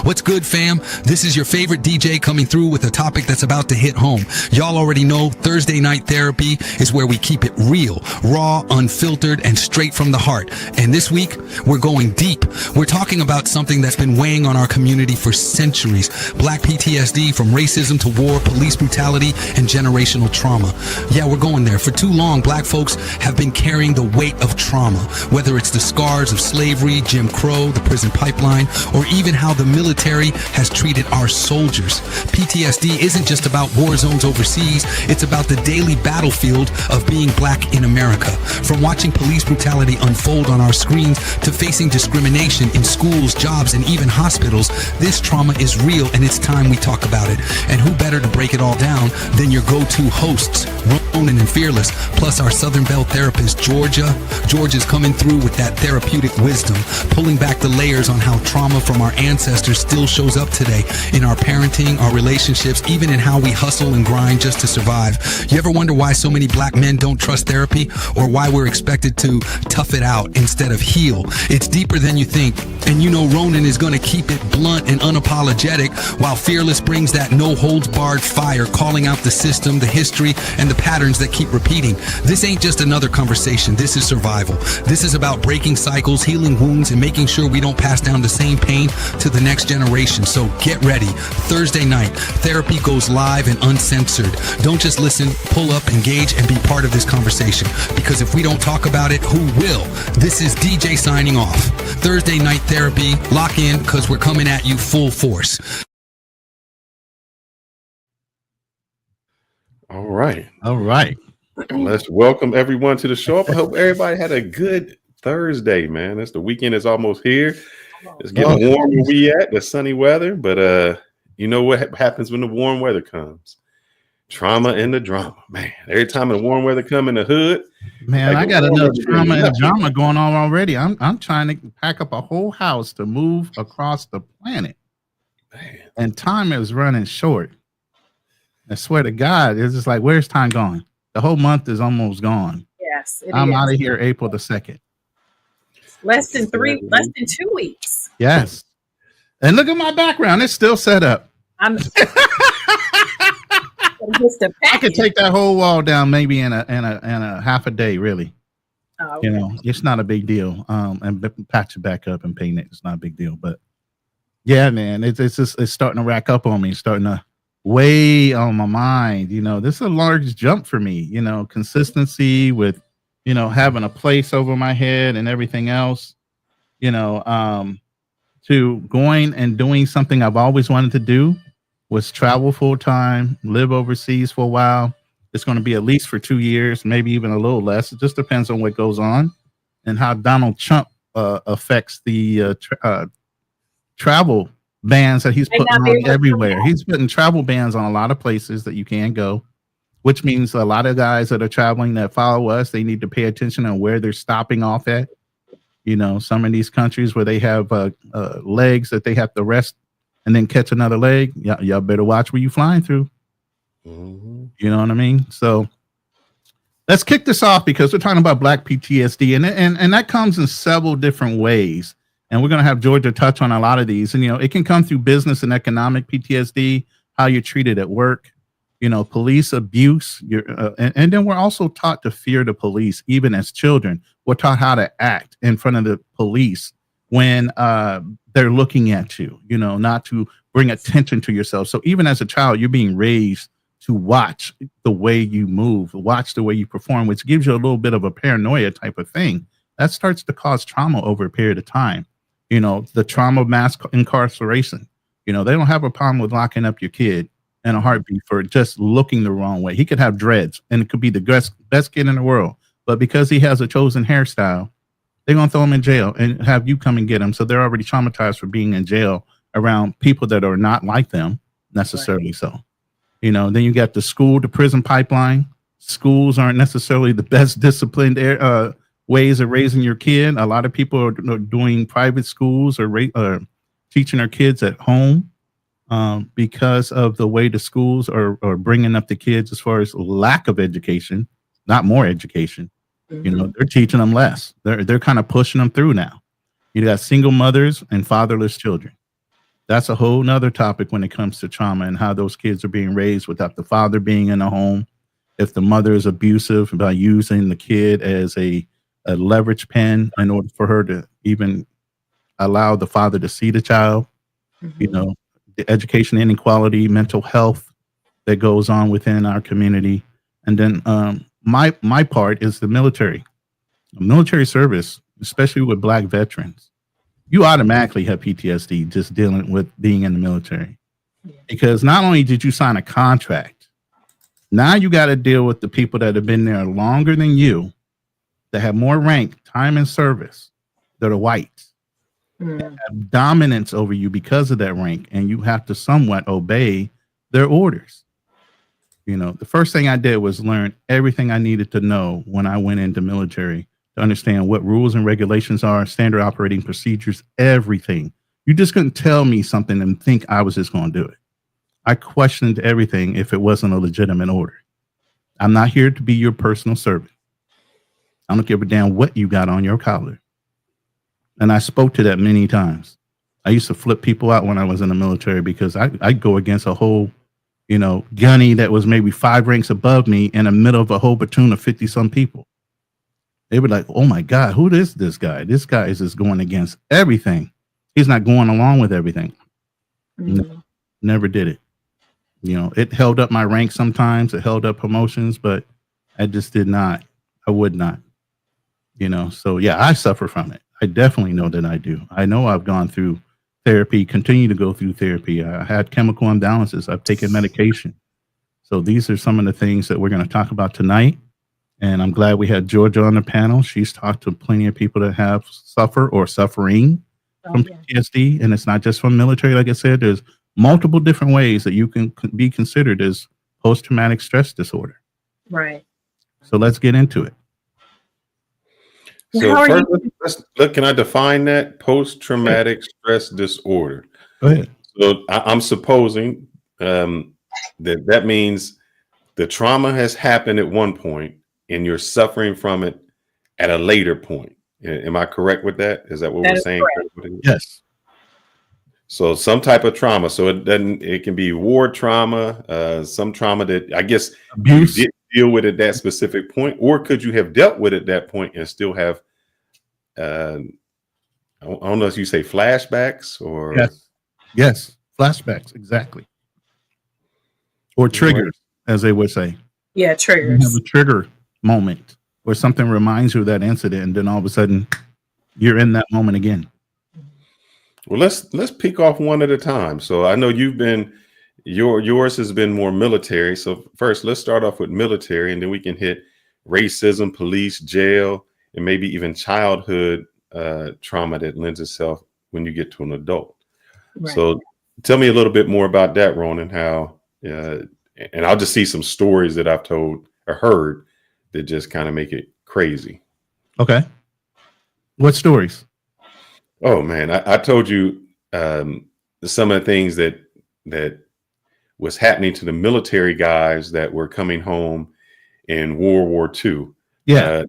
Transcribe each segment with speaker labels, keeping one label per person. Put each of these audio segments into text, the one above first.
Speaker 1: What's good, fam? This is your favorite DJ coming through with a topic that's about to hit home. Y'all already know Thursday Night Therapy is where we keep it real, raw, unfiltered, and straight from the heart. And this week, we're going deep. We're talking about something that's been weighing on our community for centuries. Black PTSD, from racism to war, police brutality, and generational trauma. Yeah, we're going there. For too long, Black folks have been carrying the weight of trauma, whether it's the scars of slavery, Jim Crow, the prison pipeline, or even how the military has treated our soldiers. PTSD isn't just about war zones overseas, it's about the daily battlefield of being Black in America. From watching police brutality unfold on our screens to facing discrimination in schools, jobs, and even hospitals, this trauma is real and it's time we talk about it. And who better to break it all down than your go-to hosts, Ronan and Fearless, plus our Southern Belle therapist, Georgia. Georgia's coming through with that therapeutic wisdom, pulling back the layers on how trauma from our ancestors still shows up today in our parenting, our relationships, even in how we hustle and grind just to survive. You ever wonder why so many Black men don't trust therapy, or why we're expected to tough it out instead of heal? It's deeper than you think, and you know Ronan is going to keep it blunt and unapologetic, while Fearless brings that no-holds-barred fire, calling out the system, the history, and the patterns that keep repeating. This ain't just another conversation. This is survival. This is about breaking cycles, healing wounds, and making sure we don't pass down the same pain to the next generation. So get ready. Thursday night, therapy goes live and uncensored. Don't just listen, pull up, engage, and be part of this conversation. Because if we don't talk about it, who will? This is DJ signing off. Thursday night therapy, lock in, because we're coming at you full force.
Speaker 2: All right.
Speaker 3: Let's welcome everyone to the show. I hope everybody had a good Thursday, man. The weekend is almost here. It's getting warm where we at, the sunny weather. But you know what happens when the warm weather comes? Trauma and the drama, man. Every time the warm weather come in the hood,
Speaker 2: man, like I got enough trauma and drama going on already. I'm trying to pack up a whole house to move across the planet, man. And time is running short. I swear to God, it's just like, where's time gone? The whole month is almost gone.
Speaker 4: Yes,
Speaker 2: I'm out of here April the 2nd.
Speaker 4: Less than 2 weeks.
Speaker 2: Yes. And look at my background. It's still set up.
Speaker 4: I'm just
Speaker 2: I could take that whole wall down maybe in a half a day, really.
Speaker 4: Oh, okay.
Speaker 2: You know, it's not a big deal. And patch it back up and paint it. It's not a big deal. But yeah, man, it's starting to rack up on me, starting to weigh on my mind. You know, this is a large jump for me, you know, consistency with, you know, having a place over my head and everything else, you know, to going and doing something I've always wanted to do, was travel full time, live overseas for a while. It's going to be at least for 2 years, maybe even a little less. It just depends on what goes on and how Donald Trump affects the travel bans that he's putting on everywhere. He's putting travel bans on a lot of places that you can go, which means a lot of guys that are traveling that follow us, they need to pay attention on where they're stopping off at. You know, some of these countries where they have legs that they have to rest and then catch another leg. Y'all better watch where you flying through. Mm-hmm. You know what I mean? So let's kick this off because we're talking about Black PTSD, and that comes in several different ways. And we're going to have Georgia touch on a lot of these. And, you know, it can come through business and economic PTSD, how you're treated at work, you know, police abuse. And then we're also taught to fear the police, even as children. We're taught how to act in front of the police when they're looking at you, you know, not to bring attention to yourself. So even as a child, you're being raised to watch the way you move, watch the way you perform, which gives you a little bit of a paranoia type of thing. That starts to cause trauma over a period of time. You know, the trauma of mass incarceration. You know, they don't have a problem with locking up your kid in a heartbeat for just looking the wrong way. He could have dreads and it could be the best kid in the world. But because he has a chosen hairstyle, they're going to throw him in jail and have you come and get him. So they're already traumatized for being in jail around people that are not like them necessarily. Right. So, you know, then you got the school to prison pipeline. Schools aren't necessarily the best disciplined ways of raising your kid. A lot of people are doing private schools or teaching their kids at home because of the way the schools are bringing up the kids as far as lack of education, not more education. Mm-hmm. You know, they're teaching them less. They're kind of pushing them through now. You got single mothers and fatherless children. That's a whole nother topic when it comes to trauma and how those kids are being raised without the father being in the home. If the mother is abusive by using the kid as a leverage pen in order for her to even allow the father to see the child, you know, the education inequality, mental health that goes on within our community. And then my part is the military service, especially with Black veterans. You automatically have PTSD just dealing with being in the military, because not only did you sign a contract, now you got to deal with the people that have been there longer than you, that have more rank, time in service, that are whites, that have dominance over you because of that rank, and you have to somewhat obey their orders. You know, the first thing I did was learn everything I needed to know when I went into military, to understand what rules and regulations are, standard operating procedures, everything. You just couldn't tell me something and think I was just going to do it. I questioned everything if it wasn't a legitimate order. I'm not here to be your personal servant. I don't give a damn what you got on your collar. And I spoke to that many times. I used to flip people out when I was in the military, because I'd go against a whole, you know, gunny that was maybe 5 ranks above me in the middle of a whole platoon of 50 some people. They were like, oh my God, who is this guy? This guy is just going against everything. He's not going along with everything. No, never did it. You know, it held up my rank sometimes, it held up promotions, but I just did not. I would not. You know, so yeah, I suffer from it. I definitely know that I do. I know I've gone through therapy, continue to go through therapy. I had chemical imbalances. I've taken medication. So these are some of the things that we're going to talk about tonight. And I'm glad we had Georgia on the panel. She's talked to plenty of people that have suffer or suffering from PTSD. And it's not just from military. Like I said, there's multiple different ways that you can be considered as post-traumatic stress disorder.
Speaker 4: Right.
Speaker 2: So let's get into it.
Speaker 3: So first, look, can I define that? Post-traumatic stress disorder.
Speaker 2: Go ahead.
Speaker 3: So I'm supposing that means the trauma has happened at one point and you're suffering from it at a later point. Am I correct with that? Is that what we're saying?
Speaker 2: Yes.
Speaker 3: So some type of trauma. So it can be war trauma, some trauma that I guess
Speaker 2: abuse.
Speaker 3: You didn't deal with at that specific point, or could you have dealt with it at that point and still have, I don't know if you say flashbacks or.
Speaker 2: Yes. Flashbacks. Exactly. Or triggers, as they would say.
Speaker 4: Yeah. Triggers.
Speaker 2: You have a trigger moment where something reminds you of that incident, and then all of a sudden you're in that moment again.
Speaker 3: Well, let's pick off one at a time. So I know you've been, yours has been more military. So first, let's start off with military, and then we can hit racism, police, jail, and maybe even childhood trauma that lends itself when you get to an adult. Right. So tell me a little bit more about that, Ronan, how, and I'll just see some stories that I've told or heard that just kind of make it crazy.
Speaker 2: Okay. What stories?
Speaker 3: Oh man, I told you some of the things that was happening to the military guys that were coming home in World War II.
Speaker 2: Yeah.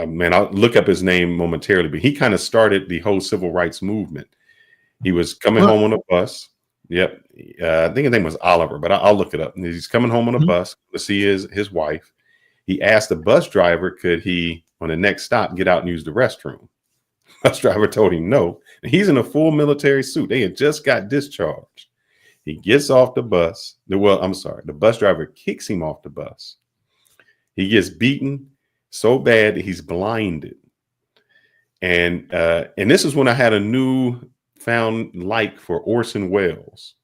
Speaker 3: Man, I'll look up his name momentarily, but he kind of started the whole civil rights movement. He was coming home on a bus. Yep. I think his name was Oliver, but I'll look it up. And he's coming home on a bus to see his wife. He asked the bus driver, could he, on the next stop, get out and use the restroom? Bus driver told him no. And he's in a full military suit. They had just got discharged. He gets off the bus. The bus driver kicks him off the bus. He gets beaten so bad that he's blinded. And this is when I had a newfound like for Orson Welles.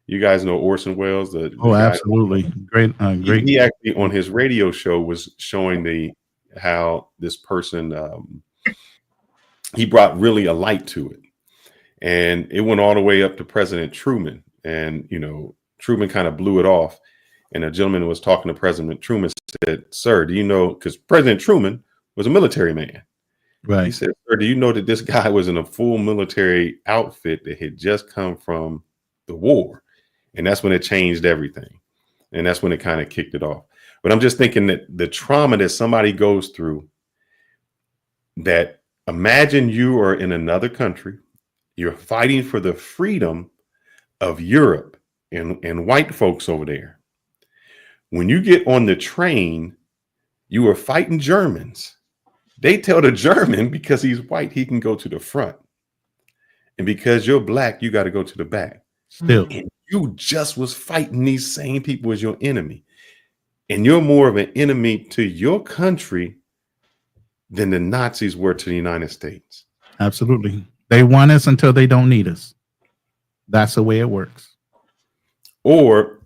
Speaker 3: You guys know Orson Welles? The
Speaker 2: absolutely. Great.
Speaker 3: He actually on his radio show was showing how this person he brought really a light to it. And it went all the way up to President Truman. And, Truman kind of blew it off. And a gentleman was talking to President Truman, said, sir, do you know, because President Truman was a military man.
Speaker 2: Right.
Speaker 3: He said, sir, do you know that this guy was in a full military outfit that had just come from the war? And that's when it changed everything. And that's when it kind of kicked it off. But I'm just thinking that the trauma that somebody goes through, that imagine you are in another country, You're fighting for the freedom of Europe and white folks over there. When you get on the train, you are fighting Germans. They tell the German, because he's white, he can go to the front. And because you're black, you got to go to the back.
Speaker 2: Still,
Speaker 3: And you just was fighting these same people as your enemy. And you're more of an enemy to your country than the Nazis were to the United States.
Speaker 2: absolutely. They want us until they don't need us. That's the way it works.
Speaker 3: Or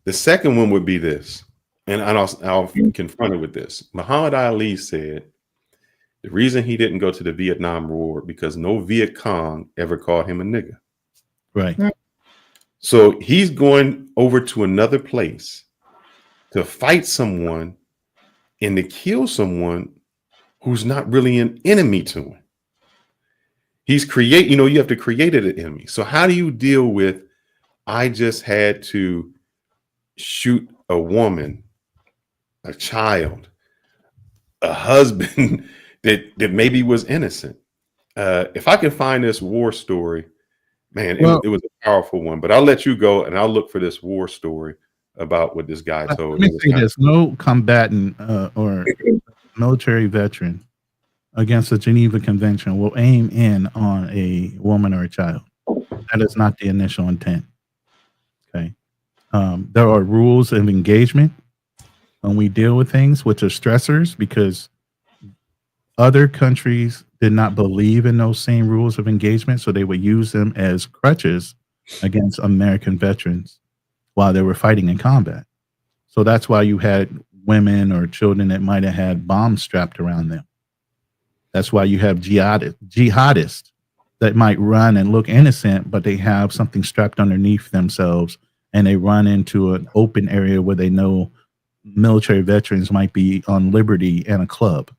Speaker 3: the second one would be this, and I'll confront it with this. Muhammad Ali said the reason he didn't go to the Vietnam War because no Viet Cong ever called him a nigger.
Speaker 2: Right.
Speaker 3: So he's going over to another place to fight someone and to kill someone who's not really an enemy to him. He's you have to create an enemy. So how do you deal with, I just had to shoot a woman, a child, a husband that maybe was innocent? If I can find this war story, man, it was a powerful one. But I'll let you go and I'll look for this war story about what this guy told.
Speaker 2: Let me say this: no combatant or military veteran against the Geneva Convention will aim in on a woman or a child. That is not the initial intent. Okay. There are rules of engagement when we deal with things which are stressors, because other countries did not believe in those same rules of engagement, so they would use them as crutches against American veterans while they were fighting in combat. So that's why you had women or children that might have had bombs strapped around them. That's why you have jihadists that might run and look innocent, but they have something strapped underneath themselves, and they run into an open area where they know military veterans might be on liberty and a club.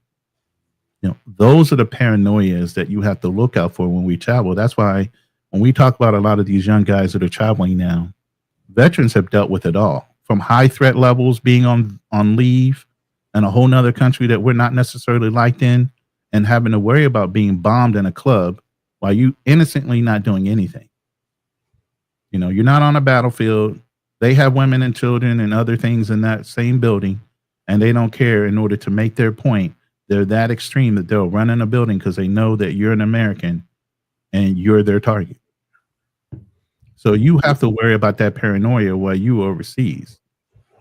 Speaker 2: Those are the paranoias that you have to look out for when we travel. That's why when we talk about a lot of these young guys that are traveling now, veterans have dealt with it all, from high threat levels, being on leave in a whole nother country that we're not necessarily liked in, and having to worry about being bombed in a club while you innocently not doing anything. You're not on a battlefield. They have women and children and other things in that same building, and they don't care. In order to make their point, they're that extreme that they'll run in a building because they know that you're an American and you're their target. So you have to worry about that paranoia while you overseas.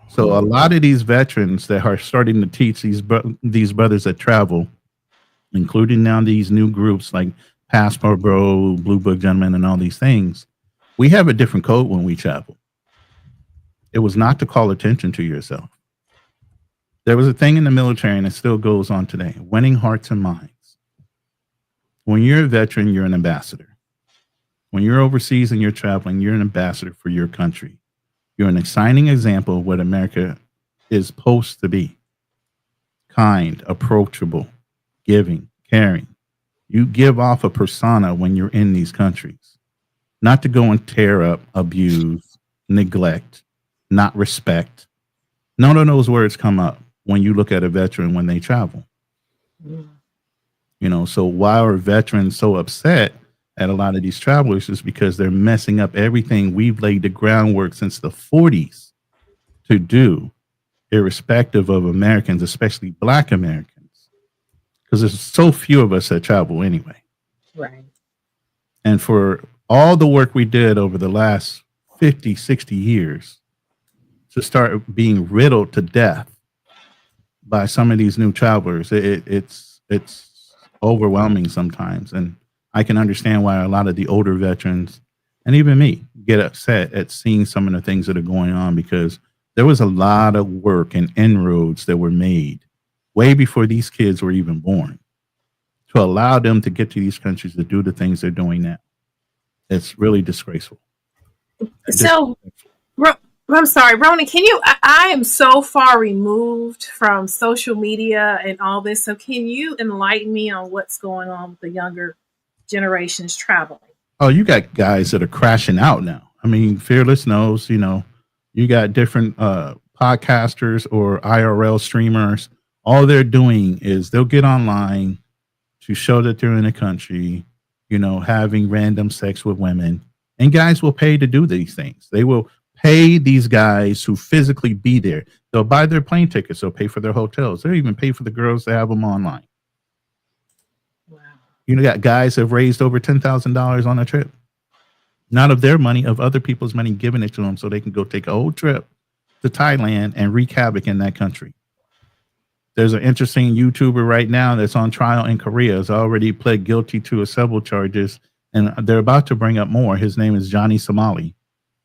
Speaker 2: So a lot of these veterans that are starting to teach these brothers that travel, including now these new groups like Passport Bro, Blue Book Gentlemen, and all these things, we have a different code when we travel. It was not to call attention to yourself. There was a thing in the military, and it still goes on today: winning hearts and minds. When you're a veteran, you're an ambassador. When you're overseas and you're traveling, you're an ambassador for your country. You're an exciting example of what America is supposed to be: kind, approachable, giving, caring. You give off a persona when you're in these countries, not to go and tear up, abuse, neglect, not respect. None of those words come up when you look at a veteran when they travel. So why are veterans so upset at a lot of these travelers? Is because they're messing up everything we've laid the groundwork since the 40s to do, irrespective of Americans, especially Black Americans. Because there's so few of us that travel anyway.
Speaker 4: Right.
Speaker 2: And for all the work we did over the last 50, 60 years to start being riddled to death by some of these new travelers, it's overwhelming sometimes. And I can understand why a lot of the older veterans, and even me, get upset at seeing some of the things that are going on, because there was a lot of work and inroads that were made way before these kids were even born to allow them to get to these countries to do the things they're doing now. It's really disgraceful.
Speaker 4: So, I'm sorry, Ronan, can you, I am so far removed from social media and all this. So can you enlighten me on what's going on with the younger generations traveling?
Speaker 2: Oh, you got guys that are crashing out now. I mean, Fearless knows, you got different podcasters or IRL streamers. All they're doing is they'll get online to show that they're in a country, having random sex with women. And guys will pay to do these things. They will pay these guys who physically be there. They'll buy their plane tickets. They'll pay for their hotels. They'll even pay for the girls to have them online.
Speaker 4: Wow.
Speaker 2: Got guys have raised over $10,000 on a trip. Not of their money, of other people's money, giving it to them so they can go take a whole trip to Thailand and wreak havoc in that country. There's an interesting YouTuber right now that's on trial in Korea. Has already pled guilty to several charges, and they're about to bring up more. His name is Johnny Somali.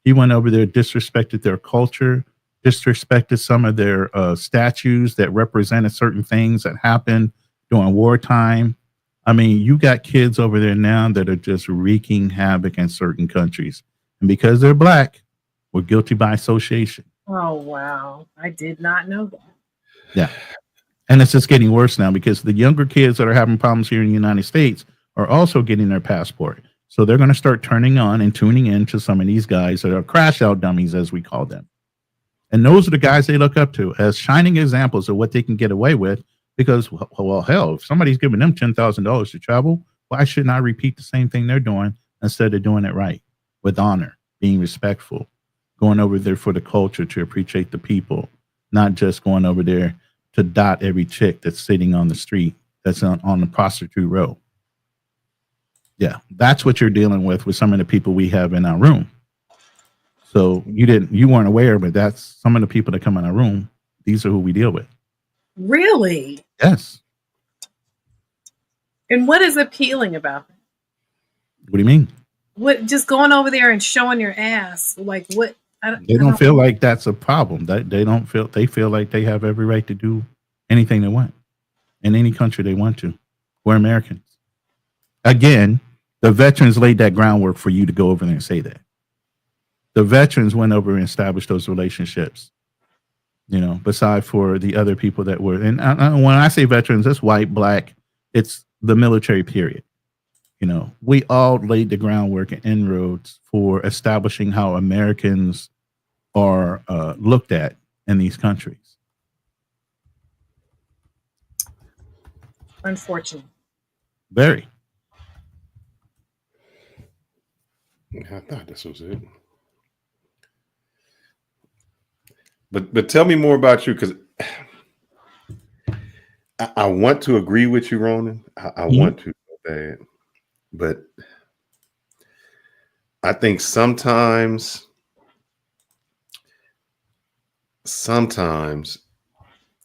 Speaker 2: He went over there, disrespected their culture, disrespected some of their statues that represented certain things that happened during wartime. I mean, you got kids over there now that are just wreaking havoc in certain countries. And because they're black, we're guilty by association.
Speaker 4: Oh, wow. I did not know that.
Speaker 2: Yeah. And it's just getting worse now because the younger kids that are having problems here in the United States are also getting their passport. So they're going to start turning on and tuning in to some of these guys that are crash out dummies, as we call them. And those are the guys they look up to as shining examples of what they can get away with. Because, well, hell, if somebody's giving them $10,000 to travel, why shouldn't I repeat the same thing they're doing instead of doing it right, with honor, being respectful, going over there for the culture to appreciate the people, not just going over there to dot every chick that's sitting on the street that's on the prostitute row. Yeah, that's what you're dealing with some of the people we have in our room. So you weren't aware, but that's some of the people that come in our room. These are who we deal with.
Speaker 4: Really?
Speaker 2: Yes.
Speaker 4: And what is appealing about it?
Speaker 2: What do you mean?
Speaker 4: What, just going over there and showing your ass? Like what?
Speaker 2: They don't feel like that's a problem. They feel like they have every right to do anything they want in any country they want to. We're Americans. Again, the veterans laid that groundwork for you to go over there and say that. The veterans went over and established those relationships. Beside for the other people that were, and when I say veterans, it's white, black, it's the military period. We all laid the groundwork and inroads for establishing how Americans are looked at in these countries.
Speaker 4: Unfortunate.
Speaker 2: Very.
Speaker 3: I thought this was it. But tell me more about you, because I want to agree with you, Ronan. I want to so bad. But I think sometimes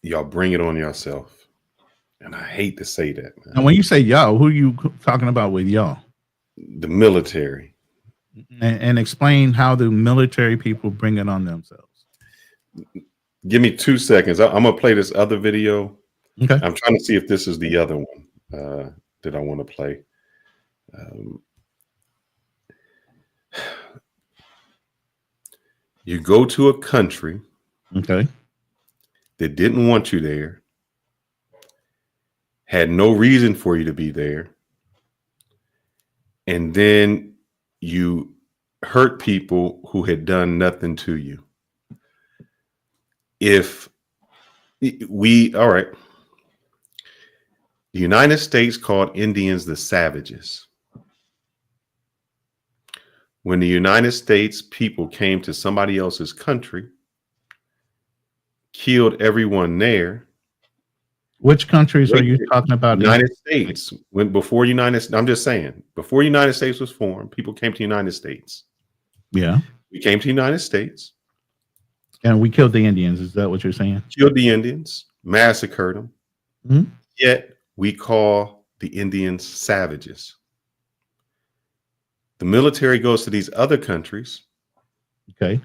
Speaker 3: y'all bring it on yourself. And I hate to say that, man.
Speaker 2: And when you say y'all, who are you talking about with y'all?
Speaker 3: The military.
Speaker 2: And explain how the military people bring it on themselves.
Speaker 3: Give me 2 seconds. I'm going to play this other video.
Speaker 2: Okay.
Speaker 3: I'm trying to see if this is the other one that I want to play. You go to a country,
Speaker 2: okay,
Speaker 3: that didn't want you there, had no reason for you to be there, and then you hurt people who had done nothing to you. All right, the United States called Indians the savages. When the United States people came to somebody else's country, killed everyone there.
Speaker 2: Which countries are you talking about?
Speaker 3: United States. Before United States was formed, people came to the United States.
Speaker 2: Yeah.
Speaker 3: We came to the United States.
Speaker 2: And we killed the Indians. Is that what you're saying?
Speaker 3: Killed the Indians, massacred them.
Speaker 2: Mm-hmm.
Speaker 3: Yet we call the Indians savages. The military goes to these other countries.
Speaker 2: Okay.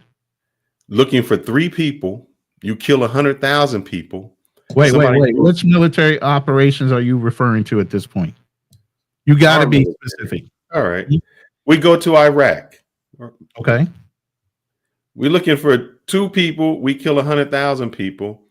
Speaker 3: Looking for 3 people. You kill 100,000 people.
Speaker 2: Wait. Which military operations are you referring to at this point? You got to be specific.
Speaker 3: All right. We go to Iraq.
Speaker 2: Okay.
Speaker 3: We're looking for 2 people. We kill 100,000 people.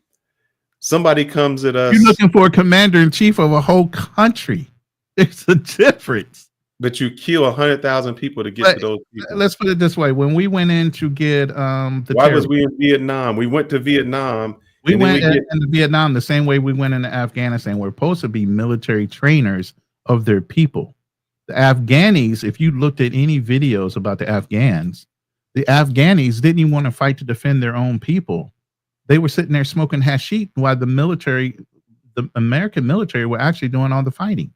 Speaker 3: Somebody comes at us.
Speaker 2: You're looking for a commander in chief of a whole country. There's a difference.
Speaker 3: But you kill 100,000 people to get to those people.
Speaker 2: Let's put it this way: when we went in to get
Speaker 3: why was we in Vietnam? We went to Vietnam.
Speaker 2: We went into Vietnam the same way we went into Afghanistan. We're supposed to be military trainers of their people. The Afghanis, if you looked at any videos about the Afghans didn't even want to fight to defend their own people. They were sitting there smoking hashish while the American military were actually doing all the fighting.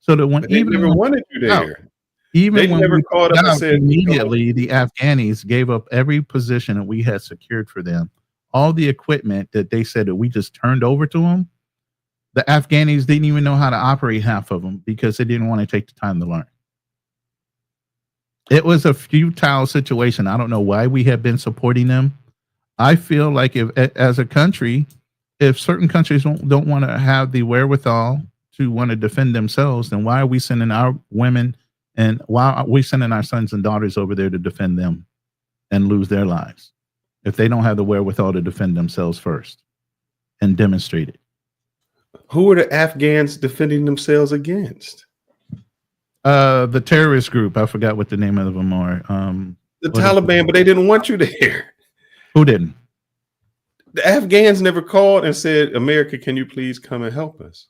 Speaker 2: So that when
Speaker 3: they never wanted you there.
Speaker 2: Even
Speaker 3: They
Speaker 2: when
Speaker 3: never
Speaker 2: we
Speaker 3: called up and said,
Speaker 2: immediately, the Afghanis gave up every position that we had secured for them. All the equipment that they said that we just turned over to them, the Afghanis didn't even know how to operate half of them because they didn't want to take the time to learn. It was a futile situation. I don't know why we have been supporting them. I feel like if, as a country, if certain countries don't want to have the wherewithal to want to defend themselves, then why are we sending our women and why are we sending our sons and daughters over there to defend them and lose their lives if they don't have the wherewithal to defend themselves first and demonstrate it?
Speaker 3: Who are the Afghans defending themselves against?
Speaker 2: The terrorist group. I forgot what the name of them are.
Speaker 3: The Taliban, but they didn't want you there.
Speaker 2: Who didn't?
Speaker 3: The Afghans never called and said, America, can you please come and help us?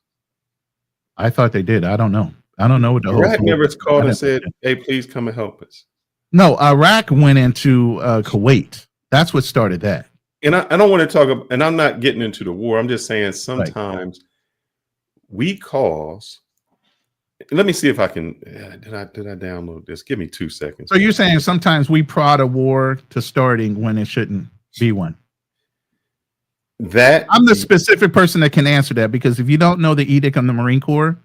Speaker 2: I thought they did. I don't know. I don't know what the
Speaker 3: Iraq never called and said, hey, please come and help us.
Speaker 2: No, Iraq went into Kuwait. That's what started that.
Speaker 3: And I don't want to talk about, and I'm not getting into the war. I'm just saying sometimes we cause. Let me see if I can. Did I download this? Give me 2 seconds.
Speaker 2: So you're saying sometimes we prod a war to starting when it shouldn't be one.
Speaker 3: That
Speaker 2: I'm the specific person that can answer that, because if you don't know the edict on the Marine Corps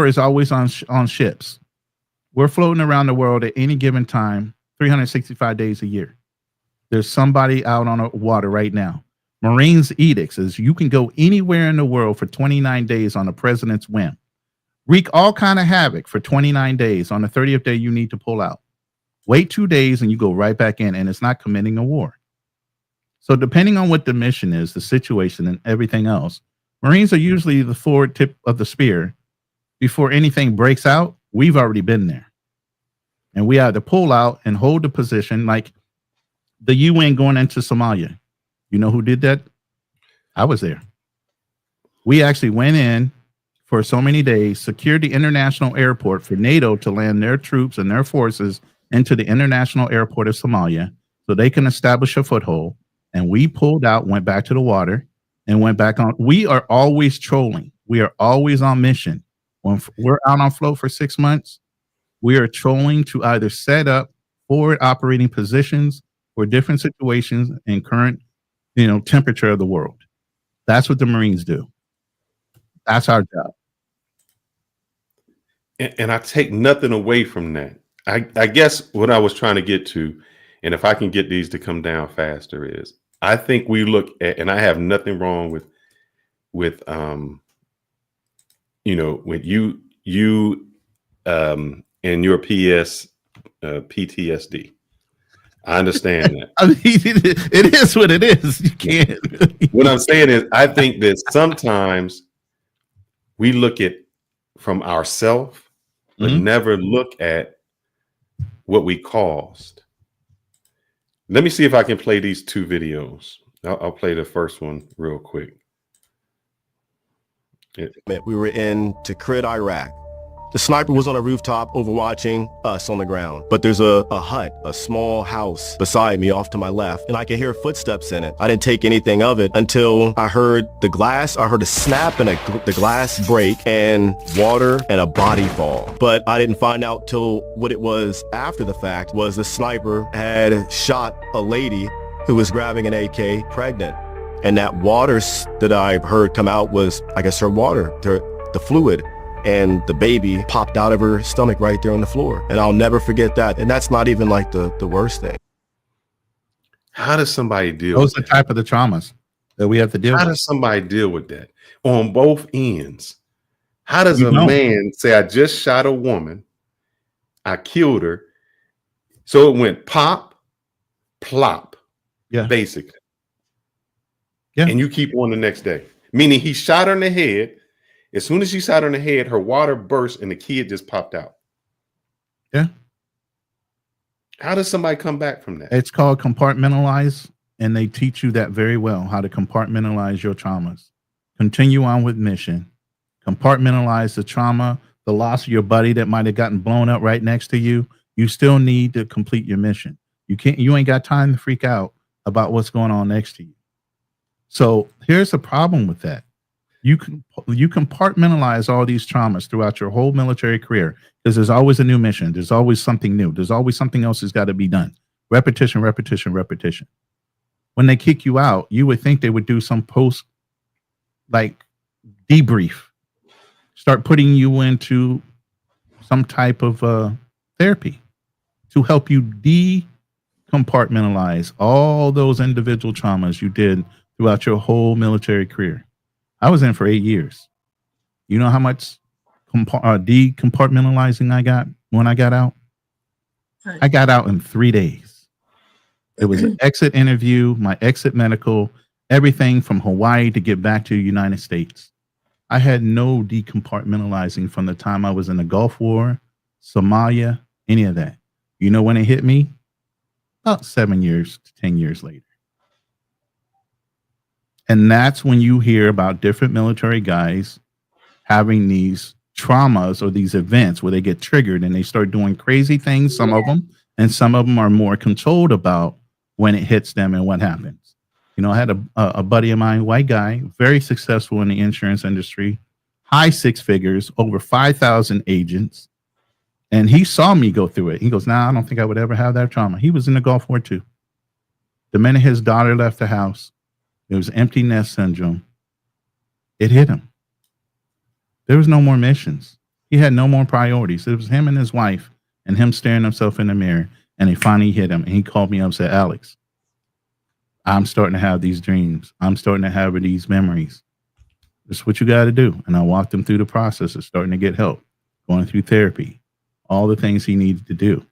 Speaker 2: is always on ships. We're floating around the world at any given time, 365 days a year. There's somebody out on the water right now. Marines edicts is you can go anywhere in the world for 29 days on the president's whim. Wreak all kind of havoc for 29 days. On the 30th day, you need to pull out. Wait 2 days and you go right back in, and it's not committing a war. So depending on what the mission is, the situation, and everything else, Marines are usually the forward tip of the spear. Before anything breaks out, we've already been there. And we either pull out and hold the position, like the UN going into Somalia. You know who did that? I was there. We actually went in for so many days, secured the international airport for NATO to land their troops and their forces into the international airport of Somalia so they can establish a foothold. And we pulled out, went back to the water, and went back on. We are always trolling. We are always on mission. When we're out on float for 6 months, we are trolling to either set up forward operating positions for different situations in current, temperature of the world. That's what the Marines do. That's our job.
Speaker 3: And I take nothing away from that. I guess what I was trying to get to, and if I can get these to come down faster, is I think we look at, and I have nothing wrong with with you and your PTSD. I understand that.
Speaker 2: I mean, it is what it is. You can't.
Speaker 3: What I'm saying is, I think that sometimes we look at from ourselves, but never look at what we caused. Let me see if I can play these 2 videos. I'll play the first one real quick.
Speaker 5: We were in Tikrit, Iraq. The sniper was on a rooftop overwatching us on the ground. But there's a hut, a small house beside me off to my left, and I could hear footsteps in it. I didn't take anything of it until I heard a snap and the glass break and water and a body fall. But I didn't find out till what it was after the fact was the sniper had shot a lady who was grabbing an AK pregnant. And that water that I heard come out was, I guess, her water, the fluid. And the baby popped out of her stomach right there on the floor. And I'll never forget that. And that's not even like the worst thing.
Speaker 3: How does somebody deal
Speaker 2: Those are the type of the traumas that we have to deal with.
Speaker 3: How does somebody deal with that on both ends? How does a man say, I just shot a woman, I killed her, so it went pop, plop, basically. Yeah. And you keep on the next day. Meaning he shot her in the head. As soon as she shot her in the head, her water burst and the kid just popped out.
Speaker 2: Yeah.
Speaker 3: How does somebody come back from that?
Speaker 2: It's called compartmentalize, and they teach you that very well, how to compartmentalize your traumas. Continue on with mission. Compartmentalize the trauma, the the loss of your buddy that might have gotten blown up right next to you, you still need to complete your mission. You ain't got time to freak out about what's going on next to you. So here's the problem with that. You compartmentalize all these traumas throughout your whole military career because there's always a new mission. There's always something new. There's always something else that's got to be done. Repetition, repetition, repetition. When they kick you out, you would think they would do some post like debrief, start putting you into some type of therapy to help you decompartmentalize all those individual traumas you did throughout your whole military career. I was in for 8 years. You know how much decompartmentalizing I got when I got out? I got out in 3 days. It was an exit interview, my exit medical, everything from Hawaii to get back to the United States. I had no decompartmentalizing from the time I was in the Gulf War, Somalia, any of that. You know when it hit me? About 7 years to 10 years later. And that's when you hear about different military guys having these traumas or these events where they get triggered and they start doing crazy things, some of them, and some of them are more controlled about when it hits them and what happens. You know, I had a buddy of mine, white guy, very successful in the insurance industry, high six figures, over 5,000 agents. And he saw me go through it. He goes, nah, I don't think I would ever have that trauma. He was in the Gulf War too. The minute his daughter left the house, it was empty nest syndrome. It hit him. There was no more missions. He had no more priorities. It was him and his wife and him staring himself in the mirror. And he finally hit him. And he called me up and said, Alex, I'm starting to have these dreams. I'm starting to have these memories. This is what you got to do. And I walked him through the process of starting to get help, going through therapy, all the things he needed to do.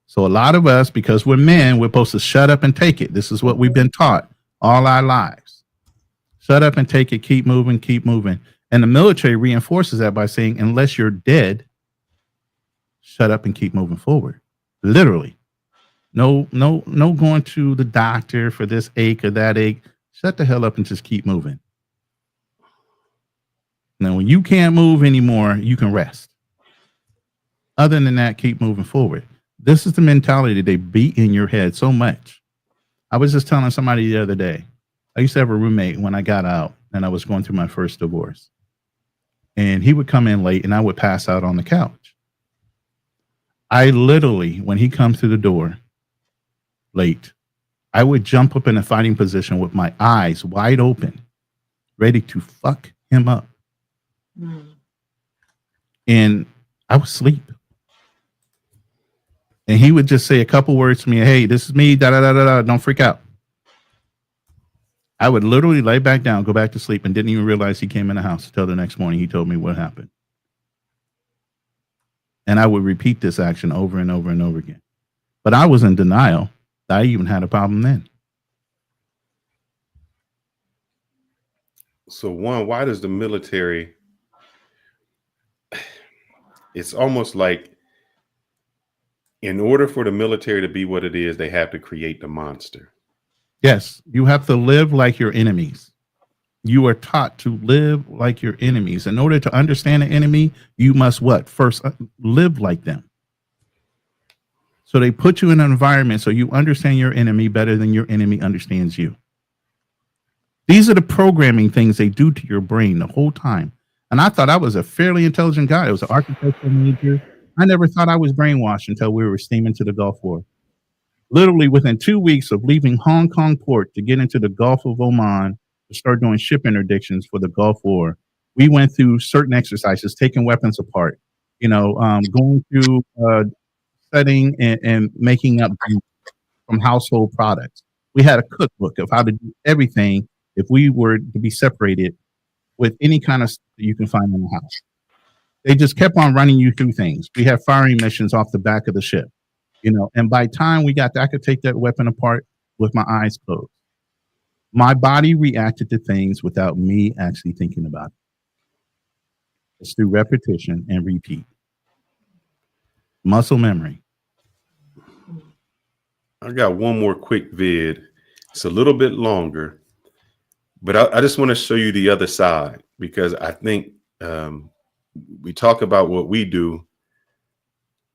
Speaker 2: So a lot of us, because we're men, we're supposed to shut up and take it. This is what we've been taught all our lives. Shut up and take it. Keep moving, keep moving. And the military reinforces that by saying, unless you're dead, shut up and keep moving forward. Literally. No going to the doctor for this ache or that ache. Shut the hell up and just keep moving. Now, when you can't move anymore, you can rest. Other than that, keep moving forward. This is the mentality they beat in your head so much. I was just telling somebody the other day, I used to have a roommate when I got out and I was going through my first divorce. And he would come in late and I would pass out on the couch. I literally, when he comes through the door late, I would jump up in a fighting position with my eyes wide open, ready to fuck him up. And I would sleep. And he would just say a couple words to me. Hey, this is me. Da da da da da. Don't freak out. I would literally lay back down, go back to sleep, and didn't even realize he came in the house until the next morning. He told me what happened. And I would repeat this action over and over and over again. But I was in denial that I even had a problem then.
Speaker 3: So one, why does the military, it's almost like in order for the military to be what it is, they have to create the monster.
Speaker 2: Yes, you have to live like your enemies. You are taught to live like your enemies. In order to understand an enemy, you must what? First, live like them. So they put you in an environment so you understand your enemy better than your enemy understands you. These are the programming things they do to your brain the whole time. And I thought I was a fairly intelligent guy. I was an architectural major. I never thought I was brainwashed until we were steaming to the Gulf War. Literally within 2 weeks of leaving Hong Kong port to get into the Gulf of Oman to start doing ship interdictions for the Gulf War, we went through certain exercises, taking weapons apart, going through setting and making up from household products. We had a cookbook of how to do everything if we were to be separated with any kind of stuff that you can find in the house. They just kept on running you through things. We had firing missions off the back of the ship, and by the time we got there, I could take that weapon apart with my eyes closed. My body reacted to things without me actually thinking about it. It's through repetition and repeat. Muscle memory.
Speaker 3: I got one more quick vid. It's a little bit longer, but I just want to show you the other side because I think we talk about what we do,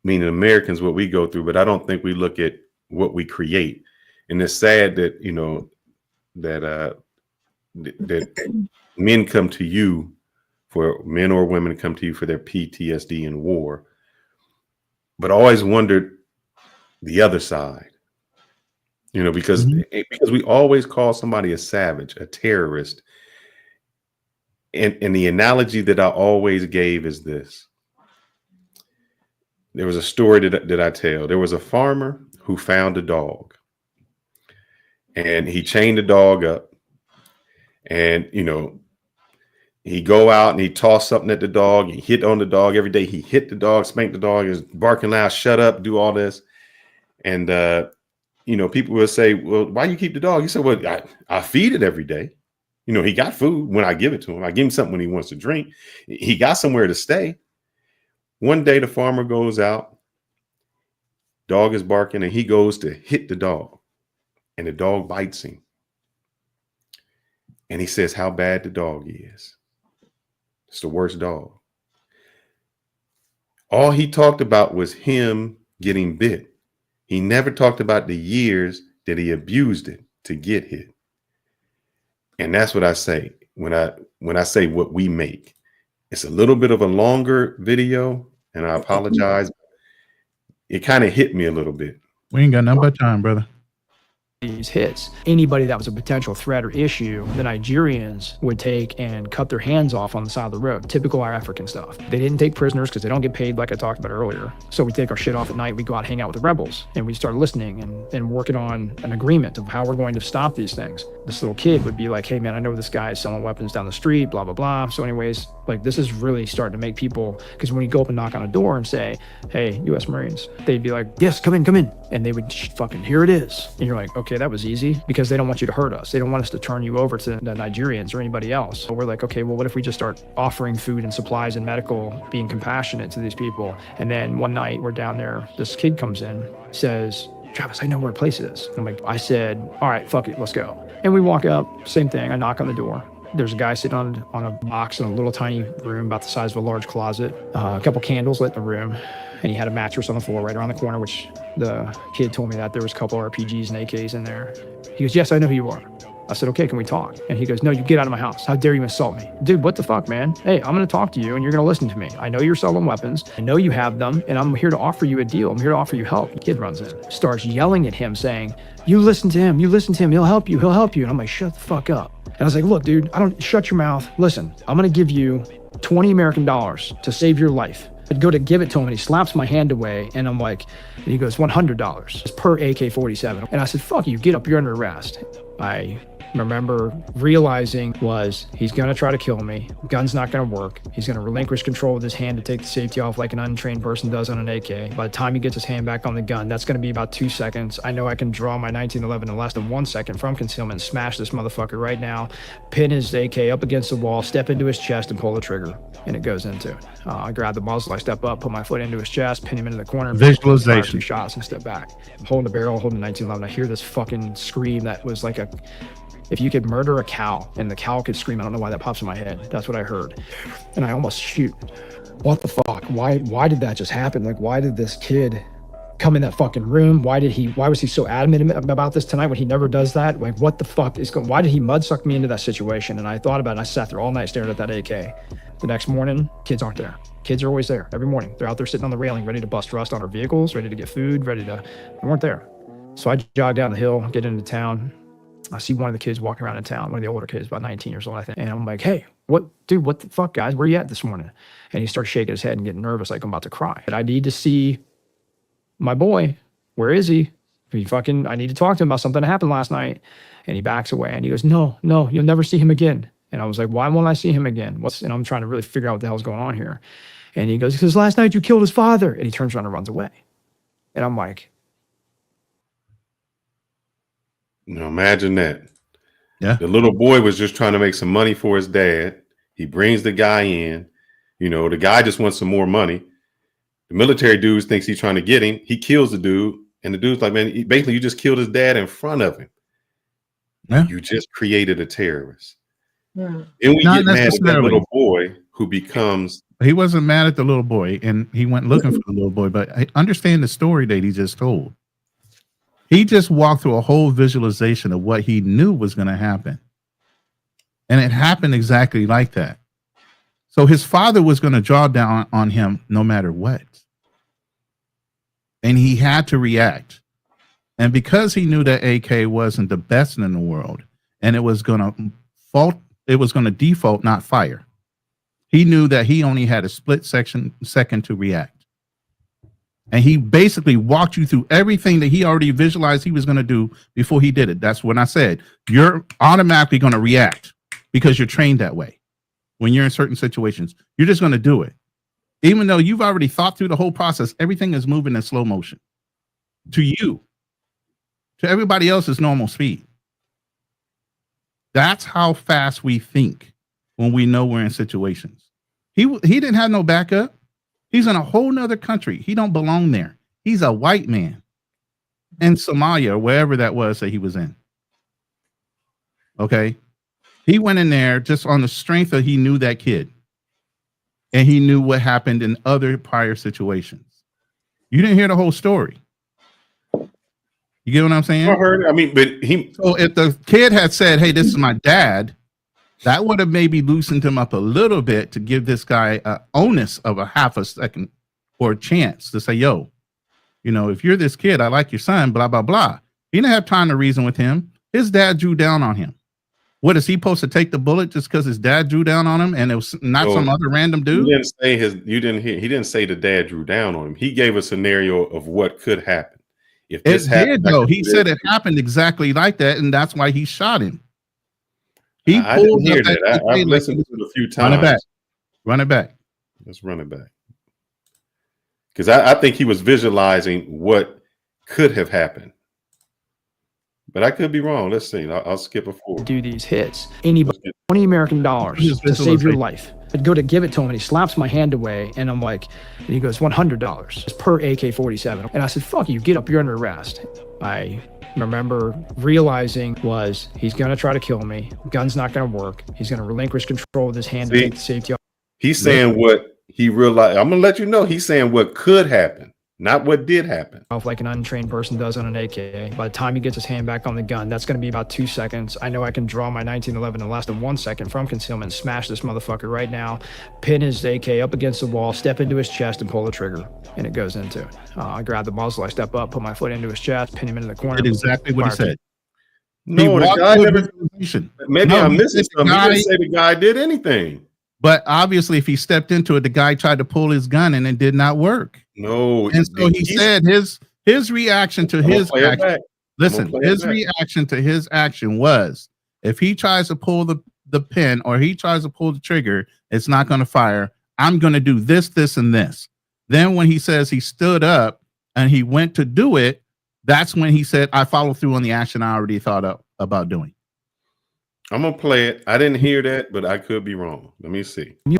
Speaker 3: meaning Americans, what we go through, but I don't think we look at what we create. And it's sad that, you know, that men come to you for men or women come to you for their PTSD in war, but I always wondered the other side, you know, because we always call somebody a savage, a terrorist. And the analogy that I always gave is this. There was a story that I tell. There was a farmer who found a dog, and he chained the dog up, and, you know, he go out and he toss something at the dog. He hit on the dog every day. He hit the dog, spanked the dog, is barking loud, shut up, do all this. And, you know, people will say, well, why you keep the dog? He said, well, I feed it every day. You know, he got food when I give it to him. I give him something when he wants to drink. He got somewhere to stay. One day the farmer goes out, dog is barking, and he goes to hit the dog, and the dog bites him. And he says how bad the dog is. It's the worst dog. All he talked about was him getting bit. He never talked about the years that he abused it to get hit. And that's what I say when I say what we make. It's a little bit of a longer video, and I apologize. It kind of hit me a little bit.
Speaker 2: We ain't got nothing but time, brother.
Speaker 6: These hits, anybody that was a potential threat or issue, the Nigerians would take and cut their hands off on the side of the road. Typical our African stuff. They didn't take prisoners because they don't get paid, like I talked about earlier. So we take our shit off at night, we go out, hang out with the rebels, and we start listening and working on an agreement of how we're going to stop these things. This little kid would be like, hey man, I know this guy is selling weapons down the street, blah, blah, blah. So anyways, like, this is really starting to make people, because when you go up and knock on a door and say, hey, U.S. Marines, they'd be like, yes, come in. And they would fucking, here it is. And you're like, okay, that was easy, because they don't want you to hurt us. They don't want us to turn you over to the Nigerians or anybody else. So we're like, okay, well, what if we just start offering food and supplies and medical, being compassionate to these people? And then one night we're down there, this kid comes in, says, Travis, I know where a place is. I'm like, I said, all right, fuck it, let's go. And we walk up, same thing, I knock on the door. There's a guy sitting on a box in a little tiny room about the size of a large closet, a couple candles lit in the room, and he had a mattress on the floor right around the corner, which the kid told me that there was a couple RPGs and AKs in there. He goes, yes, I know who you are. I said, okay, can we talk? And he goes, no, you get out of my house. How dare you insult me? Dude, what the fuck, man? Hey, I'm going to talk to you and you're going to listen to me. I know you're selling weapons. I know you have them, and I'm here to offer you a deal. I'm here to offer you help. The kid runs in, starts yelling at him, saying, you listen to him. He'll help you. And I'm like, shut the fuck up. And I was like, look, dude, shut your mouth. Listen, I'm going to give you $20 American to save your life. I'd go to give it to him, and he slaps my hand away, and I'm like, and he goes, $100. It's per AK-47. And I said, fuck you, get up, you're under arrest. I remember realizing was he's going to try to kill me. Gun's not going to work. He's going to relinquish control with his hand to take the safety off like an untrained person does on an AK. By the time he gets his hand back on the gun, that's going to be about 2 seconds. I know I can draw my 1911 in less than 1 second from concealment, smash this motherfucker right now, pin his AK up against the wall, step into his chest and pull the trigger. And it goes into it. I grab the muzzle, I step up, put my foot into his chest, pin him into the corner,
Speaker 2: visualization,
Speaker 6: fire 2 shots and step back. I'm holding the barrel, holding the 1911. I hear this fucking scream that was like if you could murder a cow and the cow could scream. I don't know why that pops in my head. That's what I heard. And I almost shoot. What the fuck? Why did that just happen? Like, why did this kid come in that fucking room? Why was he so adamant about this tonight when he never does that? Like, what the fuck is going, why did he mudsuck me into that situation? And I thought about it, and I sat there all night staring at that AK. The next morning, kids aren't there. Kids are always there every morning. They're out there sitting on the railing, ready to bust rust on our vehicles, ready to get food, they weren't there. So I jog down the hill, get into town. I see one of the kids walking around in town, one of the older kids, about 19 years old, I think. And I'm like, hey, what the fuck, guys? Where you at this morning? And he starts shaking his head and getting nervous, like I'm about to cry. But I need to see my boy. Where is he? I need to talk to him about something that happened last night. And he backs away and he goes, no, you'll never see him again. And I was like, why won't I see him again? And I'm trying to really figure out what the hell's going on here. And he goes, because last night you killed his father. And he turns around and runs away. And I'm like,
Speaker 3: now imagine that.
Speaker 2: Yeah.
Speaker 3: The little boy was just trying to make some money for his dad. He brings the guy in. You know, the guy just wants some more money. The military dude thinks he's trying to get him. He kills the dude. And the dude's like, man, basically you just killed his dad in front of him. Yeah. You just created a terrorist. Yeah. And we get mad at that little boy who becomes.
Speaker 2: He wasn't mad at the little boy, and he went looking for the little boy. But I understand the story that he just told. He just walked through a whole visualization of what he knew was going to happen. And it happened exactly like that. So his father was going to draw down on him no matter what. And he had to react. And because he knew that AK wasn't the best in the world, and it was going to default, not fire. He knew that he only had a split second to react. And he basically walked you through everything that he already visualized he was going to do before he did it. That's when I said, you're automatically going to react because you're trained that way. When you're in certain situations, you're just going to do it. Even though you've already thought through the whole process, everything is moving in slow motion. To you. To everybody else, is normal speed. That's how fast we think when we know we're in situations. He didn't have no backup. He's in a whole nother country. He don't belong there. He's a white man in Somalia or wherever that was that he was in. Okay. He went in there just on the strength of he knew that kid. And he knew what happened in other prior situations. You didn't hear the whole story. You get what I'm saying?
Speaker 3: I heard. I mean, but
Speaker 2: So if the kid had said, "Hey, this is my dad," that would have maybe loosened him up a little bit to give this guy an onus of a half a second or a chance to say, "Yo, you know, if you're this kid, I like your son." Blah blah blah. He didn't have time to reason with him. His dad drew down on him. What, is he supposed to take the bullet just because his dad drew down on him and it was not some other random dude?
Speaker 3: He didn't say the dad drew down on him. He gave a scenario of what could happen. If this happened,
Speaker 2: though. He said it happened exactly like that, and that's why he shot him.
Speaker 3: I didn't hear that. I've listened to it a few times.
Speaker 2: Run it back.
Speaker 3: Let's run it back. Because I think he was visualizing what could have happened. But I could be wrong. Let's see. I'll skip a forward.
Speaker 6: Do these hits. Anybody, $20 American to save your life. I'd go to give it to him, and he slaps my hand away, and I'm like, and he goes, $100. It's per AK-47. And I said, fuck you, get up, you're under arrest. I remember realizing was he's going to try to kill me. Gun's not going to work. He's going to relinquish control with his hand to take the safety off.
Speaker 3: He's saying what he realized. I'm going to let you know. He's saying what could happen. Not what did happen.
Speaker 6: Like an untrained person does on an AK. By the time he gets his hand back on the gun, that's going to be about 2 seconds. I know I can draw my 1911 in less than 1 second from concealment, smash this motherfucker right now, pin his AK up against the wall, step into his chest, and pull the trigger. And it goes into it. I grab the muzzle, I step up, put my foot into his chest, pin him into the corner.
Speaker 2: Did exactly what he said.
Speaker 3: No, the guy never. Maybe I'm missing something. He didn't say the guy did anything.
Speaker 2: But obviously, if he stepped into it, the guy tried to pull his gun and it did not work.
Speaker 3: No,
Speaker 2: and so he said his reaction to his action. Listen, his reaction to his action was, if he tries to pull the pin or he tries to pull the trigger, it's not going to fire. I'm going to do this, this, and this. Then when he says he stood up and he went to do it, that's when he said, I follow through on the action I already thought about doing.
Speaker 3: I'm going to play it. I didn't hear that, but I could be wrong. Let me see.
Speaker 6: You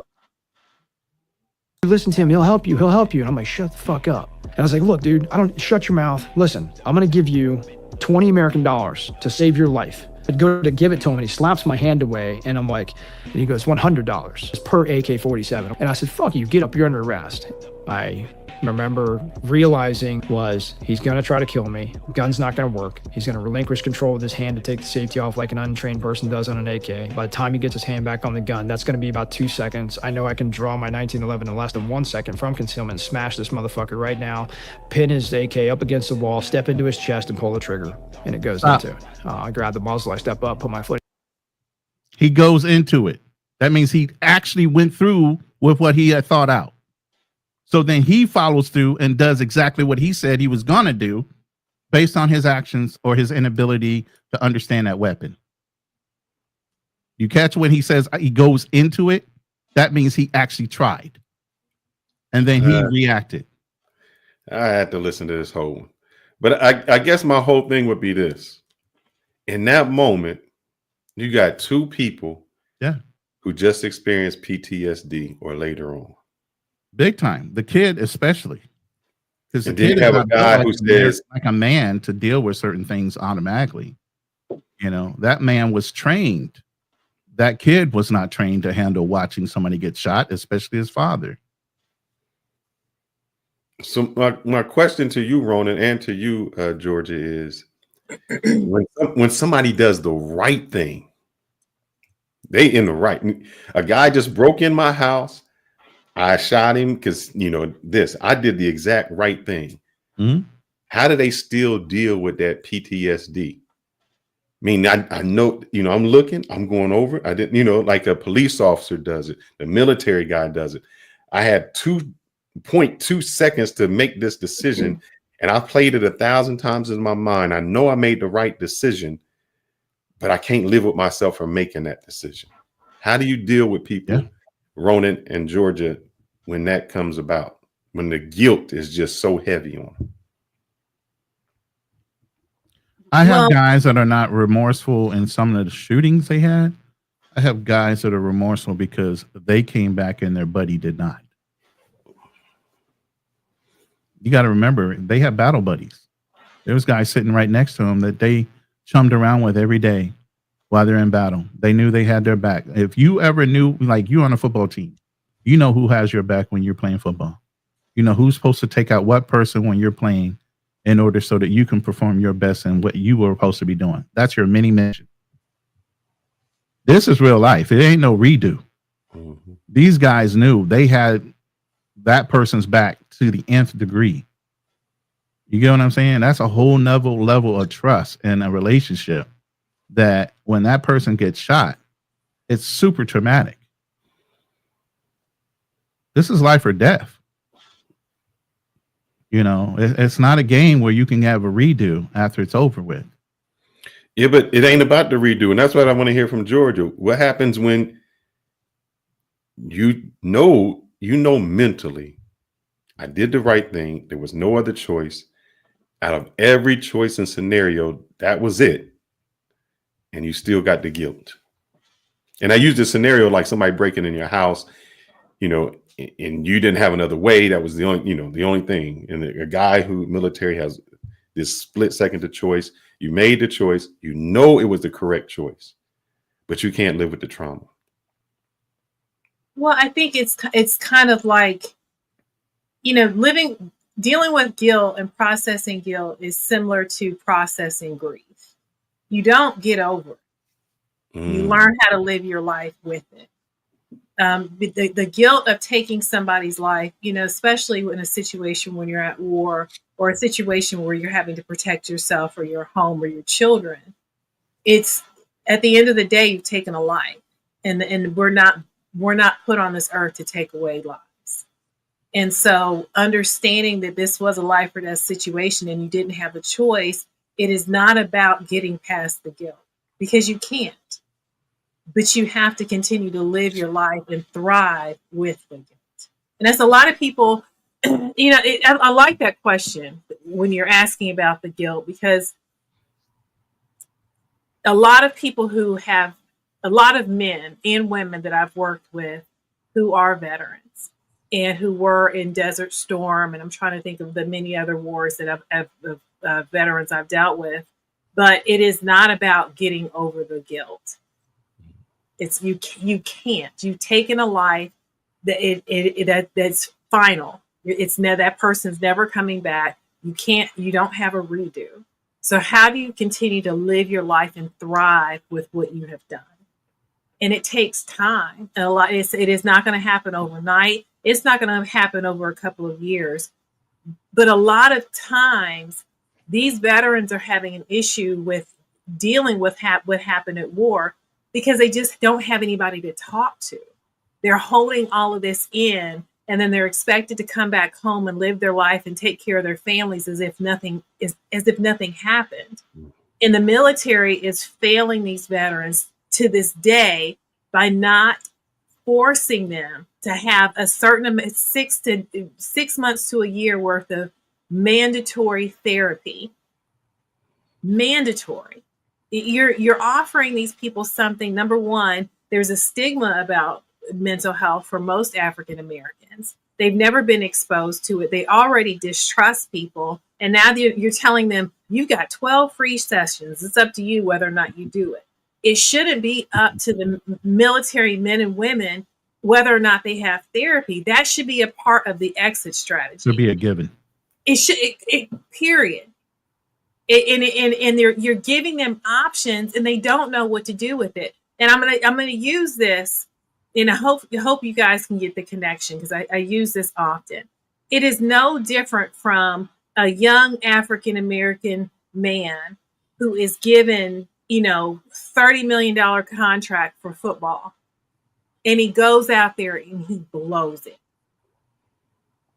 Speaker 6: listen to him, he'll help you. And I'm like, shut the fuck up. And I was like, look, dude, shut your mouth. Listen, I'm going to give you $20 American to save your life. I'd go to give it to him, and he slaps my hand away, and I'm like, and he goes, $100. It's per AK-47. And I said, fuck you, get up, you're under arrest. I remember realizing was he's going to try to kill me. Gun's not going to work. He's going to relinquish control with his hand to take the safety off like an untrained person does on an AK. By the time he gets his hand back on the gun, that's going to be about 2 seconds. I know I can draw my 1911 in less than 1 second from concealment, smash this motherfucker right now, pin his AK up against the wall, step into his chest, and pull the trigger. And it goes into it. I grab the muzzle, I step up, put my foot.
Speaker 2: He goes into it. That means he actually went through with what he had thought out. So then he follows through and does exactly what he said he was going to do based on his actions or his inability to understand that weapon. You catch when he says he goes into it? That means he actually tried. And then he reacted.
Speaker 3: I had to listen to this whole one. But I guess my whole thing would be this. In that moment, you got two people who just experienced PTSD or later on. Big
Speaker 2: time. The kid especially. Because the
Speaker 3: kid have a guy who says
Speaker 2: like a man to deal with certain things automatically. You know, that man was trained that kid was not trained to handle watching somebody get shot, especially his father.
Speaker 3: So my question to you, Ronan, and to you, Georgia, is when somebody does the right thing, they in the right. A guy just broke in my house. I shot him because I did the exact right thing.
Speaker 2: Mhm.
Speaker 3: How do they still deal with that PTSD? I mean, I know, I'm looking, I'm going over. I didn't, like a police officer does it, the military guy does it. I had 2.2 seconds to make this decision, and I played it 1,000 times in my mind. I know I made the right decision, but I can't live with myself for making that decision. How do you deal with people,
Speaker 2: Yeah.
Speaker 3: Ronan and Georgia, when that comes about, when the guilt is just so heavy on them?
Speaker 2: I have
Speaker 4: Well,
Speaker 2: guys that are not remorseful in some of the shootings they had. I have guys that are remorseful because they came back and their buddy did not. You got to remember, they have battle buddies. There was guys sitting right next to them that they chummed around with every day while they're in battle. They knew they had their back. If you ever knew, like you on a football team, you know who has your back when you're playing football. You know who's supposed to take out what person when you're playing in order so that you can perform your best in what you were supposed to be doing. That's your mini mission. This is real life. It ain't no redo.
Speaker 3: Mm-hmm.
Speaker 2: These guys knew they had that person's back to the nth degree. You get what I'm saying? That's a whole level of trust in a relationship that when that person gets shot, it's super traumatic. This is life or death. It's not a game where you can have a redo after it's over with.
Speaker 3: Yeah, but it ain't about the redo. And that's what I want to hear from Georgia. What happens when you know mentally, I did the right thing. There was no other choice. Out of every choice and scenario, that was it. And you still got the guilt. And I use the scenario like somebody breaking in your house, and you didn't have another way. That was the only thing. And a guy who military has this split second of choice. You made the choice. You know it was the correct choice, but you can't live with the trauma.
Speaker 4: well, I think it's kind of like, dealing with guilt and processing guilt is similar to processing grief. You don't get over it. You learn how to live your life with it. The guilt of taking somebody's life, especially in a situation when you're at war or a situation where you're having to protect yourself or your home or your children, it's at the end of the day, you've taken a life, and we're not put on this earth to take away lives. And so understanding that this was a life or death situation and you didn't have a choice, it is not about getting past the guilt, because you can't. But you have to continue to live your life and thrive with the guilt. And that's a lot of people, I like that question when you're asking about the guilt, because a lot of people a lot of men and women that I've worked with who are veterans and who were in Desert Storm, and I'm trying to think of the many other wars that veterans I've dealt with, but it is not about getting over the guilt. It's you can't. You've taken a life that's final. That person's never coming back. You don't have a redo. So how do you continue to live your life and thrive with what you have done? And it takes time. And it is not going to happen overnight. It's not going to happen over a couple of years. But a lot of times, these veterans are having an issue with dealing with what happened at war, because they just don't have anybody to talk to. They're holding all of this in, and then they're expected to come back home and live their life and take care of their families as if nothing happened. And the military is failing these veterans to this day by not forcing them to have a certain 6 months to a year worth of mandatory therapy. Mandatory. You're offering these people something. Number one, there's a stigma about mental health for most African Americans. They've never been exposed to it. They already distrust people. And now you're telling them, you've got 12 free sessions. It's up to you whether or not you do it. it shouldn't be up to the military men and women whether or not they have therapy. That should be a part of the exit strategy.
Speaker 2: Should be a given.
Speaker 4: It should, period. And you're giving them options, and they don't know what to do with it. And I'm gonna use this, and I hope you guys can get the connection, because I use this often. It is no different from a young African American man who is given, $30 million contract for football, and he goes out there and he blows it.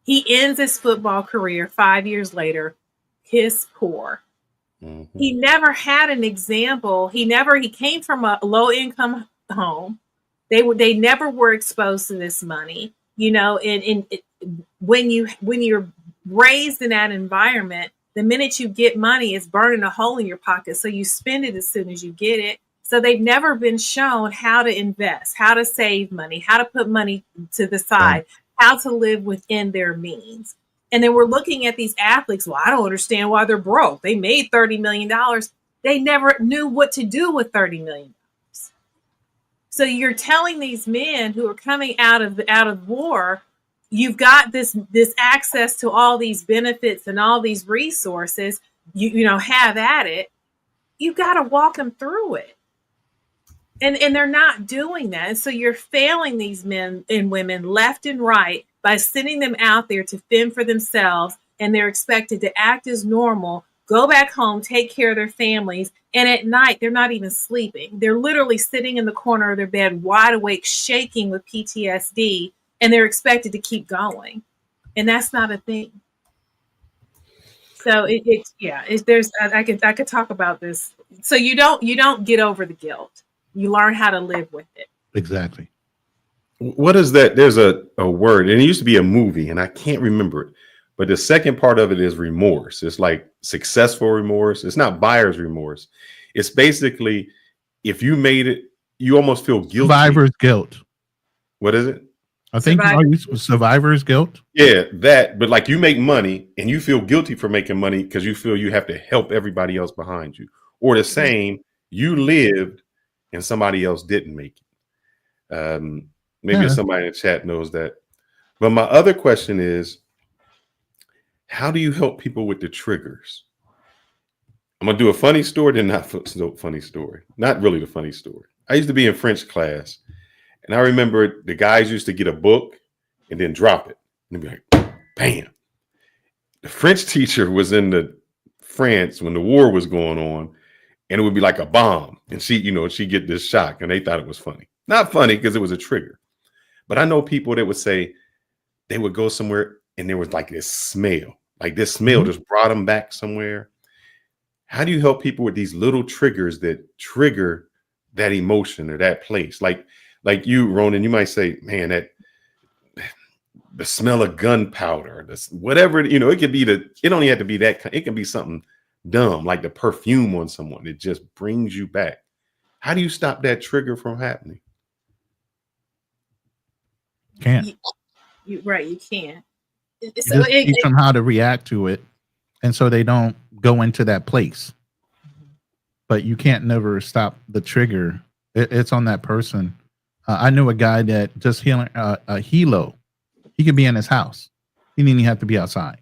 Speaker 4: He ends his football career 5 years later, piss poor. Mm-hmm. He never had an example. He came from a low income home. They never were exposed to this money, and when you're raised in that environment, the minute you get money, it's burning a hole in your pocket. So you spend it as soon as you get it. So they've never been shown how to invest, how to save money, how to put money to the side, how to live within their means. And then we're looking at these athletes. Well, I don't understand why they're broke. They made $30 million. They never knew what to do with $30 million. So you're telling these men who are coming out of war, you've got this access to all these benefits and all these resources. You have at it. You got to walk them through it. And they're not doing that. And so you're failing these men and women left and right by sending them out there to fend for themselves. And they're expected to act as normal, go back home, take care of their families. And at night, they're not even sleeping. They're literally sitting in the corner of their bed, wide awake, shaking with PTSD. And they're expected to keep going. And that's not a thing. So I could talk about this. So you don't get over the guilt. You learn how to live with it.
Speaker 2: Exactly.
Speaker 3: What is that? There's a word, and it used to be a movie, and I can't remember it. But the second part of it is remorse. It's like successful remorse. It's not buyer's remorse. It's basically, if you made it, you almost feel guilty.
Speaker 2: Survivor's guilt.
Speaker 3: What is it?
Speaker 2: I think survivor's guilt.
Speaker 3: Yeah, that. But like, you make money and you feel guilty for making money because you feel you have to help everybody else behind you. Or the same, you lived and somebody else didn't make it. Maybe somebody in the chat knows that. But my other question is, how do you help people with the triggers? I'm going to do a funny story, then not funny story. Not really the funny story. I used to be in French class, and I remember the guys used to get a book and then drop it. And they'd be like, bam. The French teacher was in France when the war was going on, and it would be like a bomb. And she'd get this shock, and they thought it was funny. Not funny because it was a trigger. But I know people that would say they would go somewhere and there was like this smell. Like this smell just brought them back somewhere. How do you help people with these little triggers that trigger that emotion or that place? Like you, Ronan, you might say, man, that the smell of gunpowder, whatever, it could be it don't even have to be that. It can be something dumb, like the perfume on someone. It just brings you back. How do you stop that trigger from happening?
Speaker 2: Can't.
Speaker 4: You can't.
Speaker 2: So teach them how to react to it, and so they don't go into that place. But you can't never stop the trigger. It's on that person. I knew a guy that just healing a helo. He could be in his house. He didn't even have to be outside.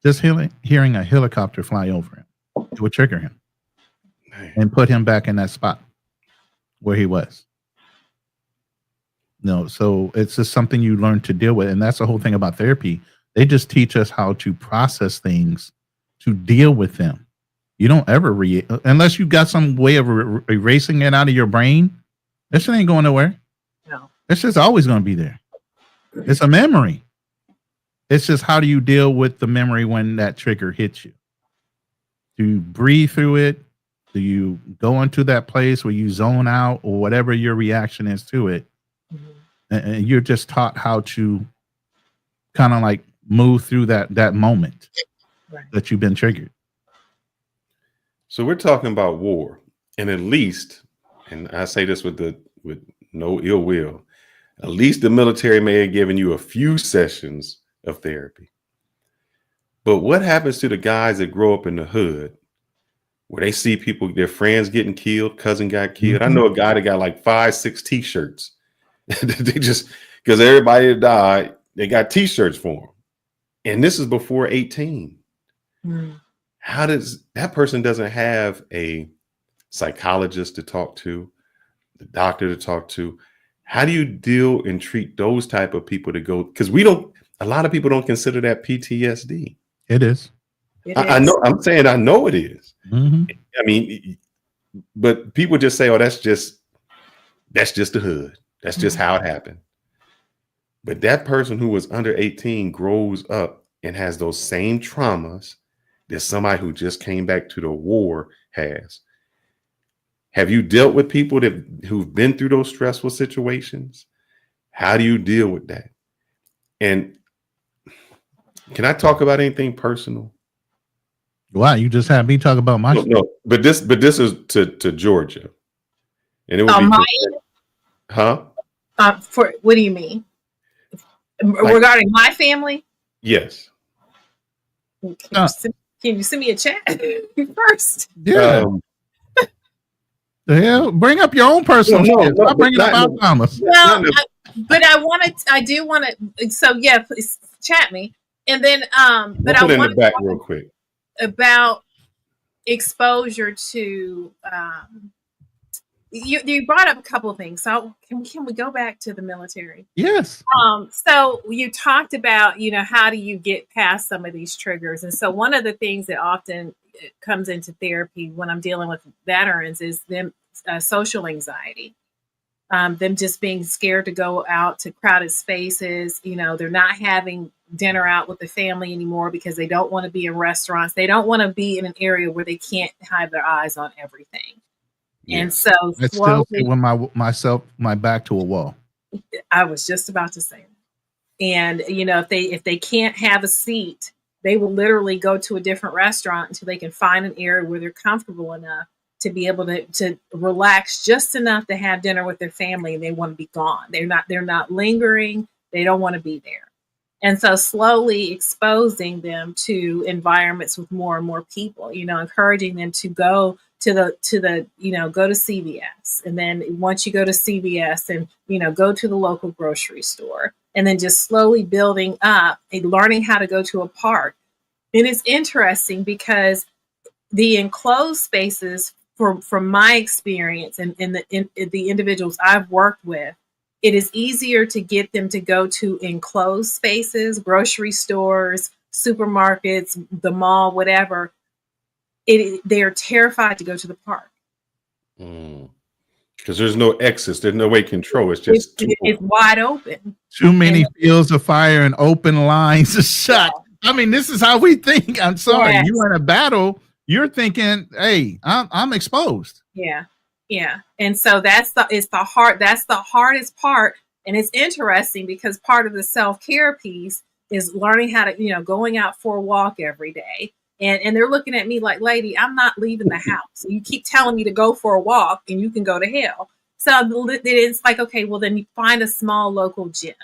Speaker 2: Just hearing a helicopter fly over him, it would trigger him and put him back in that spot where he was. No, so it's just something you learn to deal with. And that's the whole thing about therapy. They just teach us how to process things, to deal with them. You don't ever unless you got some way of erasing it out of your brain. This shit ain't going nowhere.
Speaker 4: No.
Speaker 2: It's just always going to be there. It's a memory. It's just, how do you deal with the memory when that trigger hits you? Do you breathe through it? Do you go into that place where you zone out, or whatever your reaction is to it? And you're just taught how to kind of like move through that moment that you've been triggered.
Speaker 3: So we're talking about war, and at least, and I say this with no ill will, at least the military may have given you a few sessions of therapy. But what happens to the guys that grow up in the hood where they see people, their friends getting killed, cousin got killed. I know a guy that got like 5-6 t-shirts. They just, because everybody that died, they got t-shirts for them. And this is before 18. How does that person doesn't have a psychologist to talk to, the doctor to talk to? How do you deal and treat those type of people to go? Because a lot of people don't consider that PTSD.
Speaker 2: It is.
Speaker 3: I know. I'm saying I know it is.
Speaker 2: Mm-hmm.
Speaker 3: I mean, but people just say, "Oh, that's just the hood. That's just how it happened." But that person who was under 18 grows up and has those same traumas that somebody who just came back to the war has. Have you dealt with people who've been through those stressful situations? How do you deal with that? And can I talk about anything personal?
Speaker 2: Wow, you just had me talk about my
Speaker 3: No, but this is to Georgia, and it would be
Speaker 4: for what do you mean? Regarding my family?
Speaker 3: Yes.
Speaker 4: Can you send me a chat first?
Speaker 2: Yeah. The hell? Bring up your own personal shit. Stop bringing up Alzheimer's.
Speaker 4: Well, but I do want to. So yeah, please chat me, and then but I want to
Speaker 3: back real quick
Speaker 4: about exposure to. You brought up a couple of things. So can we go back to the military?
Speaker 2: Yes.
Speaker 4: So you talked about, how do you get past some of these triggers? And so one of the things that often comes into therapy when I'm dealing with veterans is them social anxiety. Them just being scared to go out to crowded spaces. They're not having dinner out with the family anymore because they don't want to be in restaurants. They don't want to be in an area where they can't have their eyes on everything. Yeah. And so
Speaker 2: I still sit with my back to a wall.
Speaker 4: I was just about to say that. And if they can't have a seat, they will literally go to a different restaurant until they can find an area where they're comfortable enough to be able to relax just enough to have dinner with their family, and they want to be gone. They're not lingering. They don't want to be there. And so slowly exposing them to environments with more and more people, encouraging them to go to the go to CVS. And then once you go to CVS and, go to the local grocery store, and then just slowly building up and learning how to go to a park. And it's interesting because the enclosed spaces, from my experience and the individuals I've worked with, it is easier to get them to go to enclosed spaces, grocery stores, supermarkets, the mall, whatever. They are terrified to go to the park.
Speaker 3: Because there's no exits. There's no way to control. It's just
Speaker 4: it's wide open.
Speaker 2: Too many fields of fire and open lines of shot. Yeah. I mean, this is how we think. I'm sorry. Yes. You're in a battle. You're thinking, hey, I'm exposed.
Speaker 4: Yeah. Yeah. And so that's the hardest part. And it's interesting because part of the self-care piece is learning how to, going out for a walk every day. And they're looking at me like, lady, I'm not leaving the house. You keep telling me to go for a walk and you can go to hell. So it's like, okay, well, then you find a small local gym.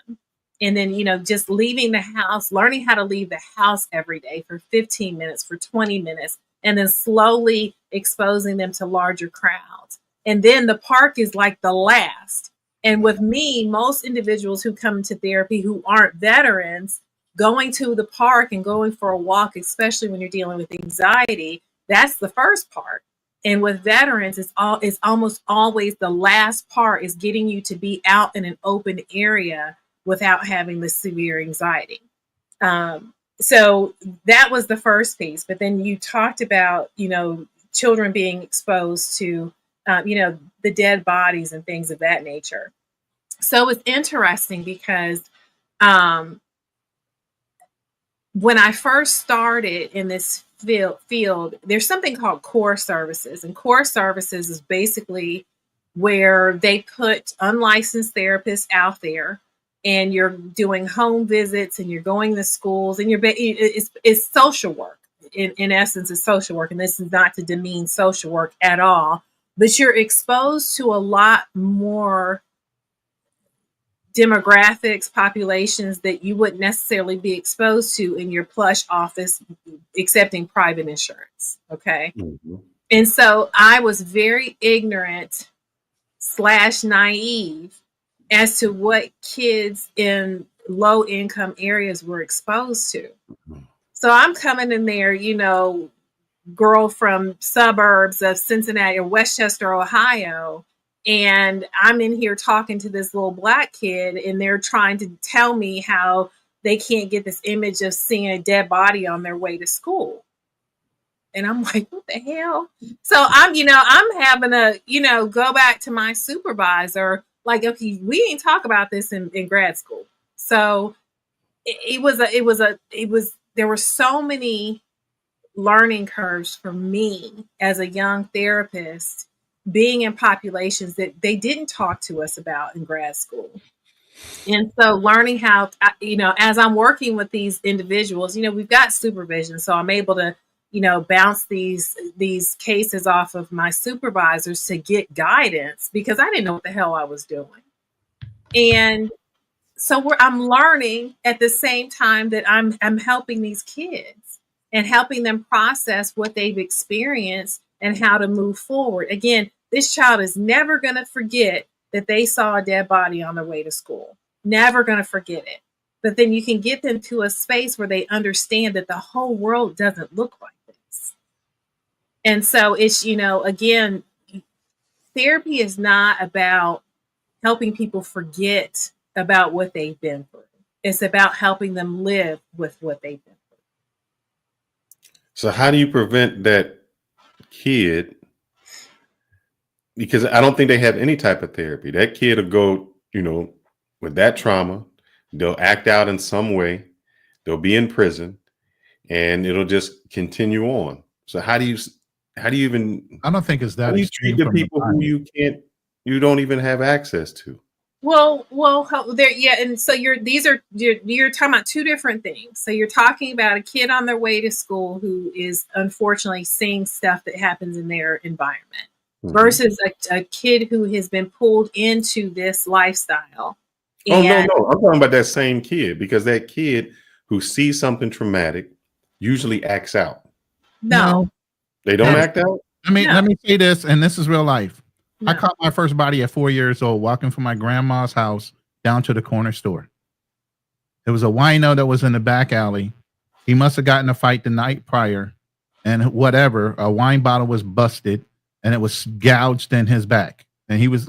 Speaker 4: And then, just leaving the house, learning how to leave the house every day for 15 minutes, for 20 minutes, and then slowly exposing them to larger crowds. And then the park is like the last. And with me, most individuals who come into therapy who aren't veterans, going to the park and going for a walk, especially when you're dealing with anxiety, that's the first part. And with veterans, it's almost always the last part is getting you to be out in an open area without having the severe anxiety. So that was the first piece. But then you talked about, children being exposed to, the dead bodies and things of that nature. So it's interesting because when I first started in this field, there's something called core services. And core services is basically where they put unlicensed therapists out there, and you're doing home visits and you're going to schools, and it's social work. In essence, it's social work. And this is not to demean social work at all, but you're exposed to a lot more demographics, populations that you wouldn't necessarily be exposed to in your plush office accepting private insurance. Okay. Mm-hmm. And so I was very ignorant / naive as to what kids in low income areas were exposed to. So I'm coming in there, girl from suburbs of Cincinnati or Westchester, Ohio, and I'm in here talking to this little Black kid, and they're trying to tell me how they can't get this image of seeing a dead body on their way to school. And I'm like, what the hell? So I'm having to, go back to my supervisor, like, okay, we didn't talk about this in grad school. So there were so many learning curves for me as a young therapist, being in populations that they didn't talk to us about in grad school. And so learning how, as I'm working with these individuals, we've got supervision. So I'm able to, bounce these cases off of my supervisors to get guidance, because I didn't know what the hell I was doing. And so I'm learning at the same time that I'm helping these kids and helping them process what they've experienced and how to move forward. Again, this child is never going to forget that they saw a dead body on their way to school. Never going to forget it. But then you can get them to a space where they understand that the whole world doesn't look like this. And so it's, again, therapy is not about helping people forget about what they've been through. It's about helping them live with what they've been through.
Speaker 3: So how do you prevent that kid? Because I don't think they have any type of therapy. That kid will go, with that trauma, they'll act out in some way, they'll be in prison, and it'll just continue on. So how do you even?
Speaker 2: I don't think it's that.
Speaker 3: How do you treat the people who you don't even have access to?
Speaker 4: Well, there, yeah, and so you're talking about two different things. So you're talking about a kid on their way to school who is unfortunately seeing stuff that happens in their environment, versus a kid who has been pulled into this lifestyle.
Speaker 3: Oh, no, I'm talking about that same kid, because that kid who sees something traumatic usually acts out.
Speaker 4: No.
Speaker 3: They don't act out?
Speaker 2: Let me say this, and this is real life. No. I caught my first body at 4 years old, walking from my grandma's house down to the corner store. It was a wino that was in the back alley. He must have gotten a fight the night prior, and a wine bottle was busted, and it was gouged in his back, and he was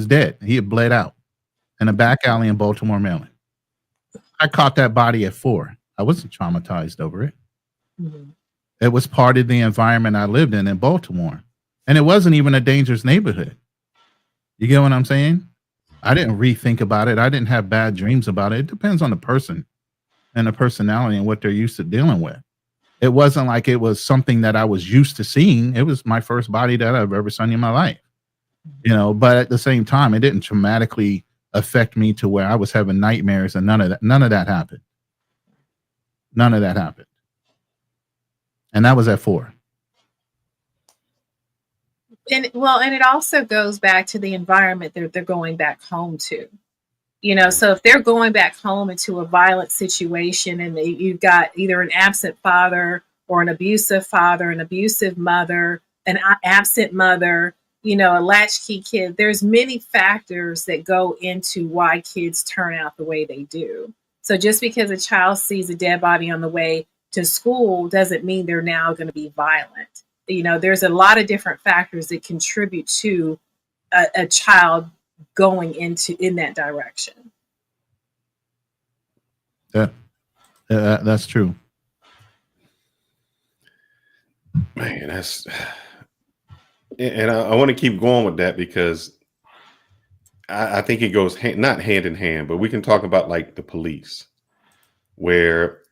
Speaker 2: dead. He had bled out in a back alley in Baltimore, Maryland. I caught that body at 4. I wasn't traumatized over it. Mm-hmm. It was part of the environment I lived in Baltimore. And it wasn't even a dangerous neighborhood. You get what I'm saying? I didn't rethink about it. I didn't have bad dreams about it. It depends on the person and the personality and what they're used to dealing with. It wasn't like it was something that I was used to seeing. It was my first body that I've ever seen in my life. But at the same time, it didn't traumatically affect me to where I was having nightmares, and none of that happened. None of that happened. And that was at 4.
Speaker 4: And it also goes back to the environment that they're going back home to. So if they're going back home into a violent situation, and you've got either an absent father or an abusive father, an abusive mother, an absent mother, a latchkey kid, there's many factors that go into why kids turn out the way they do. So just because a child sees a dead body on the way to school doesn't mean they're now going to be violent. There's a lot of different factors that contribute to a child going in that direction.
Speaker 2: Yeah, that's true.
Speaker 3: Man, and I want to keep going with that, because I think it goes not hand in hand, but we can talk about like the police, where.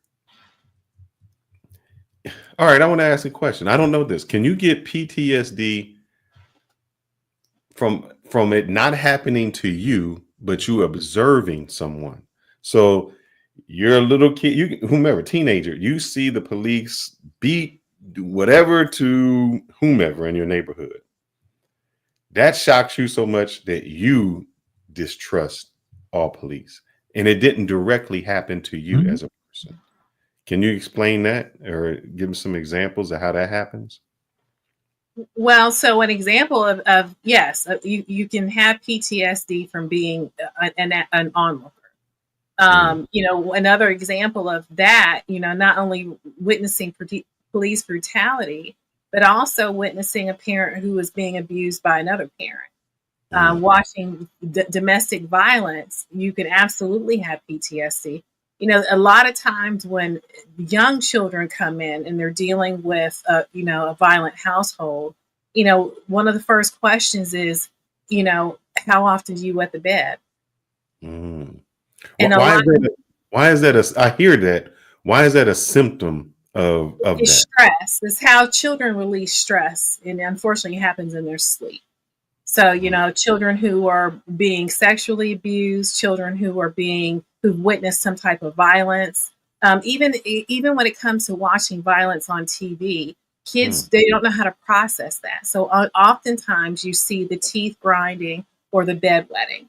Speaker 3: All right, I want to ask a question. I don't know this. Can you get PTSD from it not happening to you, but you observing someone? So you're a little kid, whomever, teenager, you see the police beat whatever to whomever in your neighborhood. That shocks you so much that you distrust all police, and it didn't directly happen to you as a person. Can you explain that, or give me some examples of how that happens?
Speaker 4: Well, so an example of yes, you can have PTSD from being an onlooker. Another example of that, not only witnessing police brutality, but also witnessing a parent who was being abused by another parent. Watching domestic violence, you can absolutely have PTSD. A lot of times when young children come in and they're dealing with a violent household, one of the first questions is, how often do you wet the bed?
Speaker 3: Mm.
Speaker 4: And
Speaker 3: Why is that? I hear that. Why is that a symptom of
Speaker 4: it's
Speaker 3: that?
Speaker 4: stress. It's how children release stress, and unfortunately, it happens in their sleep. So, children who are being sexually abused, children who've witnessed some type of violence, even when it comes to watching violence on TV, kids, they don't know how to process that. So oftentimes you see the teeth grinding or the bedwetting.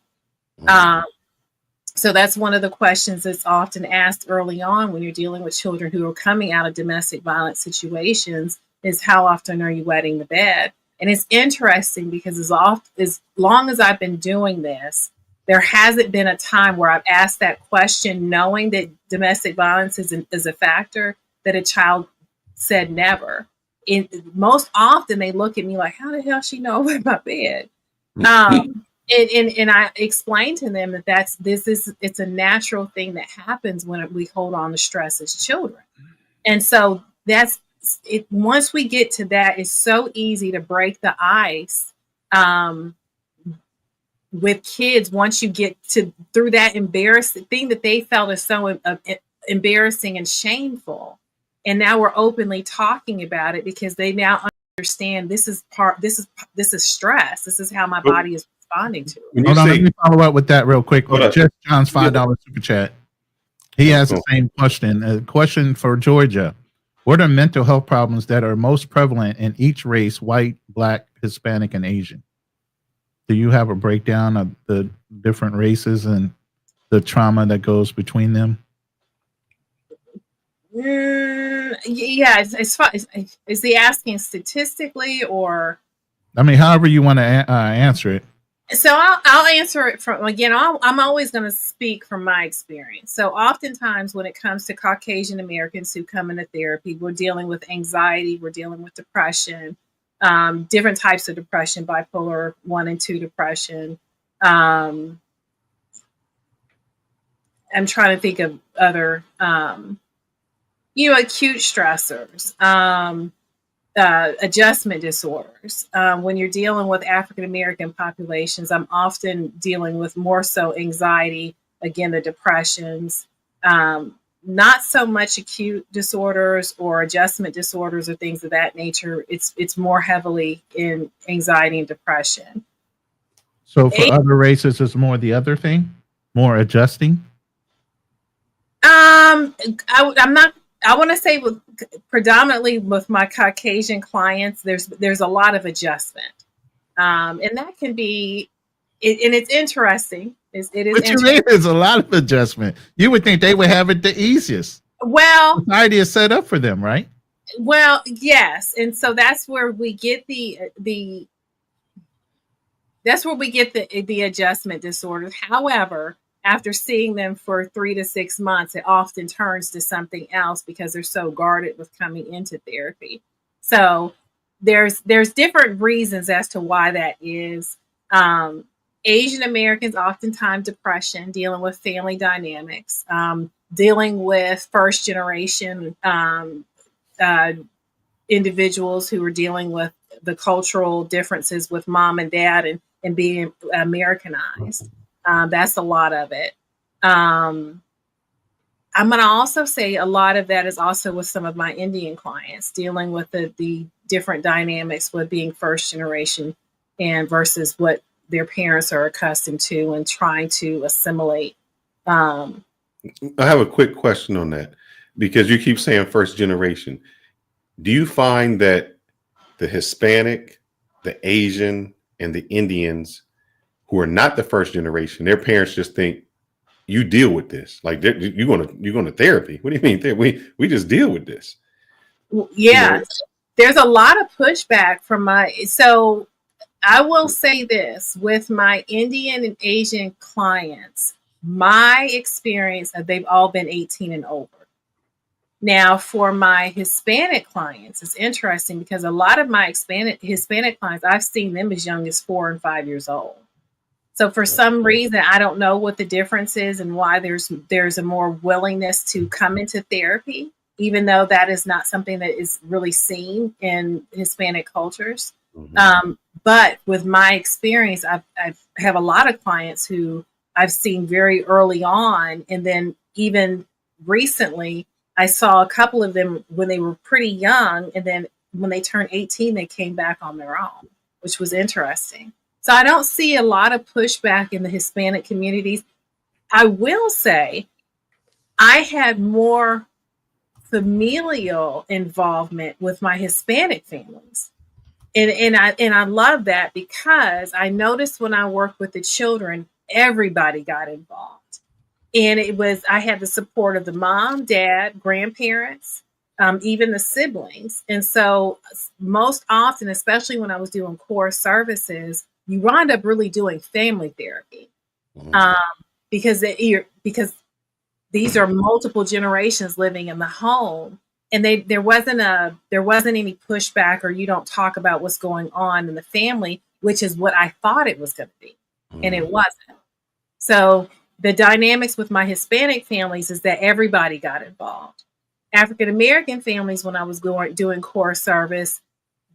Speaker 4: So that's one of the questions that's often asked early on when you're dealing with children who are coming out of domestic violence situations is, how often are you wetting the bed? And it's interesting because as long as I've been doing this, there hasn't been a time where I've asked that question knowing that domestic violence is a factor that a child said never. Most often they look at me like, how the hell she know about my bed? And I explained to them that it's a natural thing that happens when we hold on to stress as children. And so that's it. Once we get to that, it's so easy to break the ice with kids. Once you get through that embarrassing thing that they felt is so embarrassing and shameful, and now we're openly talking about it because they now understand this is stress. This is how my body is responding to it.
Speaker 2: Hold on, let me follow up with that real quick. Just John's $5 super chat. He has the same question. A question for Georgia. What are mental health problems that are most prevalent in each race, white, black, Hispanic, and Asian? Do you have a breakdown of the different races and the trauma that goes between them?
Speaker 4: Yeah, is he asking statistically or?
Speaker 2: I mean, however you want to answer it.
Speaker 4: So I'll answer it from, again, I'm always going to speak from my experience. So oftentimes when it comes to Caucasian Americans who come into therapy, we're dealing with anxiety, we're dealing with depression, different types of depression, bipolar 1 and 2 depression. I'm trying to think of other, acute stressors. Adjustment disorders. When you're dealing with African American populations, I'm often dealing with more so anxiety, again, the depressions, not so much acute disorders or adjustment disorders or things of that nature. It's more heavily in anxiety and depression.
Speaker 2: So for other races, it's more the other thing, more adjusting.
Speaker 4: I want to say predominantly with my Caucasian clients, there's a lot of adjustment, and that can be, and it's interesting. It
Speaker 2: is a lot of adjustment. You would think they would have it the easiest.
Speaker 4: Well,
Speaker 2: society is set up for them, right?
Speaker 4: Well, yes, and so that's where we get the adjustment disorders. However, after seeing them for 3 to 6 months, it often turns to something else because they're so guarded with coming into therapy. So there's different reasons as to why that is. Asian Americans, oftentimes depression, dealing with family dynamics, dealing with first generation individuals who are dealing with the cultural differences with mom and dad and being Americanized. That's a lot of it. I'm going to also say a lot of that is also with some of my Indian clients dealing with the different dynamics with being first generation and versus what their parents are accustomed to and trying to assimilate.
Speaker 3: I have a quick question on that because you keep saying first generation. Do you find that the Hispanic, the Asian, and the Indians who are not the first generation, their parents just think you deal with this, like you're going to therapy? What do you mean? We just deal with this.
Speaker 4: Yeah. there's a lot of pushback from so I will say this with my Indian and Asian clients, my experience, they've all been 18 and over. Now, for my Hispanic clients, it's interesting because a lot of my Hispanic clients, I've seen them as young as 4 and 5 years old. So for some reason, I don't know what the difference is and why there's a more willingness to come into therapy, even though that is not something that is really seen in Hispanic cultures. But with my experience, I have a lot of clients who I've seen very early on. And then even recently, I saw a couple of them when they were pretty young. And then when they turned 18, they came back on their own, which was interesting. So I don't see a lot of pushback in the Hispanic communities. I will say I had more familial involvement with my Hispanic families. And I love that because I noticed when I worked with the children, everybody got involved. And I had the support of the mom, dad, grandparents, even the siblings. And so most often, especially when I was doing core services, you wind up really doing family therapy because these are multiple generations living in the home. And there wasn't any pushback, or you don't talk about what's going on in the family, which is what I thought it was going to be. And it wasn't. So the dynamics with my Hispanic families is that everybody got involved. African American families, when I was doing core service,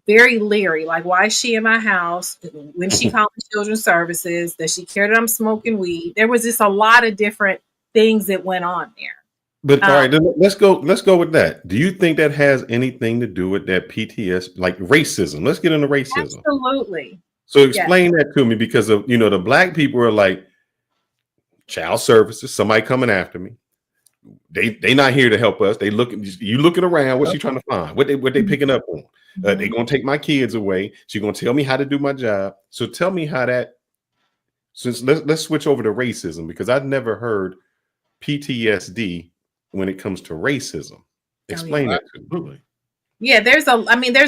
Speaker 4: very leery. Like, why is she in my house? When she called children's services, does she care that I'm smoking weed? There was just a lot of different things that went on there.
Speaker 3: But all right, then let's go with that. Do you think that has anything to do with that PTSD, like racism? Let's get into racism.
Speaker 4: Absolutely.
Speaker 3: So explain that to me, because of, the Black people are like child services, somebody coming after me. They not here to help us. You looking around, what's she trying to find? What they picking up on? They gonna take my kids away. She's gonna tell me how to do my job. So tell me how that, since let's switch over to racism, because I've never heard PTSD when it comes to racism. Explain that to me.
Speaker 4: Yeah, there's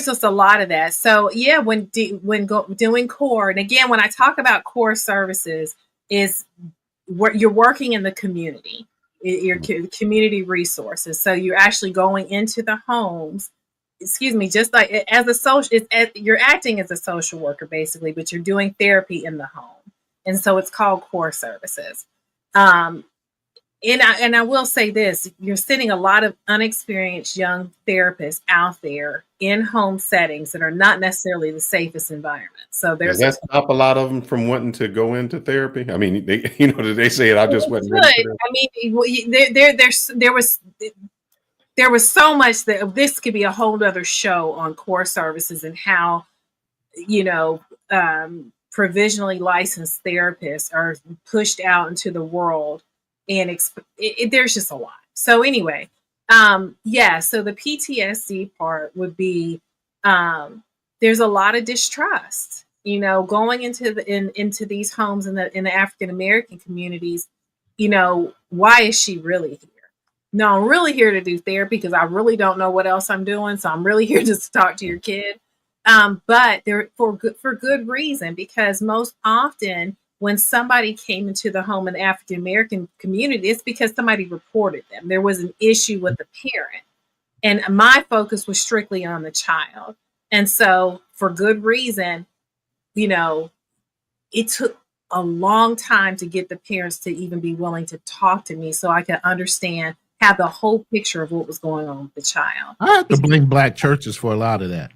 Speaker 4: just a lot of that. So yeah, when doing core, and again, when I talk about core services, is what you're working in the community, your community resources. So you're actually going into the homes. Excuse me, just like as a social, you're acting as a social worker basically, but you're doing therapy in the home, and so it's called core services. And I will say this, you're sending a lot of unexperienced young therapists out there in home settings that are not necessarily the safest environment. So
Speaker 3: does that stop a lot of them from wanting to go into therapy? I mean, they say it, I just wasn't ready for that.
Speaker 4: I mean, there was so much that this could be a whole other show on core services and how, provisionally licensed therapists are pushed out into the world. And there's just a lot. So anyway, so the PTSD part would be there's a lot of distrust, going into these homes in the African American communities. Why is she really here? No, I'm really here to do therapy because I really don't know what else I'm doing. So I'm really here just to talk to your kid. But they're for good reason, because most often when somebody came into the home in the African American community, it's because somebody reported them. There was an issue with the parent. And my focus was strictly on the child. And so for good reason, it took a long time to get the parents to even be willing to talk to me so I could have the whole picture of what was going on with the child.
Speaker 2: I have to blame Black churches for a lot of that.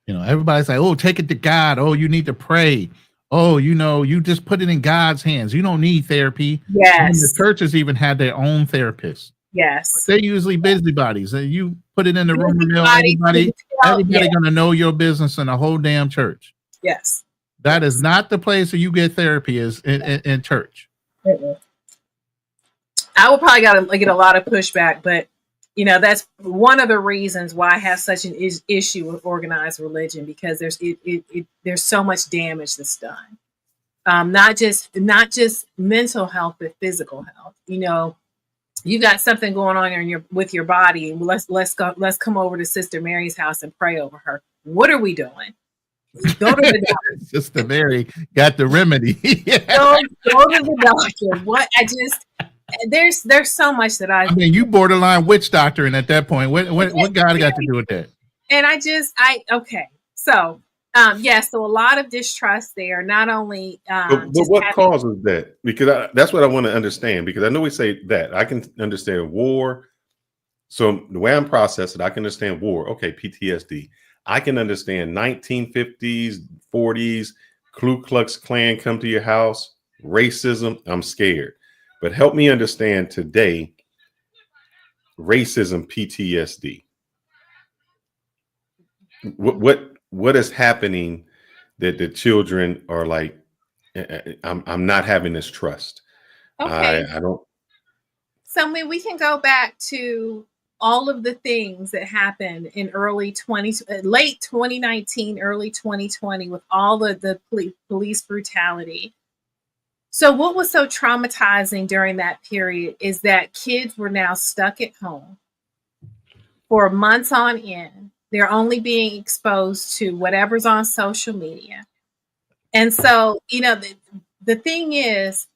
Speaker 2: Everybody's like, oh, take it to God. Oh, you need to pray. Oh, you just put it in God's hands. You don't need therapy.
Speaker 4: Yes.
Speaker 2: And the churches even had their own therapists.
Speaker 4: Yes.
Speaker 2: But they're usually busybodies. And you put it in the rumor mill, everybody gonna know your business in a whole damn church.
Speaker 4: Yes.
Speaker 2: That is not the place where you get therapy is in church.
Speaker 4: I will probably get a lot of pushback, but that's one of the reasons why I have such an issue with organized religion, because there's so much damage that's done. Not just mental health, but physical health. you got something going on in with your body. Let's come over to Sister Mary's house and pray over her. What are we doing? Go to the doctor.
Speaker 2: Sister Mary got the remedy. Yeah.
Speaker 4: Go to the doctor. What I just there's so much that
Speaker 2: I mean, you borderline witch doctor, and at that point, what God got to do with that?
Speaker 4: And okay. So so a lot of distrust there. Not only
Speaker 3: but what causes that? Because that's what I want to understand. Because I know we say that I can understand war. So the way I'm processing, I can understand war. Okay, PTSD. I can understand 1950s, 40s, Ku Klux Klan come to your house, racism. I'm scared. But help me understand today, racism, PTSD. What is happening that the children are like, I'm not having this trust.
Speaker 4: Okay.
Speaker 3: I don't.
Speaker 4: So I mean, we can go back to all of the things that happened in late 2019, early 2020 with all the police brutality. So what was so traumatizing during that period is that kids were now stuck at home for months on end. They're only being exposed to whatever's on social media. And so, the thing is,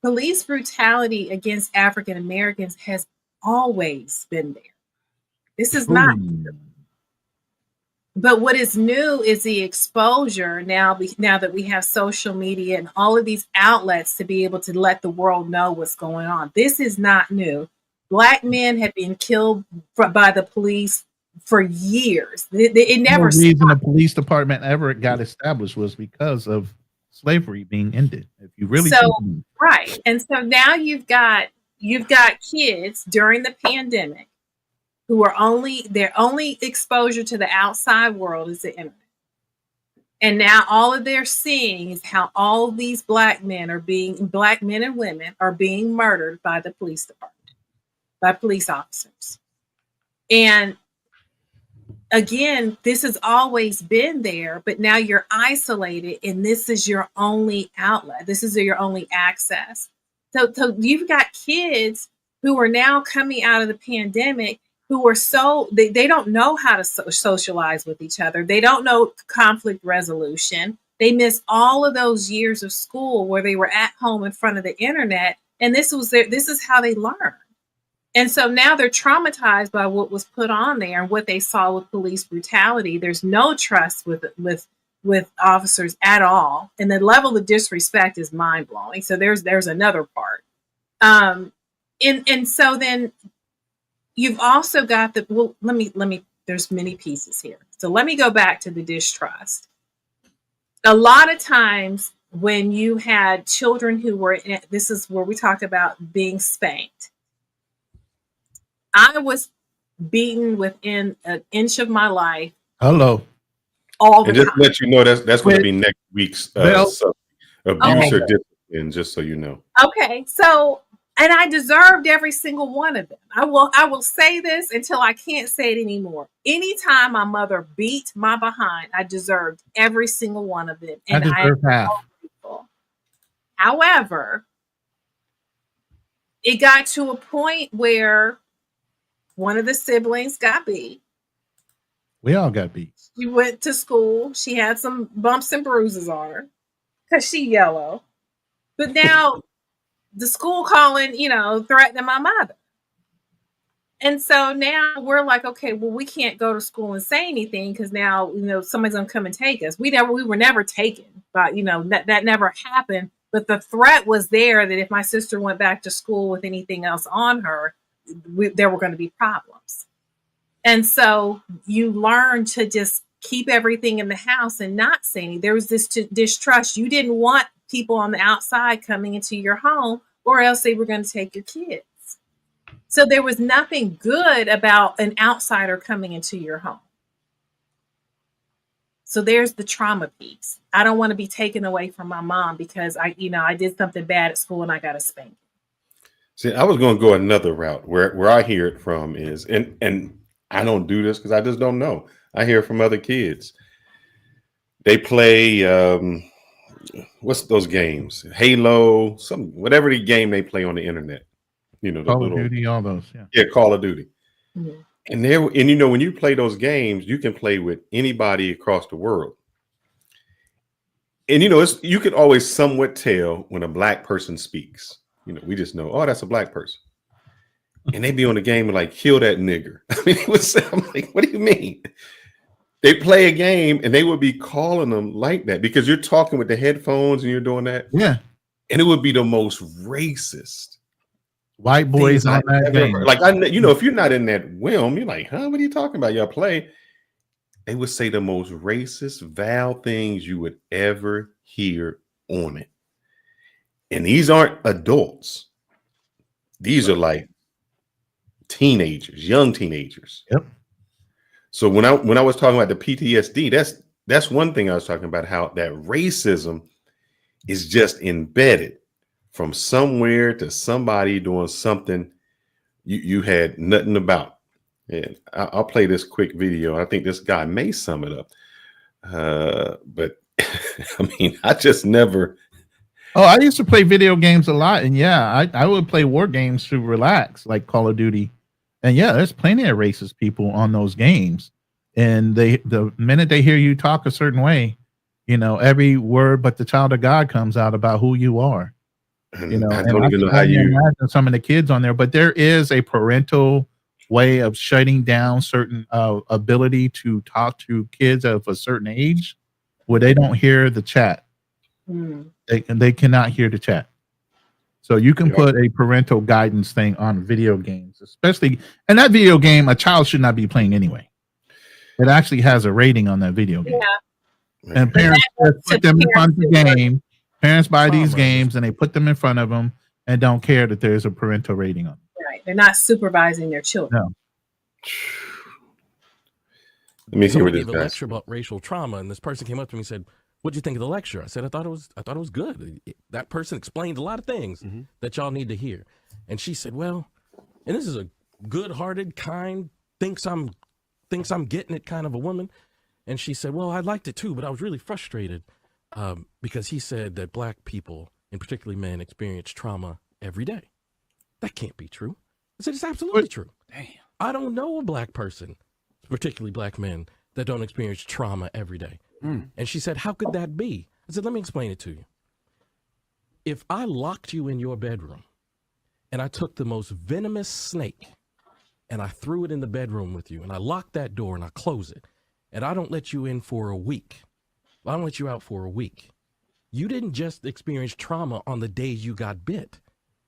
Speaker 4: police brutality against African Americans has always been there. This is not. But what is new is the exposure now that we have social media and all of these outlets to be able to let the world know what's going on. This is not new. Black men have been killed by the police for years. It never
Speaker 2: The reason the police department ever got established was because of slavery being ended. If you really
Speaker 4: right. And so now you've got kids during the pandemic who are their only exposure to the outside world is the internet. And now all of they're seeing is how all these black men and women are being murdered by the police department, by police officers. And again, this has always been there, but now you're isolated and this is your only outlet. This is your only access. So you've got kids who are now coming out of the pandemic who are they don't know how to socialize with each other. They don't know conflict resolution. They miss all of those years of school where they were at home in front of the internet. And this is how they learn. And so now they're traumatized by what was put on there and what they saw with police brutality. There's no trust with officers at all. And the level of disrespect is mind blowing. So there's another part. And so then you've also got let me, there's many pieces here. So let me go back to the distrust. A lot of times when you had children this is where we talk about being spanked. I was beaten within an inch of my life.
Speaker 2: Hello.
Speaker 3: All the time. Just let you know that's going to be next week's abuse or discipline, just so you know.
Speaker 4: Okay. So, and I deserved every single one of them. I will say this until I can't say it anymore. Anytime my mother beat my behind, I deserved every single one of them. And I deserve half. However, it got to a point where one of the siblings got beat.
Speaker 2: We all got beat.
Speaker 4: She went to school. She had some bumps and bruises on her because she yellow. But now the school calling, threatening my mother. And so now we're like, okay, well, we can't go to school and say anything because now, somebody's going to come and take us. We were never taken, but, that never happened. But the threat was there that if my sister went back to school with anything else on her, there were going to be problems. And so you learn to just keep everything in the house and not say anything. There was this distrust. You didn't want people on the outside coming into your home or else they were going to take your kids. So there was nothing good about an outsider coming into your home. So there's the trauma piece. I don't want to be taken away from my mom because I did something bad at school and I got a spanking.
Speaker 3: See, I was going to go another route where I hear it from is, and I don't do this because I just don't know. I hear from other kids. They play, what's those games? Halo, whatever the game they play on the internet. You know, the
Speaker 2: Call of
Speaker 3: little
Speaker 2: Duty, all those. Yeah.
Speaker 3: Call of Duty.
Speaker 4: Mhm.
Speaker 3: And you know, when you play those games, you can play with anybody across the world. And you know, you can always somewhat tell when a black person speaks. You know, we just know, oh, that's a black person. And they be on the game and like, kill that nigger. I mean, I'm like, what do you mean? They play a game and they would be calling them like that because you're talking with the headphones and you're doing that.
Speaker 2: Yeah.
Speaker 3: And it would be the most racist
Speaker 2: White boys
Speaker 3: things
Speaker 2: on
Speaker 3: I
Speaker 2: that
Speaker 3: ever
Speaker 2: game.
Speaker 3: heard. Like, you know, if you're not in that realm, you're like, huh, what are you talking about? Y'all play. They would say the most racist, vile things you would ever hear on it. And these aren't adults. These are like teenagers, young teenagers.
Speaker 2: Yep.
Speaker 3: So when I was talking about the PTSD, that's one thing I was talking about, how that racism is just embedded from somewhere to somebody doing something you had nothing about. And I'll play this quick video. I think this guy may sum it up. But I mean, I just never.
Speaker 2: Oh, I used to play video games a lot, and yeah, I would play war games to relax, like Call of Duty. And yeah, there's plenty of racist people on those games. And the minute they hear you talk a certain way, you know, every word but the child of God comes out about who you are. You know,
Speaker 3: I
Speaker 2: and
Speaker 3: don't even know
Speaker 2: can
Speaker 3: how
Speaker 2: only
Speaker 3: you
Speaker 2: imagine some of the kids on there, but there is a parental way of shutting down certain ability to talk to kids of a certain age where they don't hear the chat.
Speaker 4: Mm.
Speaker 2: They cannot hear the chat. So you can
Speaker 3: Yeah.
Speaker 2: put a parental guidance thing on video games, especially, and that video game a child should not be playing anyway. It actually has a rating on that video game.
Speaker 4: Yeah.
Speaker 2: And parents put them in front of the game. Parents buy these
Speaker 7: Trauma.
Speaker 2: games and they put them in front of them and don't care that there's a parental rating on them.
Speaker 4: Right. They're not supervising their children.
Speaker 2: No.
Speaker 3: Let me hear what
Speaker 7: Someone
Speaker 3: this
Speaker 7: gave a
Speaker 3: guy
Speaker 7: lecture
Speaker 3: said.
Speaker 7: about racial trauma, and this person came up to me and said, "What'd you think of the lecture?" I said, "I thought it was good. That person explained a lot of things that y'all need to hear." And she said, "Well," and this is a good-hearted, kind, thinks I'm getting it kind of a woman. And she said, "Well, I liked it too, but I was really frustrated because he said that black people, and particularly men, experience trauma every day. That can't be true." I said, "It's absolutely true.
Speaker 8: Damn.
Speaker 7: I don't know a black person, particularly black men, that don't experience trauma every day." And she said, "How could that be?" I said, "Let me explain it to you. If I locked you in your bedroom and I took the most venomous snake and I threw it in the bedroom with you and I locked that door and I close it and I don't let you in for a week, I don't let you out for a week, you didn't just experience trauma on the days you got bit.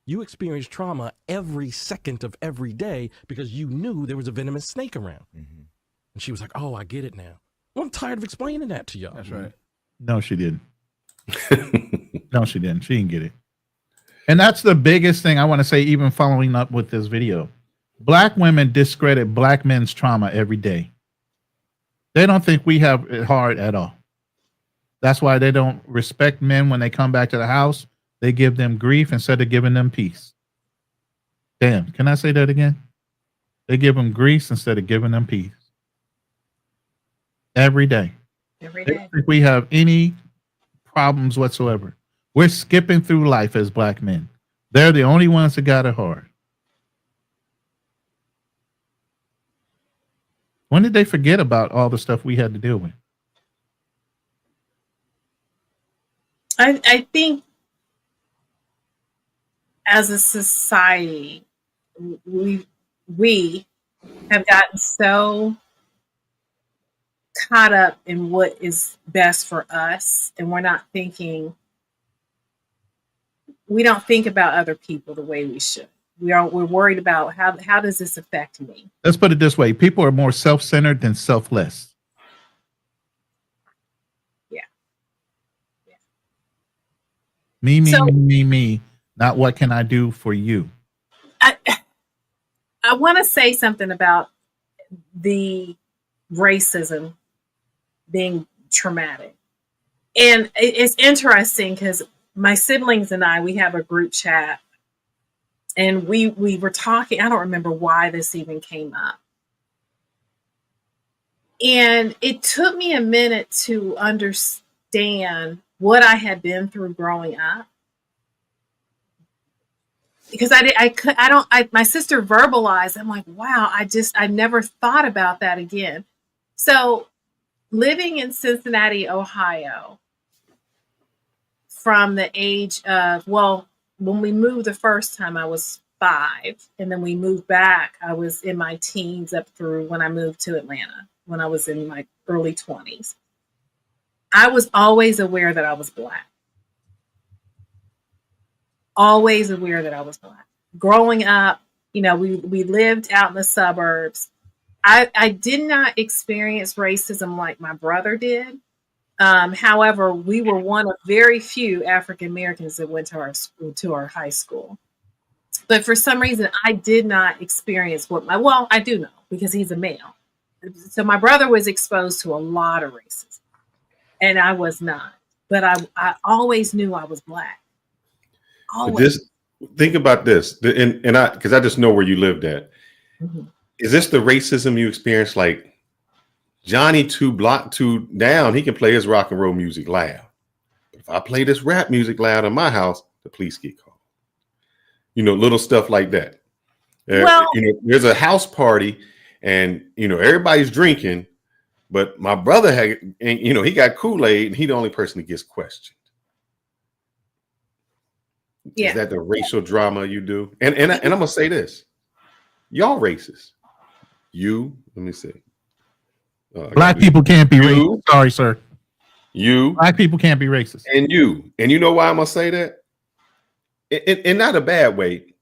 Speaker 7: You experienced trauma every second of every day because you knew there was a venomous snake around." And she was like, "Oh, I get it now." Well, I'm tired of explaining that to y'all.
Speaker 8: That's right.
Speaker 2: No, she didn't. No, she didn't. She didn't get it. And that's the biggest thing I want to say, even following up with this video. Black women discredit black men's trauma every day. They don't think we have it hard at all. That's why they don't respect men when they come back to the house. They give them grief instead of giving them peace. Damn, can I say that again? They give them grief instead of giving them peace. Every day.
Speaker 4: Every
Speaker 2: They
Speaker 4: day.
Speaker 2: don't think we have any problems whatsoever. We're skipping through life as black men. They're the only ones that got it hard. When did they forget about all the stuff we had to deal with?
Speaker 4: I think as a society, we have gotten so caught up in what is best for us, and we're not thinking. We don't think about other people the way we should. We're worried about how does this affect me?
Speaker 2: Let's put it this way. People are more self-centered than selfless.
Speaker 4: Yeah.
Speaker 2: Me. Not what can I do for you?
Speaker 4: I want to say something about the racism being traumatic. And it's interesting because my siblings and I, we have a group chat, and we were talking. I don't remember why this even came up. And it took me a minute to understand what I had been through growing up. because my sister verbalized, I'm like, wow, I never thought about that again. So living in Cincinnati, Ohio, from the age of, well, when we moved the first time, I was 5. And then we moved back. I was in my teens up through when I moved to Atlanta, when I was in my early 20s. I was always aware that I was Black. Always aware that I was Black. Growing up, we lived out in the suburbs. I did not experience racism like my brother did. However, we were one of very few African Americans that went to our school, to our high school. But for some reason, I did not experience I do know because he's a male. So my brother was exposed to a lot of racism, and I was not. But I always knew I was Black. Always.
Speaker 3: Think about this, because I just know where you lived at. Mm-hmm. Is this the racism you experienced? Like Johnny 2 block 2 down, he can play his rock and roll music loud. But if I play this rap music loud in my house, the police get called. Little stuff like that. Well, there's a house party, and everybody's drinking, but my brother he got Kool-Aid, and he's the only person that gets questioned. Yeah. Is that the racial drama you do? And I'm gonna say this, y'all racist. Let me see.
Speaker 2: Black people can't be racist. Sorry, sir. Black people can't be racist.
Speaker 3: And you know why I'm gonna say that? In not a bad way.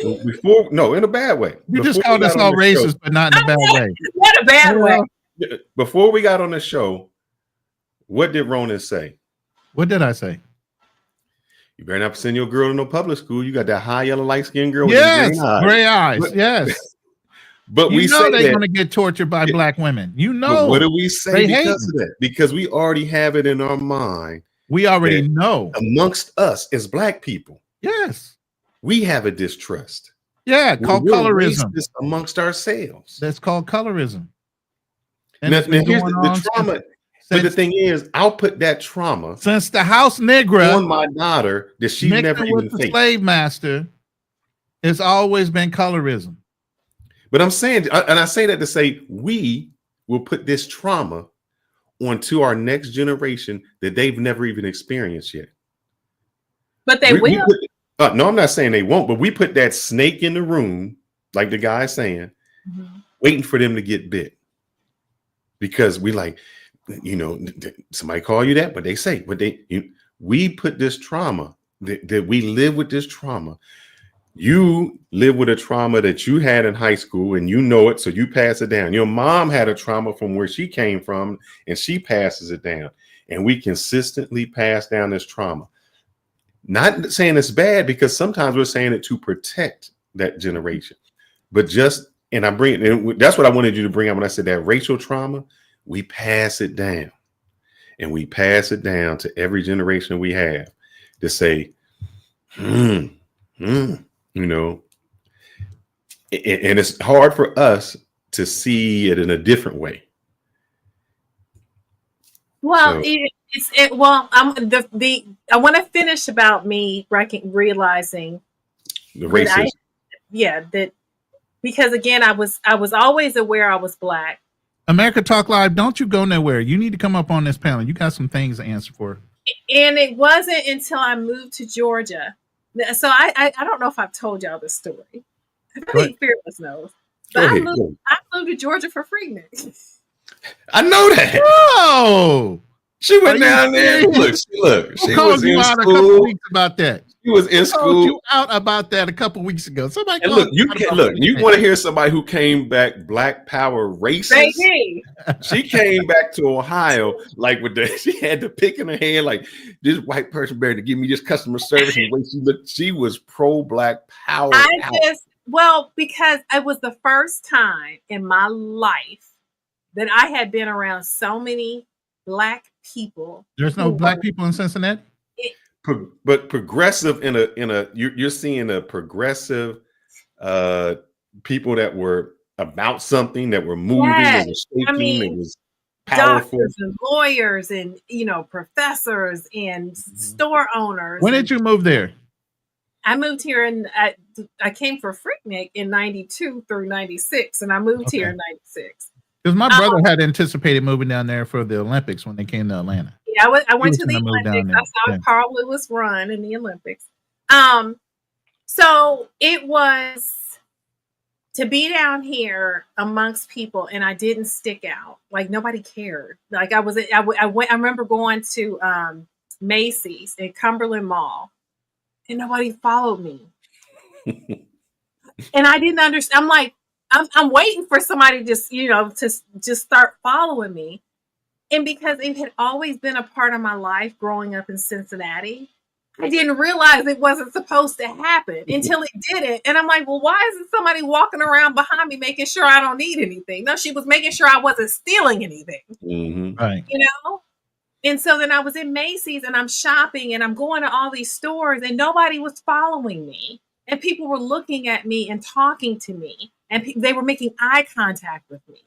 Speaker 3: In a bad way.
Speaker 2: You just called us all racist, but not in a bad way.
Speaker 4: Not a bad way.
Speaker 3: Before we got on the show, what did Ronan say?
Speaker 2: What did I say?
Speaker 3: You better not send your girl to no public school. You got that high yellow light skinned girl with
Speaker 2: gray eyes. Yes.
Speaker 3: But we know
Speaker 2: they're going to get tortured by Black women.
Speaker 3: What do we say because of that? Because we already have it in our mind.
Speaker 2: We already know
Speaker 3: amongst us as Black people.
Speaker 2: Yes.
Speaker 3: We have a distrust.
Speaker 2: Yeah, called colorism
Speaker 3: amongst ourselves.
Speaker 2: That's called colorism.
Speaker 3: And now here's the trauma. But the thing is, I'll put that trauma
Speaker 2: since the house Negra
Speaker 3: on my daughter that she never even faced.
Speaker 2: Slave master. It's always been colorism.
Speaker 3: But I'm saying, and I say that to say, we will put this trauma onto our next generation that they've never even experienced yet.
Speaker 4: But they will.
Speaker 3: No, I'm not saying they won't, but we put that snake in the room, like the guy is saying, waiting for them to get bit. Because we somebody call you that, but they say, we put this trauma, that we live with this trauma. You live with a trauma that you had in high school and you know it, so you pass it down. Your mom had a trauma from where she came from and she passes it down. And we consistently pass down this trauma. Not saying it's bad, because sometimes we're saying it to protect that generation. But that's what I wanted you to bring up when I said that racial trauma, we pass it down. And we pass it down to every generation we have to say, and it's hard for us to see it in a different way.
Speaker 4: Well, I want to finish about me realizing
Speaker 3: the racism.
Speaker 4: Because again, I was always aware I was Black.
Speaker 2: America Talk Live, don't you go nowhere. You need to come up on this panel. You got some things to answer for.
Speaker 4: And it wasn't until I moved to Georgia. So I don't know if I've told y'all this story. I think Fearless knows. But I moved to Georgia for Freaknik.
Speaker 3: I know that.
Speaker 2: Oh,
Speaker 3: she went down there. Look. She was in school.
Speaker 2: A couple weeks about that.
Speaker 3: She was in school.
Speaker 2: Told you out about that a couple weeks ago. Somebody.
Speaker 3: And you want to hear somebody who came back Black Power racist?
Speaker 4: Baby.
Speaker 3: She came back to Ohio she had the pick in her hand, like, this white person better to give me this customer service. And the way she looked, she was pro Black Power.
Speaker 4: Because it was the first time in my life that I had been around so many Black people.
Speaker 2: There's no Black people in Cincinnati.
Speaker 3: But progressive you're seeing a progressive people that were about something, that were moving, that were shaking, that was powerful.
Speaker 4: Doctors and lawyers and professors and store owners.
Speaker 2: When did you move there?
Speaker 4: I moved here and I came for Freaknik in 92 through 96, and I moved here in 96.
Speaker 2: Because my brother had anticipated moving down there for the Olympics when they came to Atlanta.
Speaker 4: Yeah, I went to the
Speaker 2: move down
Speaker 4: Olympics.
Speaker 2: there.
Speaker 4: I saw Carl Lewis run in the Olympics. So it was to be down here amongst people, and I didn't stick out. Like nobody cared. Like I remember going to Macy's in Cumberland Mall, and nobody followed me. And I didn't understand. I'm like, I'm waiting for somebody to just start following me. And because it had always been a part of my life growing up in Cincinnati, I didn't realize it wasn't supposed to happen until it didn't. And I'm like, well, why isn't somebody walking around behind me making sure I don't need anything? No, she was making sure I wasn't stealing anything.
Speaker 3: Mm-hmm.
Speaker 2: Right.
Speaker 4: You know? And so then I was in Macy's and I'm shopping and I'm going to all these stores and nobody was following me. And people were looking at me and talking to me. And they were making eye contact with me.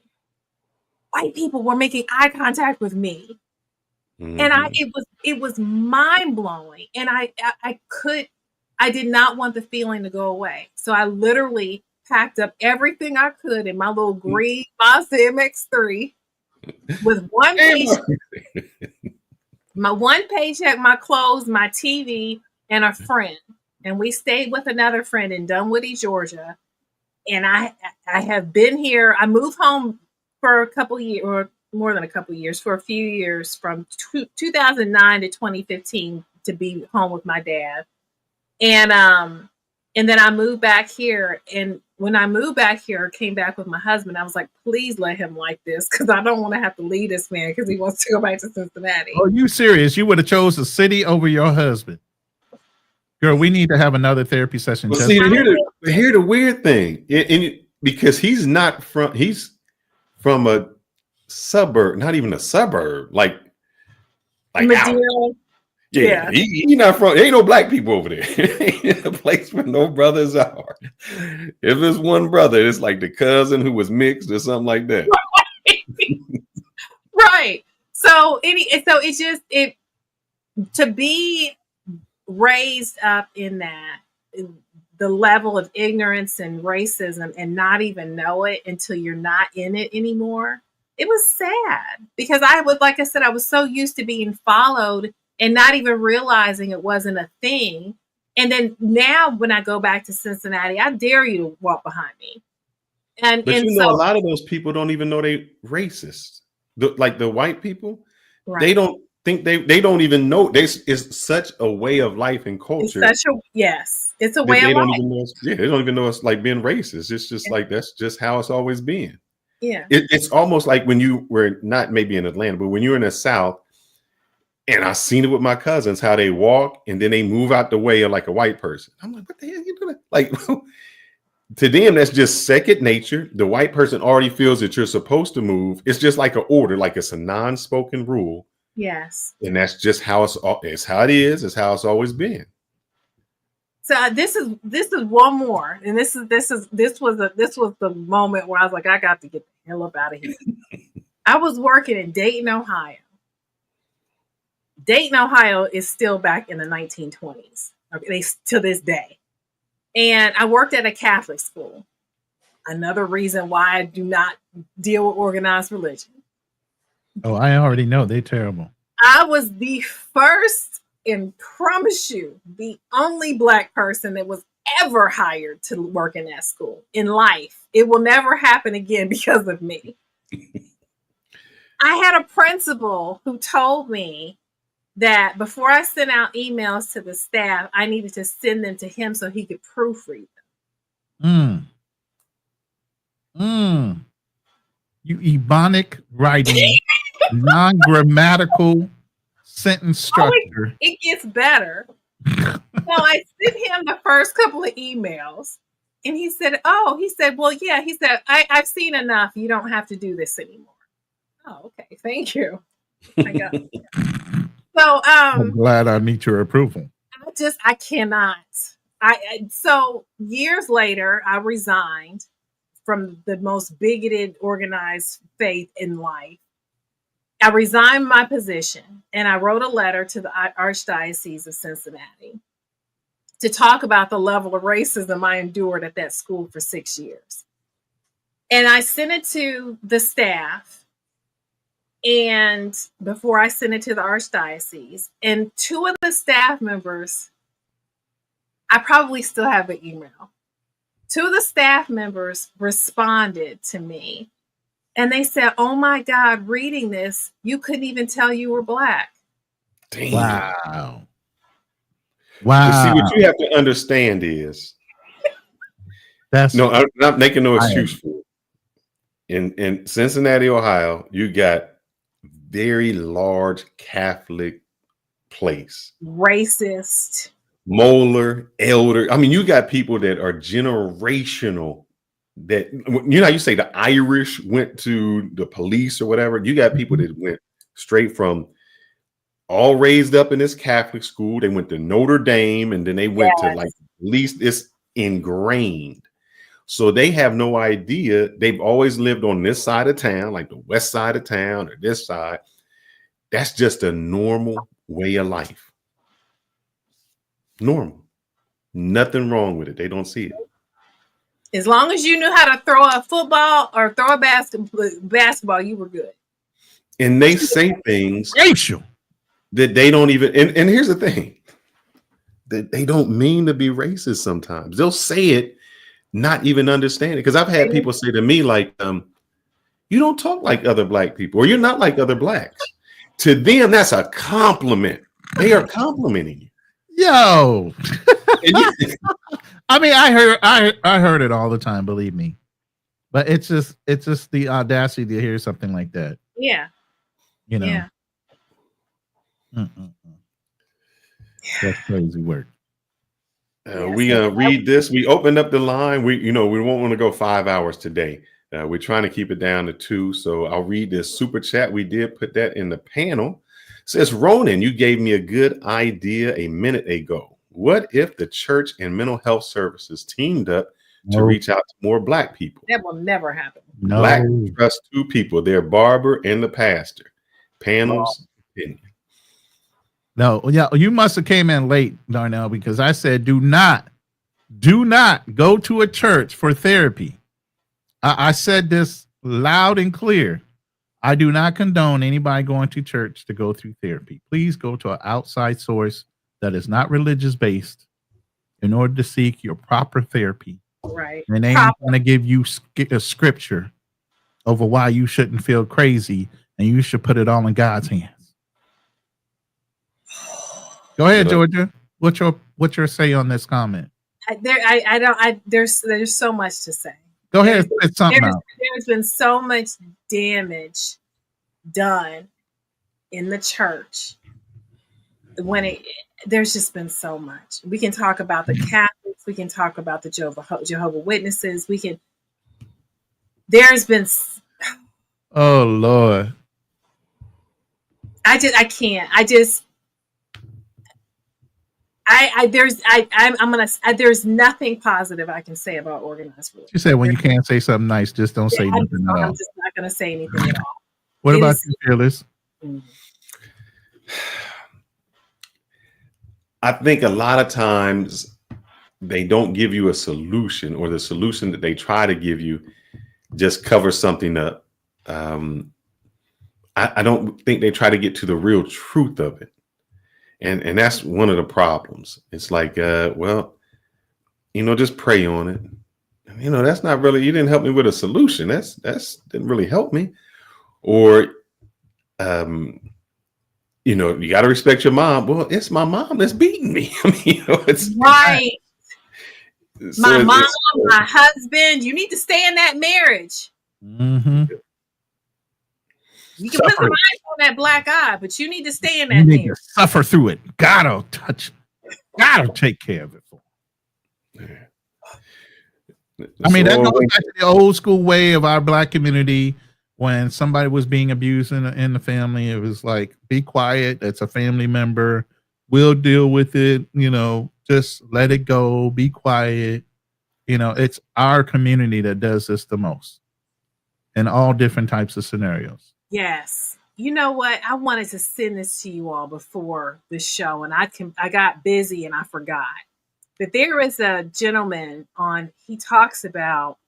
Speaker 4: White people were making eye contact with me. Mm-hmm. And it was mind blowing. And I did not want the feeling to go away. So I literally packed up everything I could in my little green Mazda MX-3 with one paycheck, my clothes, my TV, and a friend. And we stayed with another friend in Dunwoody, Georgia. And I have been here. I moved home for a couple of years, or more than a couple of years, for a few years, from 2009 to 2015 to be home with my dad. And then I moved back here. And when I moved back here, came back with my husband, I was like, please let him like this, because I don't want to have to leave this man because he wants to go back to Cincinnati.
Speaker 2: Oh, you serious? You would have chose the city over your husband? Girl, we need to have another therapy session.
Speaker 3: Well, see, here's the weird thing, because he's from a suburb, not even a suburb, like out. Yeah. He not from. Ain't no black people over there. Ain't a place where no brothers are. If it's one brother, it's like the cousin who was mixed or something like that.
Speaker 4: Right. So it's just to be raised up in the level of ignorance and racism and not even know it until you're not in it anymore. It was sad because like I said, I was so used to being followed and not even realizing it wasn't a thing. And then now when I go back to Cincinnati, I dare you to walk behind me. But
Speaker 3: a lot of those people don't even know they racist. Like the white people, right. They don't think they don't even know this is such a way of life and culture.
Speaker 4: It's a way of life.
Speaker 3: They don't even know it's like being racist. It's just like that's just how it's always been.
Speaker 4: Yeah,
Speaker 3: it's almost like when you were not maybe in Atlanta, but when you're in the South, and I've seen it with my cousins how they walk and then they move out the way of like a white person. I'm like, what the hell are you doing? Like to them, that's just second nature. The white person already feels that you're supposed to move. It's just like an order, like it's a non-spoken rule.
Speaker 4: Yes.
Speaker 3: And that's just how it's how it is. It's how it's always been.
Speaker 4: So this is one more. And this was the moment where I was like, I got to get the hell up out of here. I was working in Dayton, Ohio. Dayton, Ohio is still back in the 1920s. Okay, to this day. And I worked at a Catholic school. Another reason why I do not deal with organized religion.
Speaker 2: Oh, I already know. They're terrible.
Speaker 4: I was the first, and promise you, the only Black person that was ever hired to work in that school in life. It will never happen again because of me. I had a principal who told me that before I sent out emails to the staff, I needed to send them to him so he could proofread them.
Speaker 2: You ebonic writing, non-grammatical sentence structure.
Speaker 4: It gets better. So I sent him the first couple of emails and he said, well, yeah, he said, I've seen enough. You don't have to do this anymore. Oh, okay. Thank you. I got it. So
Speaker 2: I'm glad I meet your approval.
Speaker 4: I cannot. So years later, I resigned from the most bigoted, organized faith in life. I resigned my position and I wrote a letter to the Archdiocese of Cincinnati to talk about the level of racism I endured at that school for 6 years. And I sent it to the staff, and before I sent it to the archdiocese, and 2 of the staff members, I probably still have the email. 2 of the staff members responded to me, and they said, "Oh my God, reading this, you couldn't even tell you were Black."
Speaker 3: Damn.
Speaker 2: Wow.
Speaker 3: But see, what you have to understand is,
Speaker 2: That's
Speaker 3: no, I'm not making no excuse for it. In Cincinnati, Ohio, you got very large Catholic place.
Speaker 4: Racist.
Speaker 3: Molar, elder. I mean, you got people that are generational. That, you know, how you say the Irish went to the police or whatever. You got people that went straight from all raised up in this Catholic school. They went to Notre Dame, and then they went to, like, at least it's ingrained. So they have no idea. They've always lived on this side of town, like the west side of town or this side. That's just a normal way of life. Normal. Nothing wrong with it. They don't see it.
Speaker 4: As long as you knew how to throw a football or throw a basketball, you were good.
Speaker 3: And they say things
Speaker 2: racial
Speaker 3: that they don't even, and here's the thing, that they don't mean to be racist sometimes. They'll say it, not even understand it. Because I've had people say to me, like, you don't talk like other Black people, or you're not like other Blacks. To them, that's a compliment. They are complimenting you.
Speaker 2: Yo. I mean, I heard it all the time, believe me. But it's just the audacity to hear something like that.
Speaker 4: Yeah.
Speaker 2: You know.
Speaker 4: Yeah.
Speaker 2: That's crazy work.
Speaker 3: We read this. We opened up the line. We won't want to go 5 hours today. We're trying to keep it down to 2. So I'll read this super chat. We did put that in the panel. It says, Ronan, you gave me a good idea a minute ago. What if the church and mental health services teamed up to reach out to more Black people?
Speaker 4: That will never happen.
Speaker 2: No.
Speaker 3: Black trust 2 people, their barber and the pastor. Panel's opinion.
Speaker 2: No, yeah, you must have came in late, Darnell, because I said do not go to a church for therapy. I said this loud and clear. I do not condone anybody going to church to go through therapy. Please go to an outside source that is not religious based in order to seek your proper therapy.
Speaker 4: Right.
Speaker 2: And they ain't going to give you a scripture over why you shouldn't feel crazy and you should put it all in God's hands. Go ahead, Georgia. What's your say on this comment?
Speaker 4: There's so much to say.
Speaker 2: Go ahead, spit something out.
Speaker 4: There's been so much damage done in the church. There's just been so much. We can talk about the Catholics. We can talk about the Jehovah Witnesses. There's been.
Speaker 2: Oh Lord.
Speaker 4: There's nothing positive I can say about organized religion.
Speaker 2: You said when you can't say something nice, just don't say nothing at all.
Speaker 4: I'm just not going to say anything at all.
Speaker 2: What about you, Fearless?
Speaker 3: I think a lot of times they don't give you a solution, or the solution that they try to give you just covers something up. I don't think they try to get to the real truth of it. And that's one of the problems. It's like, just pray on it. That's not really, you didn't help me with a solution. That's didn't really help me. Or, you got to respect your mom. Well, it's my mom that's beating me. It's
Speaker 4: right. My mom, my husband, you need to stay in that marriage.
Speaker 2: Mm-hmm.
Speaker 4: You can put the eyes on that black eye, but you need to stay in that marriage.
Speaker 2: Suffer through it. God'll take care of it for you. I mean, that goes back to the old school way of our Black community. When somebody was being abused in the family, it was like, be quiet. That's a family member. We'll deal with it. Just let it go. Be quiet. It's our community that does this the most in all different types of scenarios.
Speaker 4: Yes. You know what? I wanted to send this to you all before the show, and I got busy and I forgot. But there is a gentleman he talks about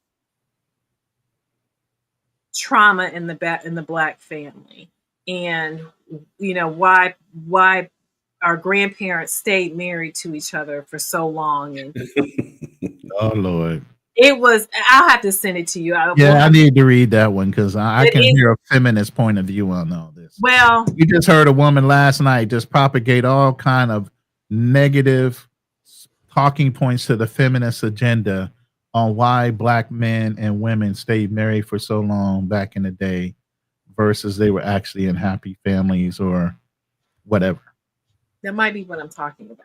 Speaker 4: trauma in the Black family, and why our grandparents stayed married to each other for so long. And
Speaker 2: Oh Lord.
Speaker 4: I'll have to send it to you.
Speaker 2: I need to read that one because I can hear a feminist point of view on all this.
Speaker 4: Well,
Speaker 2: we just heard a woman last night just propagate all kind of negative talking points to the feminist agenda on why Black men and women stayed married for so long back in the day versus they were actually in happy families or whatever.
Speaker 4: That might be what I'm talking about.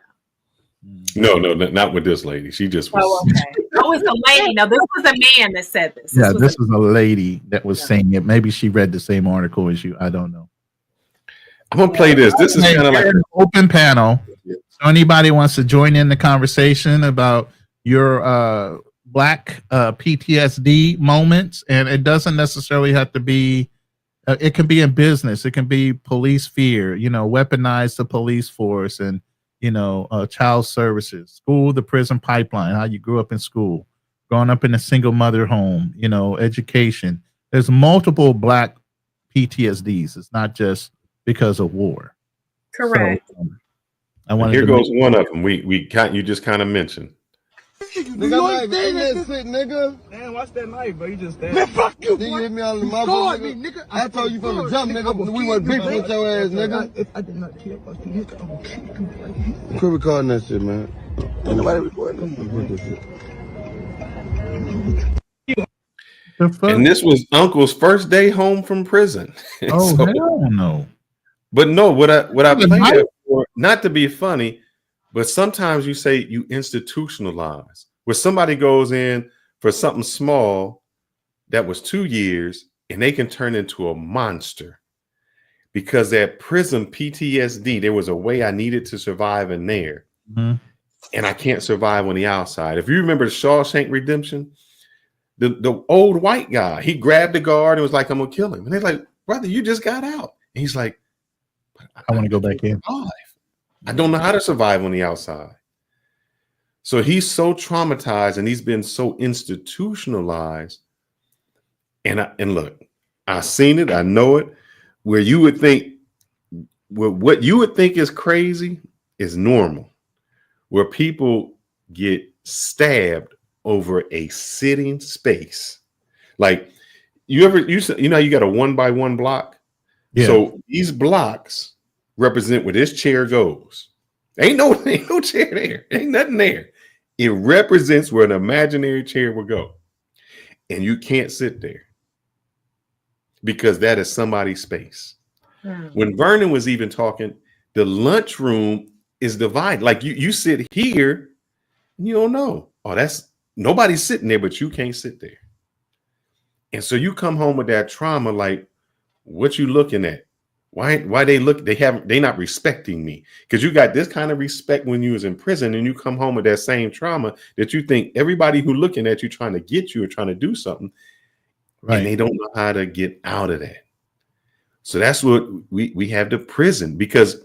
Speaker 3: No, not with this lady. She just was.
Speaker 4: Oh, okay. Oh, it's a lady. No, this was a man that said this.
Speaker 2: This was a lady that was saying it. Maybe she read the same article as you. I don't know.
Speaker 3: I'm gonna play this. This is kind of like
Speaker 2: an open panel. So anybody wants to join in the conversation about your Black PTSD moments, and it doesn't necessarily have to be. It can be in business. It can be police fear. Weaponize the police force and child services, school, the prison pipeline. How you grew up in school, growing up in a single mother home. Education. There's multiple Black PTSDs. It's not just because of war.
Speaker 4: Correct.
Speaker 2: So,
Speaker 3: here goes one of them. You just kind of mentioned.
Speaker 8: Nigga. Man, watch that knife, bro. You just stand. Man, fuck you. You hit me on the mouth, nigga. I told you from the jump, nigga. We wasn't beefing with your ass, nigga. I did not kill you. Quit recording that shit, man. Ain't nobody recording
Speaker 3: that. And this was Uncle's first day home from prison.
Speaker 2: Oh, hell no.
Speaker 3: But no, what I played that for, not to be funny, but sometimes you say you institutionalize, where somebody goes in for something small that was 2 years and they can turn into a monster because that prison PTSD, there was a way I needed to survive in there.
Speaker 2: Mm-hmm.
Speaker 3: And I can't survive on the outside. If you remember the Shawshank Redemption, the old white guy, he grabbed the guard and was like, I'm going to kill him. And they're like, brother, you just got out. And he's like,
Speaker 2: I want to go back in.
Speaker 3: I don't know how to survive on the outside. So he's so traumatized and he's been so institutionalized. And look, I've seen it. I know it. Where you would think, what you would think is crazy is normal. Where people get stabbed over a sitting space. Like you know, you got a 1x1 block. Yeah. So these blocks represent where this chair goes. Ain't no chair there. Ain't nothing there. It represents where an imaginary chair will go. And you can't sit there because that is somebody's space. When Vernon was even talking, the lunchroom is divided. Like you sit here, and you don't know. Oh, that's nobody's sitting there, but you can't sit there. And so you come home with that trauma, like, what you looking at? Why they not respecting me? Because you got this kind of respect when you was in prison, and you come home with that same trauma that you think everybody who looking at you trying to get you or trying to do something, right? And they don't know how to get out of that. So that's what we have the prison, because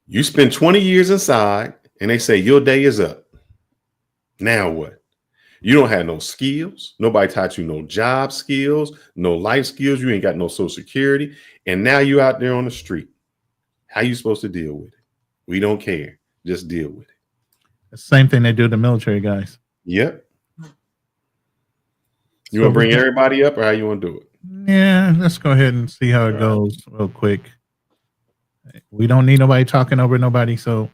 Speaker 3: you spend 20 years inside and they say your day is up. Now what? You don't have no skills. Nobody taught you no job skills, no life skills. You ain't got no social security. And now you out there on the street. How you supposed to deal with it? We don't care. Just deal with it.
Speaker 2: The same thing they do to the military guys.
Speaker 3: Yep. You want to bring everybody up, or how you want to do it?
Speaker 2: Yeah, let's go ahead and see how it goes real quick. We don't need nobody talking over nobody. So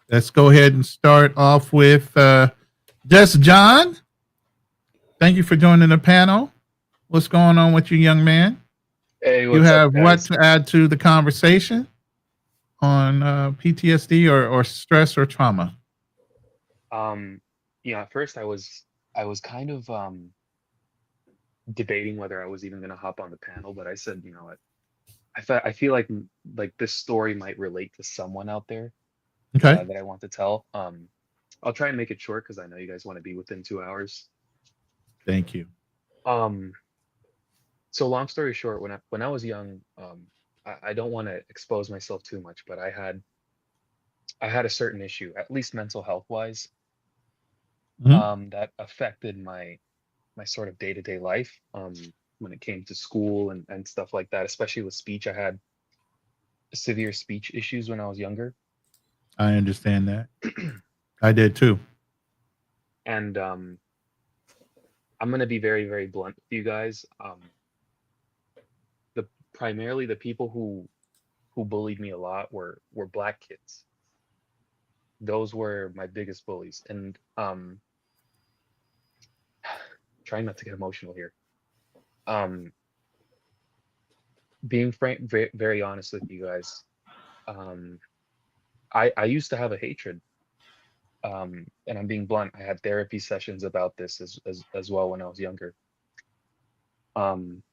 Speaker 2: let's go ahead and start off with just John. Thank you for joining the panel. What's going on with you, young man?
Speaker 9: Hey,
Speaker 2: you have what to add to the conversation on PTSD or stress or trauma?
Speaker 9: At first I was kind of debating whether I was even going to hop on the panel, but I said, you know what, I feel like this story might relate to someone out there.
Speaker 2: Okay.
Speaker 9: That I want to tell. I'll try and make it short because I know you guys want to be within 2 hours.
Speaker 2: Thank you.
Speaker 9: So long story short, when I was young, I don't want to expose myself too much, but I had I had a certain issue, at least mental health wise,
Speaker 2: Mhm.
Speaker 9: that affected my sort of day-to-day life, when it came to school and stuff like that, especially with speech. I had severe speech issues when I was younger.
Speaker 2: I understand that. I did too.
Speaker 9: And I'm gonna be very, very blunt with you guys. The primarily the people who bullied me a lot were black kids. Those were my biggest bullies. And trying not to get emotional here. Um, being frank, very, very honest with you guys, um, I used to have a hatred. And I'm being blunt. I had therapy sessions about this as well when I was younger. Um,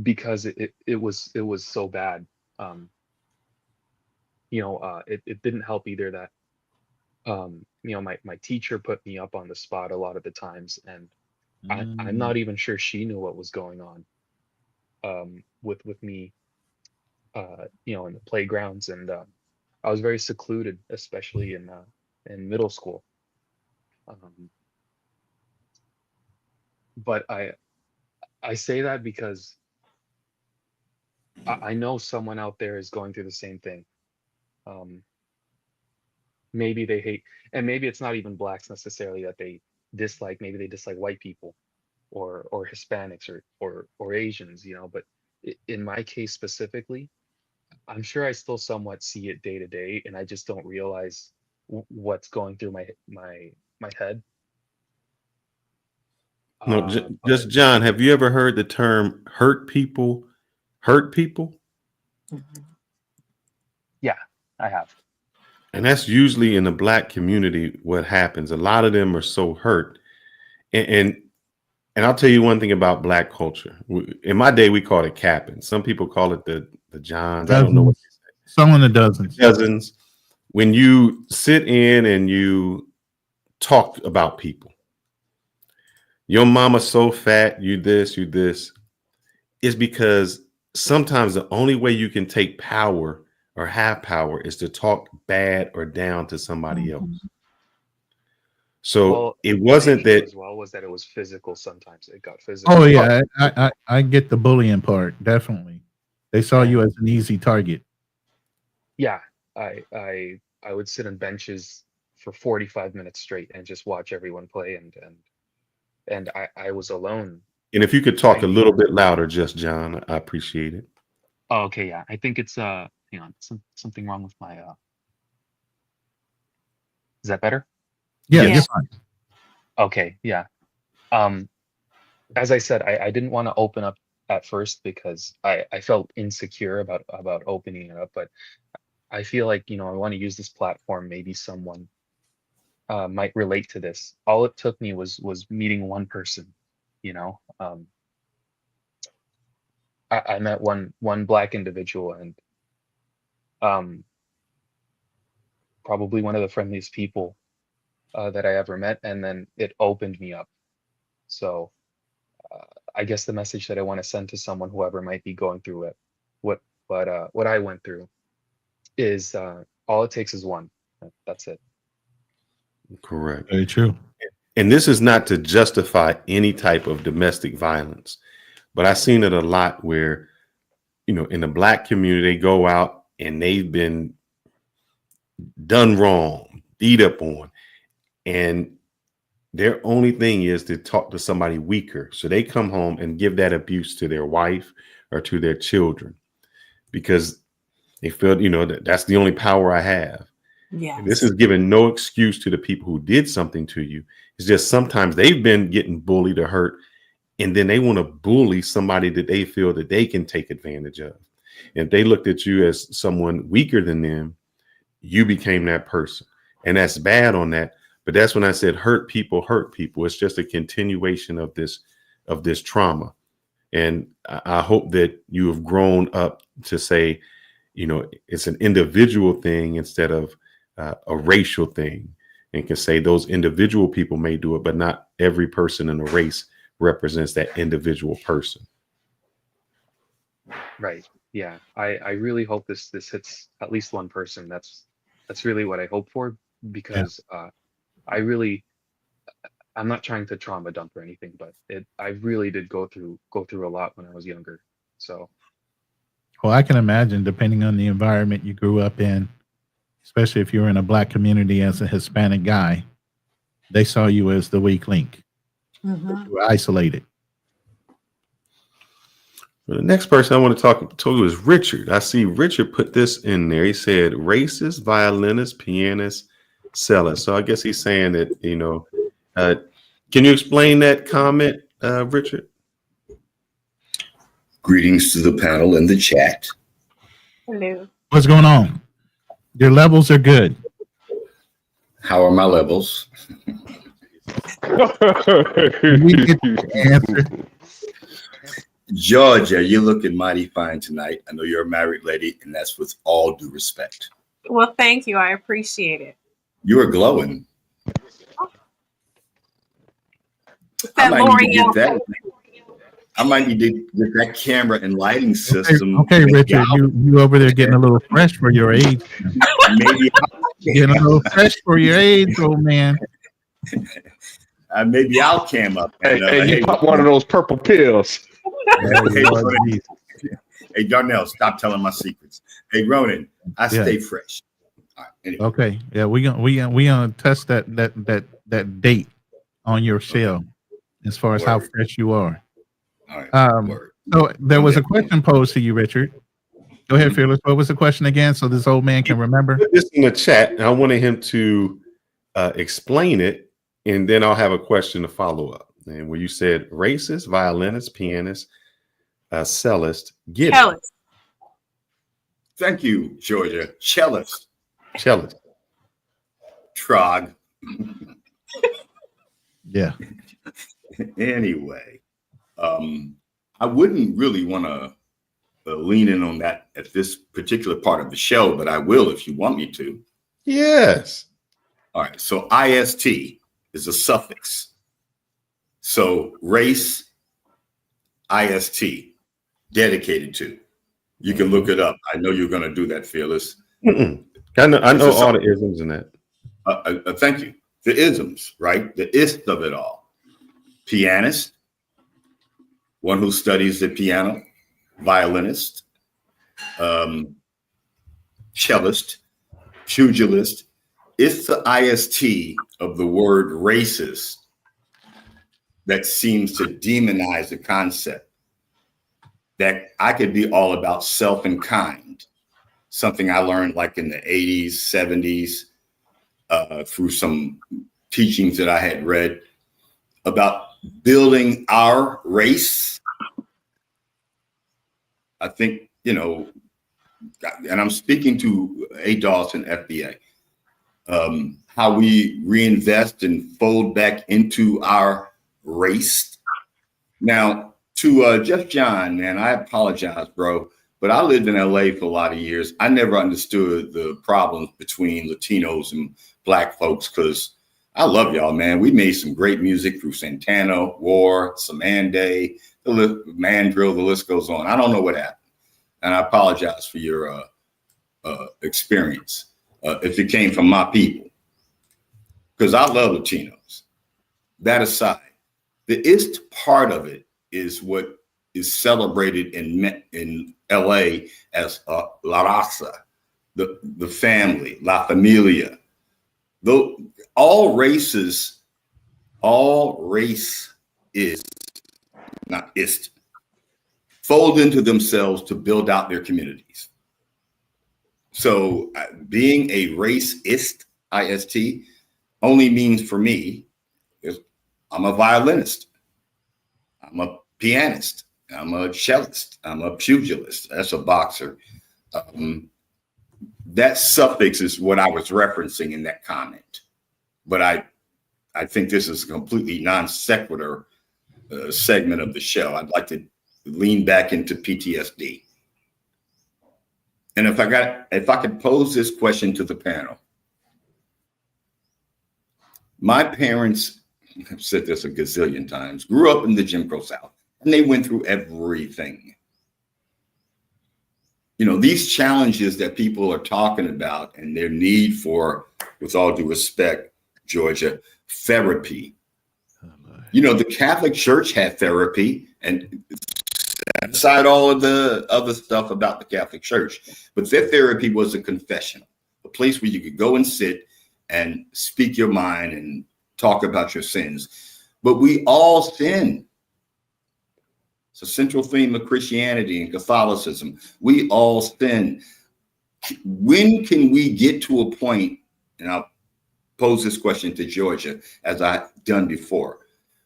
Speaker 9: because it was so bad. Um, it didn't help either that my teacher put me up on the spot a lot of the times, and I'm
Speaker 2: Mm.
Speaker 9: not even sure she knew what was going on, with me, in the playgrounds. And I was very secluded, especially in middle school. Um, but I say that because I know someone out there is going through the same thing. Um, maybe they hate, and maybe it's not even blacks necessarily that they dislike. Maybe they dislike white people, or Hispanics, or Asians. But in my case specifically, I'm sure I still somewhat see it day to day, and I just don't realize what's going through my head.
Speaker 3: No,
Speaker 9: But
Speaker 3: just John, have you ever heard the term hurt people? Hurt people?
Speaker 9: yeah, I have.
Speaker 3: And that's usually in the black community what happens. A lot of them are so hurt. And and I'll tell you one thing about black culture. In my day, we called it capping. Some people call it the Johns. I don't know what
Speaker 2: Dozens. Some in the dozens.
Speaker 3: dozens. When you sit in and you talk about people, your mama's so fat, you this, is because sometimes the only way you can take power or have power is to talk bad or down to somebody else. So
Speaker 9: Well,
Speaker 3: it
Speaker 9: my
Speaker 3: wasn't
Speaker 9: issue
Speaker 3: that.
Speaker 9: as well was that it was physical. Sometimes it got
Speaker 2: Oh
Speaker 9: physical.
Speaker 2: yeah, I get the bullying part, definitely. They saw you
Speaker 9: And
Speaker 2: as an easy target.
Speaker 9: yeah, I would sit on benches for 45 minutes straight and just watch everyone play, and I was alone.
Speaker 3: And if you could talk a
Speaker 9: I
Speaker 3: little bit louder, just John, I appreciate it.
Speaker 9: Oh, okay, yeah. I think it's hang on, something wrong with my is that better?
Speaker 2: Yeah, you're
Speaker 3: Yes.
Speaker 2: fine.
Speaker 9: Okay, yeah. Um as I said, I didn't want to open up at first because I felt insecure about opening it up, but I feel like, I want to use this platform. Maybe someone might relate to this. All it took me was meeting one person, you know. I met one black individual, and um probably one of the friendliest people that I ever met, and then it opened me up. So uh, I guess the message that I want to send to someone, whoever might be going through it, what I went through, is all it takes is one. That's it.
Speaker 3: Correct.
Speaker 2: Very true.
Speaker 3: And this is not to justify any type of domestic violence, but I've seen it a lot where, in the black community, they go out and they've been done wrong, beat up on, and their only thing is to talk to somebody weaker. So they come home and give that abuse to their wife or to their children because they feel, that's the only power I have. And this
Speaker 4: Yes.
Speaker 3: is giving no excuse to the people who did something to you. It's just sometimes they've been getting bullied or hurt, and then they want to bully somebody that they feel that they can take advantage of. And if they looked at you as someone weaker than them, you became that person. And that's bad on that. But that's when I said hurt people hurt people. It's just a continuation of this trauma. And I hope that you have grown up to say, it's an individual thing instead of a racial thing, and can say those individual people may do it, but not every person in a race represents that individual person.
Speaker 9: Right. Yeah. I really hope this hits at least one person. That's That's really what I hope for, because I'm not trying to trauma dump or anything, but I really did go through a lot when I was younger. So,
Speaker 2: well, I can imagine, depending on the environment you grew up in, especially if you were in a Black community as a Hispanic guy, they saw you as the weak link. You were isolated.
Speaker 3: Well, the next person I want to talk to is Richard. I see Richard put this in there. He said racist, violinist, pianist, cellist. So I guess he's saying that, can you explain that comment, Richard?
Speaker 10: Greetings to the panel and the chat.
Speaker 4: Hello.
Speaker 2: What's going on? Your levels are good.
Speaker 10: How are my levels?
Speaker 2: We get the answer.
Speaker 10: Georgia, you're looking mighty fine tonight. I know you're a married lady, and that's with all due respect.
Speaker 4: Well, thank you. I appreciate it.
Speaker 10: You are glowing.
Speaker 4: I
Speaker 10: might need to get that camera and lighting system.
Speaker 2: Okay, Richard, you over there getting a little fresh for your age.
Speaker 10: Maybe
Speaker 2: getting a little fresh for your age, old man.
Speaker 10: Maybe I'll cam up.
Speaker 11: Hey, you pop one of those purple pills.
Speaker 10: Hey, Darnell, stop telling my secrets. Hey, Ronan, I stay fresh. All right, anyway.
Speaker 2: Okay, yeah, we gonna test that date on your shell as far as how fresh you are.
Speaker 10: All right.
Speaker 2: So there was a question posed to you, Richard. Go ahead, Fearless. What was the question again, so this old man can remember?
Speaker 3: Put this in the chat, and I wanted him to explain it, and then I'll have a question to follow up. And where you said racist, violinist, pianist, cellist, get it.
Speaker 10: Thank you, Georgia. Cellist. Trog.
Speaker 2: Yeah.
Speaker 10: Anyway, I wouldn't really want to lean in on that at this particular part of the show, but I will if you want me to.
Speaker 3: Yes.
Speaker 10: All right. So IST is a suffix. So race, IST, dedicated to. You can look it up. I know you're going to do that, Fearless.
Speaker 3: I know all the isms in that.
Speaker 10: Thank you. The isms, right? The ist of it all. Pianist, one who studies the piano. Violinist, cellist, pugilist. It's the IST of the word racist that seems to demonize the concept that I could be all about self and kind, something I learned like in the 80s, 70s, through some teachings that I had read about building our race. I think, and I'm speaking to A. Dawson, FBA, how we reinvest and fold back into our race. Now, to Jeff John, man, I apologize, bro, but I lived in LA for a lot of years. I never understood the problems between Latinos and Black folks because I love y'all, man. We made some great music through Santana, War, Samande, Mandrill, the list goes on. I don't know what happened. And I apologize for your experience if it came from my people, because I love Latinos. That aside, the ist part of it is what is celebrated in LA as La Raza, the family, La Familia. Though all race is, not ist, fold into themselves to build out their communities. So being a racist, IST, only means for me is I'm a violinist, I'm a pianist, I'm a cellist, I'm a pugilist. That's a boxer. That suffix is what I was referencing in that comment. But I think this is a completely non sequitur segment of the show. I'd like to lean back into PTSD. And if I could pose this question to the panel. My parents, I've said this a gazillion times, grew up in the Jim Crow South, and they went through everything. these challenges that people are talking about and their need for, with all due respect, Georgia, therapy. The Catholic Church had therapy, and aside all of the other stuff about the Catholic Church, but their therapy was a confessional, a place where you could go and sit and speak your mind and talk about your sins. But we all sin. It's a central theme of Christianity and Catholicism. We all sin. When can we get to a point, and I'll pose this question to Georgia, as I've done before,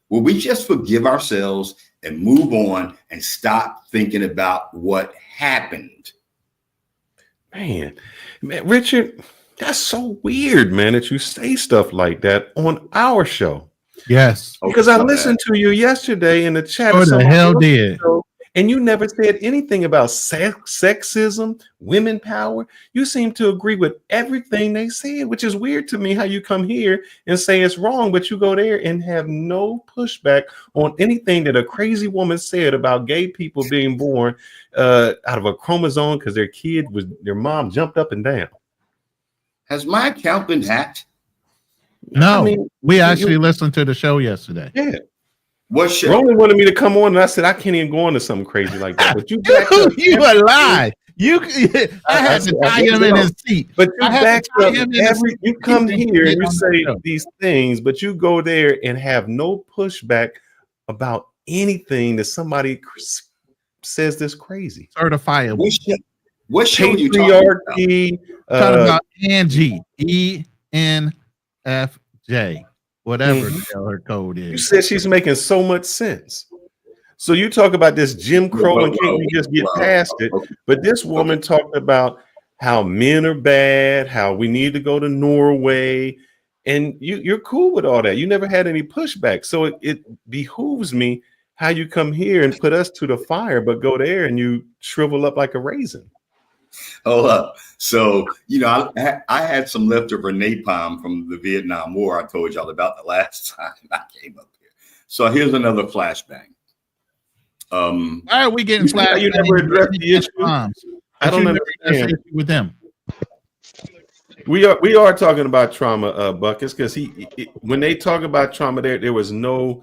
Speaker 10: will we just forgive ourselves and move on and stop thinking about what happened?
Speaker 3: Man, Richard, that's so weird, man, that you say stuff like that on our show.
Speaker 2: Yes.
Speaker 3: Because I listened to you yesterday in the chat.
Speaker 2: What the hell did?
Speaker 3: And you never said anything about sexism, women power. You seem to agree with everything they said, which is weird to me how you come here and say it's wrong, but you go there and have no pushback on anything that a crazy woman said about gay people being born out of a chromosome because their mom jumped up and down.
Speaker 10: Has my account been hacked?
Speaker 2: No, we actually listened to the show yesterday.
Speaker 3: Yeah.
Speaker 10: What show?
Speaker 3: Roland wanted me to come on, and I said I can't even go on to something crazy like that. But you
Speaker 2: a lie. I had to tie him in his seat.
Speaker 3: But you backed up you come here and you say these things, but you go there and have no pushback about anything that somebody says this crazy.
Speaker 2: Certifiable.
Speaker 10: What show you
Speaker 2: talking about? Angie, ENFJ, whatever the hell her code is.
Speaker 3: You said she's making so much sense. So you talk about this Jim Crow and can't we just get past it? But this woman talked about how men are bad, how we need to go to Norway, and you're cool with all that. You never had any pushback. So it behooves me how you come here and put us to the fire, but go there and you shrivel up like a raisin.
Speaker 10: Hold up. So, I had some leftover napalm from the Vietnam War I told y'all about the last time I came up here. So here's another flashbang.
Speaker 2: Why are we getting flashbang?
Speaker 3: You never addressed the issue. I don't understand
Speaker 2: with them.
Speaker 3: We are talking about trauma, Buckets, because when they talk about trauma, there was no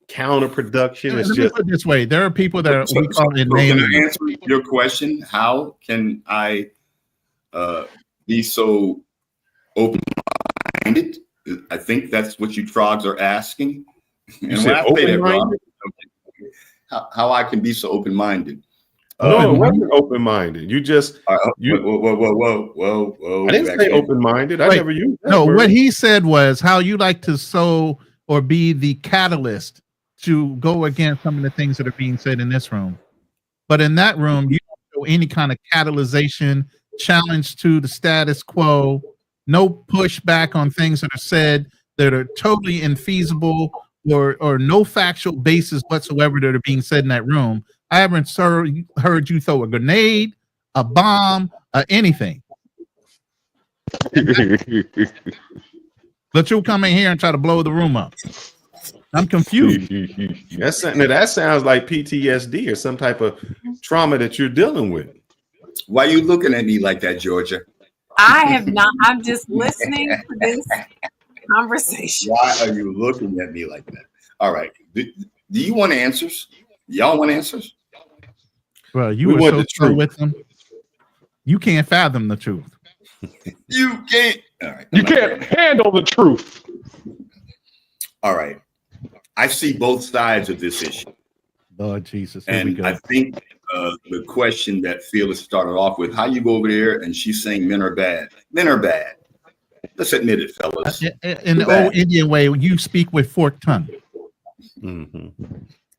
Speaker 3: counterproduction. It's just
Speaker 2: put it this way: there are people that we call it.
Speaker 10: Can I answer your question? How can I be so open-minded? I think that's what you frogs are asking.
Speaker 3: You said open-minded?
Speaker 10: How I can be so open-minded?
Speaker 3: No, it wasn't open-minded. You just
Speaker 10: whoa.
Speaker 3: I didn't say open-minded. I never used that word.
Speaker 2: What he said was how you like to sow or be the catalyst to go against some of the things that are being said in this room. But in that room, you don't show any kind of catalyzation, challenge to the status quo, no pushback on things that are said that are totally infeasible or no factual basis whatsoever that are being said in that room. I haven't heard you throw a grenade, a bomb, anything. But you'll come in here and try to blow the room up. I'm confused.
Speaker 3: That sounds like PTSD or some type of trauma that you're dealing with.
Speaker 10: Why are you looking at me like that, Georgia?
Speaker 4: I have not. I'm just listening to this conversation.
Speaker 10: Why are you looking at me like that? All right. Do you want answers? Y'all want answers?
Speaker 2: Well, you were so true with them. You can't fathom the truth.
Speaker 10: You can't. All right.
Speaker 11: You can't handle the truth.
Speaker 10: All right. I see both sides of this issue.
Speaker 2: Lord Jesus.
Speaker 10: And I think the question that Phyllis started off with, how you go over there and she's saying men are bad. Men are bad. Let's admit it, fellas.
Speaker 2: In the old Indian way, you speak with forked tongue.
Speaker 10: Mm-hmm.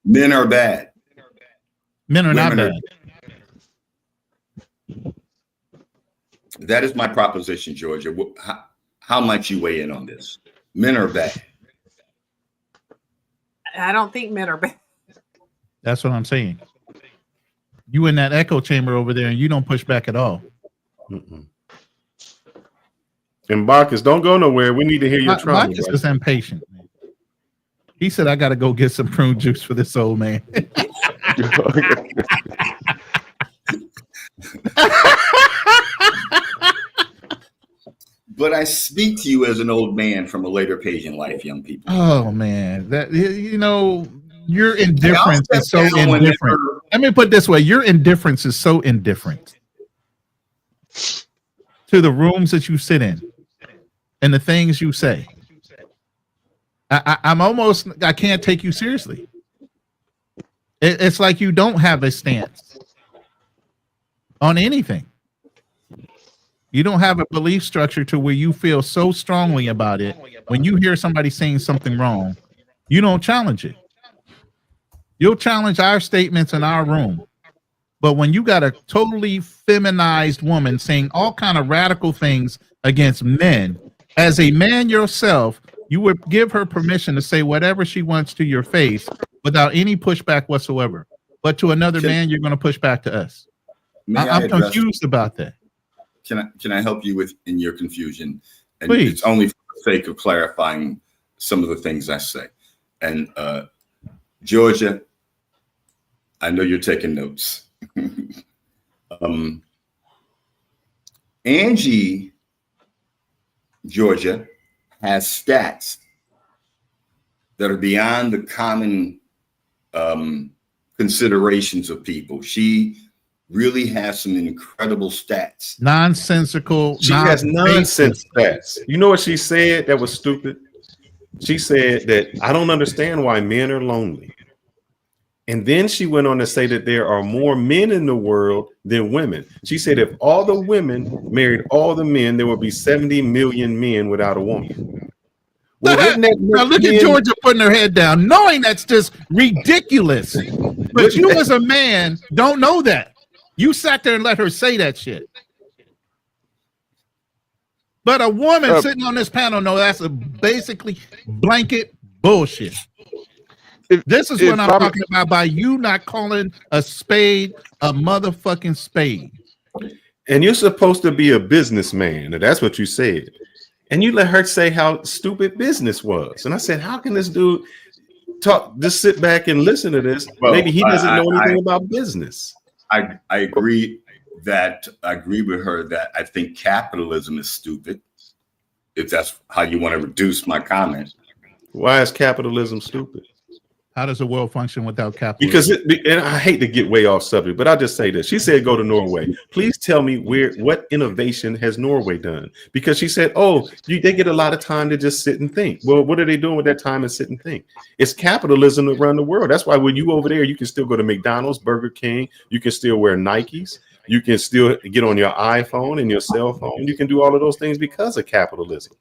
Speaker 10: Men are bad.
Speaker 2: Men are not bad.
Speaker 10: That is my proposition, Georgia. How might you weigh in on this? Men are bad.
Speaker 4: I don't think men are bad.
Speaker 2: That's what I'm saying. You in that echo chamber over there and you don't push back at all.
Speaker 3: Mm-mm. And Bacchus, don't go nowhere. We need to hear your trauma.
Speaker 2: Bacchus is impatient. He said, I got to go get some prune juice for this old man.
Speaker 10: But I speak to you as an old man from a later page in life, young people.
Speaker 2: Oh man, that your
Speaker 10: Hey,
Speaker 2: indifference
Speaker 10: I'll
Speaker 2: is so
Speaker 10: step down
Speaker 2: indifferent.
Speaker 10: whenever.
Speaker 2: Let me put it this way: your indifference is so indifferent to the rooms that you sit in and the things you say. I can't take you seriously. It's like you don't have a stance on anything. You don't have a belief structure to where you feel so strongly about it. When you hear somebody saying something wrong, you don't challenge it. You'll challenge our statements in our room. But when you got a totally feminized woman saying all kind of radical things against men, as a man yourself, you would give her permission to say whatever she wants to your face without any pushback whatsoever. But to another man, you're going to push back to us. I'm confused about that.
Speaker 10: Can I help you with in your confusion? And
Speaker 2: Please.
Speaker 10: It's only for the sake of clarifying some of the things I say. And Georgia, I know you're taking notes. Angie, Georgia, has stats that are beyond the common considerations of people. She really has some incredible stats.
Speaker 2: Nonsensical.
Speaker 3: She has nonsense stats. You know what she said that was stupid? She said that I don't understand why men are lonely. And then she went on to say that there are more men in the world than women. She said if all the women married all the men, there would be 70 million men without a woman. Well,
Speaker 2: now look at Georgia putting her head down, knowing that's just ridiculous. But you as a man don't know that. You sat there and let her say that shit. But a woman sitting on this panel, no, that's basically blanket bullshit. This is what I'm talking about by you not calling a spade a motherfucking spade.
Speaker 3: And you're supposed to be a businessman. And that's what you said. And you let her say how stupid business was. And I said, how can this dude talk, just sit back and listen to this? Well, maybe he doesn't know anything about business.
Speaker 10: I agree with her that I think capitalism is stupid. If that's how you want to reduce my comment.
Speaker 3: Why is capitalism stupid?
Speaker 2: How does the world function without capitalism?
Speaker 3: Because and I hate to get way off subject, but I'll just say this. She said, go to Norway. Please tell me what innovation has Norway done? Because she said, they get a lot of time to just sit and think. Well, what are they doing with that time and sit and think? It's capitalism around the world. That's why when you over there, you can still go to McDonald's, Burger King. You can still wear Nikes. You can still get on your iPhone and your cell phone. You can do all of those things because of capitalism.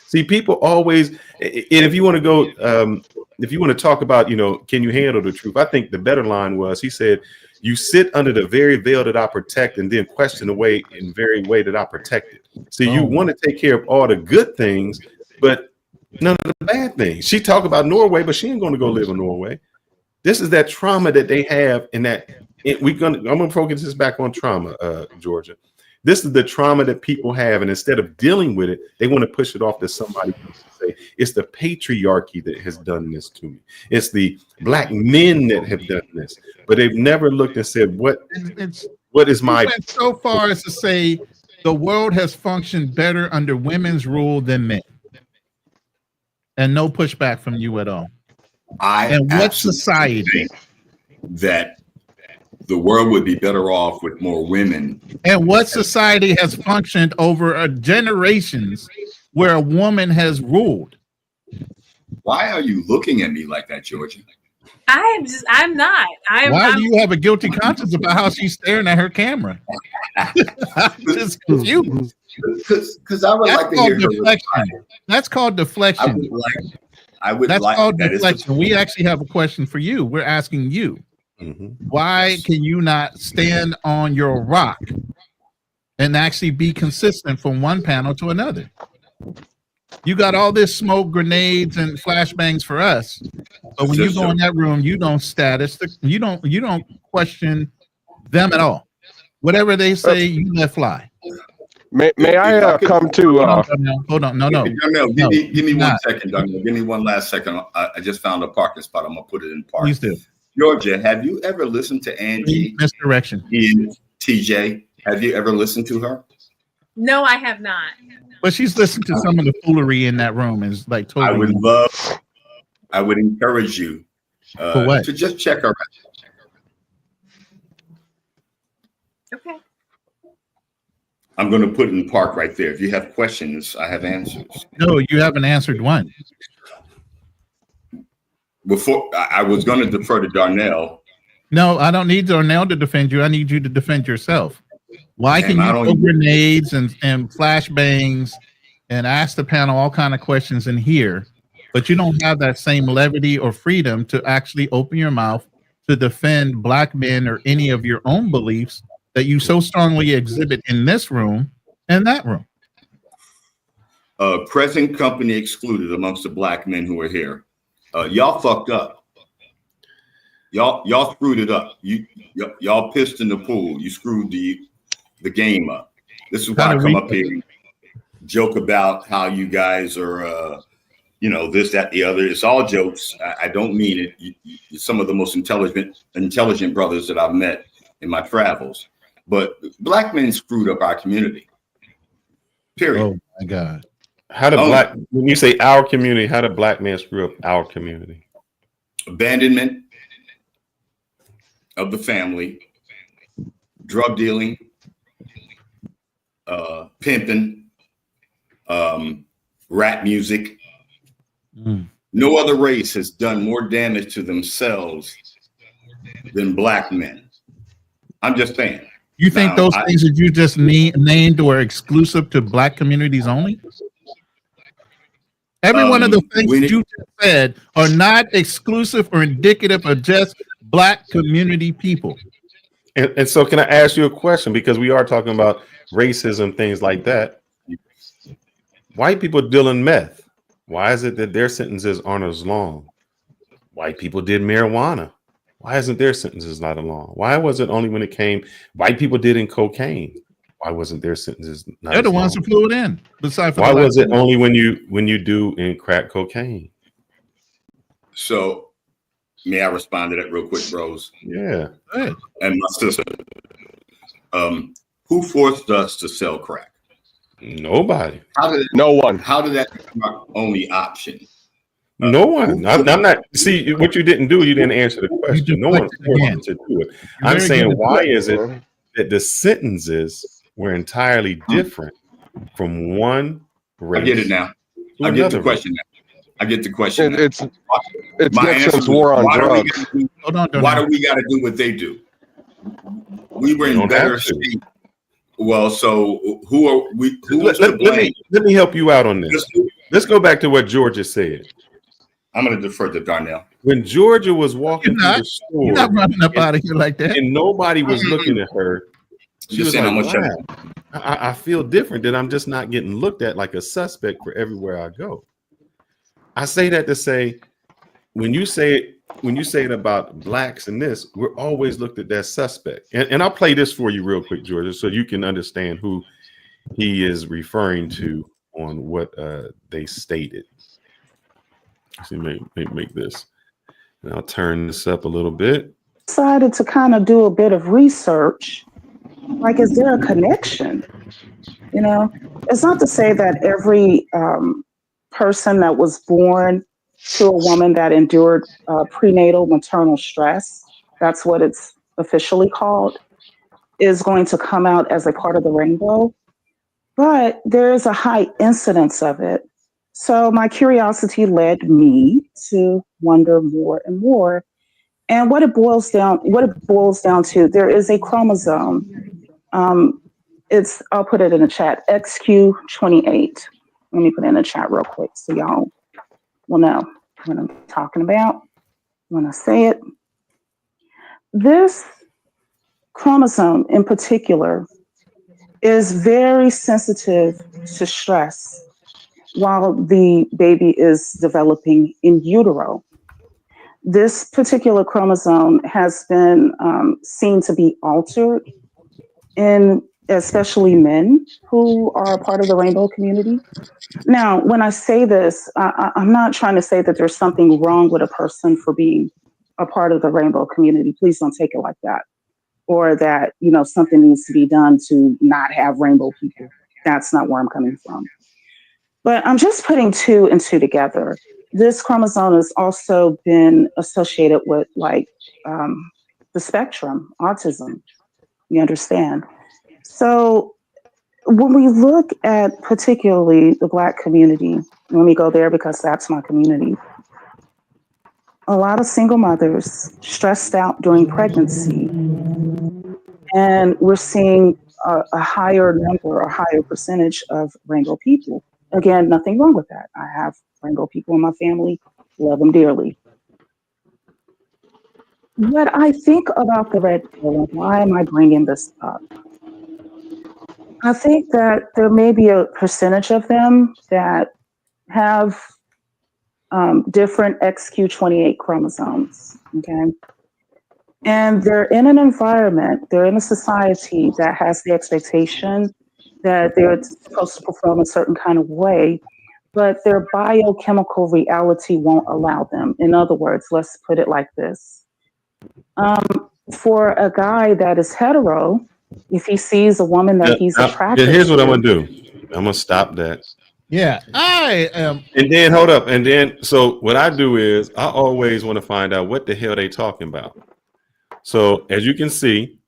Speaker 3: See, people always, and if you want to go, if you want to talk about, can you handle the truth? I think the better line was, he said, you sit under the very veil that I protect and then question the way in very way that I protect it. So you want to take care of all the good things, but none of the bad things. She talked about Norway, but she ain't going to go live in Norway. This is that trauma that they have in that. I'm going to focus this back on trauma, Georgia. This is the trauma that people have, and instead of dealing with it, they want to push it off to somebody else and say, it's the patriarchy that has done this to me. It's the black men that have done this. But they've never looked and said, what is my...
Speaker 2: went so far as to say the world has functioned better under women's rule than men. And no pushback from you at all. And what society?
Speaker 10: Think that the world would be better off with more women.
Speaker 2: And what society has functioned over generations where a woman has ruled?
Speaker 10: Why are you looking at me like that, Georgia?
Speaker 4: I'm not.
Speaker 2: Why do you have a guilty conscience about how she's staring at her camera? Just confused.
Speaker 10: Because I would like to hear
Speaker 2: deflection. That's called deflection. That's called deflection. We actually have a question for you. We're asking you. Why can you not stand on your rock and actually be consistent from one panel to another? You got all this smoke, grenades, and flashbangs for us, but when you go in that room, you don't you don't question them at all. Whatever they say, you let fly.
Speaker 11: May I come to?
Speaker 2: Hold on, no.
Speaker 10: Give me 1 second, Daniel. Give me one last second. I just found a parking spot. I'm gonna put it in park.
Speaker 2: Please do.
Speaker 10: Georgia, have you ever listened to Angie?
Speaker 2: Misdirection.
Speaker 10: In TJ, have you ever listened to her?
Speaker 4: No, I have not.
Speaker 2: But she's listened to some of the foolery in that room and is like totally.
Speaker 10: I would encourage you
Speaker 2: what?
Speaker 10: to just check her out.
Speaker 4: Okay.
Speaker 10: I'm going to put in park right there. If you have questions, I have answers.
Speaker 2: No, you haven't answered one.
Speaker 10: Before I was going to defer to Darnell.
Speaker 2: No, I don't need Darnell to defend you. I need you to defend yourself. Why can you throw grenades and flashbangs and ask the panel all kind of questions in here, but you don't have that same levity or freedom to actually open your mouth to defend black men or any of your own beliefs that you so strongly exhibit in this room and that room?
Speaker 10: Present company excluded amongst the black men who are here. Y'all fucked up. Y'all screwed it up. Y'all pissed in the pool. You screwed the game up. This is why I come up here and joke about how you guys are, this, that, the other. It's all jokes. I don't mean it. You're some of the most intelligent brothers that I've met in my travels. But black men screwed up our community. Period.
Speaker 2: Oh my God.
Speaker 3: When you say our community, how do black men screw up our community?
Speaker 10: Abandonment of the family, drug dealing, pimping, rap music. No other race has done more damage to themselves than black men. I'm just saying.
Speaker 2: You think those things that you just named were exclusive to black communities only? Every one of the things you just said are not exclusive or indicative of just black community people.
Speaker 3: And so can I ask you a question? Because we are talking about racism, things like that. White people dealing meth. Why is it that their sentences aren't as long? White people did marijuana. Why isn't their sentences not as long? Why was it only when it came? White people did in cocaine. Why wasn't their sentences not?
Speaker 2: They're the ones who flew it in.
Speaker 3: Why was it only when you do in crack cocaine?
Speaker 10: So, may I respond to that real quick, bros?
Speaker 3: Yeah.
Speaker 10: And my sister, who forced us to sell crack?
Speaker 3: Nobody.
Speaker 11: No one.
Speaker 10: How did that become our only option?
Speaker 3: No one. I'm not. See, what you didn't do, you didn't answer the question. No one forced you to do it. I'm saying, why is it that the sentences were entirely different from one race?
Speaker 10: I get it now. I get the question now. I get the question.
Speaker 11: It's Nixon's war on drugs.
Speaker 10: Why do we got to do what they do? We were in better shape. Well, so who are we? Who's to blame?
Speaker 3: Let me help you out on this. Let's go back to what Georgia said.
Speaker 10: I'm going to defer to Darnell.
Speaker 3: When Georgia was walking through the store,
Speaker 2: you're not running up out of here like that,
Speaker 3: and nobody was looking at her. She was like, wow, I feel different, that I'm just not getting looked at like a suspect for everywhere I go. I say that to say, when you say it about blacks and this, we're always looked at that suspect. And I'll play this for you real quick, Georgia, so you can understand who he is referring to on what they stated. So make this, and I'll turn this up a little bit.
Speaker 12: Decided to kind of do a bit of research. Like, is there a connection? It's not to say that every person that was born to a woman that endured prenatal maternal stress, that's what it's officially called, is going to come out as a part of the rainbow. But there is a high incidence of it. So my curiosity led me to wonder more and more. And what it boils down to, there is a chromosome. I'll put it in the chat, XQ28. Let me put it in the chat real quick so y'all will know what I'm talking about when I say it. This chromosome in particular is very sensitive to stress while the baby is developing in utero. This particular chromosome has been seen to be altered in especially men who are a part of the rainbow community. Now, when I say this, I'm not trying to say that there's something wrong with a person for being a part of the rainbow community. Please don't take it like that. Or that, something needs to be done to not have rainbow people That's not where I'm coming from. But I'm just putting 2 and 2 together. This chromosome has also been associated with like the spectrum, autism. You understand? So when we look at particularly the Black community, let me go there because that's my community. A lot of single mothers stressed out during pregnancy. And we're seeing a higher number, a higher percentage of rainbow people. Again, nothing wrong with that. I have rainbow people in my family, love them dearly. What I think about the red pill, and why am I bringing this up? I think that there may be a percentage of them that have different XQ28 chromosomes, okay? And they're in an environment, they're in a society that has the expectation that they're supposed to perform a certain kind of way, but their biochemical reality won't allow them. In other words, let's put it like this. For a guy that is hetero, if he sees a woman that he's attracted
Speaker 3: here's what
Speaker 12: to,
Speaker 3: I'm gonna do. I'm gonna stop that.
Speaker 2: Yeah, I am.
Speaker 3: And then hold up. And then so what I do is I always want to find out what the hell they talking about. So as you can see,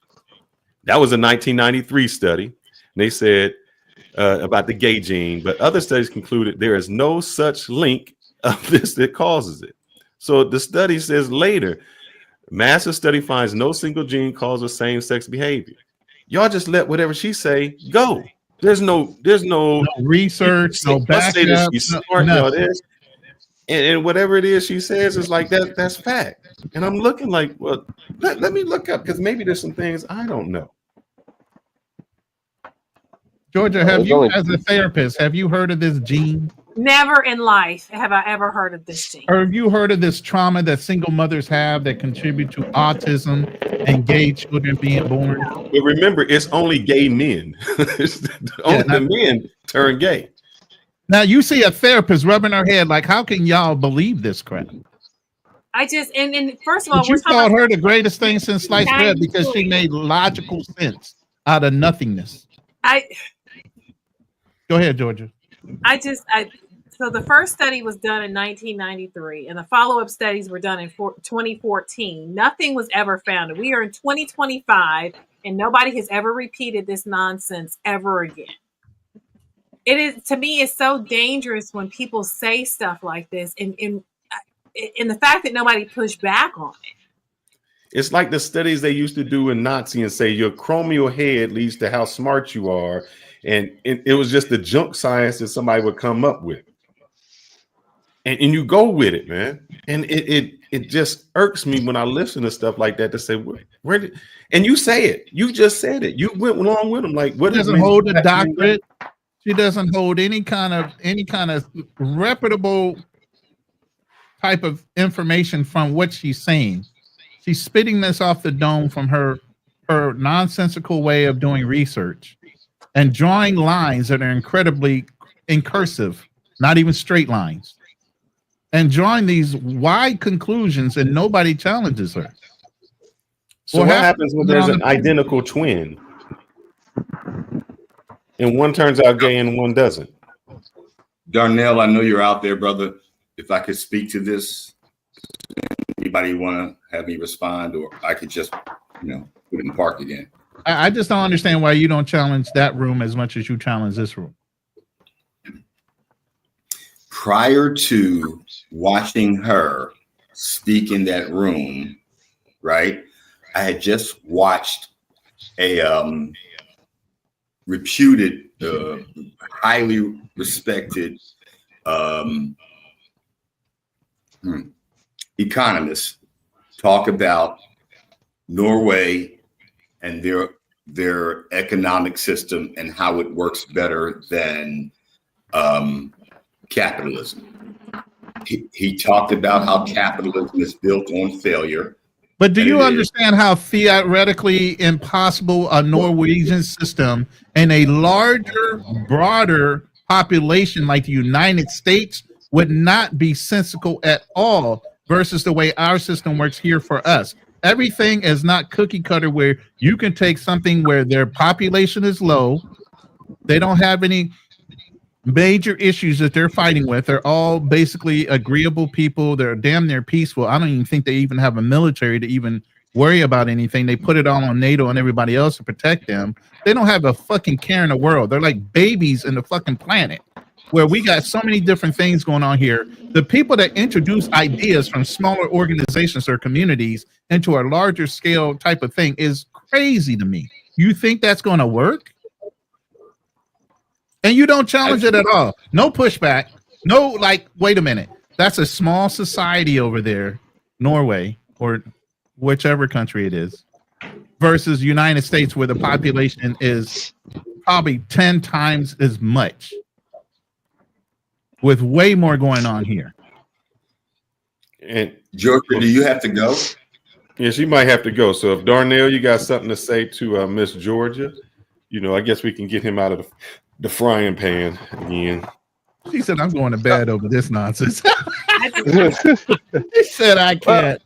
Speaker 3: that was a 1993 study. And they said about the gay gene, but other studies concluded there is no such link of this that causes it. So the study says later, massive study finds no single gene causes same-sex behavior. Y'all just let whatever she say go. There's no
Speaker 2: research, no backup,
Speaker 3: she's smart, no this. And whatever it is she says is like that's fact. And I'm looking like, well, let me look up because maybe there's some things I don't know.
Speaker 2: Georgia, have you, as a therapist, have you heard of this gene?
Speaker 4: Never in life have I ever heard of this gene.
Speaker 2: Or have you heard of this trauma that single mothers have that contribute to autism and gay children being born?
Speaker 3: But remember, it's only gay men. The men turn gay.
Speaker 2: Now you see a therapist rubbing her head like, how can y'all believe this crap?
Speaker 4: I just and first of all,
Speaker 2: you called her the greatest thing since sliced bread because she made logical sense out of nothingness. Go ahead, Georgia.
Speaker 4: So the first study was done in 1993, and the follow-up studies were done in 2014. Nothing was ever found. We are in 2025, and nobody has ever repeated this nonsense ever again. It is, to me, it's so dangerous when people say stuff like this, and the fact that nobody pushed back on it.
Speaker 3: It's like the studies they used to do in Nazi and say your chromial head leads to how smart you are, and it was just the junk science that somebody would come up with. And you go with it, man. And it just irks me when I listen to stuff like that to say, where did, and you say it. You just said it. You went along with them. Like, what
Speaker 2: doesn't hold a doctorate. She doesn't hold any kind of reputable type of information from what she's saying. She's spitting this off the dome from her nonsensical way of doing research and drawing lines that are incredibly in cursive, not even straight lines. And drawing these wide conclusions, and nobody challenges her.
Speaker 3: So what happens when there's an identical twin, and one turns out gay and one doesn't?
Speaker 10: Darnell, I know you're out there, brother. If I could speak to this, anybody want to have me respond, or I could just, put it in park again.
Speaker 2: I just don't understand why you don't challenge that room as much as you challenge this room.
Speaker 10: Prior to watching her speak in that room, right, I had just watched a reputed, highly respected economist talk about Norway and their economic system and how it works better than capitalism. He talked about how capitalism is built on failure.
Speaker 2: But do you understand how theoretically impossible a Norwegian system and a larger, broader population like the United States would not be sensical at all versus the way our system works here for us? Everything is not cookie cutter where you can take something where their population is low They don't have any major issues that they're fighting with. They're all basically agreeable people. They're damn near peaceful. I don't even think they even have a military to even worry about anything. They put it all on NATO and everybody else to protect them. They don't have a fucking care in the world. They're like babies in the fucking planet, where we got so many different things going on here. The people that introduce ideas from smaller organizations or communities into a larger scale type of thing is crazy to me. You think that's going to work? And you don't challenge it at all. No pushback. No, like, wait a minute. That's a small society over there, Norway or whichever country it is, versus United States, where the population is probably 10 times as much, with way more going on here.
Speaker 3: And
Speaker 10: Georgia, do you have to go?
Speaker 3: Yes, you might have to go. So if Darnell, you got something to say to Miss Georgia, you know, I guess we can get him out of the frying pan again.
Speaker 2: She said, I'm going to bed over this nonsense. He said, I can't.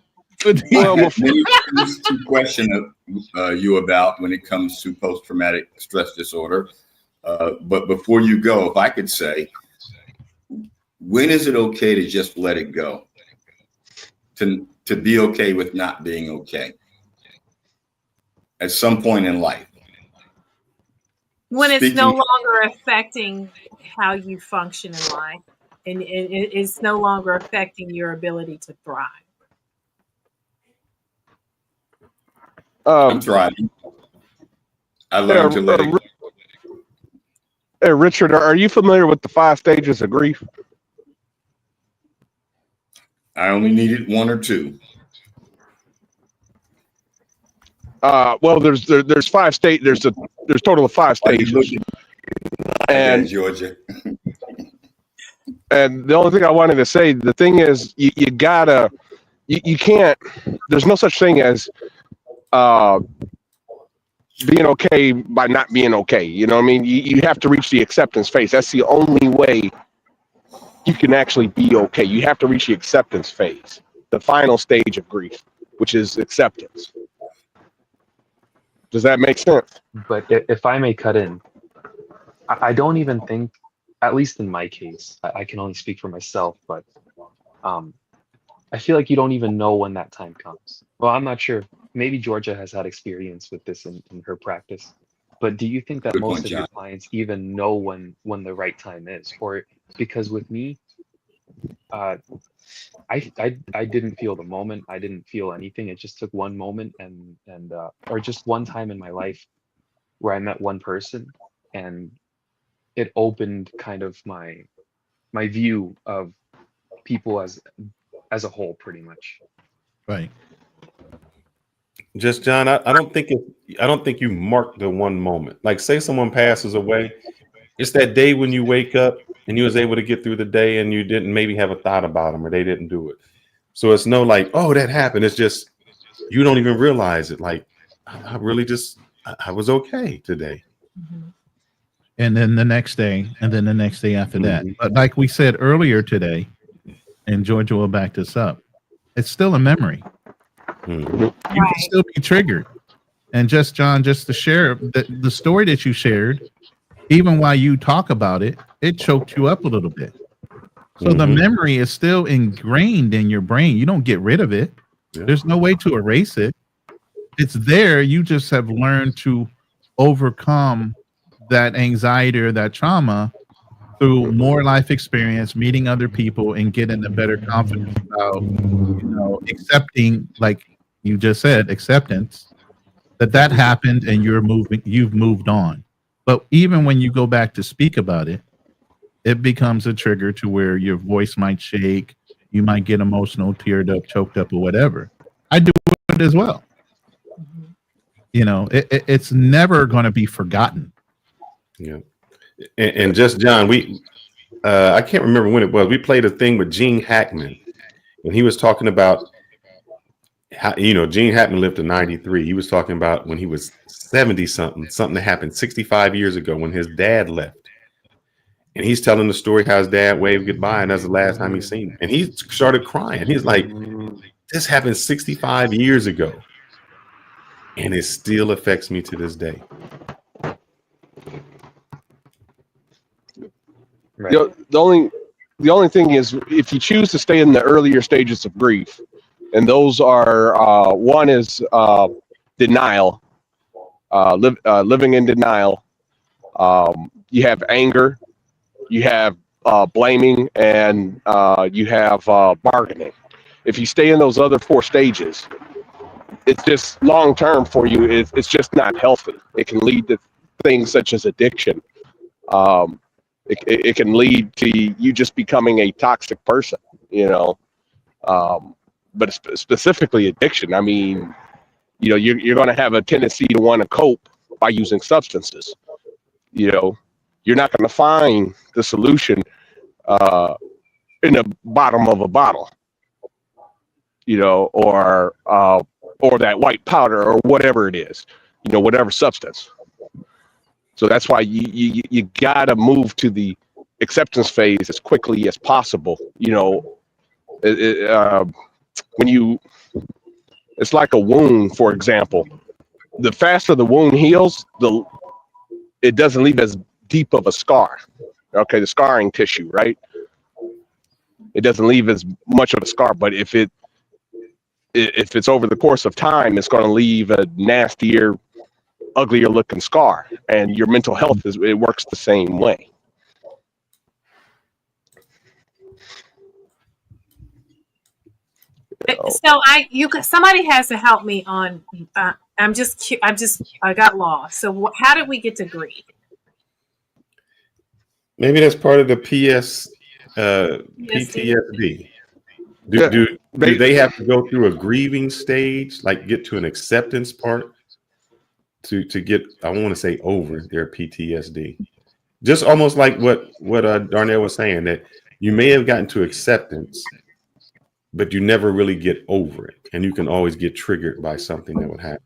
Speaker 10: Well, to question you about when it comes to post-traumatic stress disorder. But before you go, if I could say, when is it okay to just let it go? To be okay with not being okay at some point in life?
Speaker 4: When it's no longer affecting how you function in life, and it's no longer affecting your ability to thrive.
Speaker 10: I'm thriving. I learned to let it go.
Speaker 11: Hey, Richard, are you familiar with the 5 stages of grief?
Speaker 10: I only needed 1 or 2.
Speaker 11: Well, there's 5 state. There's total of 5 stages. And
Speaker 10: Georgia.
Speaker 11: And the only thing I wanted to say, the thing is, you gotta, you can't. There's no such thing as being okay by not being okay. You know what I mean? You have to reach the acceptance phase. That's the only way you can actually be okay. You have to reach the acceptance phase, the final stage of grief, which is acceptance. Does that make sense?
Speaker 9: But if I may cut in, I don't even think, at least in my case, I can only speak for myself, but I feel like you don't even know when that time comes. Well, I'm not sure. Maybe Georgia has had experience with this in her practice, but do you think that most of your clients even know when the right time is? Or because with me, I didn't feel the moment. I didn't feel anything. It just took one moment and or just one time in my life where I met one person, and it opened kind of my view of people as a whole, pretty much.
Speaker 2: Right.
Speaker 3: Just John, I don't think you mark the one moment. Like, say someone passes away, it's that day when you wake up and you was able to get through the day and you didn't maybe have a thought about them or they didn't do it. So it's no like, oh, that happened. It's just you don't even realize it. Like, I really just I was okay today.
Speaker 2: Mm-hmm. And then the next day, and then the next day after that. But like we said earlier today, and Georgia will back this up, it's still a memory. You can still be triggered. And just, John, just to share the story that you shared, even while you talk about it, it choked you up a little bit. So the memory is still ingrained in your brain. You don't get rid of it. There's no way to erase it. It's there. You just have learned to overcome that anxiety or that trauma through more life experience, meeting other people, and getting a better confidence about, accepting, like you just said, acceptance, that happened and you've moved on. But even when you go back to speak about it, it becomes a trigger to where your voice might shake, you might get emotional, teared up, choked up, or whatever. I do it as well. It's never going to be forgotten.
Speaker 3: Yeah. And just John, I can't remember when it was. We played a thing with Gene Hackman, and he was talking about how, Gene Hackman lived to 93. He was talking about when he was 70 something that happened 65 years ago when his dad left. And he's telling the story how his dad waved goodbye, and that's the last time he seen him. And he started crying. He's like, this happened 65 years ago, and it still affects me to this day.
Speaker 9: Right.
Speaker 11: The only thing is, if you choose to stay in the earlier stages of grief, and those are one is denial, living in denial. You have anger, you have blaming, and you have bargaining. If you stay in those other four stages, it's just long term for you. It's just not healthy. It can lead to things such as addiction. It can lead to you just becoming a toxic person, you know. But specifically addiction, I mean, you know, you're going to have a tendency to want to cope by using substances. You know, you're not going to find the solution in the bottom of a bottle, you know, or that white powder or whatever it is, you know, whatever substance. So that's why you got to move to the acceptance phase as quickly as possible. You know, it's like a wound, for example. The faster the wound heals, it doesn't leave as deep of a scar. Okay, the scarring tissue, right? It doesn't leave as much of a scar, but if it's over the course of time, it's going to leave a nastier, uglier looking scar. And your mental health it works the same way.
Speaker 4: So somebody has to help me on. I got lost. So how did we get to grief?
Speaker 3: Maybe that's part of the PTSD. Do they have to go through a grieving stage, like get to an acceptance part to get, I want to say, over their PTSD? Just almost like what Darnell was saying, that you may have gotten to acceptance, but you never really get over it, and you can always get triggered by something that would happen.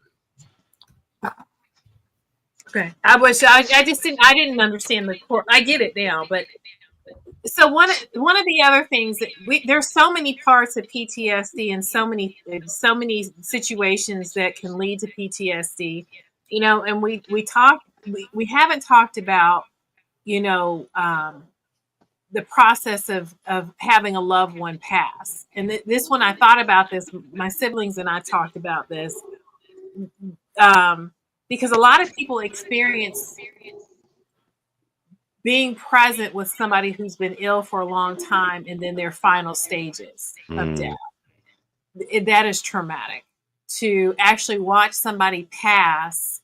Speaker 4: Okay, I didn't understand the core. I get it now, but so one of the other things that there's so many parts of PTSD and so many situations that can lead to PTSD, you know, and we haven't talked about, you know, the process of having a loved one pass. And this one, I thought about this, my siblings and I talked about this, because a lot of people experience being present with somebody who's been ill for a long time and then their final stages of death. That is traumatic. To actually watch somebody pass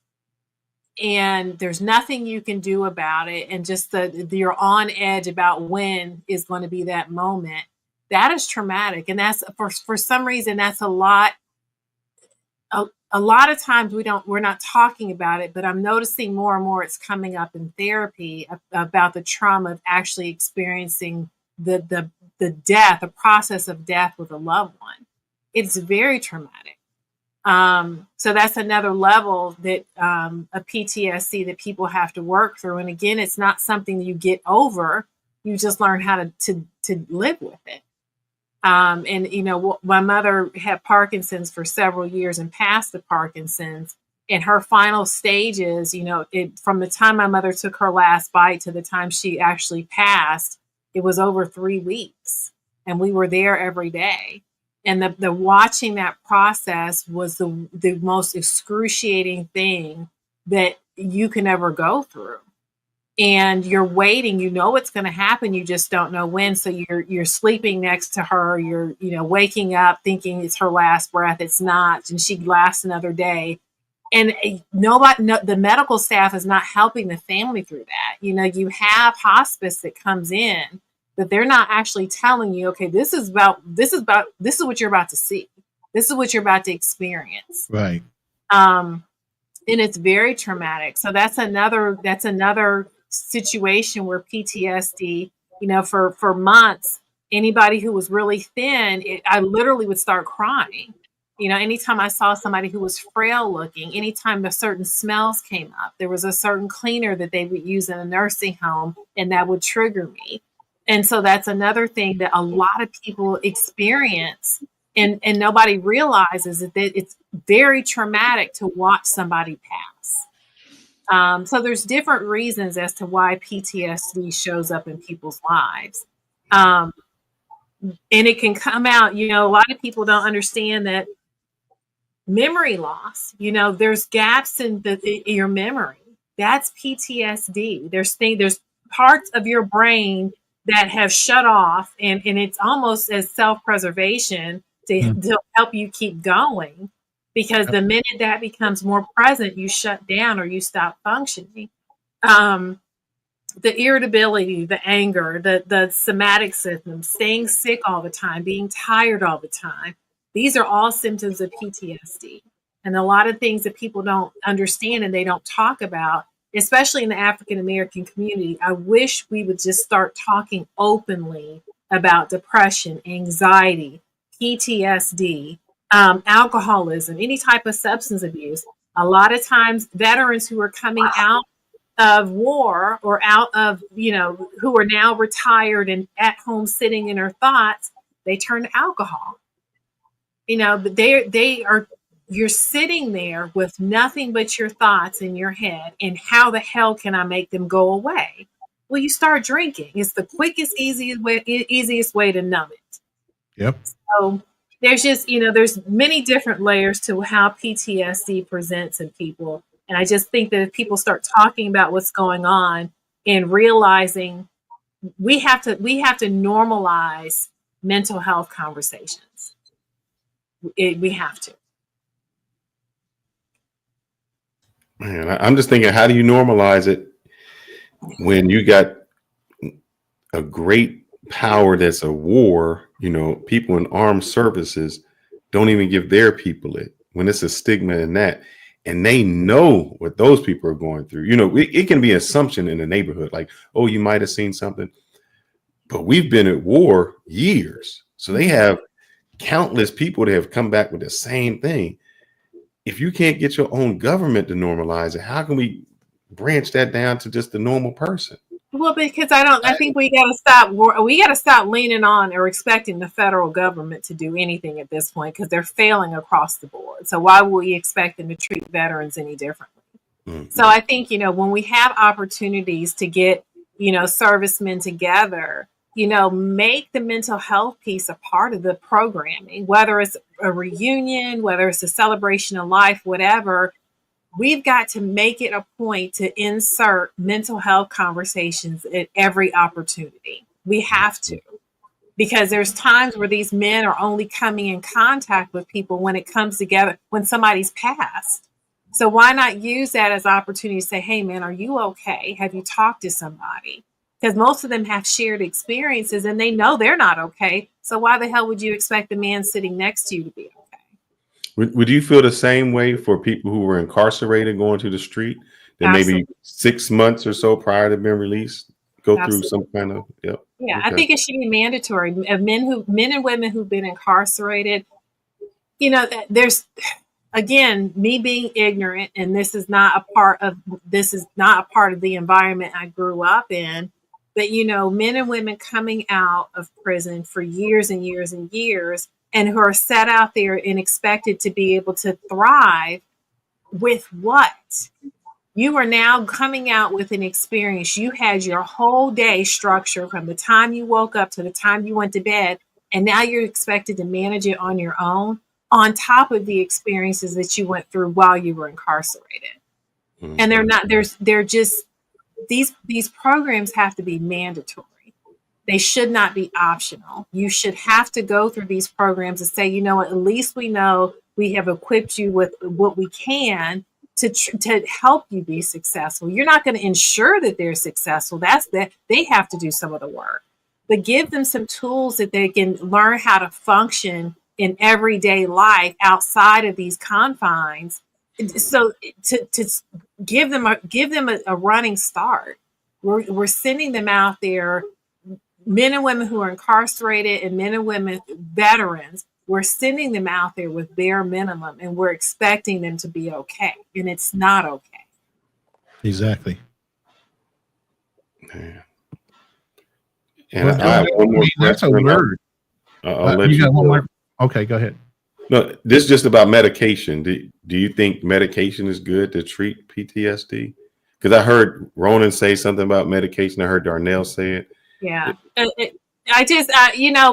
Speaker 4: and there's nothing you can do about it, and just you're on edge about when is going to be that moment. That is traumatic, and that's for some reason that's a lot. A lot of times we're not talking about it, but I'm noticing more and more it's coming up in therapy about the trauma of actually experiencing the death, the process of death with a loved one. It's very traumatic. So that's another level that a PTSD that people have to work through. And again, it's not something that you get over. You just learn how to live with it. And, you know, my mother had Parkinson's for several years and passed the Parkinson's. In her final stages, you know, from the time my mother took her last bite to the time she actually passed, it was over 3 weeks. And we were there every day. And the watching that process was the most excruciating thing that you can ever go through. And you're waiting, you know it's going to happen, you just don't know when. So you're sleeping next to her, you're, you know, waking up thinking it's her last breath. It's not, and she lasts another day. And the medical staff is not helping the family through that. You know, you have hospice that comes in, but they're not actually telling you, okay, this is what you're about to see. This is what you're about to experience.
Speaker 2: Right.
Speaker 4: And it's very traumatic. So that's another situation where PTSD, you know, for months, anybody who was really thin, I literally would start crying. You know, anytime I saw somebody who was frail looking, anytime the certain smells came up, there was a certain cleaner that they would use in a nursing home, and that would trigger me. And so that's another thing that a lot of people experience, and nobody realizes that it's very traumatic to watch somebody pass. So there's different reasons as to why PTSD shows up in people's lives. And it can come out, a lot of people don't understand that memory loss, there's gaps in your memory. That's PTSD. There's parts of your brain that have shut off, and it's almost as self-preservation to help you keep going, because the minute that becomes more present, you shut down or you stop functioning. The irritability, the anger, the somatic symptoms, staying sick all the time, being tired all the time. These are all symptoms of PTSD. And a lot of things that people don't understand and they don't talk about, especially in the African American community. I wish we would just start talking openly about depression, anxiety, PTSD, alcoholism, any type of substance abuse. A lot of times veterans who are coming out of war or out of, who are now retired and at home sitting in their thoughts, they turn to alcohol. But you're sitting there with nothing but your thoughts in your head, and how the hell can I make them go away? Well, you start drinking. It's the quickest, easiest way to numb it.
Speaker 2: Yep.
Speaker 4: So there's just, there's many different layers to how PTSD presents in people. And I just think that if people start talking about what's going on and realizing we have to normalize mental health conversations. We have to.
Speaker 3: Man, I'm just thinking, how do you normalize it when you got a great power that's a war? People in armed services don't even give their people it, when it's a stigma in that. And they know what those people are going through. It can be assumption in the neighborhood, like, oh, you might have seen something. But we've been at war years. So they have countless people that have come back with the same thing. If you can't get your own government to normalize it, how can we branch that down to just the normal person?
Speaker 4: Well, because I think we got to stop leaning on or expecting the federal government to do anything at this point, because they're failing across the board. So why would we expect them to treat veterans any differently? Mm-hmm. So I think, when we have opportunities to get, servicemen together, make the mental health piece a part of the programming, whether it's a reunion, whether it's a celebration of life, whatever. We've got to make it a point to insert mental health conversations at every opportunity. We have to, because there's times where these men are only coming in contact with people when it comes together, when somebody's passed. So why not use that as opportunity to say, hey, man, are you okay? Have you talked to somebody? Because most of them have shared experiences and they know they're not okay. So why the hell would you expect the man sitting next to you to be okay?
Speaker 3: Would you feel the same way for people who were incarcerated going to the street that
Speaker 4: Absolutely.
Speaker 3: maybe 6 months or so prior to being released go
Speaker 4: Absolutely.
Speaker 3: through some kind of
Speaker 4: Yeah,
Speaker 3: okay.
Speaker 4: I think it should be mandatory. Men and women who've been incarcerated, there's, again, me being ignorant, and this is not a part of the environment I grew up in. But men and women coming out of prison for years and years and years, and who are set out there and expected to be able to thrive with what? You are now coming out with an experience. You had your whole day structured from the time you woke up to the time you went to bed, and now you're expected to manage it on your own, on top of the experiences that you went through while you were incarcerated. Mm-hmm. And they're just, these programs have to be mandatory. They should not be optional. You should have to go through these programs and say, at least we know we have equipped you with what we can to help you be successful. You're not going to ensure that they're successful. They have to do some of the work. But give them some tools that they can learn how to function in everyday life outside of these confines. So to give them a running start. We're sending them out there, men and women who are incarcerated and men and women veterans. We're sending them out there with bare minimum, and we're expecting them to be okay, and it's not okay.
Speaker 2: Exactly.
Speaker 3: Yeah. And I have one more
Speaker 2: that's a word.
Speaker 3: I'll let you
Speaker 2: got one
Speaker 3: go.
Speaker 2: more. Okay, go ahead.
Speaker 3: No, this is just about medication. Do you think medication is good to treat PTSD? because I heard Ronan say something about medication. I heard Darnell say it.
Speaker 4: Yeah.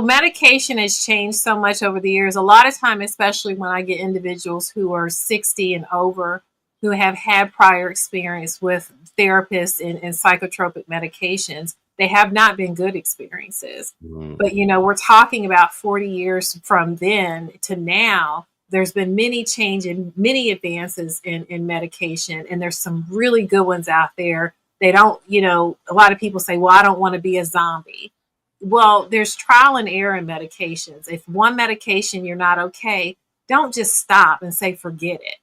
Speaker 4: Medication has changed so much over the years. A lot of time, especially when I get individuals who are 60 and over, who have had prior experience with therapists and psychotropic medications, they have not been good experiences. But, we're talking about 40 years from then to now. There's been many change and many advances in medication, and there's some really good ones out there. They don't, a lot of people say, well, I don't want to be a zombie. Well, there's trial and error in medications. If one medication you're not okay, don't just stop and say, forget it.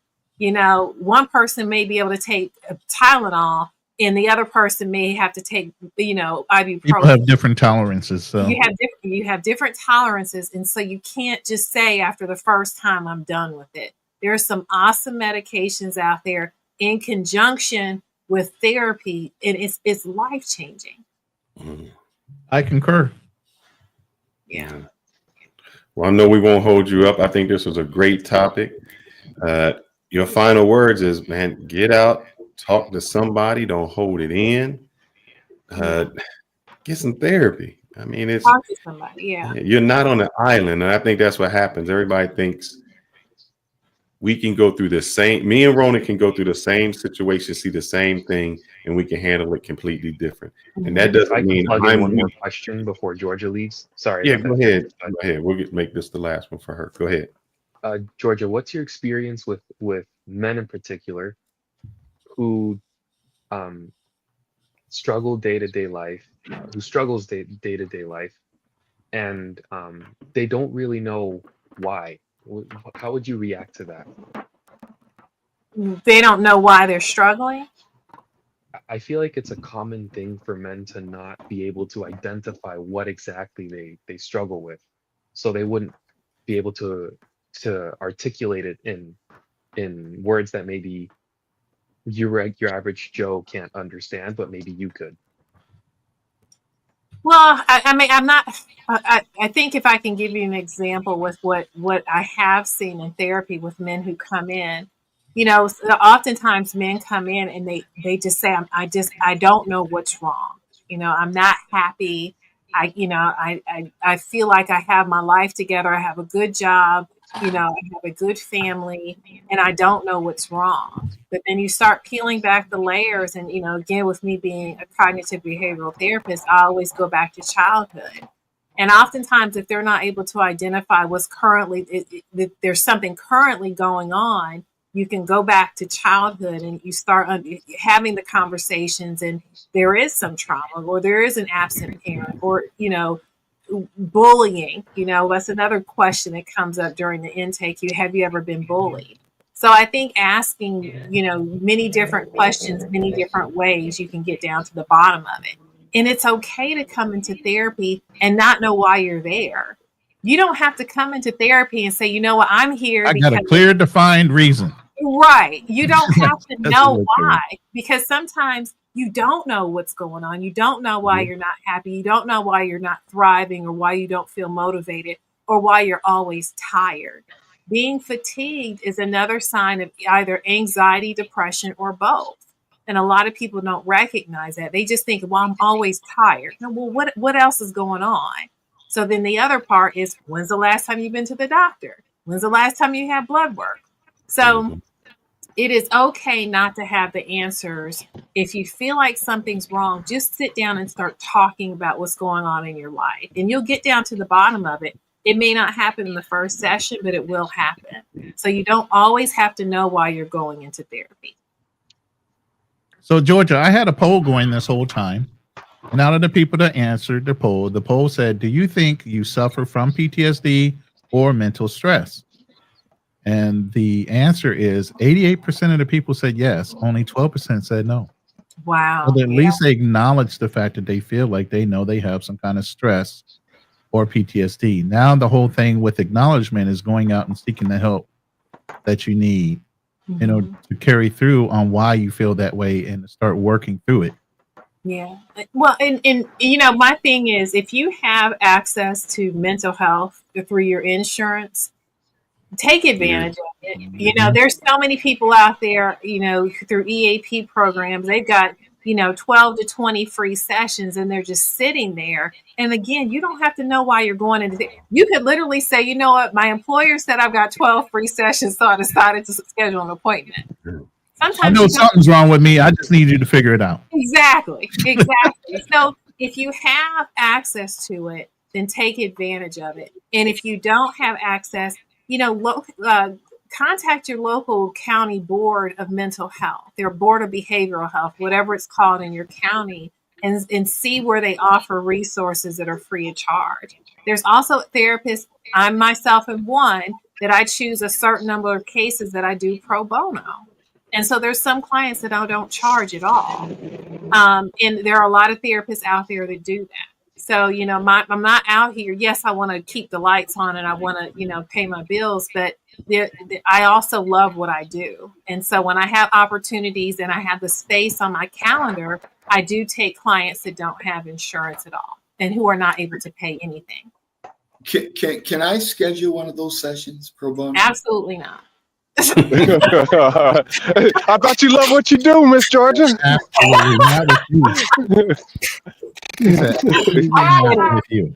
Speaker 4: One person may be able to take Tylenol and the other person may have to take, ibuprofen.
Speaker 2: People have different tolerances. So
Speaker 4: You have different tolerances. And so you can't just say after the first time, I'm done with it. There are some awesome medications out there in conjunction with therapy, and it's life-changing.
Speaker 2: I concur.
Speaker 4: Yeah.
Speaker 3: Well, I know we won't hold you up. I think this was a great topic. Your final words is, man, get out, talk to somebody, don't hold it in. Get some therapy. I mean, it's
Speaker 4: talk to somebody. Yeah.
Speaker 3: You're not on an island, and I think that's what happens. Everybody thinks we can go through the same. Me and Ronan can go through the same situation, see the same thing, and we can handle it completely different. And that doesn't mean
Speaker 9: I'm one more question before Georgia leaves. Sorry.
Speaker 3: Yeah, go ahead. Go ahead. We'll make this the last one for her. Go ahead.
Speaker 9: Georgia, what's your experience with men in particular who struggle day-to-day life, who struggles day-to-day life, and they don't really know why? How would you react to that?
Speaker 4: They don't know why they're struggling?
Speaker 9: I feel like it's a common thing for men to not be able to identify what exactly they struggle with. So they wouldn't be able to articulate it in words that maybe your average Joe can't understand, but maybe you could.
Speaker 4: Well, I mean, I think if I can give you an example with what I have seen in therapy with men who come in, oftentimes men come in and they just say, I don't know what's wrong. I'm not happy. I feel like I have my life together. I have a good job. I have a good family, and I don't know what's wrong. But then you start peeling back the layers, and again, with me being a cognitive behavioral therapist, I always go back to childhood. And oftentimes, if they're not able to identify what's currently, there's something currently going on, you can go back to childhood and you start having the conversations, and there is some trauma, or there is an absent parent, or bullying. That's another question that comes up during the intake. Have you ever been bullied? So I think asking many different questions, many different ways, you can get down to the bottom of it. And it's okay to come into therapy and not know why you're there. You don't have to come into therapy and say, you know what, I'm here.
Speaker 2: I got a clear, defined reason.
Speaker 4: Right. You don't have to know why, because sometimes you don't know what's going on. You don't know why you're not happy. You don't know why you're not thriving, or why you don't feel motivated, or why you're always tired. Being fatigued is another sign of either anxiety, depression, or both. And a lot of people don't recognize that. They just think, well, I'm always tired. No, well, what else is going on? So then the other part is, when's the last time you've been to the doctor? When's the last time you had blood work? So it is okay not to have the answers. If you feel like something's wrong, just sit down and start talking about what's going on in your life, and you'll get down to the bottom of it. It may not happen in the first session, but it will happen. So you don't always have to know why you're going into therapy.
Speaker 2: So, Georgia, I had a poll going this whole time. And out of the people that answered the poll said, do you think you suffer from PTSD or mental stress? And the answer is 88% of the people said yes. Only 12% said no.
Speaker 4: Wow.
Speaker 2: So at least they acknowledge the fact that they feel like they know they have some kind of stress or PTSD. Now the whole thing with acknowledgement is going out and seeking the help that you need, to carry through on why you feel that way and to start working through it.
Speaker 4: Yeah. Well, and my thing is, if you have access to mental health through your insurance, take advantage of it. You know, there's so many people out there, you know, through EAP programs, they've got, you know, 12 to 20 free sessions and they're just sitting there. And again, you don't have to know why you're going into it. You could literally say, you know what, my employer said I've got 12 free sessions, so I decided to schedule an appointment. Sometimes
Speaker 2: I know something's wrong with me. I just need you to figure it out.
Speaker 4: Exactly. So if you have access to it, then take advantage of it. And if you don't have access, you know, contact your local county board of mental health, their board of behavioral health, whatever it's called in your county, and see where they offer resources that are free of charge. There's also therapists. I myself am one that I choose a certain number of cases that I do pro bono. And so there's some clients that I don't charge at all. And there are a lot of therapists out there that do that. So, you know, I'm not out here. Yes, I want to keep the lights on and I want to, you know, pay my bills, but I also love what I do. And so when I have opportunities and I have the space on my calendar, I do take clients that don't have insurance at all and who are not able to pay anything.
Speaker 10: Can I schedule one of those sessions pro bono?
Speaker 4: Absolutely not.
Speaker 11: I thought you love what you do, Miss Georgia.
Speaker 2: Absolutely not with you.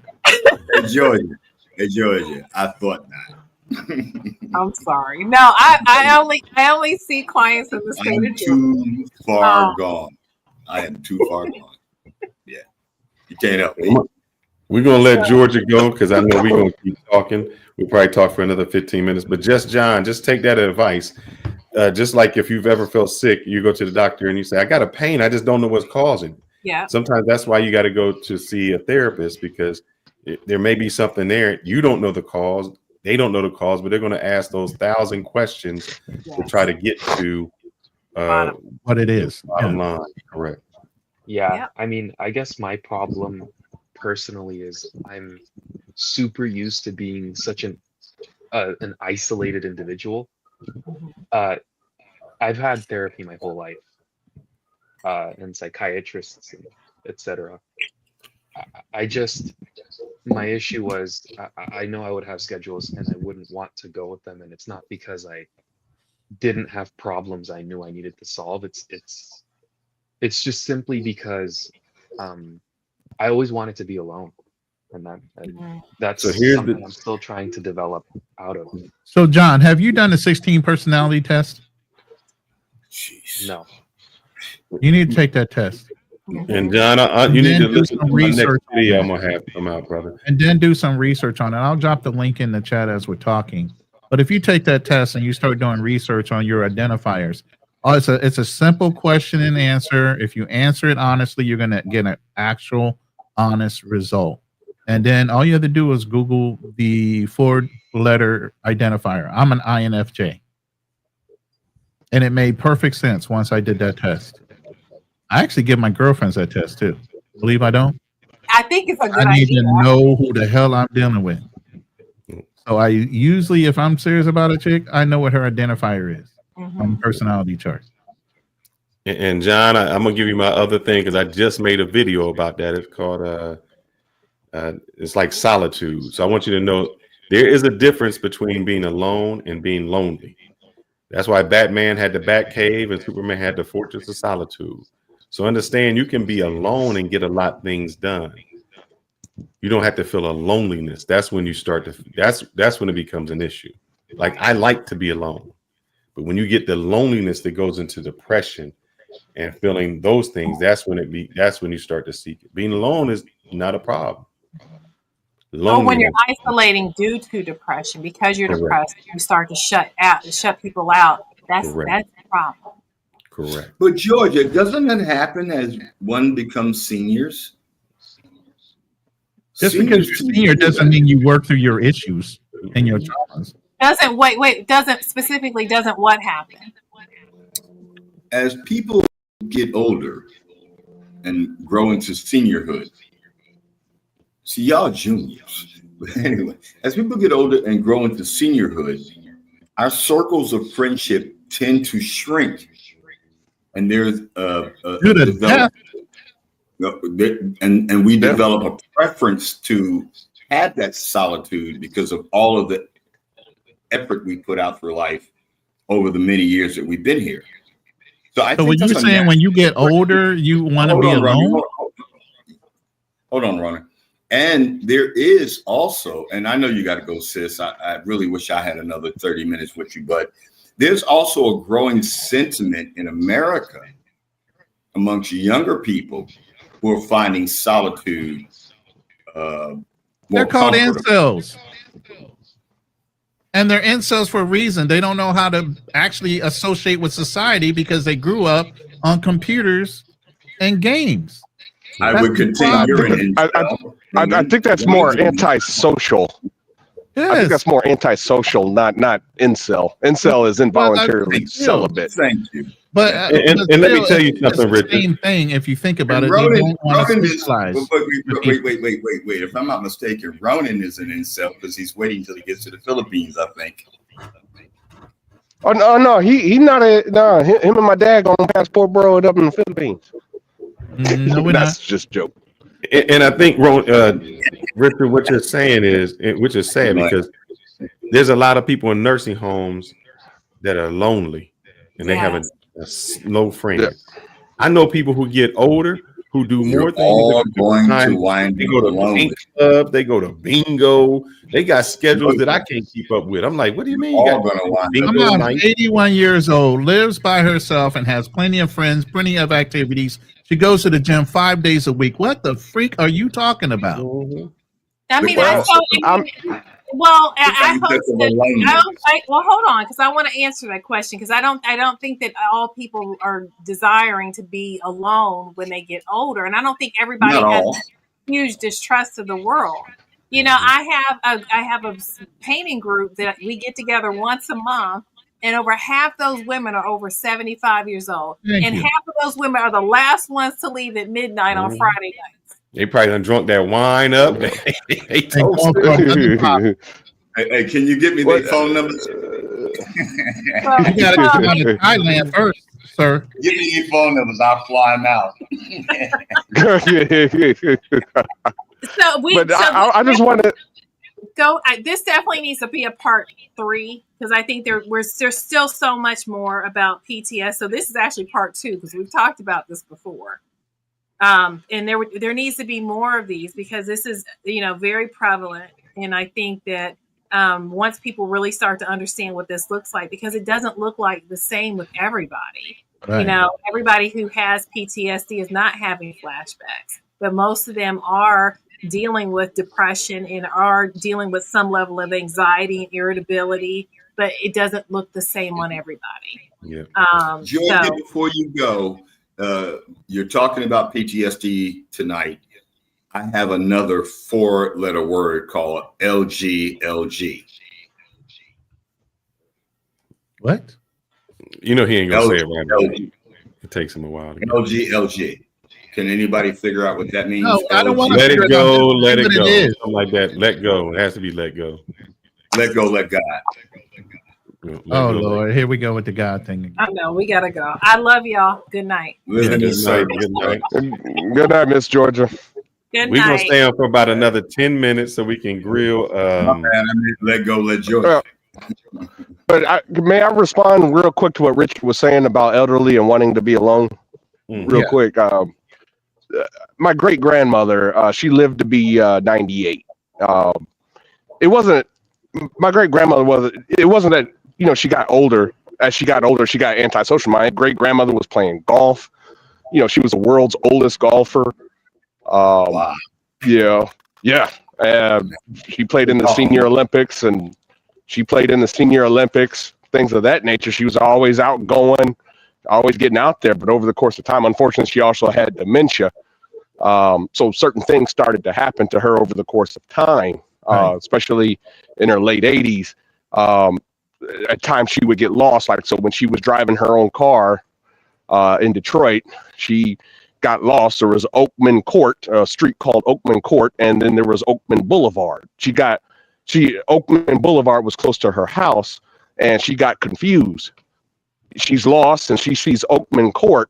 Speaker 10: Hey, Georgia, I thought not.
Speaker 4: I'm sorry. No, I only see clients in the state of Georgia.
Speaker 10: Too far gone. I am too far gone. Yeah, you can't help me.
Speaker 3: We're gonna let Georgia go because I know we're gonna keep talking. We'll probably talk for another 15 minutes. But John, just take that advice. Just like if you've ever felt sick, you go to the doctor and you say, I got a pain, I just don't know what's causing it.
Speaker 4: Yeah.
Speaker 3: Sometimes that's why you got to go to see a therapist, because there may be something there. You don't know the cause. They don't know the cause, but they're going to ask those 1,000 questions to try to get to
Speaker 2: what it is.
Speaker 3: Bottom line. Correct.
Speaker 9: Yeah. I mean, I guess my problem personally is I'm super used to being such an isolated individual. I've had therapy my whole life, and psychiatrists, etc. My issue was I know I would have schedules and I wouldn't want to go with them, and it's not because I didn't have problems I knew I needed to solve. It's just simply because I always wanted to be alone, and that's something I'm still trying to develop out of.
Speaker 2: So, John, have you done the 16 personality test?
Speaker 10: Jeez.
Speaker 9: No.
Speaker 2: You need to take that test.
Speaker 3: And John, you need to listen to my next video I'm gonna have come out, brother.
Speaker 2: And then do some research on it. I'll drop the link in the chat as we're talking. But if you take that test and you start doing research on your identifiers, it's a simple question and answer. If you answer it honestly, you're gonna get an actual honest result. And then all you have to do is Google the 4-letter identifier. I'm an INFJ. And it made perfect sense once I did that test. I actually give my girlfriends that test too. Believe I don't?
Speaker 4: I think it's a good idea.
Speaker 2: I need to know who the hell I'm dealing with. So I usually, if I'm serious about a chick, I know what her identifier is on the personality chart.
Speaker 3: And John, I'm gonna give you my other thing because I just made a video about that. It's called it's like solitude. So I want you to know there is a difference between being alone and being lonely. That's why Batman had the Batcave and Superman had the Fortress of Solitude. So understand you can be alone and get a lot of things done. You don't have to feel a loneliness. That's when you start to, that's when it becomes an issue. Like, I like to be alone, but when you get the loneliness that goes into depression and feeling those things, that's when you start to seek it. Being alone is not a problem.
Speaker 4: Or when you're isolating due to depression, because you're depressed, you start to shut people out. That's the problem.
Speaker 10: Correct. But Georgia, doesn't that happen as one becomes seniors?
Speaker 2: Just because you're senior doesn't mean you work through your issues and your traumas.
Speaker 4: Doesn't what happen?
Speaker 10: As people get older and grow into seniorhood, see, y'all juniors. But anyway, as people get older and grow into seniorhood, our circles of friendship tend to shrink. And there's and we develop a preference to have that solitude because of all of the effort we put out for life over the many years that we've been here. So I
Speaker 2: So
Speaker 10: think
Speaker 2: when you're
Speaker 10: that's a
Speaker 2: saying when you get
Speaker 10: natural-
Speaker 2: older, you want to
Speaker 10: Hold
Speaker 2: be
Speaker 10: on, Ronnie,
Speaker 2: alone?
Speaker 10: hold on, Ronnie. And there is also, and I know you got to go, sis. I really wish I had another 30 minutes with you, but there's also a growing sentiment in America amongst younger people who are finding solitude.
Speaker 2: They're called incels. And they're incels for a reason. They don't know how to actually associate with society because they grew up on computers and games.
Speaker 10: I would contend you're an incel.
Speaker 11: I think that's more antisocial.
Speaker 2: Yes.
Speaker 11: I think that's more antisocial, not incel. Incel is involuntarily celibate.
Speaker 10: Thank you.
Speaker 2: But
Speaker 3: and let me tell you
Speaker 2: it's
Speaker 3: something,
Speaker 2: the
Speaker 3: Richard.
Speaker 2: same thing if you think about it.
Speaker 10: Ronan,
Speaker 2: They don't want to
Speaker 10: Ronan is,
Speaker 2: socialize.
Speaker 10: wait. If I'm not mistaken, Ronan is an incel because he's waiting until he gets to the Philippines, I think.
Speaker 11: Oh no, he not him and my dad going passport bro up in the Philippines.
Speaker 2: No, we're
Speaker 11: That's
Speaker 2: not.
Speaker 11: just joke.
Speaker 3: And I think, Richard, what you're saying is, which is sad because there's a lot of people in nursing homes that are lonely and they have a no friend.
Speaker 11: Yeah.
Speaker 3: I know people who get older who do more things.
Speaker 10: All going to wind
Speaker 3: They go to
Speaker 10: lonely.
Speaker 3: paint club, they go to bingo. They got schedules that I can't keep up with. I'm like, what do you mean? You
Speaker 10: All
Speaker 3: got
Speaker 10: gonna wind
Speaker 3: bingo
Speaker 2: My mom's
Speaker 3: night?
Speaker 2: 81 years old, lives by herself, and has plenty of friends, plenty of activities. She goes to the gym 5 days a week. What the freak are you talking about?
Speaker 4: I mean,
Speaker 11: Well,
Speaker 4: I well, hold on, because I want to answer that question, because I don't think that all people are desiring to be alone when they get older, and I don't think everybody
Speaker 10: Not
Speaker 4: has
Speaker 10: all.
Speaker 4: a huge distrust of the world. You know, I have a painting group that we get together once a month, and over half those women are over 75 years old,
Speaker 2: Thank
Speaker 4: and
Speaker 2: you.
Speaker 4: half of those women are the last ones to leave at midnight on Friday nights.
Speaker 3: They probably done drunk that wine up. They
Speaker 2: And
Speaker 3: toasted.
Speaker 2: going for another pop.
Speaker 10: Hey, can you give me their phone numbers?
Speaker 2: You got to come out to Thailand first, sir.
Speaker 10: Give me your phone numbers. I'll fly them out.
Speaker 11: I just want to
Speaker 4: go. This definitely needs to be a part 3, because I think there's still so much more about PTSD. So this is actually part 2, because we've talked about this before. And there needs to be more of these, because this is, very prevalent. And I think that once people really start to understand what this looks like, because it doesn't look like the same with everybody.
Speaker 2: Right.
Speaker 4: Everybody who has PTSD is not having flashbacks, but most of them are dealing with depression and are dealing with some level of anxiety and irritability, but it doesn't look the same on everybody.
Speaker 3: Yeah.
Speaker 10: Georgia, before you go, you're talking about PTSD tonight. I have another 4-letter word called LGLG.
Speaker 2: What?
Speaker 3: You know he ain't gonna say it right now.
Speaker 10: LG.
Speaker 3: It takes him a while to get
Speaker 10: LGLG. Can anybody figure out what that means?
Speaker 2: No, I don't want to
Speaker 3: let
Speaker 2: figure
Speaker 3: it
Speaker 2: it out.
Speaker 3: go,
Speaker 2: Just
Speaker 3: let
Speaker 2: say
Speaker 3: it
Speaker 2: what
Speaker 3: go.
Speaker 2: is.
Speaker 3: Something like that. Let go. It has to be let go.
Speaker 10: Let go, let God.
Speaker 3: Let
Speaker 2: Oh,
Speaker 3: go,
Speaker 2: Lord. Here we go with the God thing again.
Speaker 4: I know, we gotta go. I love y'all. Good night.
Speaker 10: Live in
Speaker 3: good
Speaker 10: this
Speaker 3: night.
Speaker 10: service.
Speaker 3: Good night.
Speaker 11: Good night, Miss Georgia.
Speaker 4: Good
Speaker 3: We're gonna
Speaker 4: night.
Speaker 3: stay on for about another 10 minutes so we can grill.
Speaker 10: My bad, I mean, let go, let Georgia.
Speaker 11: But may I respond real quick to what Richard was saying about elderly and wanting to be alone? Real quick. My great grandmother, she lived to be 98. It wasn't my great grandmother it wasn't that she got older. As she got older, she got antisocial. My great grandmother was playing golf. She was the world's oldest golfer.
Speaker 10: Wow.
Speaker 11: Yeah. She played in the Senior Olympics, and things of that nature. She was always outgoing, always getting out there. But over the course of time, unfortunately, she also had dementia. So certain things started to happen to her over the course of time, especially in her late 80s. At times she would get lost. So when she was driving her own car in Detroit, she got lost. There was Oakman Court, a street called Oakman Court, and then there was Oakman Boulevard. Oakman Boulevard was close to her house, and she got confused. She's lost, and she sees Oakman Court,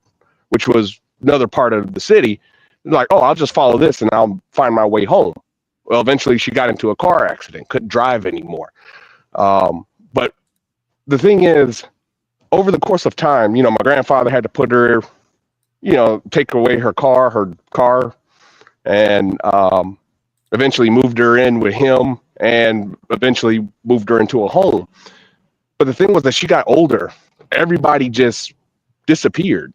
Speaker 11: which was another part of the city. Like, oh, I'll just follow this and I'll find my way home. Well, eventually she got into a car accident, couldn't drive anymore. But the thing is, over the course of time, my grandfather had to put her, take away her car, and eventually moved her in with him, and eventually moved her into a home. But the thing was that she got older. Everybody just disappeared,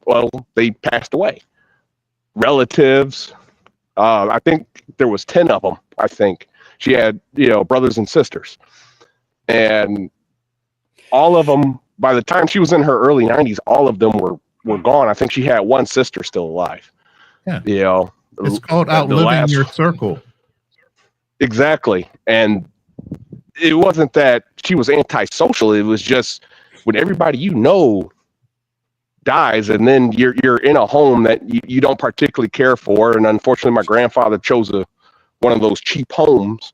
Speaker 11: well, they passed away. Relatives, I think there was 10 of them, I think. She had, brothers and sisters. And all of them, by the time she was in her early 90s, all of them were gone. I think she had one sister still alive.
Speaker 2: Yeah. It's called outliving your circle.
Speaker 11: Exactly. And it wasn't that she was antisocial. It was just when everybody dies, and then you're in a home that you don't particularly care for. And unfortunately, my grandfather chose one of those cheap homes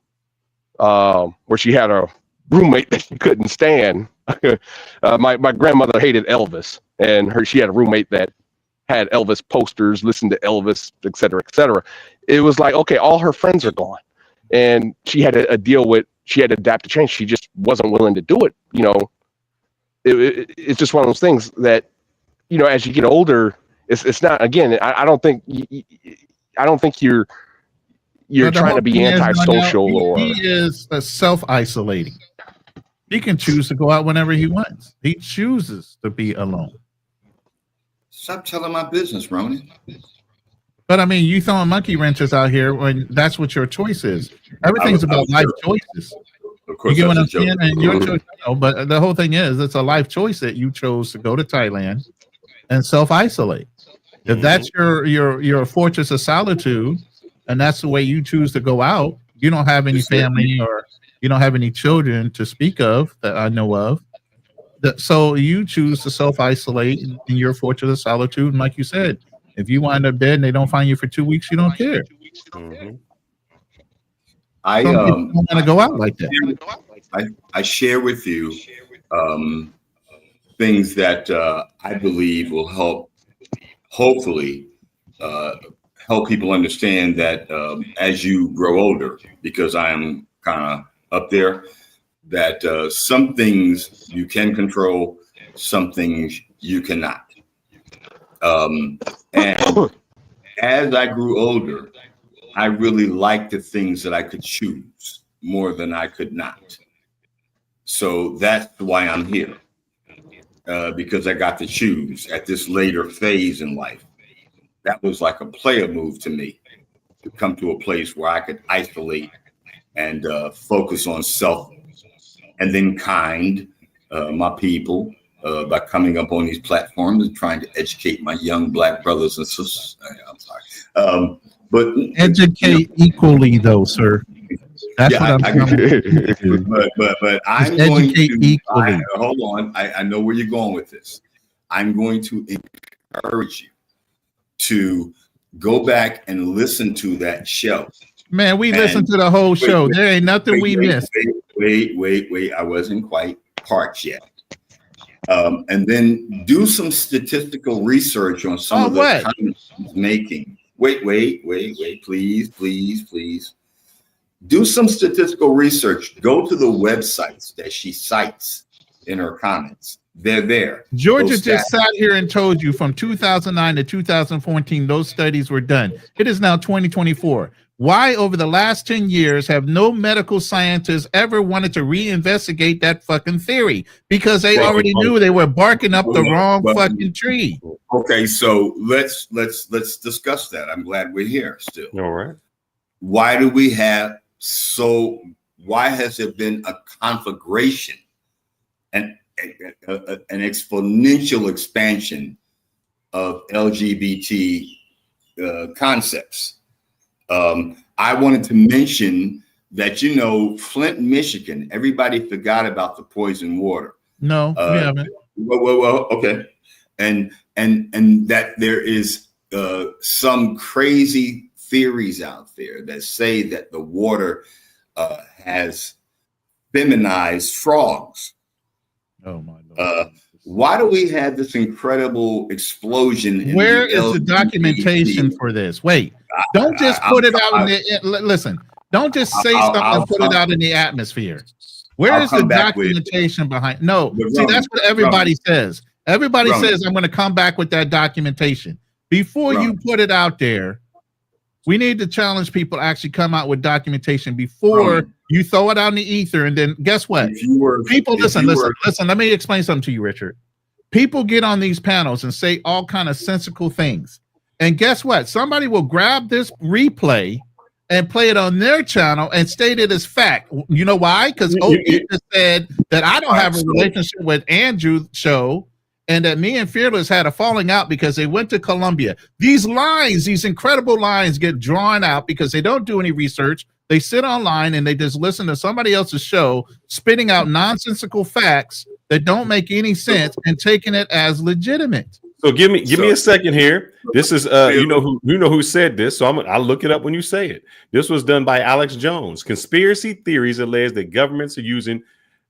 Speaker 11: where she had a roommate that she couldn't stand. My grandmother hated Elvis, and she had a roommate that had Elvis posters, listened to Elvis, et cetera, et cetera. It was like, okay, all her friends are gone, and she had to she had to adapt to change. She just wasn't willing to do it. It's just one of those things that, as you get older, it's not, again, I don't think you're trying to be antisocial.
Speaker 2: He is self-isolating. He can choose to go out whenever he wants. He chooses to be alone.
Speaker 10: Stop telling my business, Ronan.
Speaker 2: But I mean, you throwing monkey wrenches out here when that's what your choice is. Everything's about life choices.
Speaker 10: Of course,
Speaker 2: you get what I'm saying? And your choice, but the whole thing is, it's a life choice that you chose to go to Thailand and self-isolate. If that's your fortress of solitude, and that's the way you choose to go out, you don't have any family or you don't have any children to speak of that I know of. So you choose to self-isolate in your fortress of solitude. And like you said, if you wind up dead and they don't find you for 2 weeks, you don't care.
Speaker 10: I
Speaker 2: don't want to go out like that.
Speaker 10: I share with you things that I believe will hopefully help people understand that as you grow older, because I am kind of up there, that some things you can control, some things you cannot. And as I grew older, I really liked the things that I could choose more than I could not. So that's why I'm here, because I got to choose at this later phase in life. That was like a player move to me, to come to a place where I could isolate and focus on self, and then my people, by coming up on these platforms and trying to educate my young Black brothers and sisters. I'm sorry. But
Speaker 2: educate equally, though, sir. That's what I'm trying to do.
Speaker 10: But I'm going to equally. Hold on. I know where you're going with this. I'm going to encourage you to go back and listen to that show.
Speaker 2: Man, we listened to the whole show. There ain't nothing we missed.
Speaker 10: Wait. I wasn't quite parked yet. And then do some statistical research on some of the comments he's making. Wait, please. Do some statistical research. Go to the websites that she cites in her comments. They're there.
Speaker 2: Georgia just sat here and told you from 2009 to 2014, those studies were done. It is now 2024. Why over the last 10 years have no medical scientists ever wanted to reinvestigate that fucking theory? Because they already knew they were barking up the wrong fucking tree.
Speaker 10: Okay, so let's discuss that. I'm glad we're here still.
Speaker 3: All right.
Speaker 10: Why has there been a conflagration and an exponential expansion of LGBT concepts? I wanted to mention that, Flint, Michigan, everybody forgot about the poison water.
Speaker 2: No, we haven't.
Speaker 10: Well, okay. And that there is some crazy theories out there that say that the water has feminized frogs.
Speaker 2: Oh my Lord.
Speaker 10: Why do we have this incredible explosion?
Speaker 2: Where is the documentation for this? Wait, don't just put it out in the, listen, don't just say something and put it out in the atmosphere. Where is the documentation behind? No, see, that's what everybody says. Everybody says, I'm going to come back with that documentation. Before you put it out there, we need to challenge people to actually come out with documentation before you throw it out in the ether. And then guess what? Listen. Let me explain something to you, Richard. People get on these panels and say all kind of sensical things. And guess what? Somebody will grab this replay and play it on their channel and state it as fact. You know why? Because OP just said that I don't have a relationship with Andrew's show, and that me and Fearless had a falling out because they went to Colombia. These lines, these incredible lines, get drawn out because they don't do any research. They sit online and they just listen to somebody else's show spitting out nonsensical facts that don't make any sense and taking it as legitimate.
Speaker 3: So give me a second here. This is you know who said this, so I'll look it up when you say it. This was done by Alex Jones. Conspiracy theories allege that governments are using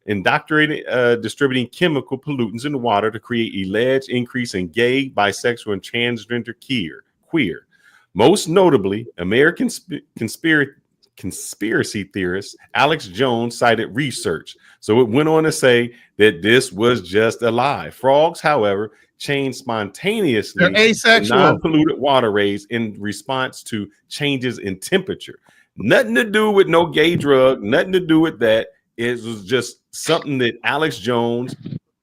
Speaker 3: distributing chemical pollutants in the water to create alleged increase in gay, bisexual, and transgender queer. Most notably, American conspiracy theorist Alex Jones cited research. So it went on to say that this was just a lie. Frogs, however, change spontaneously in non-polluted waterways in response to changes in temperature. Nothing to do with no gay drug, nothing to do with that. It was just something that Alex Jones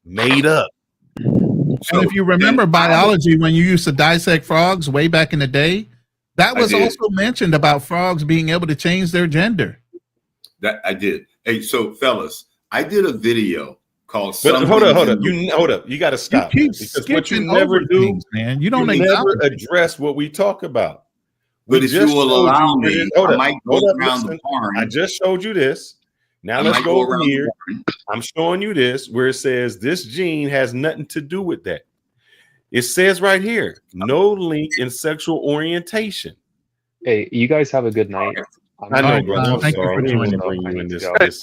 Speaker 3: made up.
Speaker 2: So, and if you remember biology, when you used to dissect frogs way back in the day, that was also mentioned about frogs being able to change their gender.
Speaker 10: That I did. Hey, so fellas, I did a video called.
Speaker 3: But hold up. You got to stop. Because what you never do,
Speaker 2: man. You don't
Speaker 3: never address what we talk about.
Speaker 10: But if you will allow me, I might go around the barn.
Speaker 3: I just showed you this. Now let's go over here. I'm showing you this where it says this gene has nothing to do with that. It says right here, no link in sexual orientation.
Speaker 9: Hey, you guys have a good night.
Speaker 3: I know, brother. Thank you for bring you in this.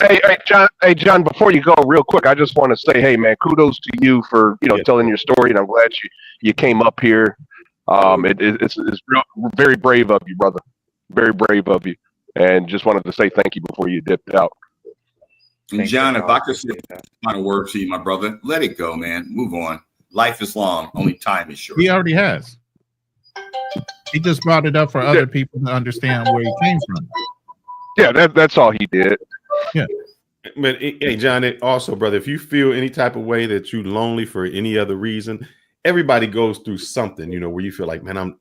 Speaker 11: Hey, John, before you go real quick, I just want to say, hey, man, kudos to you for, telling your story. And I'm glad you came up here. It's very brave of you, brother. Very brave of you. And just wanted to say thank you before you dipped out.
Speaker 10: And John, if I could say a final word to you, my brother, let it go, man. Move on. Life is long. Only time is short.
Speaker 2: He already has. He just brought it up for other people to understand where he came from.
Speaker 11: Yeah, that's all he did.
Speaker 2: Yeah.
Speaker 3: But hey, John, also, brother, if you feel any type of way that you're lonely for any other reason, everybody goes through something, where you feel like, man,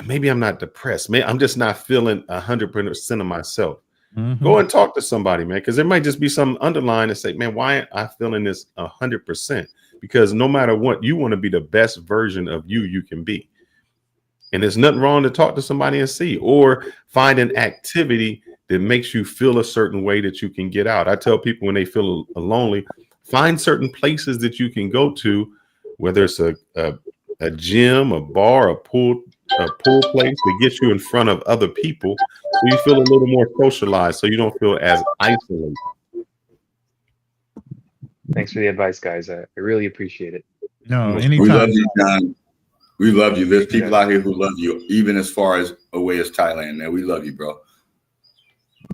Speaker 3: maybe I'm not depressed. Man, I'm just not feeling 100% of myself. Mm-hmm. Go and talk to somebody, man, because there might just be some underlying to say, man, why am I feeling this 100%? Because no matter what, you want to be the best version of you can be. And there's nothing wrong to talk to somebody and see, or find an activity that makes you feel a certain way that you can get out. I tell people when they feel lonely, find certain places that you can go to, whether it's a gym, a bar, a pool place that gets you in front of other people, so you feel a little more socialized, so you don't feel as isolated.
Speaker 9: Thanks for the advice, guys. I really appreciate it.
Speaker 2: No, anytime.
Speaker 10: We love you, John. We love you. There's people out here who love you, even as far as away as Thailand, man. We love you, bro.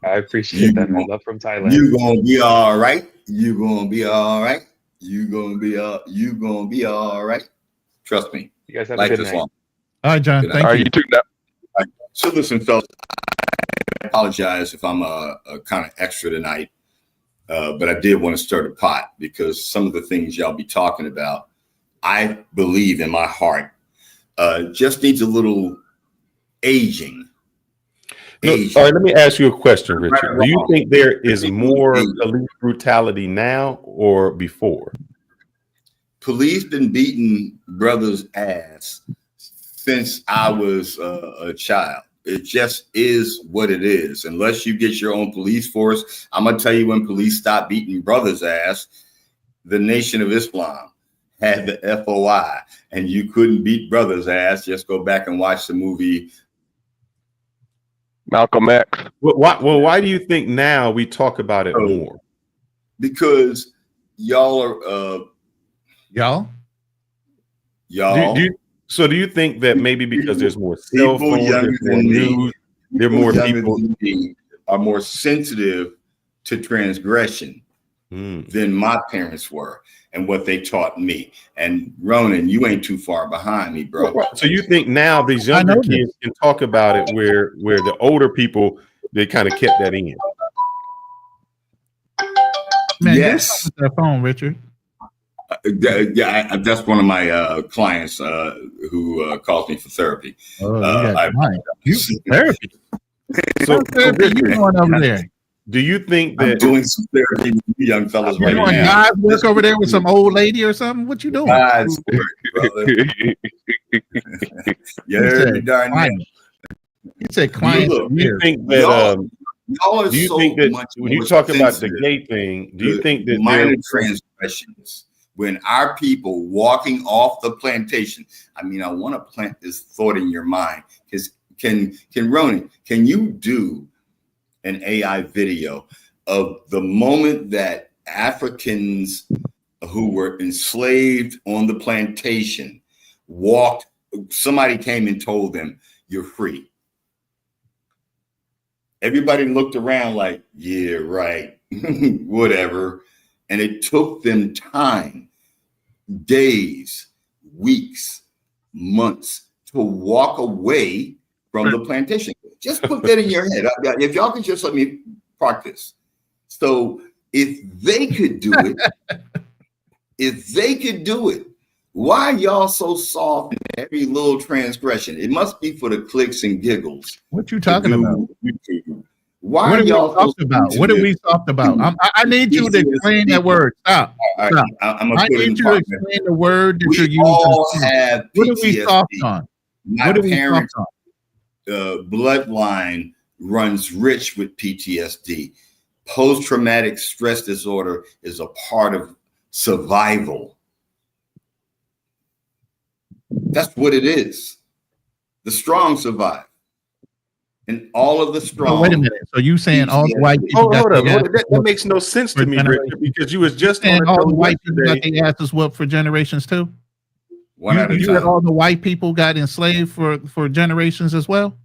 Speaker 9: I appreciate that. Love from Thailand.
Speaker 10: You gonna be all right. You gonna be all right. You gonna be all right. Trust me.
Speaker 9: You guys have a good night.
Speaker 2: All right, John. Thank you.
Speaker 11: All right, you too.
Speaker 10: Right. So listen, fellas, I apologize if I'm a kind of extra tonight, but I did want to stir the pot because some of the things y'all be talking about, I believe in my heart, just needs a little aging.
Speaker 3: All right, let me ask you a question, Richard. Do you think there is more police brutality now or before?
Speaker 10: Police been beating brothers' ass since I was a child. It just is what it is. Unless you get your own police force, I'm gonna tell you when police stopped beating brothers' ass, the Nation of Islam had the FOI, and you couldn't beat brothers' ass. Just go back and watch the movie
Speaker 11: Malcolm X.
Speaker 3: Why do you think now we talk about it more?
Speaker 10: Because y'all are
Speaker 2: y'all.
Speaker 3: So do you think that maybe because there's more cell phones, there's more news, there are more people
Speaker 10: are more sensitive to transgression? than my parents were and what they taught me. And Ronan, you ain't too far behind me, bro.
Speaker 3: So you think now these younger kids can talk about it where the older people, they kind of kept that in?
Speaker 2: Man,
Speaker 10: yes.
Speaker 2: That phone, Richard.
Speaker 10: That's one of my clients who calls me for therapy.
Speaker 2: Therapy.
Speaker 3: So
Speaker 2: therapy you doing over there?
Speaker 3: Do you think that
Speaker 10: I'm doing some therapy with you young fellas
Speaker 2: you
Speaker 10: right
Speaker 2: doing
Speaker 10: now?
Speaker 2: God's work over there with some old lady or something? What you doing?
Speaker 10: God's work, brother. You heard me, Darnell.
Speaker 2: You said client.
Speaker 3: Do you think that
Speaker 10: y'all are
Speaker 3: do you
Speaker 10: so
Speaker 3: think that
Speaker 10: much
Speaker 3: when you
Speaker 10: more
Speaker 3: talk about the
Speaker 10: sensitive
Speaker 3: gay thing, do you think that
Speaker 10: minor transgressions, when our people walking off the plantation, I mean, I want to plant this thought in your mind, because can Ronan, can you do an AI video of the moment that Africans who were enslaved on the plantation walked, somebody came and told them, you're free? Everybody looked around like, yeah, right, whatever. And it took them time, days, weeks, months to walk away from the plantation. Just put that in your head. If y'all could just let me park this. So if they could do it, why are y'all so soft in every little transgression? It must be for the clicks and giggles.
Speaker 2: What you talking about?
Speaker 10: Why
Speaker 2: what
Speaker 10: are y'all
Speaker 2: soft about? What are we soft about? I need you to explain that word. Stop.
Speaker 10: All right, I
Speaker 2: need you to explain the word that you're using.
Speaker 10: All have
Speaker 2: what are we
Speaker 10: PTSD.
Speaker 2: soft on?
Speaker 10: My
Speaker 2: what are we
Speaker 10: parents'
Speaker 2: soft on?
Speaker 10: bloodline runs rich with PTSD. Post-traumatic stress disorder is a part of survival. That's what it is. The strong survive. And all of the strong.
Speaker 2: Oh, wait a minute. So you saying all the white people got
Speaker 3: that makes no sense to me, Richard, because you was just
Speaker 2: saying all the white people got their asses whooped for generations too? You said all the white people got enslaved for generations as well?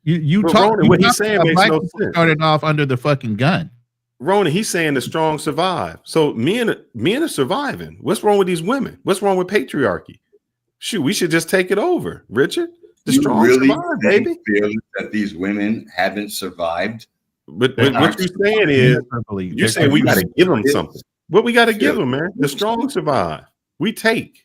Speaker 2: You talk
Speaker 3: what he's saying makes no sense.
Speaker 2: Started off under the fucking gun.
Speaker 3: Rona, he's saying the strong survive. So men are surviving. What's wrong with these women? What's wrong with patriarchy? Shoot, we should just take it over, Richard. The strong
Speaker 10: really
Speaker 3: survive, baby.
Speaker 10: Feel that these women haven't survived?
Speaker 3: But what you're saying is, you're saying we got to give them something. What we got to give them, man? The strong survive. We take.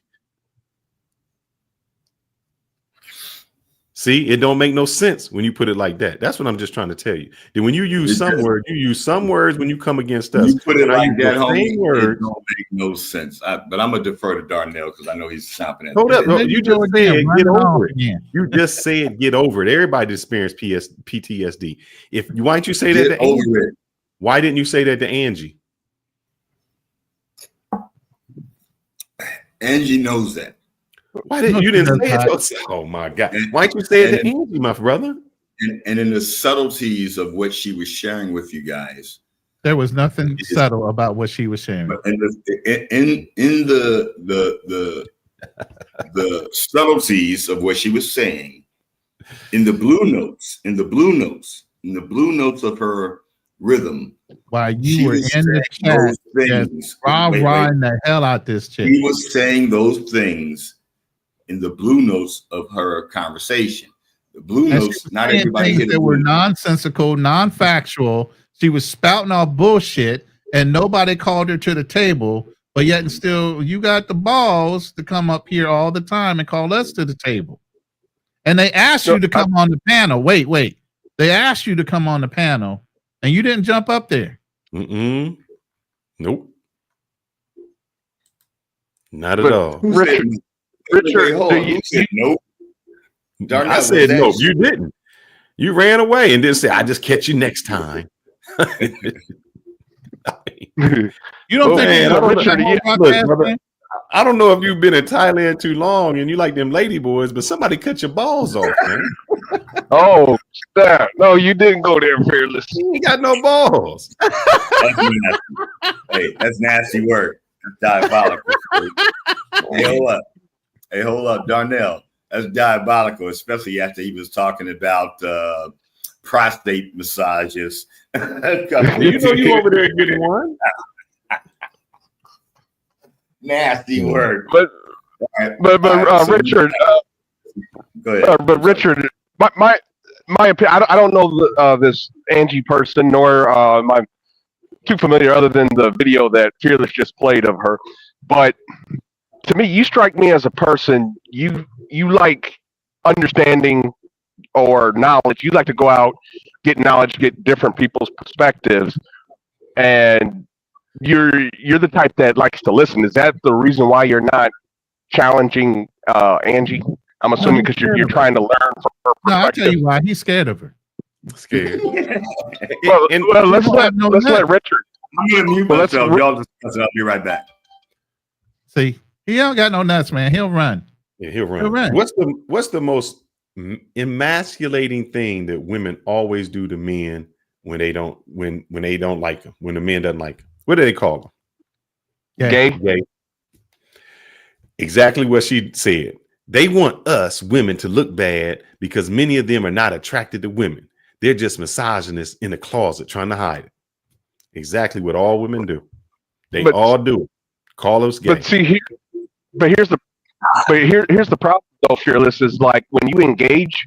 Speaker 3: See, it don't make no sense when you put it like that. That's what I'm just trying to tell you. Then when you use some words, you use some words when you come against us.
Speaker 10: You put it like that, homie,
Speaker 3: it
Speaker 10: don't make no sense. But I'm gonna defer to Darnell because I know he's chomping at.
Speaker 3: Hold up, you just said get over it. You just said get over it. Everybody experienced PTSD. Why didn't you say that to Angie? Why didn't you say that to Angie?
Speaker 10: Angie knows that.
Speaker 3: Why didn't you didn't say it? Oh my God! Why didn't you say it to Angie, my brother?
Speaker 10: And in the subtleties of what she was sharing with you guys,
Speaker 2: there was nothing subtle about what she was sharing.
Speaker 10: But in the subtleties of what she was saying, in the blue notes of her rhythm,
Speaker 2: while you were in the chat, riding the hell out this chick.
Speaker 10: He was saying those things in the blue notes of her conversation. The blue notes, not everybody hit
Speaker 2: that were nonsensical, non-factual. She was spouting off bullshit, and nobody called her to the table. But yet, and still, you got the balls to come up here all the time and call us to the table. And they asked you to come on the panel. Wait. They asked you to come on the panel, and you didn't jump up there.
Speaker 3: Nope. Not at all.
Speaker 11: Richard,
Speaker 10: nope.
Speaker 3: I said nope. You didn't. You ran away and then said, "I just catch you next time."
Speaker 2: You don't think
Speaker 3: I don't know if you've been in Thailand too long and you like them lady boys, but somebody cut your balls off, man.
Speaker 11: Oh, stop. No, you didn't go there, Fearless.
Speaker 3: You ain't got no balls.
Speaker 10: Hey, that's nasty work. That's diabolical. Hey, hold up, Darnell. That's diabolical, especially after he was talking about prostate massages.
Speaker 3: You know you over there getting one.
Speaker 10: Nasty word.
Speaker 11: But
Speaker 10: so
Speaker 11: Richard,
Speaker 10: go ahead.
Speaker 11: but Richard, my opinion, I don't know this Angie person, nor am I too familiar other than the video that Fearless just played of her. But to me, you strike me as a person, you like understanding or knowledge. You like to go out, get knowledge, get different people's perspectives, and you're the type that likes to listen. Is that the reason why you're not challenging Angie? I'm assuming because you're trying to learn from her perspective.
Speaker 2: No, I'll tell you why. He's scared of her.
Speaker 3: Scared.
Speaker 11: Well, let's let Richard.
Speaker 10: I'm gonna mute myself. Y'all discuss it. I'll be right back.
Speaker 2: See, he don't got no nuts, man. He'll run.
Speaker 3: Yeah, he'll run. What's the most emasculating thing that women always do to men when they don't like them, when the man doesn't like them? What do they call them? Gay. Exactly what she said. They want us women to look bad because many of them are not attracted to women. They're just misogynists in the closet trying to hide it. Exactly what all women do. They all do it. Call us gay.
Speaker 11: But see, here's the problem though, Fearless, is like when you engage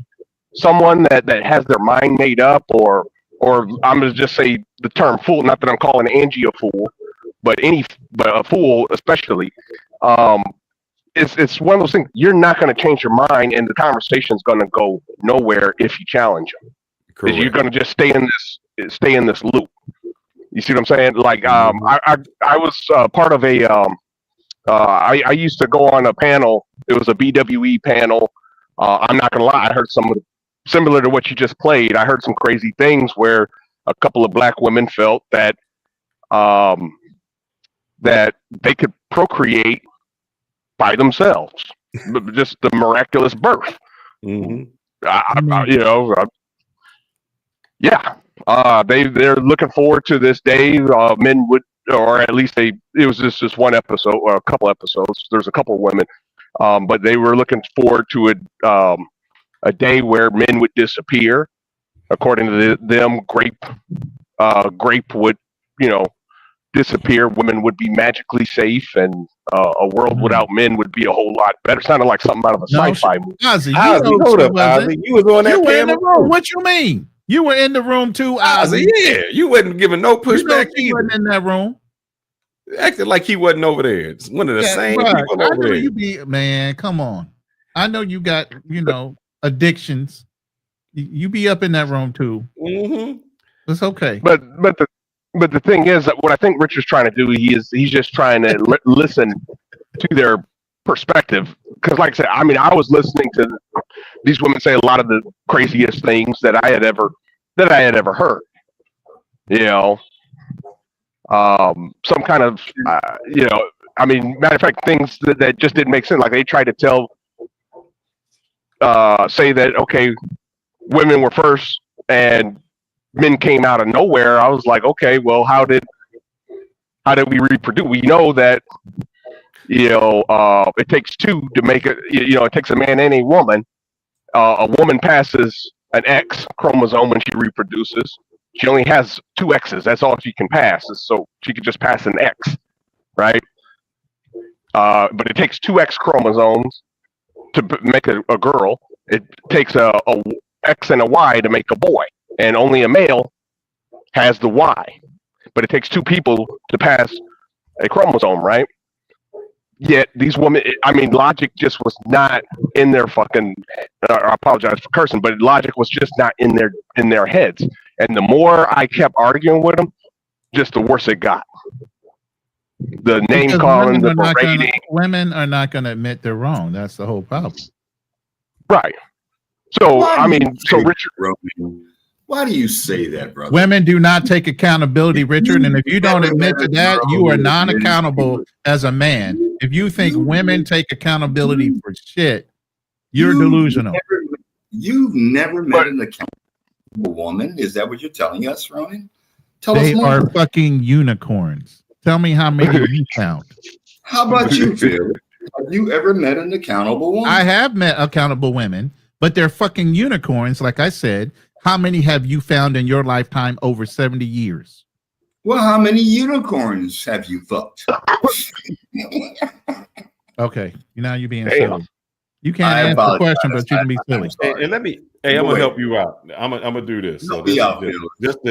Speaker 11: someone that has their mind made up, or I'm gonna just say the term fool, not that I'm calling Angie a fool, but a fool especially. It's one of those things. You're not going to change your mind, and the conversation's going to go nowhere if you challenge them. Because you're going to just stay in this loop. You see what I'm saying? Like I was part of a I used to go on a panel. It was a BWE panel. I'm not going to lie. I heard some similar to what you just played. I heard some crazy things where a couple of black women felt that that they could procreate by themselves, just the miraculous birth.
Speaker 3: Mm-hmm.
Speaker 11: They're looking forward to this day. Men would, or at least it was just one episode or a couple episodes. There's a couple of women, but they were looking forward to a day where men would disappear. According to them, grape would, disappear. Women would be magically safe, and a world without men would be a whole lot better. Sounded like something out of a sci-fi movie.
Speaker 2: Ozzy,
Speaker 3: hold up, Ozzy. You was on that
Speaker 2: panel. In the room.
Speaker 3: Too.
Speaker 2: What you mean? You were in the room too, Ozzy.
Speaker 3: Yeah, you wasn't giving no pushback.
Speaker 2: You wasn't in that room.
Speaker 3: Acted like he wasn't over there. It's one of the same people over there.
Speaker 2: You be, man, come on. I know you got, addictions. You be up in that room too.
Speaker 3: Mm-hmm.
Speaker 2: It's okay.
Speaker 11: But the thing is that what I think Richard's trying to do, he's just trying to listen to their perspective. Because, like I said, I was listening to these women say a lot of the craziest things that I had ever heard. Some kind of, matter of fact, things that just didn't make sense. Like they tried to say that okay, women were first and men came out of nowhere. I was like, okay, well, how did we reproduce? We know that it takes two to make it. It takes a man and a woman. A woman passes an X chromosome when she reproduces. She only has two X's. That's all she can pass. So she could just pass an X, right? But it takes two X chromosomes to make a girl. It takes a X and a Y to make a boy. And only a male has the Y, but it takes two people to pass a chromosome, right? Yet these women, logic just was not in their fucking. I apologize for cursing, but logic was just not in their heads. And the more I kept arguing with them, just the worse it got. The name calling, the berating.
Speaker 2: Women are not going to admit they're wrong. That's the whole problem,
Speaker 11: right? So Richard.
Speaker 10: Why do you say that, brother?
Speaker 2: Women do not take accountability, Richard. And if you don't admit to that, you are non-accountable as a man. If you think women take accountability for shit, you're delusional.
Speaker 10: You've never met an accountable woman. Is that what you're telling us, Ronan? Tell us more.
Speaker 2: They are fucking unicorns. Tell me how many you count.
Speaker 10: How about you, Phil? Have you ever met an accountable woman?
Speaker 2: I have met accountable women, but they're fucking unicorns, like I said, How many have you found in your lifetime over 70 years?
Speaker 10: Well, how many unicorns have you fucked?
Speaker 2: Okay, now you're being
Speaker 11: Damn.
Speaker 2: silly. You can't
Speaker 10: I
Speaker 2: answer the
Speaker 10: apologize.
Speaker 2: question, but you can be silly.
Speaker 3: And let me, I'm
Speaker 10: Go
Speaker 3: gonna
Speaker 10: ahead.
Speaker 3: help you out. I'm gonna do this. So
Speaker 10: Help
Speaker 3: this
Speaker 10: me
Speaker 3: is
Speaker 10: out, Phil.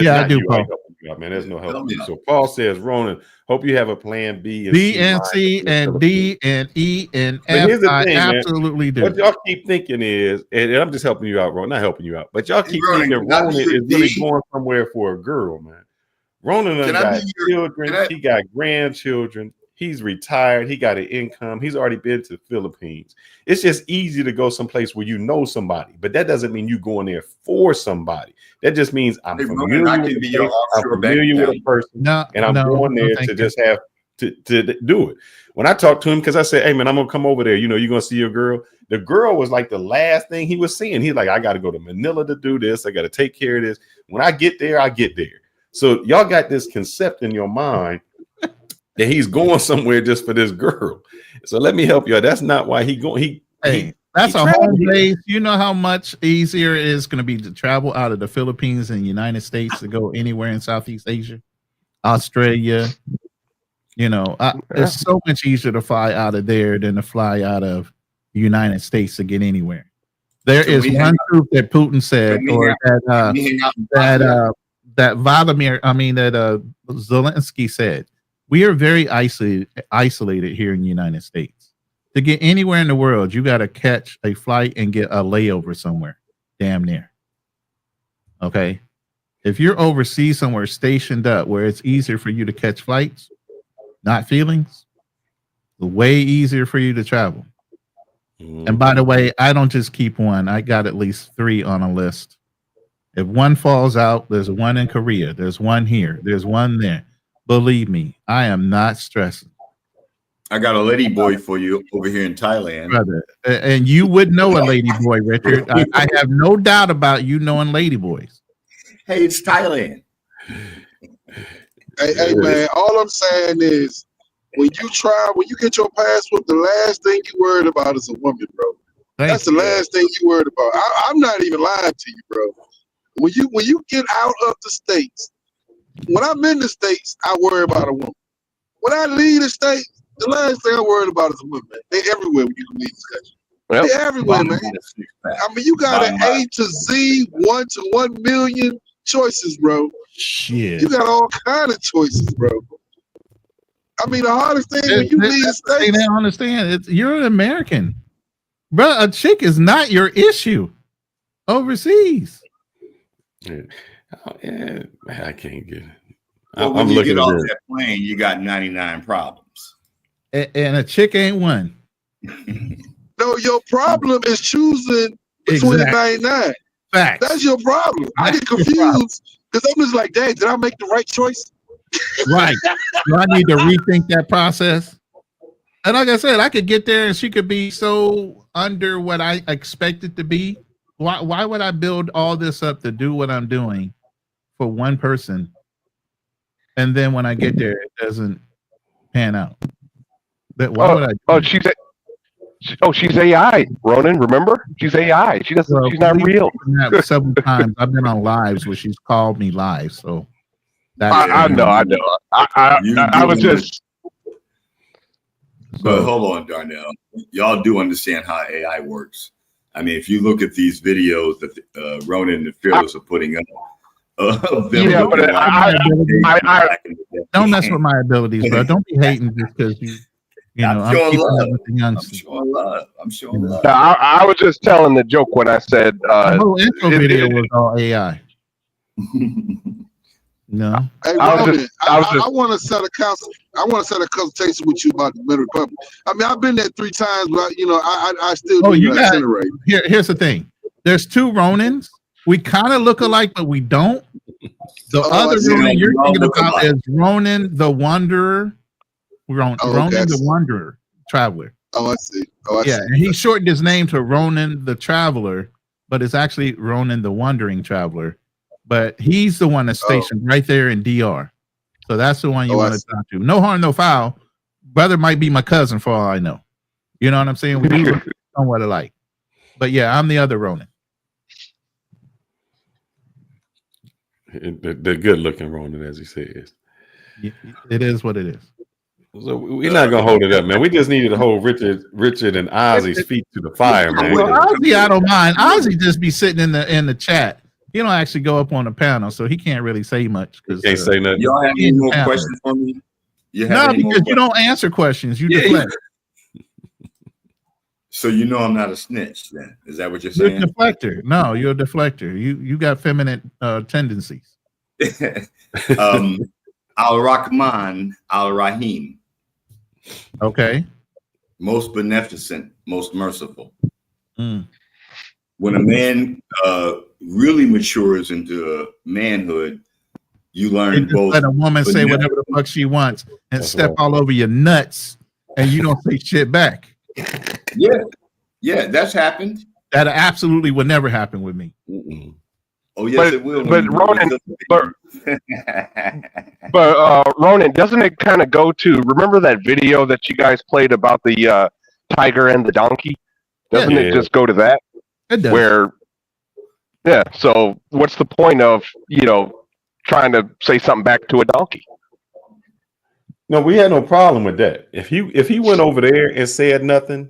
Speaker 2: Yeah, I
Speaker 3: not
Speaker 2: do,
Speaker 3: you.
Speaker 2: Paul.
Speaker 3: I help you out, man. There's no
Speaker 10: Help
Speaker 3: help.
Speaker 10: me out.
Speaker 3: So Paul says, Ronan, hope you have a plan B and
Speaker 2: B
Speaker 3: C
Speaker 2: and
Speaker 3: lined
Speaker 2: C
Speaker 3: up in the
Speaker 2: and D
Speaker 3: Philippines.
Speaker 2: and E and
Speaker 3: But
Speaker 2: F.
Speaker 3: here's the
Speaker 2: I
Speaker 3: thing, man.
Speaker 2: absolutely do.
Speaker 3: What y'all keep thinking is, and I'm just helping you out, Ronan, not helping you out, but y'all keep
Speaker 10: Ronan,
Speaker 3: thinking
Speaker 10: can I
Speaker 3: Ronan
Speaker 10: be
Speaker 3: is
Speaker 10: your
Speaker 3: really
Speaker 10: D?
Speaker 3: going somewhere for a girl, man. Ronan done
Speaker 10: Can I
Speaker 3: got
Speaker 10: be your-
Speaker 3: children,
Speaker 10: can I-
Speaker 3: he got grandchildren, he's retired, he got an income, he's already been to the Philippines. It's just easy to go someplace where you know somebody, but that doesn't mean you going there for somebody. That just means I'm
Speaker 10: Hey, Ronan,
Speaker 3: familiar
Speaker 10: I
Speaker 3: with
Speaker 10: can
Speaker 3: the
Speaker 10: be your
Speaker 3: place, I'm
Speaker 10: offshore bank
Speaker 3: familiar with a
Speaker 10: account.
Speaker 3: person,
Speaker 2: No,
Speaker 3: and I'm going there
Speaker 2: thank
Speaker 3: to
Speaker 2: you.
Speaker 3: just have to do it. When I talked to him, because I said, hey man, I'm gonna come over there, you know, you're gonna see your girl. The girl was like the last thing he was seeing. He's like, I gotta go to Manila to do this, I gotta take care of this. When I get there, I get there. So y'all got this concept in your mind that he's going somewhere just for this girl. So let me help you out. That's not why he going.
Speaker 2: Hey, that's
Speaker 3: he
Speaker 2: a home
Speaker 3: traveled here.
Speaker 2: base. You know how much easier it is going to be to travel out of the Philippines and United States to go anywhere in Southeast Asia, Australia. You know, it's so much easier to fly out of there than to fly out of the United States to get anywhere. There
Speaker 10: Can
Speaker 2: is
Speaker 10: we
Speaker 2: one
Speaker 10: hang
Speaker 2: truth that Putin said,
Speaker 10: Can we
Speaker 2: or
Speaker 10: Can we hang out in
Speaker 2: that
Speaker 10: Bosnia?
Speaker 2: that Zelensky said. We are very isolated here in the United States. To get anywhere in the world, you got to catch a flight and get a layover somewhere, damn near. Okay, if you're overseas somewhere stationed up where it's easier for you to catch flights, not feelings, way easier for you to travel. And by the way, I don't just keep one. I got at least 3 on a list. If one falls out, there's one in Korea. There's one here. There's one there. Believe me, I am not stressing.
Speaker 10: I got a lady boy for you over here in Thailand.
Speaker 2: Brother, and you would know a lady boy, Richard. I have no doubt about you knowing lady boys.
Speaker 10: Hey, it's Thailand.
Speaker 8: Hey, man, all I'm saying is when you get your passport, the last thing you worried about is a woman, bro. That's the last thing you worried about. I'm not even lying to you, bro. When you get out of the States, when I'm in the States, I worry about a woman. When I leave the States, the last thing I worried about is a woman. They everywhere when you leave this country.
Speaker 11: Well,
Speaker 8: they everywhere, man. I mean, you got an A to Z, 1 to 1 million choices, bro.
Speaker 2: Shit.
Speaker 8: You got all kind of choices, bro. I mean, the hardest thing when you leave the States.
Speaker 2: They don't understand. You're an American. Bro, a chick is not your issue overseas.
Speaker 3: Yeah. Oh, yeah. Man, I can't get it.
Speaker 10: Well, when you get off that plane, you got 99 problems.
Speaker 2: And a chick ain't one.
Speaker 8: No, your problem is choosing between 99.
Speaker 2: Facts.
Speaker 8: That's your problem. I get confused because I'm just like, dang, did I make the right choice?
Speaker 2: Right. Do I need to rethink that process? And like I said, I could get there and she could be so under what I expected to be. Why would I build all this up to do what I'm doing for one person? And then when I get there, it doesn't pan out. But why would I?
Speaker 11: She's AI, Ronan. Remember, she's AI. She doesn't. She's not real.
Speaker 2: Several times I've been on lives where she's called me live. So
Speaker 11: I know. I was just.
Speaker 10: But hold on, Darnell. Y'all do understand how AI works. I mean, if you look at these videos that Ronan and the Fearless are putting up,
Speaker 2: yeah, but don't mess with my abilities, bro. Don't be hating just because you know. I'm
Speaker 10: showing
Speaker 2: keeping
Speaker 10: love.
Speaker 2: up with the youngsters.
Speaker 10: I'm showing love.
Speaker 11: No, I was just telling the joke when I said
Speaker 2: the whole intro video was all AI. No,
Speaker 8: hey, Ronan, I want to set a consultation with you about the Dominican Republic. I mean, I've been there 3 times, but you know, I still do
Speaker 2: you got
Speaker 8: itinerary.
Speaker 2: Here's the thing. There's 2 Ronans. We kind of look alike, but we don't. The other Ronan you're thinking about is Ronan the Wanderer. Ronan the Wanderer, Traveler.
Speaker 8: Oh, I see. I
Speaker 2: yeah,
Speaker 8: see.
Speaker 2: and he shortened his name to Ronan the Traveler, but it's actually Ronan the Wandering Traveler. But he's the one that's stationed right there in DR. So that's the one you want to talk to. No harm, no foul. Brother might be my cousin for all I know. You know what I'm saying? We look somewhat alike. But yeah, I'm the other Ronan.
Speaker 3: The good looking Ronan, as he says.
Speaker 2: It is what it is.
Speaker 3: So we're not gonna hold it up, man. We just needed to hold Richard and Ozzy's feet to the fire, man.
Speaker 2: Well, Ozzy, I don't mind. Ozzy just be sitting in the chat. He don't actually go up on the panel, so he can't really say much.
Speaker 3: Can't say nothing.
Speaker 10: Y'all have any more questions for me?
Speaker 2: No, because you don't answer questions. You deflect.
Speaker 10: So you know I'm not a snitch then. Is that what you're saying?
Speaker 2: You're a deflector. No, you're a deflector. You got feminine tendencies.
Speaker 10: Al-Rahman, Al-Rahim.
Speaker 2: Okay.
Speaker 10: Most beneficent, most merciful.
Speaker 2: Mm.
Speaker 10: When a man really matures into manhood, you learn both.
Speaker 2: Let a woman say whatever the fuck she wants and step all over your nuts, and you don't say shit back.
Speaker 10: Yeah, that's happened.
Speaker 2: That absolutely would never happen with me.
Speaker 10: Mm-mm. Oh yes, it will.
Speaker 11: But Ronan, Ronan, doesn't it kind of go to? Remember that video that you guys played about the tiger and the donkey? Doesn't it just go to that?
Speaker 2: It does.
Speaker 11: Where, yeah. So what's the point of trying to say something back to a donkey?
Speaker 3: No, we had no problem with that. If he went over there and said nothing,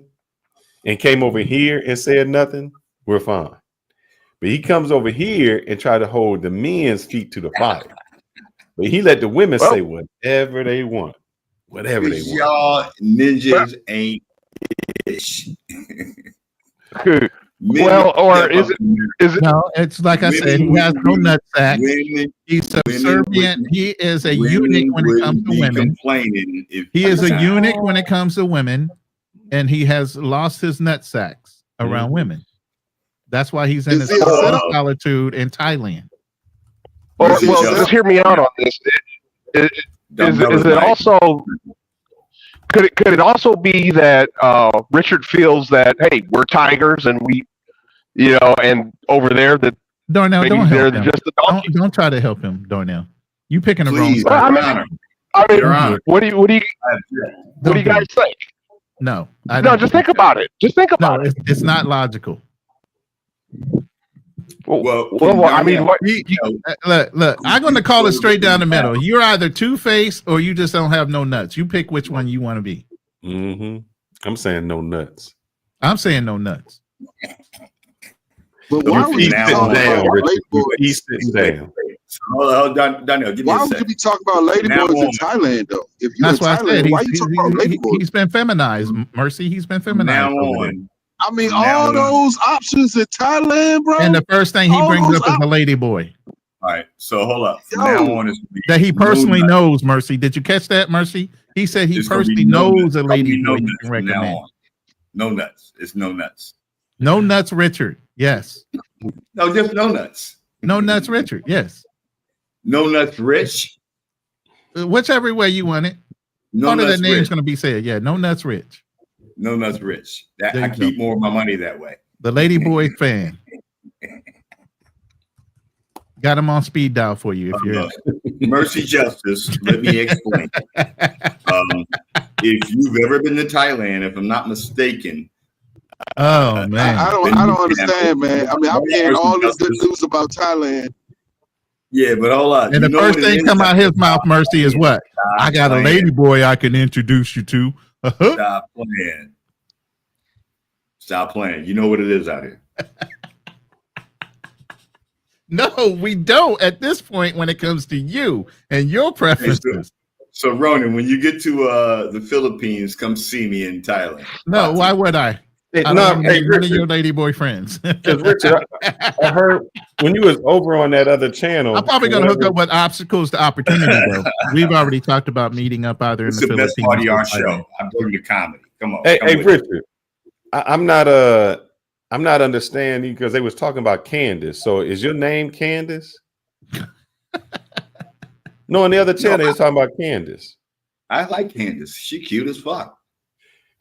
Speaker 3: and came over here and said nothing, we're fine. But he comes over here and try to hold the men's feet to the fire. But he let the women say whatever they want. Whatever they want.
Speaker 10: Y'all ninjas ain't ish.
Speaker 11: Well, or is it?
Speaker 2: No, it's like I said, he has no nutsack. He's subservient. He is a eunuch when it comes to women. He is a eunuch when it comes to women, and he has lost his nutsacks around women. That's why he's in this solitude in Thailand.
Speaker 11: Well, just hear me out on this. Is it also? Could it also be that Richard feels that, hey, we're tigers and we, and over there that
Speaker 2: Darnell,
Speaker 11: maybe
Speaker 2: don't help
Speaker 11: they're
Speaker 2: him.
Speaker 11: just the donkeys?
Speaker 2: Don't try to help him, Darnell. You picking the wrong
Speaker 10: Please,
Speaker 2: side.
Speaker 11: I mean, what do you guys think?
Speaker 2: No,
Speaker 11: just think about it. Just think about it.
Speaker 2: It's not logical.
Speaker 11: Well, I mean,
Speaker 2: look, I'm going to call it straight down the middle. You're either two-faced or you just don't have no nuts. You pick which one you want to be.
Speaker 3: Mm-hmm. I'm saying no nuts.
Speaker 2: I'm saying no nuts.
Speaker 8: But why would you be talking about
Speaker 3: He's sitting down.
Speaker 10: Daniel, give me
Speaker 8: why would you be talking about ladyboys in Thailand though? If you're in Thailand, why are you talking about ladyboys?
Speaker 2: He's been feminized, Mercy. He's been feminized.
Speaker 8: I mean, all those options in Thailand, bro.
Speaker 2: And the first thing he brings up is a lady boy.
Speaker 10: All right, so hold up. From now on,
Speaker 2: that he personally knows, Mercy. Did you catch that, Mercy? He said he personally knows a lady boy he can recommend.
Speaker 10: No nuts. It's no nuts.
Speaker 2: No nuts, Richard. Yes.
Speaker 10: No, just no nuts.
Speaker 2: No nuts, Richard. Yes.
Speaker 10: No nuts, Rich.
Speaker 2: Whichever way you want it.
Speaker 10: No
Speaker 2: Part of
Speaker 10: nuts,
Speaker 2: that name's
Speaker 10: Rich.
Speaker 2: going to be said. Yeah, no nuts, Rich.
Speaker 10: No nuts, Rich. That
Speaker 2: There
Speaker 10: I
Speaker 2: you
Speaker 10: keep
Speaker 2: go.
Speaker 10: more of my money that way.
Speaker 2: The lady boy fan. Got him on speed dial for you if you're
Speaker 10: Mercy Justice. Let me explain. If you've ever been to Thailand, if I'm not mistaken.
Speaker 2: Oh man,
Speaker 8: I don't understand, man. I mean, I'm hearing all this good news about Thailand.
Speaker 10: Yeah, but hold on.
Speaker 2: And the first thing come out his mouth, Mercy, is what? I got a lady boy I can introduce you to.
Speaker 10: Stop playing. Stop playing. You know what it is out here.
Speaker 2: No, we don't at this point when it comes to you and your preferences.
Speaker 10: So Ronan, when you get to the Philippines, come see me in Thailand.
Speaker 2: No, why would I? I don't want to meet one of your lady boy friends.
Speaker 3: Because Richard, I heard when you was over on that other channel.
Speaker 2: I'm probably going to hook up with obstacles to opportunity, though. We've already talked about meeting up either in the Philippines.
Speaker 10: It's the best part of our show. I'm bringing the comedy. Come on.
Speaker 3: Hey, Richard, I'm not understanding because they was talking about Candace. So is your name Candace? No, on the other channel they was talking about Candace.
Speaker 10: I like Candace. She cute as fuck.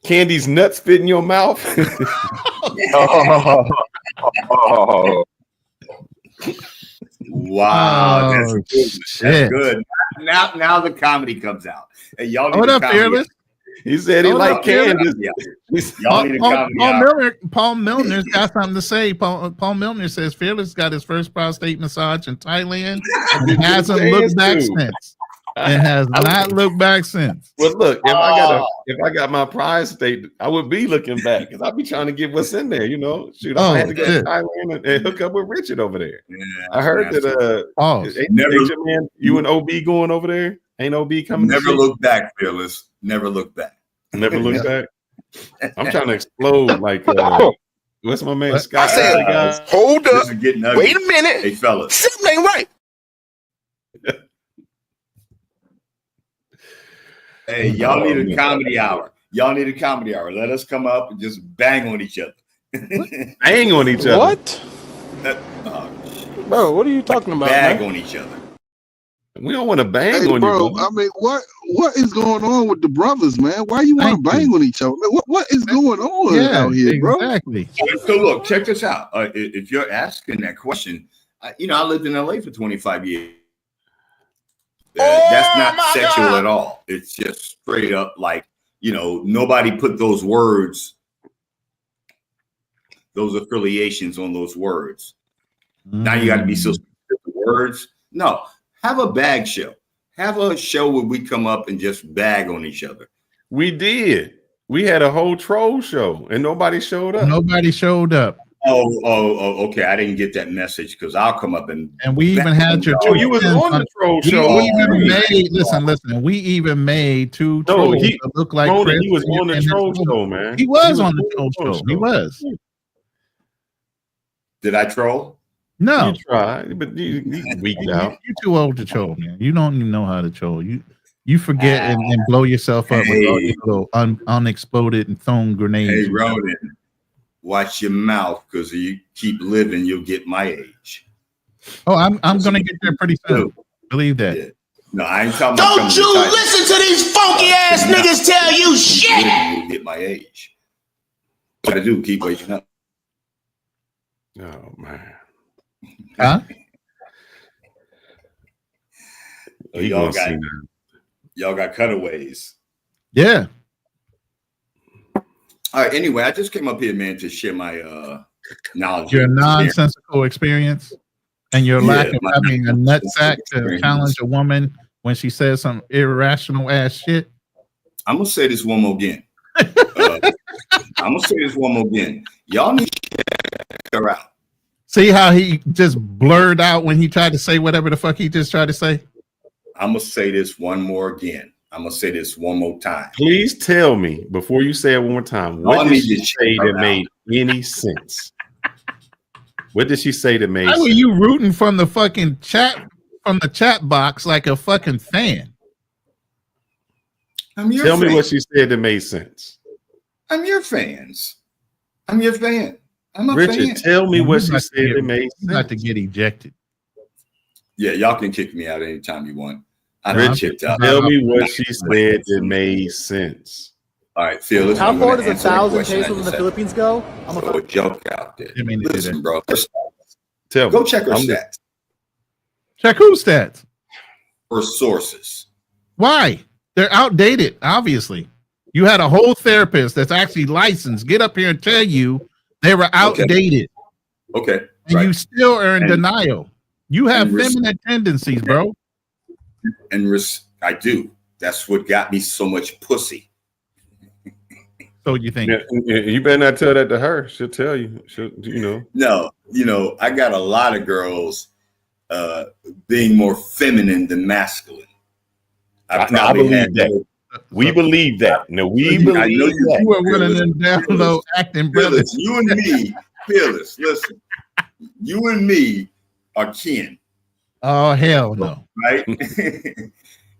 Speaker 3: Candy's nuts fit in your mouth.
Speaker 10: Wow, that's good. That's good. Now the comedy comes out. Hey, y'all.
Speaker 2: What up, Fearless?
Speaker 3: He said he liked Candace.
Speaker 10: Y'all need a comedy hour.
Speaker 2: Paul Milner's got something to say. Paul Milner says Fearless got his first prostate massage in Thailand and hasn't looked back since. And has not looked back since.
Speaker 3: Well, look, if I got my prostate, I would be looking back because I'd be trying to get what's in there, you know. Shoot, I had to go to Thailand and hook up with Richard over there. Yeah, I heard that man, you and OB going over there? Ain't OB coming?
Speaker 10: Never look back, Fearless. Never look back.
Speaker 3: Never look back. I'm trying to explode like what's my man Scott?
Speaker 11: I said, hold up. Wait a minute.
Speaker 10: Hey, fellas.
Speaker 11: Something ain't right.
Speaker 10: Hey, y'all need a comedy hour. Y'all need a comedy hour. Let us come up and just bang on each other.
Speaker 3: Bang on each other.
Speaker 11: What? Bro, what are you talking about?
Speaker 10: Bang on each other.
Speaker 3: We don't want to bang on
Speaker 8: bro,
Speaker 3: you.
Speaker 8: I mean, what is going on with the brothers, man? Why you want to bang on each other? What is going on out here, bro?
Speaker 2: Exactly.
Speaker 10: So look, check this out. If you're asking that question, I lived in LA for 25 years. That's not sexual at all. It's just straight up like, nobody put those words, those affiliations on those words. Now you got to be so specific with words. No, have a bag show. Have a show where we come up and just bag on each other.
Speaker 3: We did. We had a whole troll show and nobody showed up.
Speaker 2: Nobody showed up.
Speaker 10: Oh, okay. I didn't get that message because I'll come up and
Speaker 2: we even had your
Speaker 3: you was on the troll show.
Speaker 2: Listen, we even made two trolls that look like
Speaker 3: Chris. He was on the troll show, man.
Speaker 2: He was on the troll show. He was.
Speaker 10: Did I troll?
Speaker 2: No.
Speaker 3: You tried, but you weaked out.
Speaker 2: You're too old to troll, man. You don't even know how to troll. You forget and blow yourself up with all these little unexploded and thrown grenades.
Speaker 10: Hey, Ronan. Watch your mouth, because you keep living, you'll get my age.
Speaker 2: Oh, I'm gonna get there pretty soon. Believe that. Yeah.
Speaker 10: No, I ain't talking
Speaker 13: about. Don't you listen to these funky ass niggas tell you shit.
Speaker 10: You'll get my age. What I do, keep waking up.
Speaker 3: Oh man.
Speaker 2: Huh?
Speaker 10: Y'all got cutaways.
Speaker 2: Yeah.
Speaker 10: All right. Anyway, I just came up here, man, to share my knowledge.
Speaker 2: Your nonsensical experience and your lack of having a nutsack to challenge a woman when she says some irrational ass shit.
Speaker 10: I'm gonna say this one more again. Y'all need to check her out.
Speaker 2: See how he just blurred out when he tried to say whatever the fuck he just tried to say?
Speaker 10: I'm gonna say this one more again. I'm gonna say this one more time.
Speaker 3: Please tell me before you say it one more time. What did she say that made any sense? What did she say that made sense?
Speaker 2: Why were you rooting from the fucking chat box like a fucking fan?
Speaker 3: Tell me what she said that made sense.
Speaker 10: I'm your fans. I'm your fan. I'm a
Speaker 3: Richard,
Speaker 10: fan.
Speaker 3: tell me what she said that made sense.
Speaker 2: About to get ejected.
Speaker 10: Yeah, y'all can kick me out anytime you want.
Speaker 3: Richard, tell me what she said that made sense.
Speaker 10: All right, Phil.
Speaker 14: How far does 1,000 pesos in the Philippines go?
Speaker 10: I'm gonna throw a joke out there. Listen, bro.
Speaker 3: Tell me.
Speaker 10: Go check her stats.
Speaker 2: Check whose stats?
Speaker 10: Her sources.
Speaker 2: Why? They're outdated, obviously. You had a whole therapist that's actually licensed get up here and tell you they were outdated.
Speaker 10: Okay.
Speaker 2: And you still are in denial. You have feminine tendencies, bro.
Speaker 10: And I do. That's what got me so much pussy.
Speaker 2: So you think?
Speaker 3: You better not tell that to her. She'll tell you.
Speaker 10: No, I got a lot of girls being more feminine than masculine.
Speaker 3: I believe that. We believe that. No, we believe that.
Speaker 2: You were one of them down low acting brothers.
Speaker 10: You and me, Fearless. Listen, you and me are kin.
Speaker 2: Oh hell no!
Speaker 10: Right?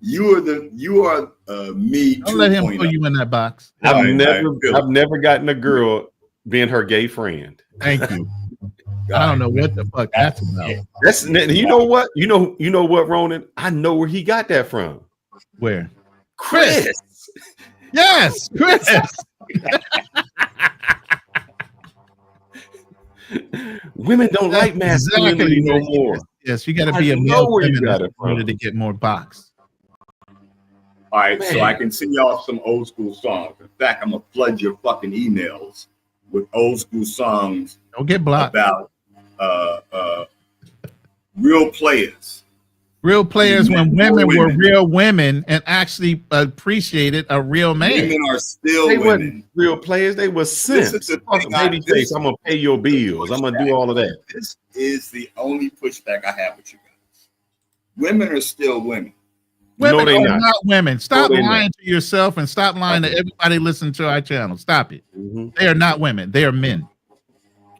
Speaker 10: You are me.
Speaker 2: Don't let him put you in that box.
Speaker 3: I've never gotten a girl being her gay friend.
Speaker 2: Thank you. I don't know what the fuck that's about.
Speaker 3: That's you know what Ronan. I know where he got that from.
Speaker 2: Where?
Speaker 3: Chris.
Speaker 2: Yes, Chris.
Speaker 3: Women don't like masculinity no more.
Speaker 2: Yes, you got to be a male feminist in order to get more box.
Speaker 10: All right, so I can send y'all some old school songs. In fact, I'm gonna flood your fucking emails with old school songs.
Speaker 2: Don't get blocked.
Speaker 10: About real players.
Speaker 2: Real players when women were real women and actually appreciated a real man.
Speaker 10: Women are still
Speaker 3: They
Speaker 10: women.
Speaker 3: weren't real players. They were simps.
Speaker 10: This is the thing
Speaker 3: Babyface, I'm gonna pay your bills. I'm gonna do all of that.
Speaker 10: This is the only pushback I have with you guys. Women are still women.
Speaker 2: Women
Speaker 3: they
Speaker 2: are
Speaker 3: not.
Speaker 2: not women. Stop
Speaker 3: No, they
Speaker 2: lying
Speaker 3: not.
Speaker 2: to yourself and stop lying to everybody listening to our channel. Stop it. They are not women. They are men.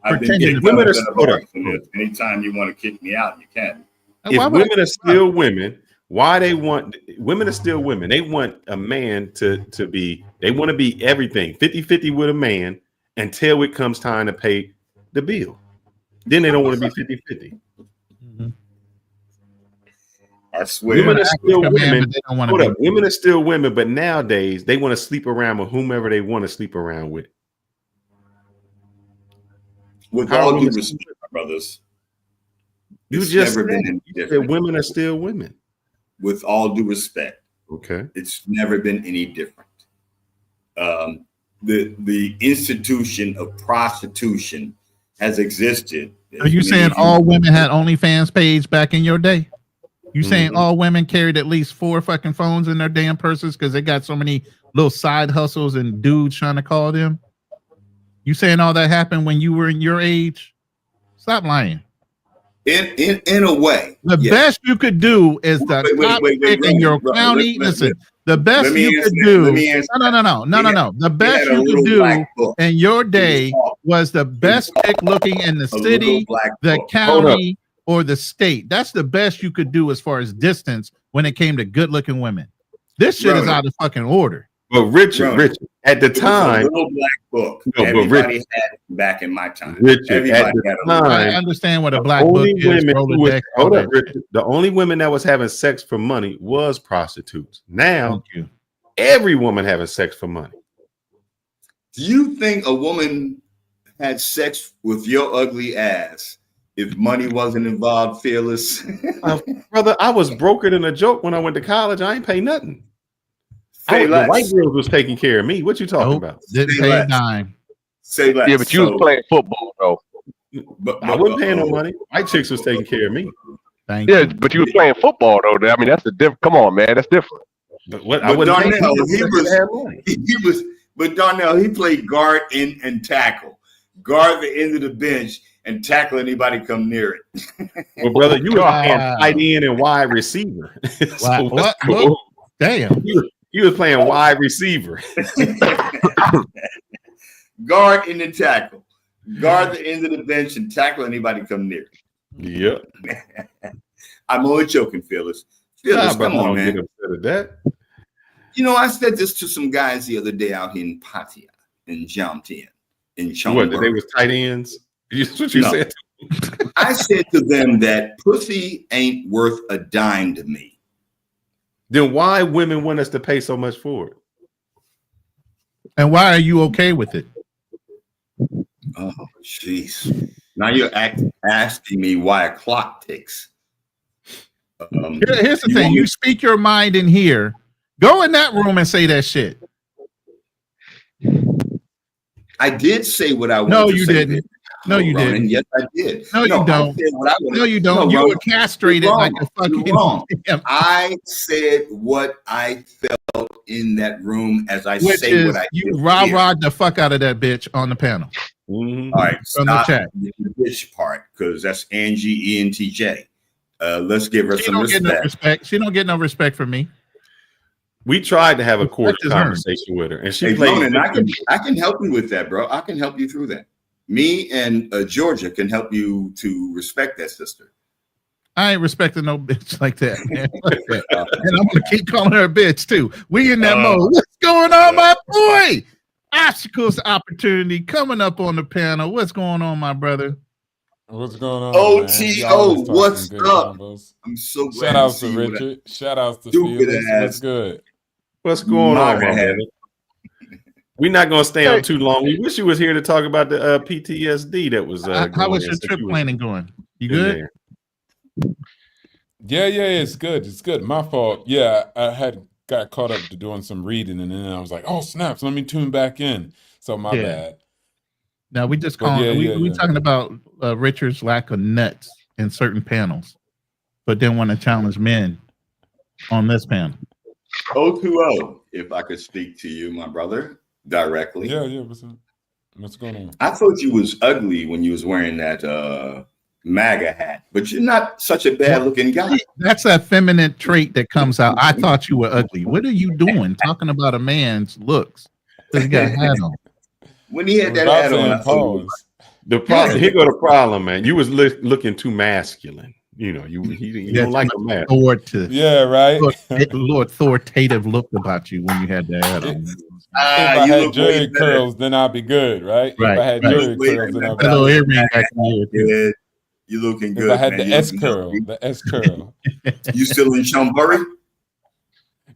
Speaker 10: I've been
Speaker 2: Pretending
Speaker 10: getting
Speaker 2: to be
Speaker 10: women
Speaker 2: women.
Speaker 10: Anytime you want to kick me out, you can.
Speaker 3: If women are still women, why they want women are still women? They want a man to be, they want to be everything 50-50 with a man until it comes time to pay the bill. Then they don't want to be 50-50.
Speaker 10: I swear.
Speaker 3: Women are still women.
Speaker 2: They don't want
Speaker 3: Hold
Speaker 2: to
Speaker 3: up. Women are still women, but nowadays they want to sleep around with whomever they want to sleep around with.
Speaker 10: With
Speaker 3: How
Speaker 10: all
Speaker 3: are
Speaker 10: due
Speaker 3: women
Speaker 10: respect, brothers,
Speaker 3: You
Speaker 10: it's
Speaker 3: just
Speaker 10: never
Speaker 3: said,
Speaker 10: been any
Speaker 3: you said
Speaker 10: different.
Speaker 3: women are still women.
Speaker 10: With all due respect,
Speaker 3: Okay.
Speaker 10: it's never been any different. The institution of prostitution has existed.
Speaker 2: Are you saying all women had OnlyFans page back in your day? You saying all women carried at least 4 fucking phones in their damn purses because they got so many little side hustles and dudes trying to call them? You saying all that happened when you were in your age? Stop lying.
Speaker 10: In a way,
Speaker 2: the best you could do is the top pick in your county. Listen, the best you could do. No. The best you could do in your day was the best pick looking in the city, the county, or the state. That's the best you could do as far as distance when it came to good looking women. This shit is out of fucking order.
Speaker 3: But Richard, at the time,
Speaker 10: little black book.
Speaker 3: No, but
Speaker 10: Everybody
Speaker 3: Richard-
Speaker 10: had it back in my time.
Speaker 3: Richard,
Speaker 10: Everybody
Speaker 3: at the
Speaker 10: had a little-
Speaker 3: time,
Speaker 2: I understand what a
Speaker 3: the
Speaker 2: black book
Speaker 3: only
Speaker 2: is.
Speaker 3: women who was-
Speaker 2: Rolodex,
Speaker 3: hold
Speaker 2: all
Speaker 3: up,
Speaker 2: that shit.
Speaker 3: Richard. The only women that was having sex for money was prostitutes. Now,
Speaker 2: Thank you.
Speaker 3: every woman having sex for money.
Speaker 10: Do you think a woman had sex with your ugly ass if money wasn't involved, Fearless?
Speaker 3: Brother, I was broker than a joke when I went to college. I ain't pay nothing.
Speaker 10: Say
Speaker 3: The
Speaker 10: less.
Speaker 3: white girls was taking care of me. What you talking about?
Speaker 2: Didn't pay a dime.
Speaker 10: Say less.
Speaker 11: Yeah, but you was playing football though.
Speaker 3: I wasn't paying no money. White chicks was taking care of me.
Speaker 2: Thank
Speaker 11: Yeah, but you was playing football though. I mean, that's the different. Come on, man, that's different.
Speaker 3: But what I
Speaker 10: But
Speaker 3: wasn't paying
Speaker 10: Darnell,
Speaker 3: money.
Speaker 10: he was, but Darnell, he played guard and tackle, guard the end of the bench and tackle anybody come near it.
Speaker 3: Well, brother, you was playing tight end and wide receiver. So
Speaker 2: What?
Speaker 3: cool.
Speaker 2: Look, damn.
Speaker 3: You was playing wide receiver.
Speaker 10: Guard in the tackle, guard the end of the bench and tackle anybody come near.
Speaker 3: Yep.
Speaker 10: I'm only joking, Fearless. Fearless, come on, man.
Speaker 3: Get upset at that.
Speaker 10: You know, I said this to some guys the other day out here in Patia, in Jamtien, in
Speaker 3: What?
Speaker 10: Chongqing.
Speaker 3: That they was tight ends? That's what you
Speaker 10: No.
Speaker 3: said.
Speaker 10: I said to them that pussy ain't worth a dime to me.
Speaker 3: Then why women want us to pay so much for it?
Speaker 2: And why are you okay with it?
Speaker 10: Oh, jeez. Now you're asking me why a clock ticks.
Speaker 2: Here's the
Speaker 10: you
Speaker 2: thing.
Speaker 10: want
Speaker 2: You
Speaker 10: me-
Speaker 2: speak your mind in here. Go in that room and say that shit.
Speaker 10: I did say what I wanted
Speaker 2: No,
Speaker 10: to
Speaker 2: you
Speaker 10: say.
Speaker 2: didn't. No, you
Speaker 10: Ronan.
Speaker 2: didn't.
Speaker 10: Yes, I did.
Speaker 2: No, you
Speaker 10: I
Speaker 2: don't.
Speaker 10: said what I wanted.
Speaker 2: No, you don't.
Speaker 10: No,
Speaker 2: You
Speaker 10: Ronan,
Speaker 2: were castrated
Speaker 10: you're
Speaker 2: like
Speaker 10: wrong.
Speaker 2: a fucking.
Speaker 10: You're wrong. I said what I felt in that room as I
Speaker 2: Which
Speaker 10: say
Speaker 2: is
Speaker 10: what I
Speaker 2: you
Speaker 10: feel
Speaker 2: rah
Speaker 10: here.
Speaker 2: rah the fuck out of that bitch on the panel.
Speaker 10: All right,
Speaker 2: From the
Speaker 10: stop
Speaker 2: chat.
Speaker 10: the bitch part because that's Angie ENTJ. Let's give her
Speaker 2: She
Speaker 10: some
Speaker 2: don't get no
Speaker 10: respect.
Speaker 2: respect. She don't get no respect from me.
Speaker 3: We tried to have a cordial
Speaker 2: Respect is earned.
Speaker 3: conversation with her, and she
Speaker 10: Hey,
Speaker 3: played.
Speaker 10: Ronan, I can help you with that, bro. I can help you through that. Me and Georgia can help you to respect that sister.
Speaker 2: I ain't respecting no bitch like that, man. And I'm gonna keep calling her a bitch too. We in that mode. What's going on, my boy? Obstacles to opportunity coming up on the panel. What's going on, my brother?
Speaker 15: What's going on?
Speaker 10: OTO,
Speaker 15: man?
Speaker 10: what's
Speaker 15: Good
Speaker 10: up?
Speaker 15: combos.
Speaker 10: I'm so glad
Speaker 15: Shout
Speaker 10: to
Speaker 15: outs
Speaker 10: see
Speaker 15: to
Speaker 10: you with
Speaker 15: Richard. Shout outs to
Speaker 10: stupid
Speaker 15: Felix.
Speaker 10: ass.
Speaker 15: What's good?
Speaker 3: What's going on, my
Speaker 10: Modern
Speaker 3: man? We're not gonna stay on too long. We wish you was here to talk about the PTSD that was.
Speaker 2: How was your trip planning going? You good?
Speaker 15: Yeah, it's good. It's good. My fault. Yeah, I had got caught up to doing some reading, and then I was like, oh snaps, let me tune back in. So my bad.
Speaker 2: Now we just
Speaker 15: But
Speaker 2: calling
Speaker 15: yeah,
Speaker 2: we talking about Richard's lack of nuts in certain panels, but then want to challenge men on this panel.
Speaker 10: 020, if I could speak to you, my brother, directly.
Speaker 15: Yeah. What's going on?
Speaker 10: I thought you was ugly when you was wearing that MAGA hat, but you're not such a bad looking guy.
Speaker 2: That's a feminine trait that comes out. I thought you were ugly. What are you doing talking about a man's looks? Because he got a hat on.
Speaker 10: When he had that hat on,
Speaker 15: pause.
Speaker 3: The problem, here go the problem, man. You was looking too masculine. You know, you don't like a man.
Speaker 15: Yeah, right.
Speaker 2: Lord, authoritative look about you when you had that hat on.
Speaker 15: If I had Jerry curls, then I'd be good, right? If I had Jerry curls, then I'd be
Speaker 10: good. You looking good.
Speaker 15: If I had
Speaker 10: man.
Speaker 15: the S curl.
Speaker 10: You still in Chumbury?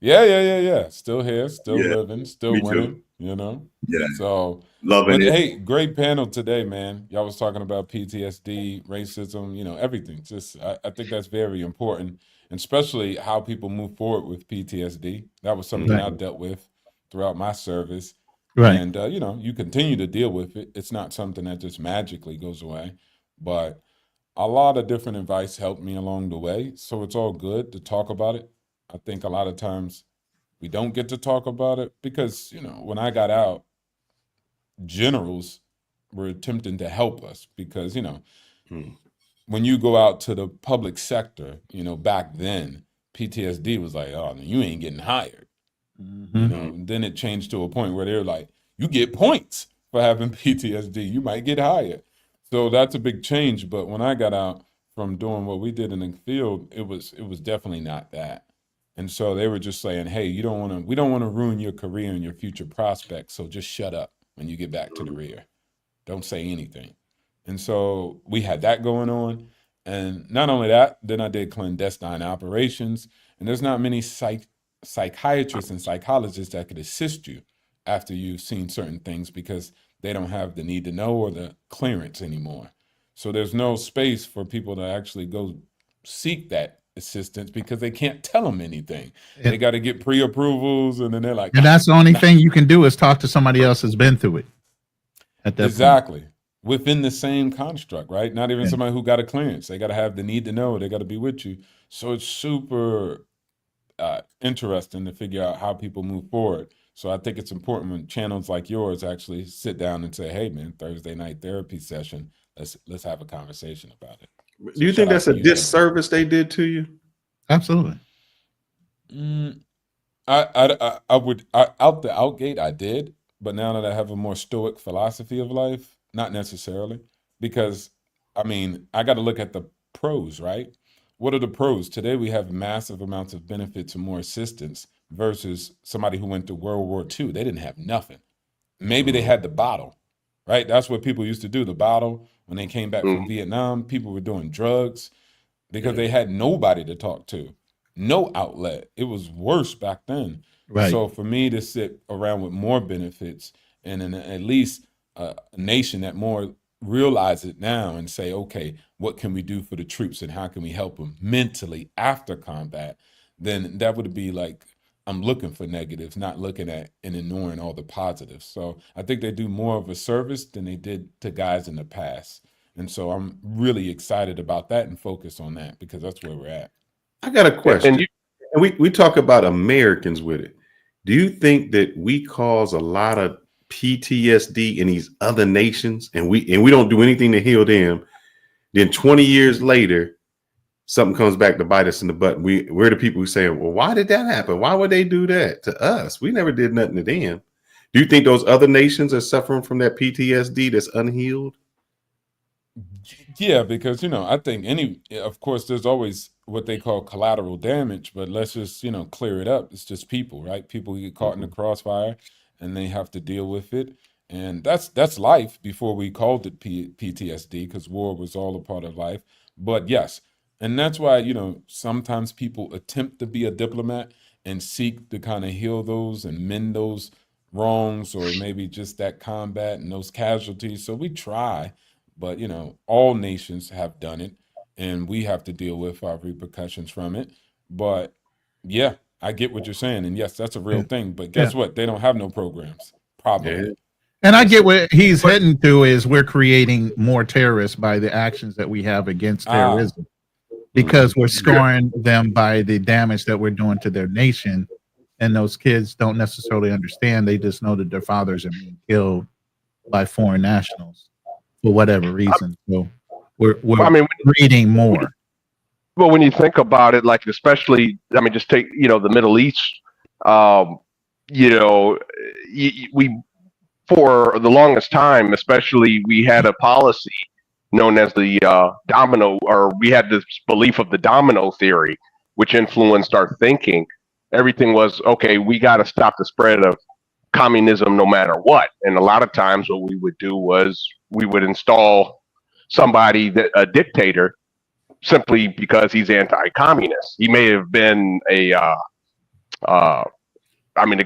Speaker 15: Yeah. Still here, still
Speaker 10: Yeah,
Speaker 15: living, still
Speaker 10: me
Speaker 15: winning.
Speaker 10: too.
Speaker 15: You know.
Speaker 10: Yeah.
Speaker 15: So
Speaker 10: loving it.
Speaker 15: Hey, great panel today, man. Y'all was talking about PTSD, racism, you know, everything. Just I think that's very important, and especially how people move forward with PTSD. That was something I dealt with throughout my service.
Speaker 2: Right.
Speaker 15: And you know, you continue to deal with it. It's not something that just magically goes away, but a lot of different advice helped me along the way. So it's all good to talk about it. I think a lot of times we don't get to talk about it because, you know, when I got out, generals were attempting to help us because, you know, when you go out to the public sector, you know, back then, PTSD was like, oh, you ain't getting hired. You know, and then it changed to a point where they're like, you get points for having PTSD. You might get hired. So that's a big change. But when I got out from doing what we did in the field, it was definitely not that. And so they were just saying, hey, we don't want to ruin your career and your future prospects. So just shut up when you get back to the rear. Don't say anything. And so we had that going on. And not only that, then I did clandestine operations. And there's not many psychiatrists and psychologists that could assist you after you've seen certain things because they don't have the need to know or the clearance anymore. So there's no space for people to actually go seek that assistance because they can't tell them anything. They got to get pre-approvals, and then they're like,
Speaker 2: and that's the only thing you can do is talk to somebody else who's been through it. At that
Speaker 15: exactly. Point. Within the same construct, right? Not even somebody who got a clearance. They got to have the need to know. They got to be with you. So it's super interesting to figure out how people move forward. So I think it's important when channels like yours actually sit down and say, hey, man, Thursday night therapy session, let's have a conversation about it.
Speaker 3: Do you think that's a disservice they did to you?
Speaker 2: Absolutely.
Speaker 15: I would out the outgate I did, but now that I have a more stoic philosophy of life, not necessarily, because I mean I got to look at the pros, right? What are the pros? Today we have massive amounts of benefits and more assistance versus somebody who went to World War II. They didn't have nothing. Maybe they had the bottle, right? That's what people used to do. The bottle. When they came back from Vietnam, people were doing drugs because they had nobody to talk to, no outlet. It was worse back then. Right. So for me to sit around with more benefits and in at least a nation that more realize it now and say, okay, what can we do for the troops and how can we help them mentally after combat? Then that would be like, I'm looking for negatives, not looking at and ignoring all the positives. So I think they do more of a service than they did to guys in the past. And so I'm really excited about that and focus on that because that's where we're at.
Speaker 3: I got a question. And we talk about Americans with it. Do you think that we cause a lot of PTSD in these other nations and we don't do anything to heal them? Then 20 years later, something comes back to bite us in the butt. We're the people who say, well, why did that happen? Why would they do that to us? We never did nothing to them. Do you think those other nations are suffering from that PTSD that's unhealed?
Speaker 15: Yeah, because, I think of course, there's always what they call collateral damage, but let's just, clear it up. It's just people, right? People who get caught in the crossfire and they have to deal with it. And that's life before we called it PTSD because war was all a part of life. But yes, and that's why, sometimes people attempt to be a diplomat and seek to kind of heal those and mend those wrongs or maybe just that combat and those casualties. So we try, but, all nations have done it and we have to deal with our repercussions from it. But yeah, I get what you're saying, and yes, that's a real thing. But guess what? They don't have no programs. Probably.
Speaker 2: And I get what he's heading to is we're creating more terrorists by the actions that we have against terrorism, because we're scoring them by the damage that we're doing to their nation. And those kids don't necessarily understand. They just know that their fathers are being killed by foreign nationals for whatever reason. So we're breeding more.
Speaker 11: Well, when you think about it, like especially, I mean, just take the Middle East. We for the longest time, especially, we had a policy known as the domino, or we had this belief of the domino theory, which influenced our thinking. Everything was okay. We got to stop the spread of communism no matter what. And a lot of times, what we would do was we would install somebody a dictator, simply because he's anti-communist. He may have been the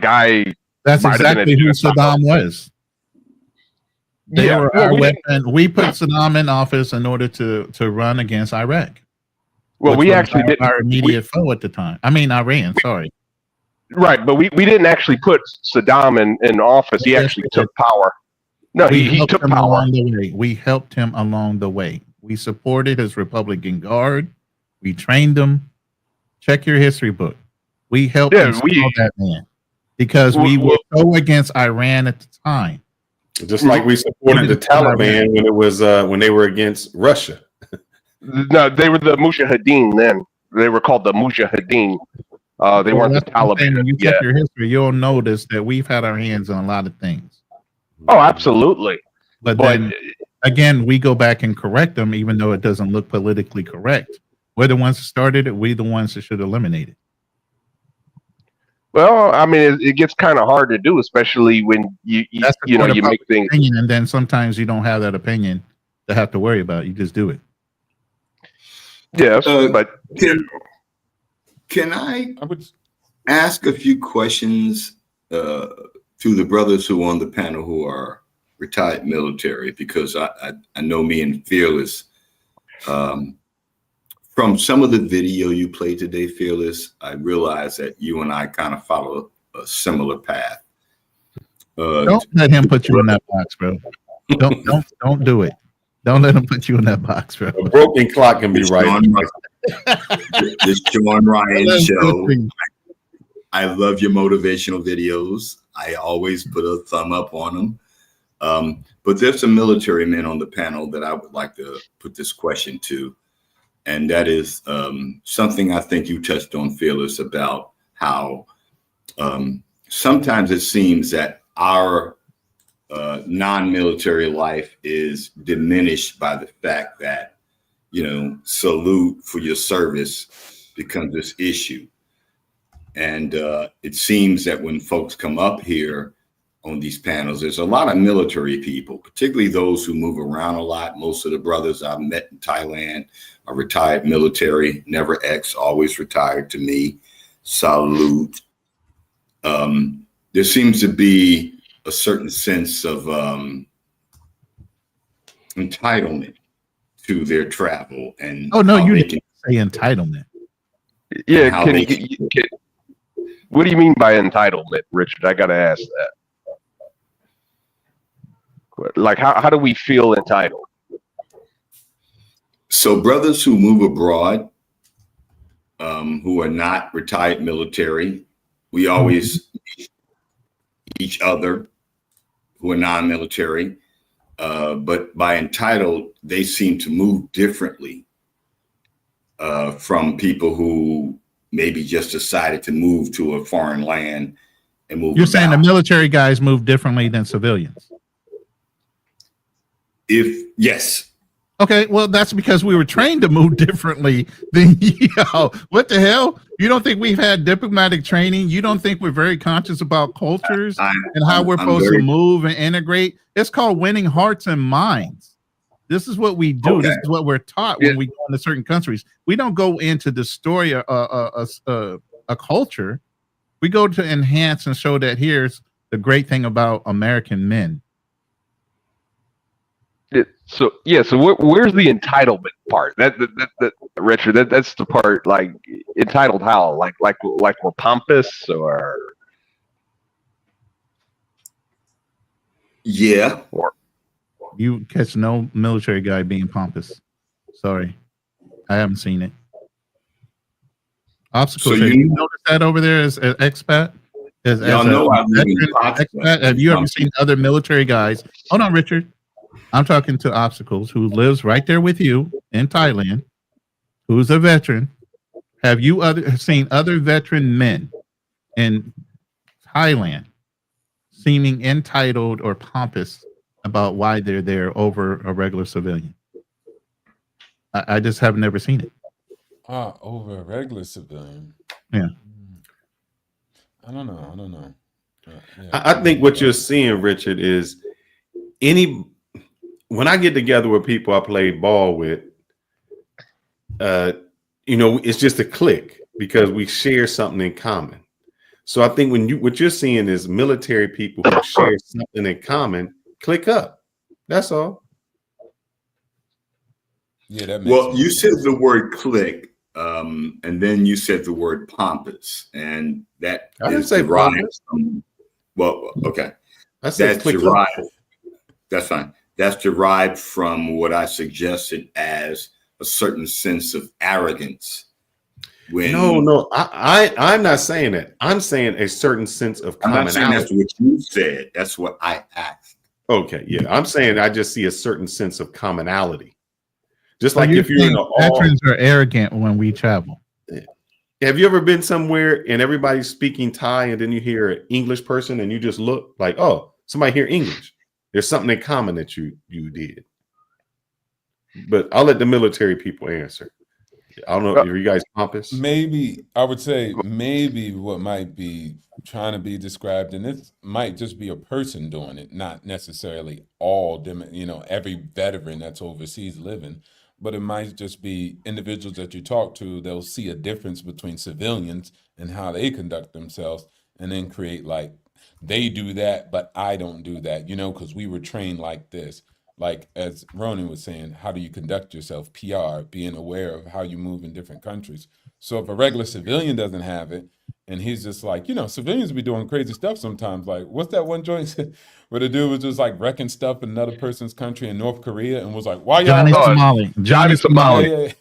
Speaker 11: guy.
Speaker 2: That's exactly who Saddam was. They were our weapon. We put Saddam in office in order to run against Iraq.
Speaker 11: Well, we actually did
Speaker 2: our immediate foe at the time. I mean, Iran. Sorry.
Speaker 11: Right, but we didn't actually put Saddam in office. He actually took power. No, he took power
Speaker 2: along the way. We helped him along the way. We supported his Republican Guard. We trained them. Check your history book. We helped install that man because we were so against Iran at the time.
Speaker 3: Just like we supported the Taliban when it was when they were against Russia.
Speaker 11: No, they were the Mujahideen then. They were called the Mujahideen. They weren't the Taliban.
Speaker 2: When you check your history, you'll notice that we've had our hands on a lot of things.
Speaker 11: Oh, absolutely.
Speaker 2: But then again, we go back and correct them, even though it doesn't look politically correct. We're the ones that started it. We're the ones that should eliminate it.
Speaker 11: Well, I mean, it gets kind of hard to do, especially when you make things.
Speaker 2: Opinion, and then sometimes you don't have that opinion to have to worry about. You just do it.
Speaker 11: Yes, but
Speaker 10: can I ask a few questions to the brothers who are on the panel who are retired military? Because I know me and Fearless, from some of the video you played today, Fearless, I realized that you and I kind of follow a similar path.
Speaker 2: Don't let him put you in that box, bro. Don't do it. Don't let him put you in that box, bro.
Speaker 3: A broken clock can be right.
Speaker 10: This Sean Ryan show. I love your motivational videos. I always put a thumb up on them. But there's some military men on the panel that I would like to put this question to. And that is something I think you touched on, Fearless, about how sometimes it seems that our non-military life is diminished by the fact that, salute for your service becomes this issue. And it seems that when folks come up here on these panels, there's a lot of military people, particularly those who move around a lot. Most of the brothers I've met in Thailand are retired military, never ex, always retired to me. Salute. There seems to be a certain sense of entitlement to their travel. And
Speaker 2: oh no, you didn't say entitlement.
Speaker 11: Yeah, what do you mean by entitlement, Richard? I gotta ask that. Like, how do we feel entitled?
Speaker 10: So brothers who move abroad, who are not retired military, we always meet each other who are non-military, but by entitled, they seem to move differently from people who maybe just decided to move to a foreign land and move.
Speaker 2: You're saying the military guys move differently than civilians?
Speaker 10: Yes.
Speaker 2: Okay, well, that's because we were trained to move differently than what the hell? You don't think we've had diplomatic training? You don't think we're very conscious about cultures and how we're supposed to move and integrate? It's called winning hearts and minds. This is what we do. Okay. This is what we're taught when we go into certain countries. We don't go into destroy a culture. We go to enhance and show that here's the great thing about American men.
Speaker 11: So where's the entitlement part? That Richard, that's the part, like, entitled how? Like we're pompous, or
Speaker 10: Yeah.
Speaker 11: or
Speaker 2: You catch no military guy being pompous. Sorry, I haven't seen it. Obstacles.
Speaker 10: So
Speaker 2: Have
Speaker 10: you
Speaker 2: you noticed that over there as an expat? As
Speaker 10: y'all
Speaker 2: a
Speaker 10: know I live in
Speaker 2: veteran
Speaker 10: Pakistan.
Speaker 2: expat, have you ever seen other military guys? Hold on, Richard. I'm talking to Obstacles, who lives right there with you in Thailand, who's a veteran. Have you seen other veteran men in Thailand seeming entitled or pompous about why they're there over a regular civilian? I just have never seen it.
Speaker 15: Over a regular civilian.
Speaker 2: Yeah.
Speaker 15: I don't know.
Speaker 3: I think what you're seeing, Richard, is when I get together with people I play ball with, it's just a click because we share something in common. So I think what you're seeing is military people who share something in common click up. That's all.
Speaker 15: Yeah, that makes
Speaker 10: Well,
Speaker 15: sense.
Speaker 10: you said the word click, and then you said the word pompous, and that
Speaker 3: I didn't
Speaker 10: is
Speaker 3: say
Speaker 10: derived
Speaker 3: pompous.
Speaker 10: from. Well, okay,
Speaker 3: I said
Speaker 10: that's
Speaker 3: click up.
Speaker 10: derived. That's fine. That's derived from what I suggested as a certain sense of arrogance.
Speaker 3: No, I'm not saying that. I'm saying a certain sense of
Speaker 10: I'm not saying
Speaker 3: commonality.
Speaker 10: that's what you said. That's what I asked.
Speaker 3: Okay, yeah, I'm saying I just see a certain sense of commonality. Just
Speaker 2: So
Speaker 3: like
Speaker 2: you're
Speaker 3: if you're in
Speaker 2: saying
Speaker 3: a
Speaker 2: veterans are arrogant when we travel.
Speaker 3: have you ever been somewhere and everybody's speaking Thai and then you hear an English person and you just look like, oh, somebody hear English. There's something in common that you did. But I'll let the military people answer. I don't know. Are you guys pompous?
Speaker 15: Maybe I would say maybe what might be trying to be described, and this might just be a person doing it, not necessarily all them, every veteran that's overseas living, but it might just be individuals that you talk to. They'll see a difference between civilians and how they conduct themselves, and then create like they do that, but I don't do that, because we were trained like this. Like as Ronan was saying, how do you conduct yourself? PR, being aware of how you move in different countries. So if a regular civilian doesn't have it, and he's just like, civilians be doing crazy stuff sometimes. Like, what's that one joint where the dude was just like wrecking stuff in another person's country in North Korea and was like, why y'all?
Speaker 2: Johnny Somali.
Speaker 15: Yeah.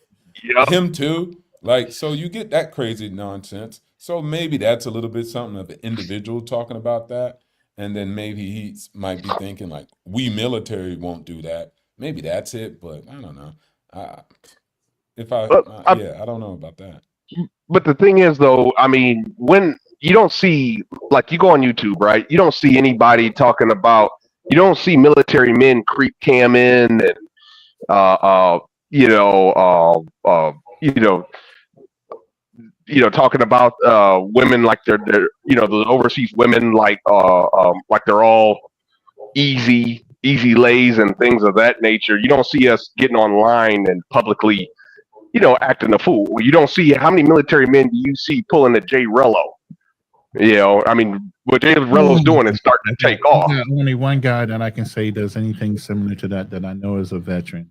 Speaker 11: Yep.
Speaker 15: Him too. Like, so you get that crazy nonsense. So maybe that's a little bit something of an individual talking about that. And then maybe he might be thinking like, we military won't do that. Maybe that's it, but I don't know. I don't know about that.
Speaker 11: But the thing is, though, I mean, when you don't see, like, you go on YouTube, right? You don't see anybody talking about. You don't see military men creep cam in and talking about women like they're the overseas women like they're all easy lays and things of that nature. You don't see us getting online and publicly, acting a fool. You don't see how many military men do you see pulling a Jay Rello? I mean, what Jay Rello's doing is starting to take off.
Speaker 2: There's only one guy that I can say does anything similar to that I know is a veteran.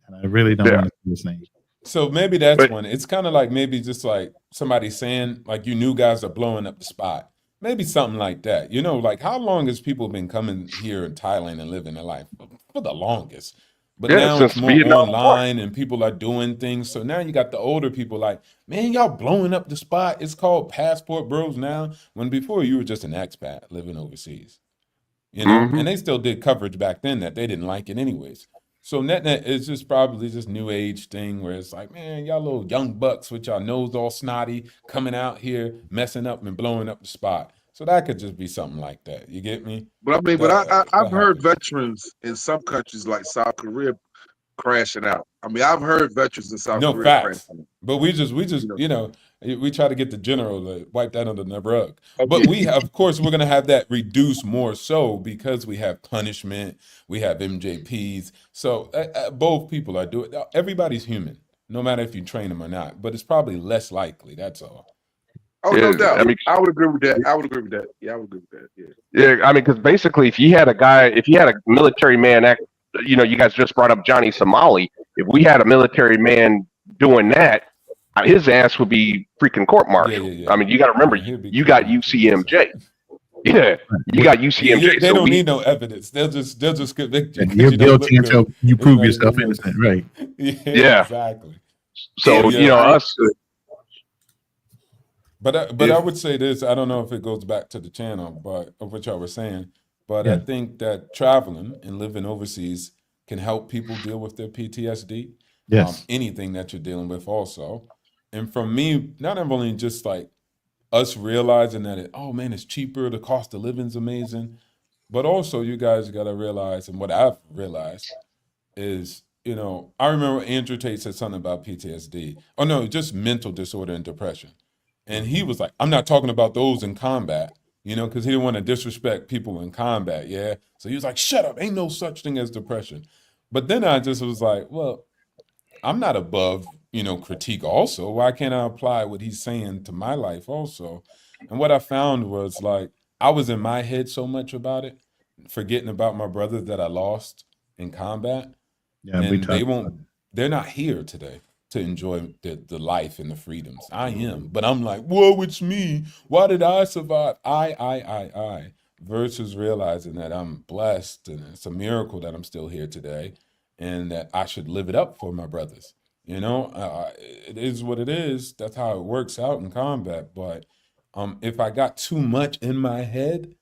Speaker 2: And I really don't want to say his name.
Speaker 15: So maybe that's one. It's kind of like maybe just like somebody saying like you new guys are blowing up the spot. Maybe something like that. Like how long has people been coming here in Thailand and living their life? For the longest. But now it's more online and people are doing things. So now you got the older people like, man, y'all blowing up the spot. It's called Passport Bros now. When before you were just an expat living overseas. And they still did coverage back then that they didn't like it anyways. So net is just probably just new age thing where it's like, man, y'all little young bucks with y'all nose all snotty coming out here messing up and blowing up the spot. So that could just be something like that. You get me?
Speaker 16: But I mean, I've heard veterans in some countries like South Korea crashing out. I mean, I've heard veterans in South Korea
Speaker 15: facts.
Speaker 16: crashing out.
Speaker 15: But we just we try to get the general to wipe that under the rug. But we have, of course, we're gonna have that reduced more so because we have punishment, we have MJPs. So both people are doing. Everybody's human, no matter if you train them or not. But it's probably less likely. That's all.
Speaker 16: Oh, no
Speaker 11: Yeah,
Speaker 16: doubt.
Speaker 11: I mean,
Speaker 16: I would agree with that. I would agree with that. Yeah, I would agree with that. Yeah.
Speaker 11: yeah, I mean, because basically, if you had a military man act, you guys just brought up Johnny Somali. If we had a military man doing that, his ass would be freaking court-martialed.
Speaker 15: Yeah.
Speaker 11: I mean, you got to remember,
Speaker 15: He'll be
Speaker 11: you got UCMJ. Yeah, you got UCMJ.
Speaker 15: They don't need no evidence. They'll just convict you.
Speaker 2: You're
Speaker 15: You don't look
Speaker 2: guilty until
Speaker 15: good.
Speaker 2: you
Speaker 15: It's
Speaker 2: prove
Speaker 15: not
Speaker 2: yourself
Speaker 15: even
Speaker 2: innocent, right?
Speaker 11: Yeah.
Speaker 15: Exactly.
Speaker 11: So us.
Speaker 15: But I would say this. I don't know if it goes back to the channel, but of what y'all were saying. But I think that traveling and living overseas can help people deal with their PTSD.
Speaker 2: Yes.
Speaker 15: Anything that you're dealing with, also. And from me, not only just like us realizing that oh man, it's cheaper. The cost of living's amazing, but also you guys got to realize, and what I've realized is, I remember Andrew Tate said something about PTSD. Oh no, just mental disorder and depression. And he was like, I'm not talking about those in combat, because he didn't want to disrespect people in combat. Yeah. So he was like, shut up. Ain't no such thing as depression. But then I just was like, well, I'm not above, critique also. Why can't I apply what he's saying to my life also? And what I found was like, I was in my head so much about it, forgetting about my brother that I lost in combat.
Speaker 2: Yeah,
Speaker 15: and they're not here today to enjoy the life and the freedoms. I am, but I'm like, whoa, it's me. Why did I survive? I, versus realizing that I'm blessed and it's a miracle that I'm still here today and that I should live it up for my brothers. It is what it is. That's how it works out in combat. But if I got too much in my head,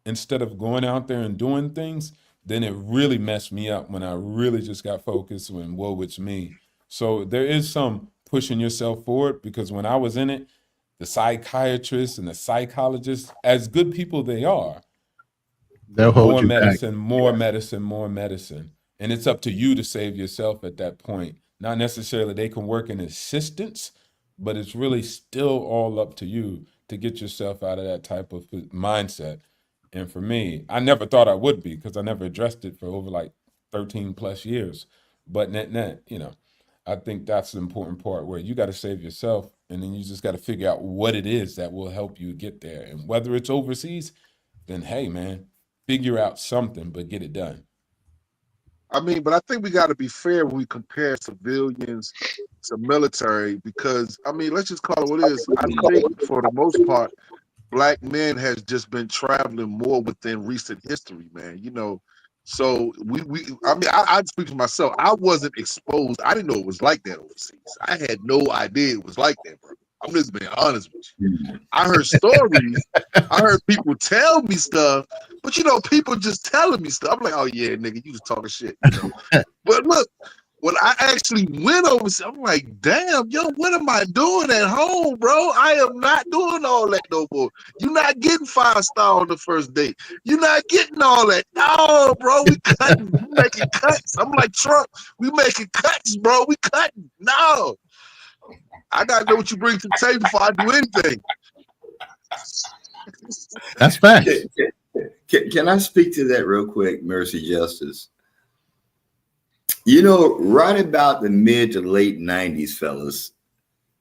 Speaker 15: instead of going out there and doing things, then it really messed me up when I really just got focused when, whoa, it's me. So there is some pushing yourself forward, because when I was in it, the psychiatrists and the psychologists, as good people they are,
Speaker 2: they'll hold
Speaker 15: more
Speaker 2: you
Speaker 15: medicine,
Speaker 2: back.
Speaker 15: more medicine, more medicine. And it's up to you to save yourself at that point. Not necessarily they can work in assistance, but it's really still all up to you to get yourself out of that type of mindset. And for me, I never thought I would be, because I never addressed it for over like 13 plus years. But net, I think that's the important part, where you got to save yourself, and then you just got to figure out what it is that will help you get there. And whether it's overseas, then hey, man, figure out something, but get it done.
Speaker 16: I mean, but I think we got to be fair when we compare civilians to military, because, I mean, let's just call it what it is. I think for the most part, Black men has just been traveling more within recent history, man. So I speak for myself. I wasn't exposed. I didn't know it was like that overseas. I had no idea it was like that, bro. I'm just being honest with you. I heard stories. I heard people tell me stuff, but people just telling me stuff. I'm like, oh yeah, nigga, you just talking shit. But look, when I actually went overseas, I'm like, damn, what am I doing at home, bro? I am not doing all that no more. You're not getting 5-star on the first date. You're not getting all that. No, bro, we cutting. We making cuts. I'm like Trump. We making cuts, bro. We cutting. No. I gotta know what you bring to the table before I do anything.
Speaker 2: That's facts.
Speaker 10: Can I speak to that real quick, Mercy Justice? Right about the mid to late 90s, fellas,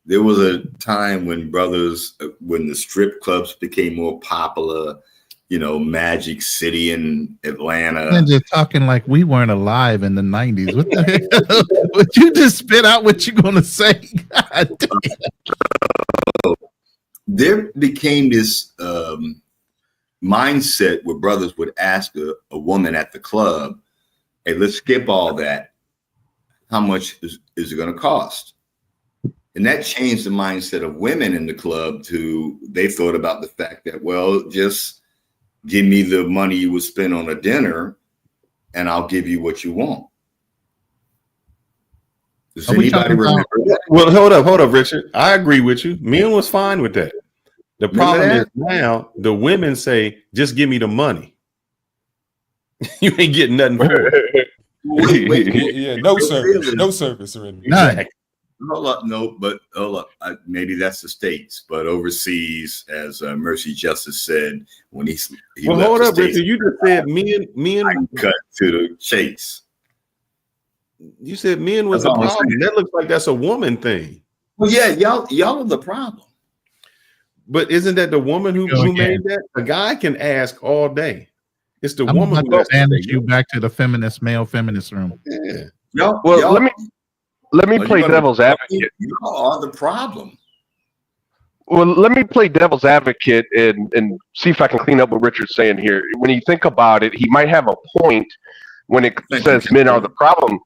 Speaker 10: there was a time when the strip clubs became more popular, Magic City in Atlanta.
Speaker 2: And just talking like we weren't alive in the 90s. What the hell? Would you just spit out what you're going to say? God damn.
Speaker 10: There became this mindset where brothers would ask a woman at the club, hey, let's skip all that. How much is it going to cost? And that changed the mindset of women in the club they thought about the fact that, well, just give me the money you would spend on a dinner and I'll give you what you want. Does anybody remember that?
Speaker 3: Well, hold up, Richard. I agree with you. Men was fine with that. The problem is now the women say, just give me the money. You ain't getting nothing for it.
Speaker 15: Yeah, no service already.
Speaker 10: Exactly. Hold up. Maybe that's the States, but overseas, as Mercy Justice said, when he
Speaker 3: well, hold up, Richard. You just said men
Speaker 10: cut to the chase.
Speaker 3: You said men was a problem. That looks like that's a woman thing.
Speaker 10: Well, yeah, y'all are the problem.
Speaker 3: But isn't that the woman who
Speaker 2: Go
Speaker 3: made
Speaker 2: again.
Speaker 3: that? A guy can ask all day. It's the
Speaker 2: I'm
Speaker 3: woman
Speaker 2: about
Speaker 3: who
Speaker 2: to
Speaker 3: has to
Speaker 2: banish
Speaker 3: say
Speaker 2: you
Speaker 3: no.
Speaker 2: back to the male feminist room.
Speaker 3: Yeah.
Speaker 10: Y'all,
Speaker 11: Well,
Speaker 10: y'all,
Speaker 11: let me
Speaker 10: are you
Speaker 11: play
Speaker 10: gonna-
Speaker 11: devil's advocate.
Speaker 10: Y'all are the problem.
Speaker 11: Well, let me play devil's advocate and see if I can clean up what Richard's saying here. When you think about it, he might have a point when it says men are the problem.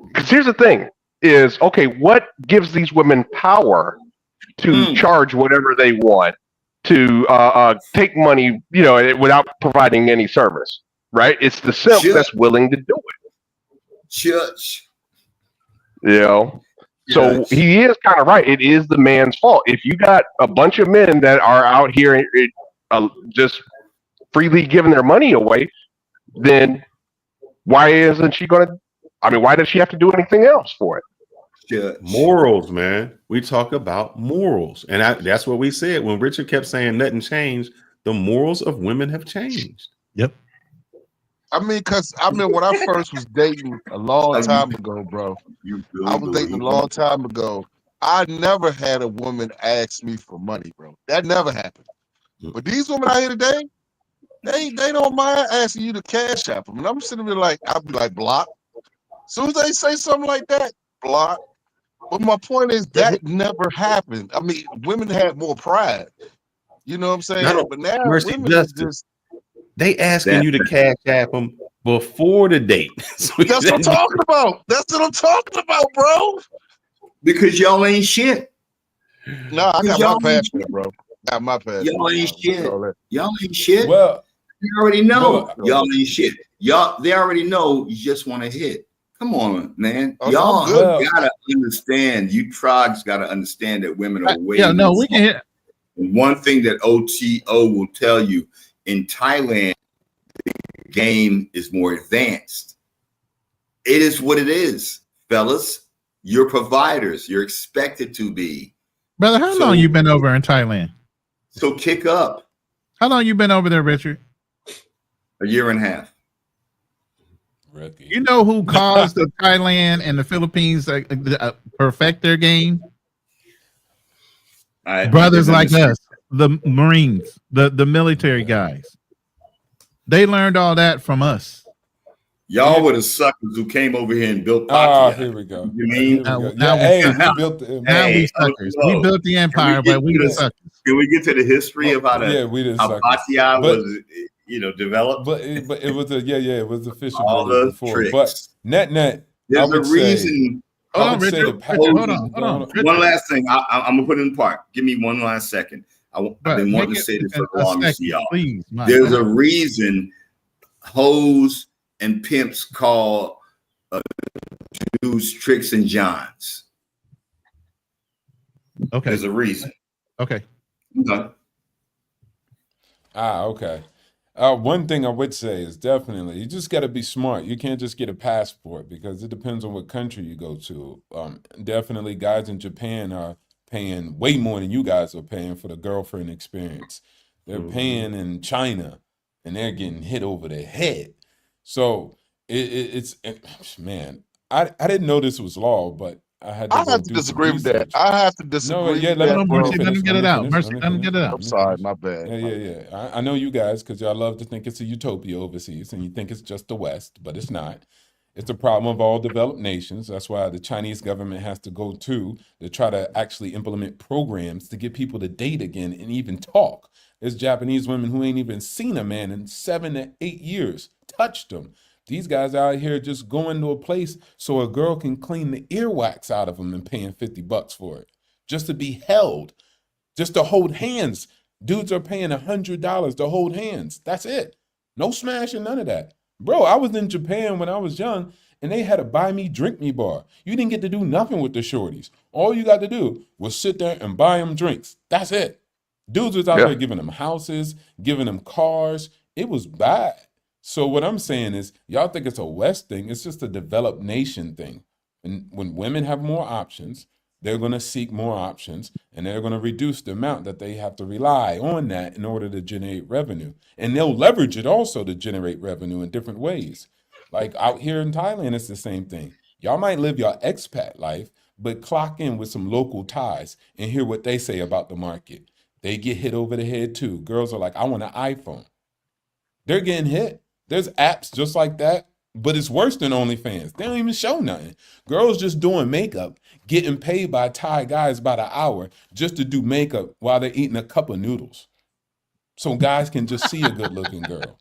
Speaker 11: Because here's the thing: is okay, what gives these women power to charge whatever they want, to take money, without providing any service, right? It's the simp that's willing to do it.
Speaker 10: Church.
Speaker 11: So he is kind of right. It is the man's fault. If you got a bunch of men that are out here just freely giving their money away, then why isn't she going to? I mean, why does she have to do anything else for it?
Speaker 3: Morals, man. We talk about morals. And that's what we said when Richard kept saying nothing changed. The morals of women have changed.
Speaker 2: Yep.
Speaker 16: I mean, when I first was dating a long time ago, bro, I was dating a long time ago. I never had a woman ask me for money, bro. That never happened. But these women out here today, they don't mind asking you to cash app them. And I'm sitting there like, I'll be like, block. As soon as they say something like that, block. But my point is that never happened. I mean, women had more pride. You know what I'm saying? But now
Speaker 3: Mercy
Speaker 16: women is
Speaker 3: Justice.
Speaker 16: just
Speaker 3: They asking you to cash app them before the date.
Speaker 16: that's what I'm talking about. That's what I'm talking about, bro.
Speaker 10: Because y'all ain't shit.
Speaker 16: Nah, I got my passion, bro. Got my passion.
Speaker 10: Y'all ain't shit. Y'all ain't shit.
Speaker 15: Well,
Speaker 10: you already know.
Speaker 15: well,
Speaker 10: Y'all ain't shit. They already know you just want to hit. Come on, man.
Speaker 16: Oh,
Speaker 10: Y'all
Speaker 16: I'm good.
Speaker 10: gotta understand. You trogs gotta understand that women are way.
Speaker 2: Yeah, no, we can hit.
Speaker 10: And one thing that OTO will tell you in Thailand, the game is more advanced. It is what it is, fellas. You're providers. You're expected to be.
Speaker 2: Brother, how long you been over in Thailand?
Speaker 10: So kick up.
Speaker 2: How long you been over there, Richard?
Speaker 10: A year and a half.
Speaker 2: You know who caused the Thailand and the Philippines perfect their game? Brothers like us, the Marines, the military guys. They learned all that from us.
Speaker 10: Y'all were the suckers who came over here and built
Speaker 15: Ah,
Speaker 10: Pakia.
Speaker 15: here we go.
Speaker 10: You mean?
Speaker 15: We built the
Speaker 2: now we suckers. We built the empire, but we the suckers.
Speaker 10: Can we get to the history of how Pakia was, developed?
Speaker 15: But it was it was official
Speaker 10: all
Speaker 15: really
Speaker 10: the
Speaker 15: before.
Speaker 10: tricks.
Speaker 15: But net,
Speaker 10: There's a reason.
Speaker 2: Hold on, Richard. Hold on.
Speaker 10: One last thing. I'm gonna put it in part. Give me one last second. I've been wanting to say this for a long time, y'all.
Speaker 2: Please,
Speaker 10: there's a reason hoes and pimps call dudes tricks and johns.
Speaker 2: Okay.
Speaker 10: There's a reason.
Speaker 2: Okay.
Speaker 10: Okay.
Speaker 15: Okay. One thing I would say is definitely you just got to be smart. You can't just get a passport because it depends on what country you go to. Definitely, guys in Japan are paying way more than you guys are paying for the girlfriend experience. They're paying in China, and they're getting hit over their head. So it's man. I didn't know this was law, but I had to
Speaker 16: disagree with that. I have to disagree with that.
Speaker 2: Let him get it out. Mercy, let him get it out.
Speaker 16: I'm sorry, my bad.
Speaker 15: Yeah. I know you guys because y'all love to think it's a utopia overseas and you think it's just the West, but it's not. It's a problem of all developed nations. That's why the Chinese government has to go to try to actually implement programs to get people to date again and even talk. There's Japanese women who ain't even seen a man in 7 to 8 years, touched them. These guys out here just going to a place so a girl can clean the earwax out of them and paying $50 for it. Just to be held, just to hold hands. Dudes are paying $100 to hold hands. That's it. No smashing, none of that. Bro, I was in Japan when I was young and they had a buy me, drink me bar. You didn't get to do nothing with the shorties. All you got to do was sit there and buy them drinks. That's it. Dudes was out there giving them houses, giving them cars. It was bad. So what I'm saying is, y'all think it's a West thing. It's just a developed nation thing. And when women have more options, they're going to seek more options, and they're going to reduce the amount that they have to rely on that in order to generate revenue. And they'll leverage it also to generate revenue in different ways. Like out here in Thailand, it's the same thing. Y'all might live your expat life, but clock in with some local ties and hear what they say about the market. They get hit over the head too. Girls are like, I want an iPhone. They're getting hit. There's apps just like that, but it's worse than OnlyFans. They don't even show nothing. Girls just doing makeup, getting paid by Thai guys by the hour just to do makeup while they're eating a cup of noodles. So guys can just see a good looking girl.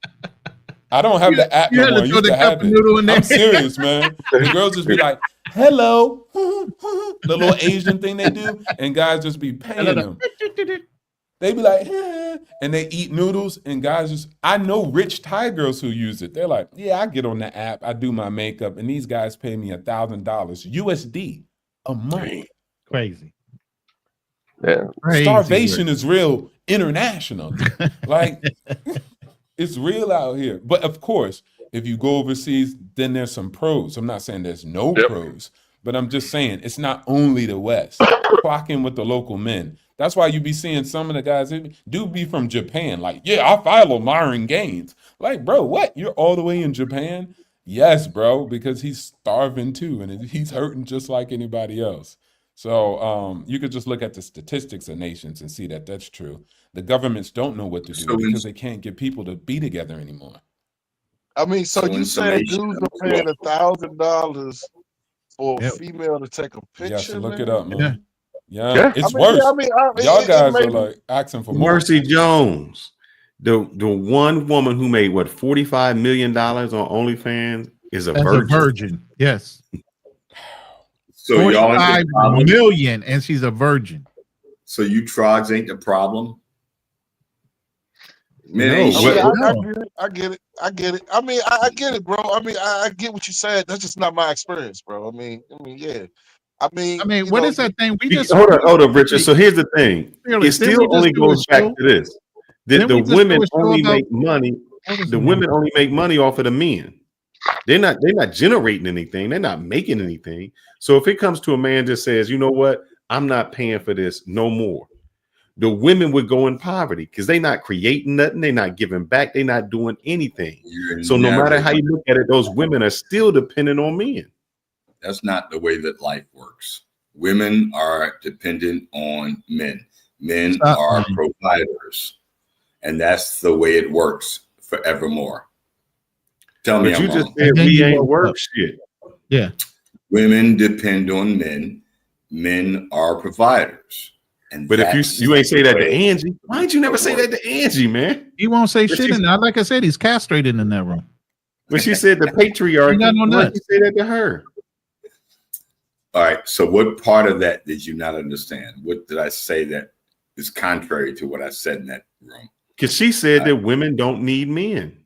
Speaker 15: I don't have the app no more. I used to have it. I'm serious, man. The girls just be like, hello, the little Asian thing they do, and guys just be paying them. They be like, and they eat noodles, and guys just, I know rich Thai girls who use it. They're like, yeah, I get on the app, I do my makeup, and these guys pay me $1,000 USD a month.
Speaker 2: Crazy.
Speaker 11: Yeah.
Speaker 15: Starvation is real international. Like, it's real out here. But of course, if you go overseas, then there's some pros. I'm not saying there's no pros, but I'm just saying it's not only the West. Clock in with the local men. That's why you be seeing some of the guys do be from Japan. Like, yeah, I follow Myron Gaines. Like, bro, what? You're all the way in Japan? Yes, bro, because he's starving too, and he's hurting just like anybody else. So you could just look at the statistics of nations and see that that's true. The governments don't know what to do because they can't get people to be together anymore.
Speaker 16: I mean, so you said dudes are paying $1,000 for a female to take a picture?
Speaker 15: Yeah, so look it up, man. Yeah, it's worse.
Speaker 16: Y'all
Speaker 15: guys are like asking for more.
Speaker 3: Mercy Jones, the one woman who made what $45 million on OnlyFans is a virgin.
Speaker 2: Yes.
Speaker 10: So y'all
Speaker 2: 45 million, and she's a virgin.
Speaker 10: So you trogs ain't the problem.
Speaker 16: Man, I get it. I mean, I get it, bro. I mean, I get what you said. That's just not my experience, bro. I mean, yeah. I mean,
Speaker 2: what is that thing? We just
Speaker 3: hold on, Richard. So here's the thing. It still only goes back to this. The women only make money. The women only make money off of the men. They're not generating anything. They're not making anything. So if it comes to a man that says, you know what, I'm not paying for this no more, the women would go in poverty because they're not creating nothing. They're not giving back. They're not doing anything. So no matter how you look at it, those women are still dependent on men.
Speaker 10: That's not the way that life works. Women are dependent on men. Men are providers. And that's the way it works forevermore. Tell me,
Speaker 3: but you just said we ain't work shit.
Speaker 2: Yeah.
Speaker 10: Women depend on men. Men are providers. And
Speaker 3: but if you ain't say that to Angie, why'd you never say that to Angie, man?
Speaker 2: He won't say shit in there. Like I said, he's castrated in that room.
Speaker 3: But she said the patriarchy. Why'd you say that to her?
Speaker 10: All right. So what part of that did you not understand? What did I say that is contrary to what I said in that room?
Speaker 3: Because she said that women don't need men.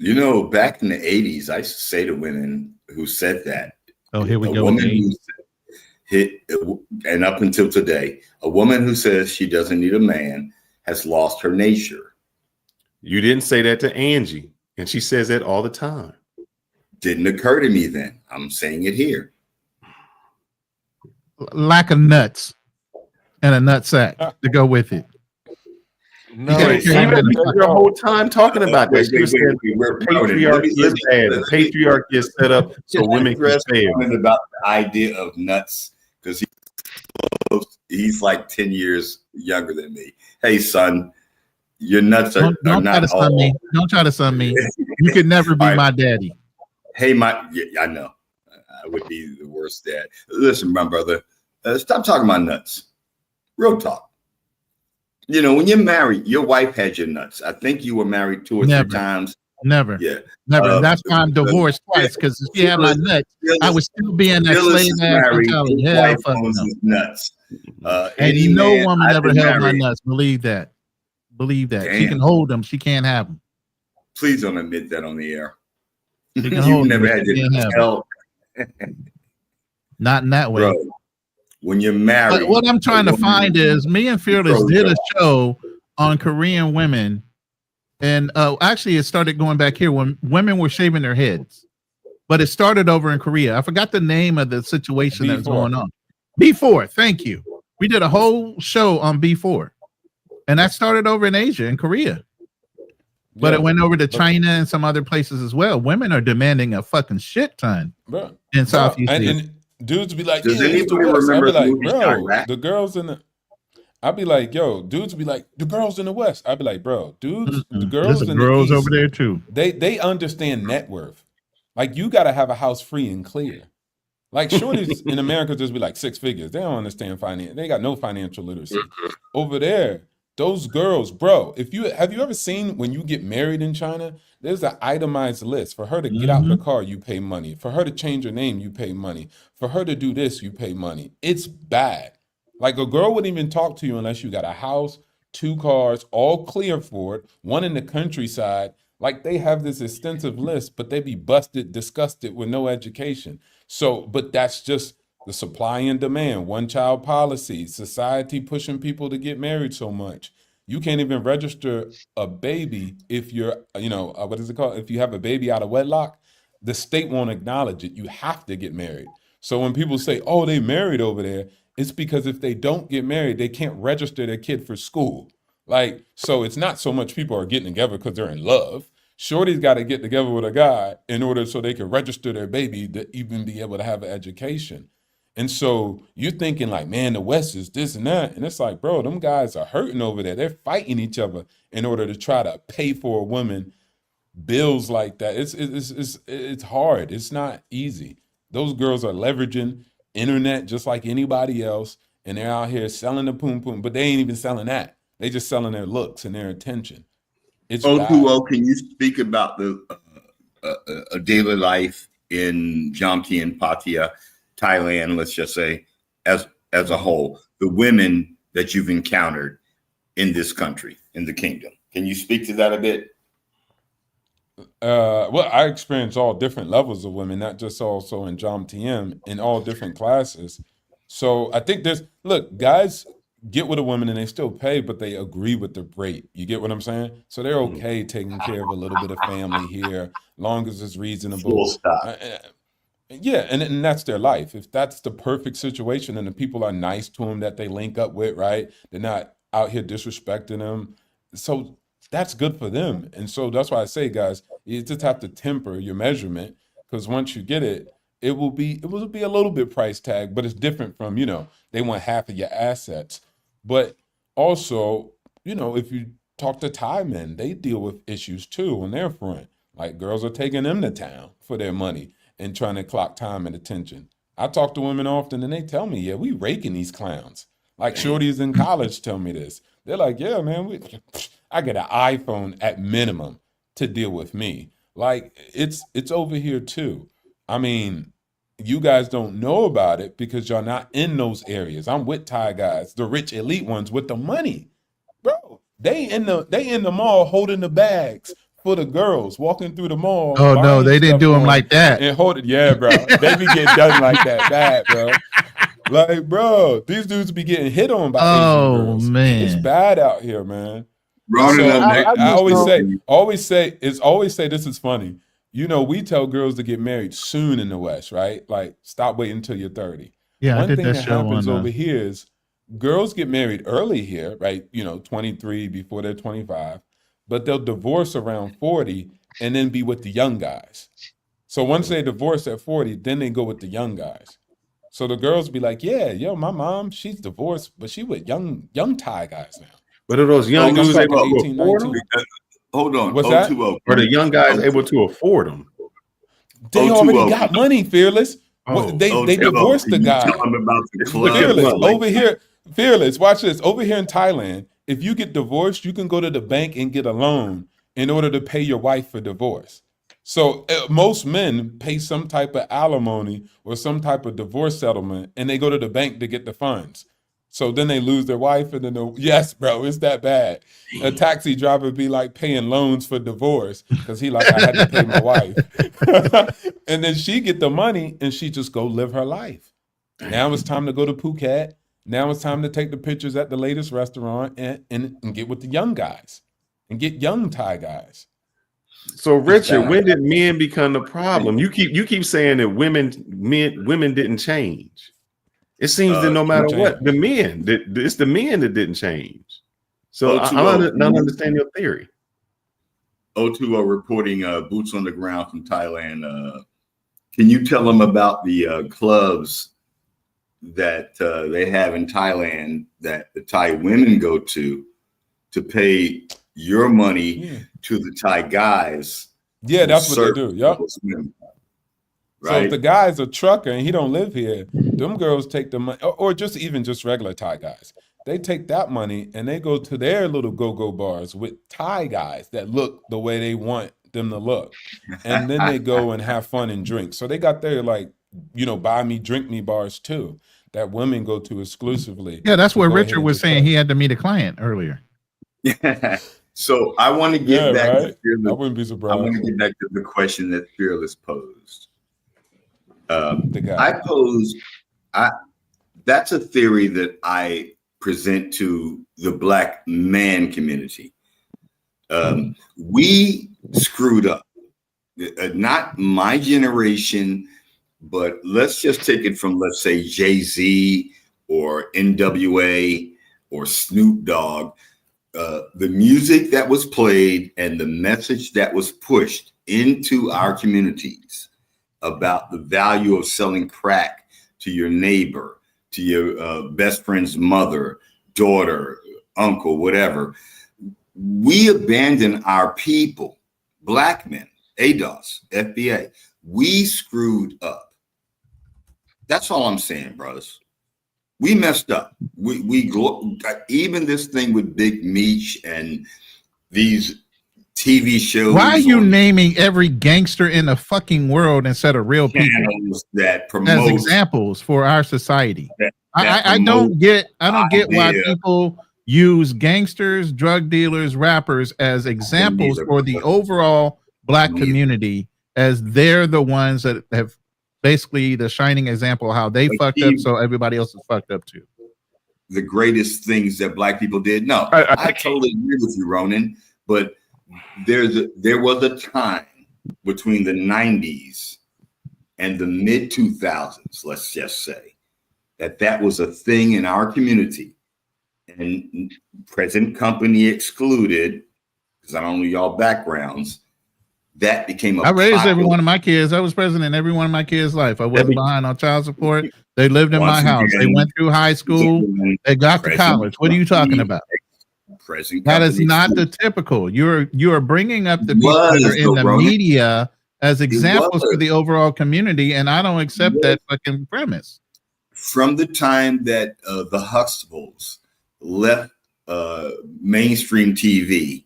Speaker 10: You know, back in the 80s, I used to say to women who said that.
Speaker 2: Oh, here we go.
Speaker 10: And up until today, a woman who says she doesn't need a man has lost her nature.
Speaker 3: You didn't say that to Angie, and she says that all the time.
Speaker 10: Didn't occur to me then. I'm saying it here.
Speaker 2: Lack of nuts and a nut sack to go with it.
Speaker 3: No, your whole time talking about this. Patriarchy is bad. The patriarchy is set up so women can fail.
Speaker 10: About the idea of nuts because he's like 10 years younger than me. Hey, son, your nuts are not all.
Speaker 2: Don't try to son me. You could never be my daddy.
Speaker 10: Hey, I know. I would be the worst dad. Listen, my brother, stop talking about nuts. Real talk. You know, when you're married, your wife had your nuts. I think you were married 2 or 3 times.
Speaker 2: Never.
Speaker 10: Yeah.
Speaker 2: Never. That's why I'm divorced twice, because if she had my nuts, I would still be in that slave ass mentality. Hell fucking no.
Speaker 10: Nuts.
Speaker 2: And no woman ever held my nuts. Believe that. Believe that. Damn. She can hold them. She can't have them.
Speaker 10: Please don't admit that on the air.
Speaker 2: She can hold
Speaker 10: never
Speaker 2: them.
Speaker 10: had your nuts held.
Speaker 2: Not in that way.
Speaker 10: Bro. When you're married,
Speaker 2: but what I'm trying to find is me and Fearless did a show on Korean women, and actually it started going back here when women were shaving their heads, but it started over in Korea. I forgot the name of the situation that's going on. B4, thank you. We did a whole show on B4, and that started over in Asia, in Korea, but it went over to China and some other places as well. Women are demanding a fucking shit ton in Southeast Asia.
Speaker 15: Dudes be like,
Speaker 10: Does
Speaker 15: yeah, it's the
Speaker 10: anybody
Speaker 15: West. I'd
Speaker 10: remember
Speaker 15: be
Speaker 10: the
Speaker 15: like,
Speaker 10: movie
Speaker 15: bro,
Speaker 10: Chirac?
Speaker 15: the girls in the. I'd be like, yo, dudes be like, the girls in the West. I'd be like, bro, dudes, the
Speaker 2: There's
Speaker 15: girls
Speaker 2: some
Speaker 15: in the
Speaker 2: girls over
Speaker 15: East,
Speaker 2: there too.
Speaker 15: they understand net worth. Like you got to have a house free and clear. Like shorties in America just be like 6 figures. They don't understand finance. They got no financial literacy. Over there, those girls, bro, if you have you ever seen when you get married in China, there's an itemized list. For her to get out the car, you pay money. For her to change her name, you pay money. For her to do this, you pay money. It's bad. Like a girl wouldn't even talk to you unless you got a house, 2 cars, all clear for it, one in the countryside. Like they have this extensive list, but they be busted, disgusted with no education. So, but that's just the supply and demand, one child policy, society pushing people to get married so much. You can't even register a baby if you're, what is it called? If you have a baby out of wedlock, the state won't acknowledge it. You have to get married. So when people say, oh, they married over there, it's because if they don't get married, they can't register their kid for school. Like, so it's not so much people are getting together because they're in love. Shorty's got to get together with a guy in order so they can register their baby to even be able to have an education. And so you're thinking like, man, the West is this and that. And it's like, bro, them guys are hurting over there. They're fighting each other in order to try to pay for a woman bills like that. It's hard. It's not easy. Those girls are leveraging internet just like anybody else. And they're out here selling the poom poom, but they ain't even selling that. They just selling their looks and their attention. It's bad.
Speaker 10: O2O, can you speak about the daily life in Jamti and Pattaya, Thailand, let's just say, as a whole, the women that you've encountered in this country, in the kingdom? Can you speak to that a bit?
Speaker 15: Well, I experience all different levels of women, not just also in JomTM, in all different classes. So I think look, guys get with a woman and they still pay, but they agree with the rate. You get what I'm saying? So they're okay taking care of a little bit of family here, long as it's reasonable.
Speaker 10: Full stop.
Speaker 15: Yeah, and that's their life. If that's the perfect situation and the people are nice to them that they link up with, right? They're not out here disrespecting them. So that's good for them. And so that's why I say, guys, you just have to temper your measurement, because once you get it, it will be a little bit price tag, but it's different from, they want half of your assets. But also, if you talk to Thai men, they deal with issues too on their front. Like girls are taking them to town for their money and trying to clock time and attention. I talk to women often and they tell me, yeah, we raking these clowns. Like shorties in college tell me this. They're like, yeah, man, I get an iPhone at minimum to deal with me. Like it's over here too. I mean, you guys don't know about it because y'all not in those areas. I'm with Thai guys, the rich elite ones with the money. Bro, they in the mall holding the bags for the girls, walking through the mall.
Speaker 2: Oh no, they didn't do them like that.
Speaker 15: And hold it, yeah, bro. They be getting done like that bad, bro. Like, bro, these dudes be getting hit on by Asian girls.
Speaker 2: Man,
Speaker 15: it's bad out here, man.
Speaker 10: Ron,
Speaker 15: I always say this is funny. We tell girls to get married soon in the West, right? Like, stop waiting until you're 30.
Speaker 2: Yeah,
Speaker 15: One
Speaker 2: I did
Speaker 15: thing
Speaker 2: that
Speaker 15: that
Speaker 2: show
Speaker 15: happens
Speaker 2: on,
Speaker 15: over here is girls get married early here, right? 23 before they're 25, but they'll divorce around 40 and then be with the young guys. So once they divorce at 40, then they go with the young guys. So the girls be like, yeah, my mom, she's divorced, but she with young Thai guys now.
Speaker 3: But are those young dudes able to
Speaker 15: 18,
Speaker 3: afford
Speaker 15: 19?
Speaker 3: them?
Speaker 10: Hold on.
Speaker 15: What's that?
Speaker 3: Are the young guys able to afford them?
Speaker 15: They already got money, Fearless. They divorced the guy. Fearless, over here, Fearless, watch this. Over here in Thailand, if you get divorced, you can go to the bank and get a loan in order to pay your wife for divorce. So most men pay some type of alimony or some type of divorce settlement, and they go to the bank to get the funds. So then they lose their wife, and then yes, bro, it's that bad. A taxi driver be like paying loans for divorce because he like, I had to pay my wife. And then she get the money and she just go live her life. Now it's time to go to Phuket. Now it's time to take the pictures at the latest restaurant and get with the young guys and get young Thai guys.
Speaker 3: So Richard, when did men become the problem? You keep saying that women didn't change. It seems that no matter what, it's the men that didn't change. So I don't understand your theory.
Speaker 10: O2O reporting boots on the ground from Thailand. Can you tell them about the clubs that they have in Thailand that the Thai women go to pay your money to the Thai guys?
Speaker 15: Yeah, that's what they do. Yep.
Speaker 10: Right.
Speaker 15: So if the guy's a trucker and he don't live here, them girls take the money, or just regular Thai guys. They take that money and they go to their little go-go bars with Thai guys that look the way they want them to look. And then they go and have fun and drink. So they got their buy me, drink me bars too, that women go to exclusively.
Speaker 2: Yeah, that's where Richard was saying he had to meet a client earlier.
Speaker 10: So I want to get back to Fearless.
Speaker 15: I wouldn't be surprised.
Speaker 10: I want to get back to the question that Fearless posed. I posed, that's a theory that I present to the Black man community. We screwed up. Not my generation, but let's just take it from, let's say, Jay-Z or NWA or Snoop Dogg. The music that was played and the message that was pushed into our communities about the value of selling crack to your neighbor, to your best friend's mother, daughter, uncle, whatever. We abandoned our people, Black men, ADOS, FBA. We screwed up. That's all I'm saying, brothers. We messed up. We even this thing with Big Meech and these TV shows.
Speaker 2: Why are you naming every gangster in the fucking world instead of real people
Speaker 10: that
Speaker 2: as examples for our society? I don't get why people use gangsters, drug dealers, rappers as examples for the overall Black community, as they're the ones that have basically the shining example of how they fucked up, so everybody else is fucked up too.
Speaker 10: The greatest things that Black people did. No, I totally agree with you, Ronan. But there was a time between the 90s and the mid 2000s, let's just say, that was a thing in our community, and present company excluded, because I don't know y'all backgrounds. That became
Speaker 2: I raised every one of my kids. I was present in every one of my kids' life. I wasn't behind on child support. They lived in my house. They went through high school. They got to college. What are you talking about? That is not the typical. You are bringing up the people that are in the media as examples for the overall community, and I don't accept that fucking premise.
Speaker 10: From the time that the Huxtables left mainstream TV,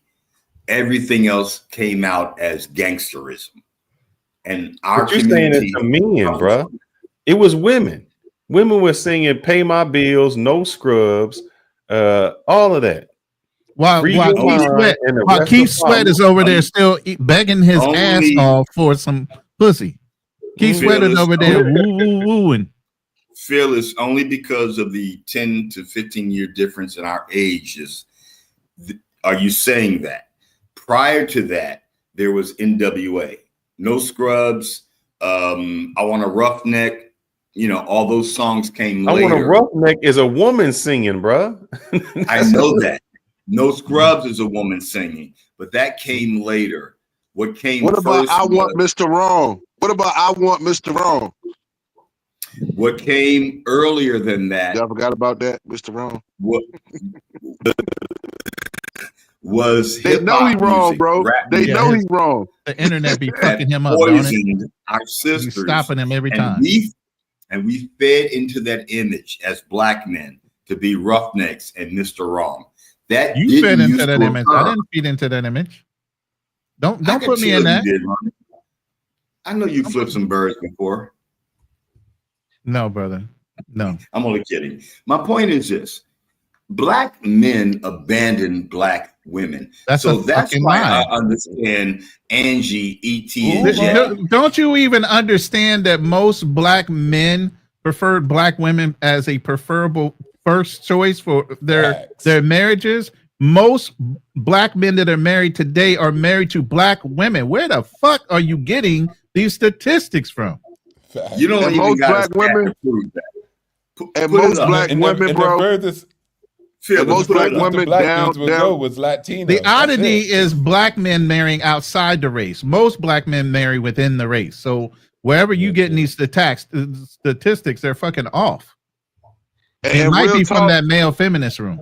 Speaker 10: everything else came out as gangsterism. And our
Speaker 3: you're saying it's the men, bro. It was women. Women were singing "Pay My Bills," "No Scrubs," all of that.
Speaker 2: While Keith Sweat is over there still begging his ass off for some pussy. Keith Sweat is over there wooing.
Speaker 10: Fearless only because of the 10 to 15 year difference in our ages. Are you saying that? Prior to that, there was NWA, No Scrubs, I Want a Roughneck. All those songs came later.
Speaker 3: I Want a Roughneck is a woman singing, bro.
Speaker 10: I know that. No Scrubs is a woman singing, but that came later. What came
Speaker 16: What about
Speaker 10: first
Speaker 16: I Want Mr. Wrong? What about I Want Mr. Wrong?
Speaker 10: What came earlier than that?
Speaker 16: Y'all forgot about that, Mr. Wrong?
Speaker 10: What was
Speaker 16: they know he's wrong, bro. They know he's wrong.
Speaker 2: The internet be fucking him up,
Speaker 10: poisoned our sisters,
Speaker 2: stopping him every time.
Speaker 10: And we fed into that image as Black men to be roughnecks and Mr. Wrong. That
Speaker 2: you fed into that image. I didn't feed into that image. Don't put me in that.
Speaker 10: I know you flipped some birds before.
Speaker 2: No, brother. No.
Speaker 10: I'm only kidding. My point is this. Black men abandon Black women. That's why I understand Angie, E.T., and Jack.
Speaker 2: Don't you even understand that most Black men preferred Black women as a preferable first choice for their marriages? Most Black men that are married today are married to Black women. Where the fuck are you getting these statistics from?
Speaker 10: You don't even
Speaker 16: most Black women, and most Black women, bro. Most Black women down
Speaker 15: was Latino.
Speaker 2: The oddity is Black men marrying outside the race. Most Black men marry within the race. So Wherever you getting these statistics, they're fucking off. It
Speaker 16: And
Speaker 2: might
Speaker 16: real
Speaker 2: be from
Speaker 16: talk,
Speaker 2: that male feminist room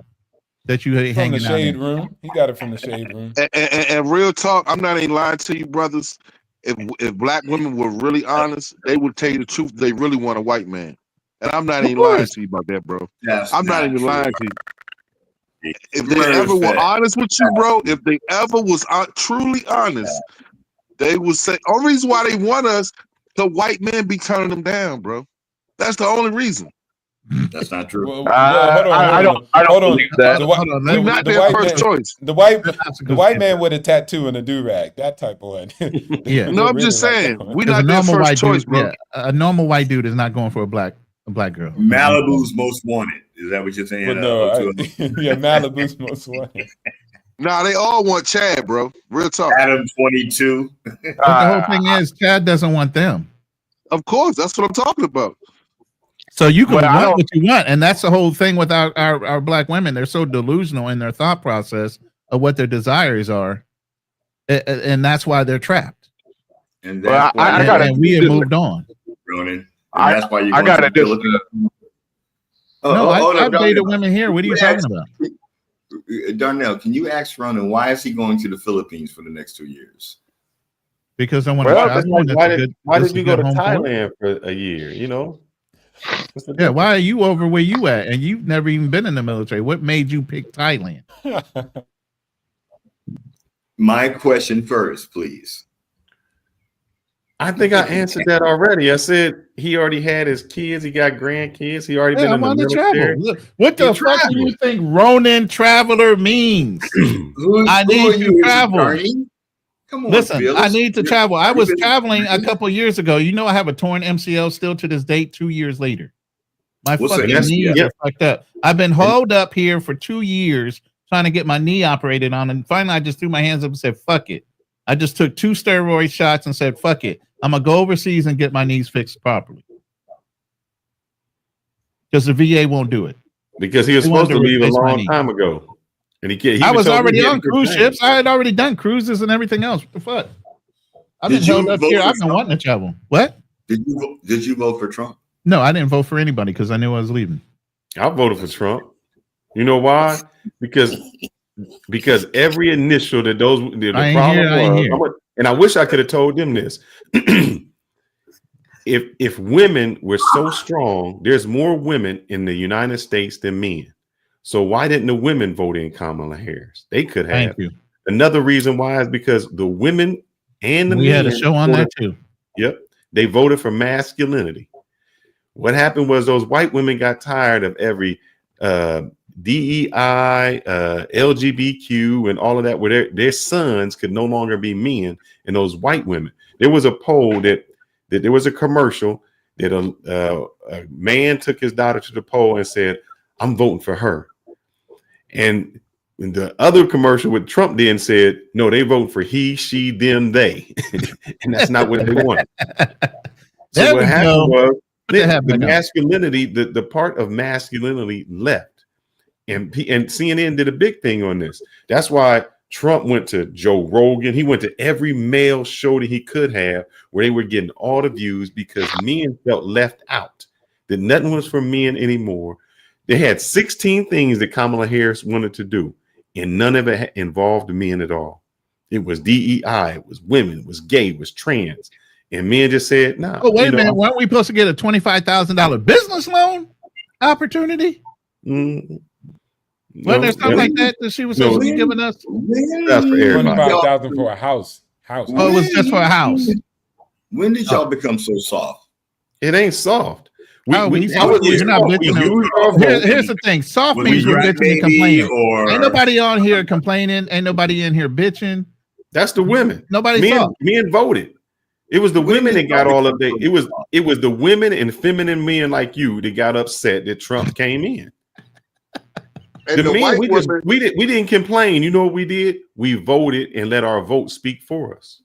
Speaker 2: that you
Speaker 15: From the
Speaker 2: hanging out
Speaker 15: shade
Speaker 2: in.
Speaker 15: room. He got it from the shade room.
Speaker 16: and real talk, I'm not even lying to you, brothers. If black women were really honest, they would tell you the truth. They really want a white man, and I'm not
Speaker 2: Of
Speaker 16: even lying
Speaker 2: course.
Speaker 16: to you about that, bro.
Speaker 10: That's
Speaker 16: I'm not
Speaker 10: not
Speaker 16: even
Speaker 10: true.
Speaker 16: lying to you. If they
Speaker 10: Where
Speaker 16: ever
Speaker 10: is
Speaker 16: were
Speaker 10: that?
Speaker 16: honest with you, bro, if they ever was truly honest, they would say, only reason why they want us, the white men be turning them down, bro. That's the only reason.
Speaker 10: That's not true.
Speaker 15: Well, hold on.
Speaker 11: I don't believe that.
Speaker 15: The,
Speaker 2: Hold on, let
Speaker 16: You're
Speaker 2: me
Speaker 16: not
Speaker 15: the
Speaker 16: their
Speaker 15: white
Speaker 16: first
Speaker 15: man,
Speaker 16: choice.
Speaker 15: the white
Speaker 2: go
Speaker 15: man
Speaker 2: get
Speaker 15: with a tattoo and a do rag, that type of one.
Speaker 2: Yeah.
Speaker 16: No,
Speaker 15: They
Speaker 16: I'm just
Speaker 15: really like
Speaker 16: saying,
Speaker 15: that one.
Speaker 16: we
Speaker 2: Because a
Speaker 16: not their
Speaker 2: normal
Speaker 16: first
Speaker 2: white
Speaker 16: choice,
Speaker 2: dude,
Speaker 16: bro.
Speaker 2: yeah, a normal white dude is not going for a black girl.
Speaker 10: Malibu's most wanted. Is that what you're saying?
Speaker 15: But no,
Speaker 10: O2O?
Speaker 15: yeah, Malibu's most wanted.
Speaker 16: Nah, they all want Chad, bro. Real talk.
Speaker 10: Adam 22.
Speaker 2: But the whole thing is, Chad doesn't want them.
Speaker 16: Of course, that's what I'm talking about.
Speaker 2: So you can
Speaker 11: But I
Speaker 2: want
Speaker 11: don't.
Speaker 2: what you want, and that's the whole thing with our black women. They're so delusional in their thought process of what their desires are, and that's why they're trapped.
Speaker 10: And
Speaker 11: Well,
Speaker 10: that's why
Speaker 11: I
Speaker 10: you
Speaker 11: gotta
Speaker 2: And we have moved on.
Speaker 10: Ronan. And
Speaker 11: I
Speaker 10: that's why you're
Speaker 11: I
Speaker 10: going
Speaker 11: gotta
Speaker 10: to the Philippines.
Speaker 2: No, I've dated
Speaker 10: Darnell,
Speaker 2: women here. What are you talking about?
Speaker 10: Darnell, can you ask Ronan why is he going to the Philippines for the next 2 years?
Speaker 2: Because I want to
Speaker 11: Well,
Speaker 2: travel. and
Speaker 3: Why
Speaker 2: that's
Speaker 3: did
Speaker 2: a
Speaker 3: you go
Speaker 2: good
Speaker 3: to
Speaker 2: home port.
Speaker 3: Thailand for a year? You know, what's the
Speaker 2: Yeah,
Speaker 3: difference?
Speaker 2: why are you over where you at? And you've never even been in the military. What made you pick Thailand?
Speaker 10: My question first, please.
Speaker 3: I think I answered that already. I said he already had his kids. He got grandkids. He already
Speaker 2: Yeah,
Speaker 3: been
Speaker 2: I
Speaker 3: in the
Speaker 2: want to travel.
Speaker 3: military.
Speaker 2: Look, what the fuck do you think Ronin Traveler means? I
Speaker 10: Who are
Speaker 2: need
Speaker 10: you,
Speaker 2: to
Speaker 10: his
Speaker 2: travel.
Speaker 10: attorney? Come on,
Speaker 2: Listen,
Speaker 10: Phyllis.
Speaker 2: I need to
Speaker 10: You're-
Speaker 2: travel. I
Speaker 10: you've
Speaker 2: was
Speaker 10: been-
Speaker 2: traveling a couple years ago. You know, I have a torn MCL still to this date, 2 years later. My
Speaker 10: What's
Speaker 2: fucking
Speaker 10: an
Speaker 2: knees
Speaker 10: MCL?
Speaker 2: are fucked up. I've been holed up here for 2 years trying to get my knee operated on, and finally I just threw my hands up and said, fuck it. I just took 2 steroid shots and said, fuck it. I'm gonna go overseas and get my knees fixed properly. Because the VA won't do it.
Speaker 3: Because he was
Speaker 2: They wanted
Speaker 3: supposed to leave a
Speaker 2: replace my
Speaker 3: long
Speaker 2: knee.
Speaker 3: time ago. And he
Speaker 2: I was
Speaker 3: told me
Speaker 2: already
Speaker 3: he had
Speaker 2: on
Speaker 3: a good
Speaker 2: cruise
Speaker 3: thing.
Speaker 2: ships. I had already done cruises and everything else. What the fuck? I've been
Speaker 10: Did you
Speaker 2: held up
Speaker 10: vote
Speaker 2: here.
Speaker 10: for
Speaker 2: I've been
Speaker 10: Trump?
Speaker 2: wanting to travel. What?
Speaker 10: Did you vote for Trump?
Speaker 2: No, I didn't vote for anybody because I knew I was leaving.
Speaker 3: I voted for Trump. You know why? Because every initial that those the
Speaker 2: I ain't
Speaker 3: problem
Speaker 2: here, I ain't here.
Speaker 3: was, and I wish I could have told them this. If women were so strong, there's more women in the United States than men. So why didn't the women vote in Kamala Harris? They could have.
Speaker 2: Thank you.
Speaker 3: Another reason why is because the women and the
Speaker 2: We
Speaker 3: men
Speaker 2: had a show on
Speaker 3: voted-
Speaker 2: that too.
Speaker 3: Yep, they voted for masculinity. What happened was those white women got tired of every DEI, LGBTQ, and all of that, where their sons could no longer be men, and those white women. There was a poll that there was a commercial that a man took his daughter to the poll and said, "I'm voting for her," and the other commercial with Trump then said, "No, they vote for he, she, them, they," and that's not what they wanted. So
Speaker 2: There
Speaker 3: what
Speaker 2: we
Speaker 3: happened
Speaker 2: go.
Speaker 3: was
Speaker 2: Put that hat
Speaker 3: the
Speaker 2: back on.
Speaker 3: masculinity, the part of masculinity left, and CNN did a big thing on this. That's why Trump went to Joe Rogan. He went to every male show that he could have where they were getting all the views because men felt left out, that nothing was for men anymore. They had 16 things that Kamala Harris wanted to do, and none of it involved men at all. It was DEI, it was women, it was gay, it was trans. And men just said, "Nah."
Speaker 2: Oh, wait a minute. Weren't we supposed to get a $25,000 business loan opportunity?
Speaker 3: Mm,
Speaker 2: Wasn't there something like that she was supposed to be giving us?
Speaker 3: That's for everybody.
Speaker 15: 25,000 for a house.
Speaker 2: Oh, it was just for a house.
Speaker 10: When did y'all become so soft?
Speaker 3: It ain't soft.
Speaker 2: You're not bitching. Here's the thing. Soft
Speaker 10: Was
Speaker 2: means
Speaker 10: we
Speaker 2: we're
Speaker 10: right,
Speaker 2: bitching and
Speaker 10: baby,
Speaker 2: complaining.
Speaker 10: or-
Speaker 2: Ain't nobody on here complaining. Ain't nobody in here bitching.
Speaker 3: That's the women.
Speaker 2: Nobody
Speaker 3: men voted. It was the women that got all of the. It was the women and feminine men like you that got upset that Trump came in.
Speaker 16: And
Speaker 3: The
Speaker 16: the
Speaker 3: men,
Speaker 16: white
Speaker 3: we didn't complain. You know what we did? We voted and let our vote speak for us.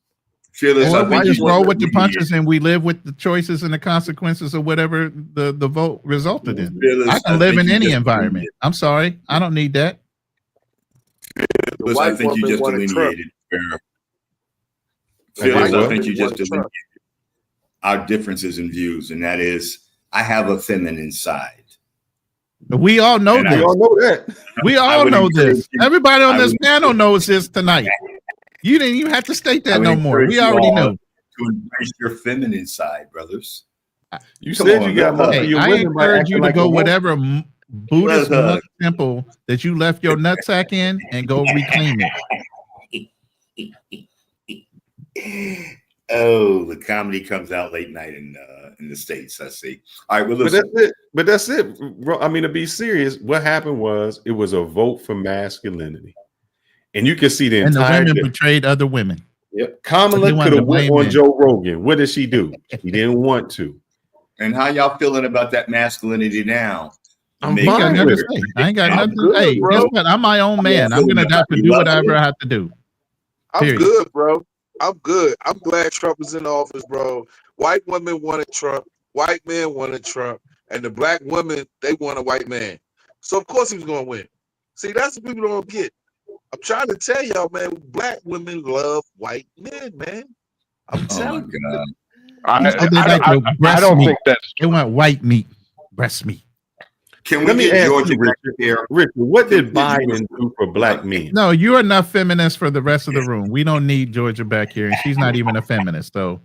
Speaker 2: Well, we just roll with the punches and we live with the choices and the consequences of whatever the vote resulted in. I can live in any environment. I'm sorry. I don't need that.
Speaker 10: Phyllis, I think you just delineated. Phyllis, I think you just delineated. our differences in views, and that is I have a feminine side.
Speaker 2: We all know
Speaker 10: And
Speaker 2: this.
Speaker 10: we all know that.
Speaker 2: We
Speaker 10: I
Speaker 2: all
Speaker 10: would
Speaker 2: know
Speaker 10: encourage
Speaker 2: this.
Speaker 10: you-
Speaker 2: Everybody on
Speaker 10: I
Speaker 2: this
Speaker 10: would-
Speaker 2: panel knows this tonight. You didn't even have to state
Speaker 10: I
Speaker 2: that
Speaker 10: would
Speaker 2: no more.
Speaker 10: encourage
Speaker 2: We
Speaker 10: you
Speaker 2: already
Speaker 10: all
Speaker 2: know.
Speaker 10: to embrace your feminine side, brothers.
Speaker 3: You
Speaker 10: Come
Speaker 3: said
Speaker 10: on,
Speaker 3: you got
Speaker 10: let's
Speaker 3: most
Speaker 10: hug.
Speaker 3: of your
Speaker 2: I
Speaker 3: women by
Speaker 2: encourage
Speaker 3: acting
Speaker 2: you to
Speaker 3: like a
Speaker 2: go
Speaker 3: woman.
Speaker 2: whatever Buddhist
Speaker 10: Let's hug.
Speaker 2: monk temple that you left your nutsack in and go reclaim
Speaker 10: it. Oh, the comedy comes out late night in the States. I see. All right, well,
Speaker 3: But
Speaker 10: listen.
Speaker 3: that's it. But that's it. Bro. I mean, to be serious, what happened was it was a vote for masculinity, and you can see the
Speaker 2: And the
Speaker 3: entire.
Speaker 2: women betrayed other women.
Speaker 3: Yep.
Speaker 2: They
Speaker 3: Kamala
Speaker 2: wanted
Speaker 3: could
Speaker 2: to
Speaker 3: have went
Speaker 2: blame
Speaker 3: on
Speaker 2: men.
Speaker 3: Joe Rogan. What did she do? She didn't want to.
Speaker 10: And how y'all feeling about that masculinity now?
Speaker 3: I'm
Speaker 10: Make
Speaker 2: I ain't got
Speaker 3: fine
Speaker 2: nothing
Speaker 3: with
Speaker 2: to
Speaker 3: it.
Speaker 2: say. I ain't got
Speaker 16: I'm
Speaker 2: nothing.
Speaker 16: good,
Speaker 2: Hey,
Speaker 16: bro.
Speaker 2: guess what? I'm my own man. I'm gonna have to do whatever I have to do.
Speaker 16: I'm
Speaker 2: Period.
Speaker 16: good, bro. I'm good. I'm glad Trump is in office, bro. White women wanted Trump. White men wanted Trump. And the black women, they want a white man. So, of course, he was going to win. See, that's what people don't get. I'm trying to tell y'all, man, black women love white men, man. I'm telling you.
Speaker 10: God.
Speaker 11: I don't think that's
Speaker 2: They want white meat, breast meat.
Speaker 10: Can we
Speaker 3: Let me
Speaker 10: get
Speaker 3: ask
Speaker 10: Georgia
Speaker 3: you,
Speaker 10: back
Speaker 3: Richard.
Speaker 10: here?
Speaker 3: Richard, what did
Speaker 10: Can we get
Speaker 3: Biden do for black men?
Speaker 2: No, you're enough feminist for the rest of the room. We don't need Georgia back here, and she's not even a feminist. So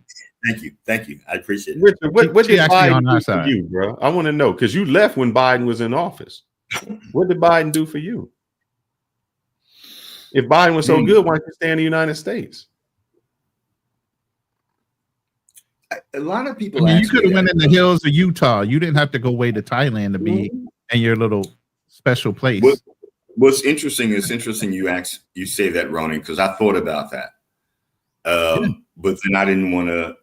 Speaker 10: Thank you. I appreciate it.
Speaker 3: Richard, what
Speaker 2: She
Speaker 3: did
Speaker 2: actually
Speaker 3: Biden
Speaker 2: on our
Speaker 3: do for
Speaker 2: side.
Speaker 3: you, bro? I want to know because you left when Biden was in office. What did Biden do for you? If Biden was so good, why don't you stay in the United States?
Speaker 10: A lot of
Speaker 2: I
Speaker 10: people.
Speaker 2: mean, you
Speaker 10: ask
Speaker 2: could
Speaker 10: me
Speaker 2: have went
Speaker 10: that.
Speaker 2: in the hills of Utah. You didn't have to go way to Thailand to be in your little special place.
Speaker 10: What's interesting is you say that, Ronnie, because I thought about that. But then I didn't want to.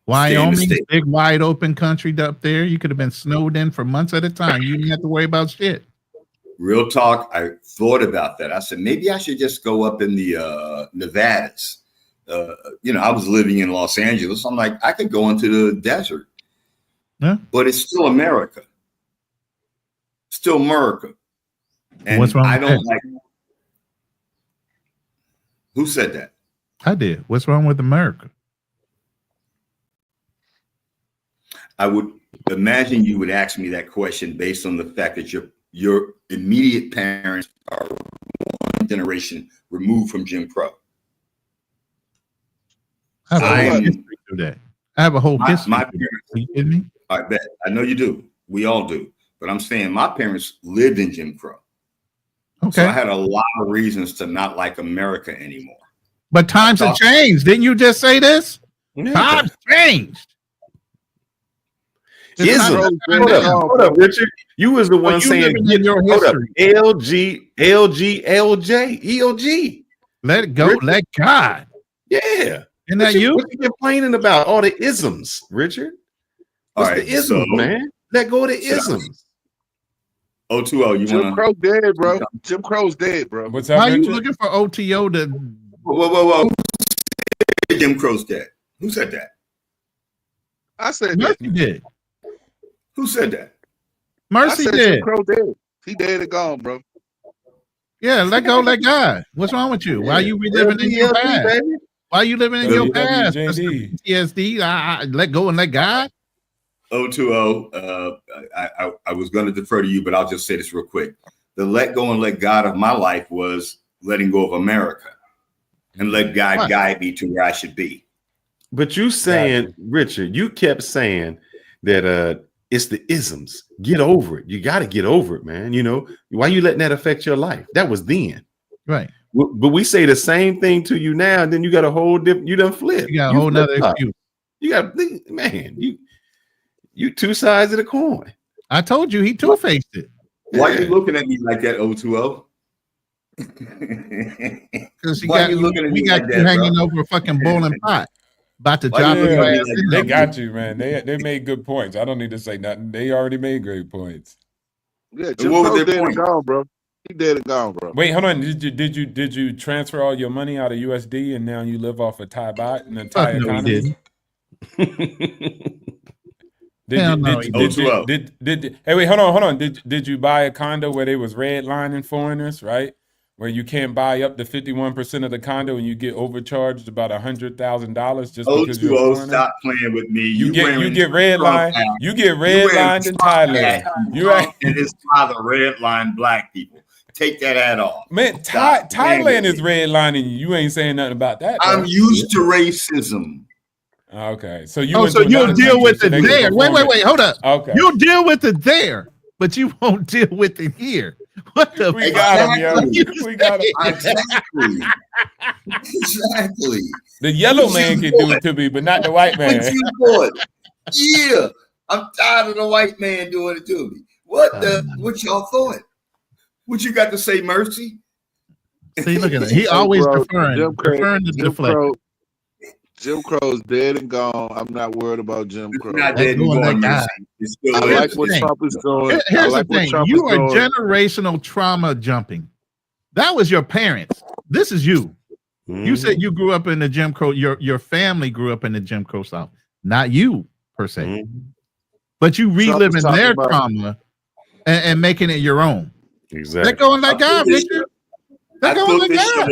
Speaker 2: Wyoming, big wide open country up there. You could have been snowed in for months at a time. You didn't have to worry about shit.
Speaker 10: Real talk, I thought about that. I said, maybe I should just go up in the Nevadas. I was living in Los Angeles. I'm like, I could go into the desert.
Speaker 2: Yeah.
Speaker 10: But it's still America. Still America. And
Speaker 2: What's wrong
Speaker 10: I
Speaker 2: with
Speaker 10: don't
Speaker 2: that?
Speaker 10: like. Who said that?
Speaker 2: I did. What's wrong with America? I
Speaker 10: would imagine you would ask me that question based on the fact that your immediate parents are one generation removed from Jim Crow.
Speaker 2: I have a whole history to that. I have a whole history.
Speaker 10: My
Speaker 2: to that.
Speaker 10: parents.
Speaker 2: Are you kidding me?
Speaker 10: I bet. I know you do. We all do. But I'm saying my parents lived in Jim Crow.
Speaker 2: Okay.
Speaker 10: So I had a lot of reasons to not like America anymore.
Speaker 2: But times have changed. Didn't you just say this?
Speaker 3: Yeah.
Speaker 2: Times changed.
Speaker 3: Hold up, Richard. You was the one saying
Speaker 2: in your
Speaker 3: hold up,
Speaker 2: history.
Speaker 3: LG.
Speaker 2: Let it go.
Speaker 3: Richard.
Speaker 2: Let God.
Speaker 3: Yeah.
Speaker 2: Isn't that you?
Speaker 3: What you complaining about? All the isms, Richard. What's
Speaker 10: All right,
Speaker 3: the isms, man? Let go of the isms.
Speaker 10: 020, you
Speaker 16: Jim
Speaker 10: want
Speaker 16: Crow dead, bro. Jim Crow's dead, bro.
Speaker 15: What's
Speaker 2: Why
Speaker 15: up,
Speaker 2: are you
Speaker 15: Richard?
Speaker 2: looking for OTO to?
Speaker 10: Whoa. Who said Jim Crow's dead? Who said that?
Speaker 16: I said
Speaker 2: Mercy did.
Speaker 10: Who said that?
Speaker 2: Mercy
Speaker 16: I said
Speaker 2: did.
Speaker 16: Jim Crow dead. He dead and gone, bro.
Speaker 2: Yeah, let go, let God. What's wrong with you? Why are you reliving in your past? Why are you living in your past?
Speaker 15: WWJD.
Speaker 2: PTSD. I let go and let God.
Speaker 10: 020. I was going to defer to you, but I'll just say this real quick. The let go and let God of my life was letting go of America and let God guide me to where I should be.
Speaker 3: But you saying, Richard, you kept saying that it's the isms. Get over it. You got to get over it, man. You know, why you letting that affect your life? That was then.
Speaker 2: Right.
Speaker 3: But we say the same thing to you now, and then you got a whole different, you done flip.
Speaker 2: You got a whole nother excuse.
Speaker 3: You got, man, you two sides of the coin.
Speaker 2: I told you he two-faced it.
Speaker 10: Why are you looking at me like that, 020?
Speaker 2: Because we
Speaker 10: Why you looking at
Speaker 2: we
Speaker 10: me
Speaker 2: got
Speaker 10: like
Speaker 2: you
Speaker 10: that,
Speaker 2: hanging
Speaker 10: bro?
Speaker 2: over a fucking boiling pot. About to
Speaker 10: Why
Speaker 2: drop
Speaker 10: you
Speaker 2: your
Speaker 10: looking at me
Speaker 2: ass
Speaker 10: like
Speaker 2: in
Speaker 15: They
Speaker 2: there.
Speaker 15: got you, man. They made good points. I don't need to say nothing. They already made great points.
Speaker 16: Yeah, Jim
Speaker 10: what was
Speaker 16: Crow's
Speaker 10: their
Speaker 16: dead and
Speaker 10: point?
Speaker 16: gone, bro. He dead and gone, bro.
Speaker 15: Wait, hold on. Did you transfer all your money out of USD and now you live off of Thai baht and the Thai
Speaker 2: Fuck no, he
Speaker 15: economy?
Speaker 2: didn't. Hell no, he
Speaker 15: Hey, wait, hold on. Did you buy a condo where they was redlining foreigners, right? where you can't buy up to 51% of the condo and you get overcharged about $100,000 just
Speaker 10: Oh,
Speaker 15: because you're a foreigner?
Speaker 10: stop playing with me.
Speaker 15: You get
Speaker 10: wearing
Speaker 15: redlined.
Speaker 10: Trump
Speaker 15: You get
Speaker 10: hat. You wearing
Speaker 15: redlined in
Speaker 10: Trump
Speaker 15: Thailand.
Speaker 10: hat.
Speaker 15: You right.
Speaker 10: Trump and his father redline black people. Take that hat off.
Speaker 15: Man,
Speaker 10: Stop playing with
Speaker 15: Thailand is
Speaker 10: me.
Speaker 15: redlining you. You ain't saying nothing about that.
Speaker 10: I'm
Speaker 15: though.
Speaker 10: used to racism.
Speaker 15: Okay, so you.
Speaker 2: Oh,
Speaker 15: went
Speaker 2: so
Speaker 15: to
Speaker 2: you'll
Speaker 15: another
Speaker 2: deal
Speaker 15: country,
Speaker 2: with
Speaker 15: so
Speaker 2: it
Speaker 15: they can
Speaker 2: there. Wait,
Speaker 15: perform
Speaker 2: wait,
Speaker 15: it.
Speaker 2: wait. Hold up.
Speaker 15: Okay.
Speaker 2: You'll deal with it there, but you won't deal with it here. What the?
Speaker 15: We got him, yo. We got him.
Speaker 10: Exactly. Exactly.
Speaker 15: The yellow
Speaker 10: What
Speaker 15: man
Speaker 10: you
Speaker 15: can do
Speaker 10: doing?
Speaker 15: it to me, but not the white man.
Speaker 10: What you doing? Yeah. I'm tired of the white man doing it to me. What y'all thought? What you got to say, Mercy?
Speaker 2: See, look at that. He
Speaker 16: Hey,
Speaker 2: always
Speaker 16: bro,
Speaker 2: deferring the deflection.
Speaker 16: Jim Crow's dead and gone. I'm not worried about Jim Crow.
Speaker 10: Not dead and gone, Mercy. It's still
Speaker 16: I
Speaker 10: there.
Speaker 16: like what Trump is doing.
Speaker 2: Here's
Speaker 16: I like
Speaker 2: the
Speaker 16: what
Speaker 2: thing.
Speaker 16: Trump
Speaker 2: You
Speaker 16: is
Speaker 2: are
Speaker 16: doing.
Speaker 2: generational trauma jumping. That was your parents. This is you. You said you grew up in the Jim Crow. Your family grew up in the Jim Crow South. Not you per se. But you reliving
Speaker 16: talking
Speaker 2: their
Speaker 16: about-
Speaker 2: trauma and making it your own.
Speaker 3: Exactly.
Speaker 2: Let go and let God, Richard. Let go and let God.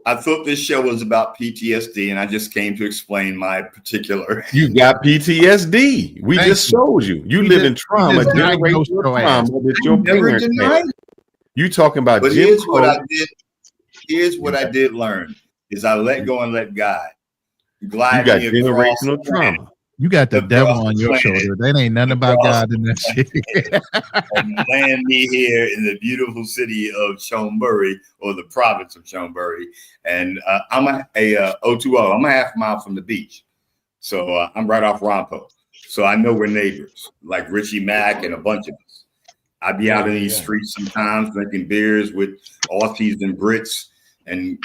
Speaker 10: I thought this show was about PTSD, and I just came to explain my particular.
Speaker 3: You got PTSD. We
Speaker 2: Thank
Speaker 3: just
Speaker 2: you.
Speaker 3: showed you. You
Speaker 2: We
Speaker 3: live
Speaker 2: just-
Speaker 3: in trauma,
Speaker 2: we just diagnosed
Speaker 3: generational
Speaker 2: your ass.
Speaker 3: trauma that your
Speaker 10: Never
Speaker 3: parents
Speaker 10: denied
Speaker 3: had. You talking about
Speaker 10: But
Speaker 3: Jim
Speaker 10: here's what
Speaker 3: Crow.
Speaker 10: I did. Here's what I did learn: is I let go and let God glide
Speaker 3: You got
Speaker 10: me across
Speaker 3: generational
Speaker 10: the planet.
Speaker 3: trauma.
Speaker 2: You got the
Speaker 10: Across
Speaker 2: devil
Speaker 10: the
Speaker 2: on your
Speaker 10: planet.
Speaker 2: shoulder. That ain't nothing about
Speaker 10: Across
Speaker 2: God in that shit.
Speaker 10: and land me here in the beautiful city of Chonburi, or the province of Chonburi. And I'm a O2O. I'm a half mile from the beach. So I'm right off Rompo. So I know we're neighbors, like Richie Mack and a bunch of us. I be out in these streets sometimes drinking beers with Aussies and Brits and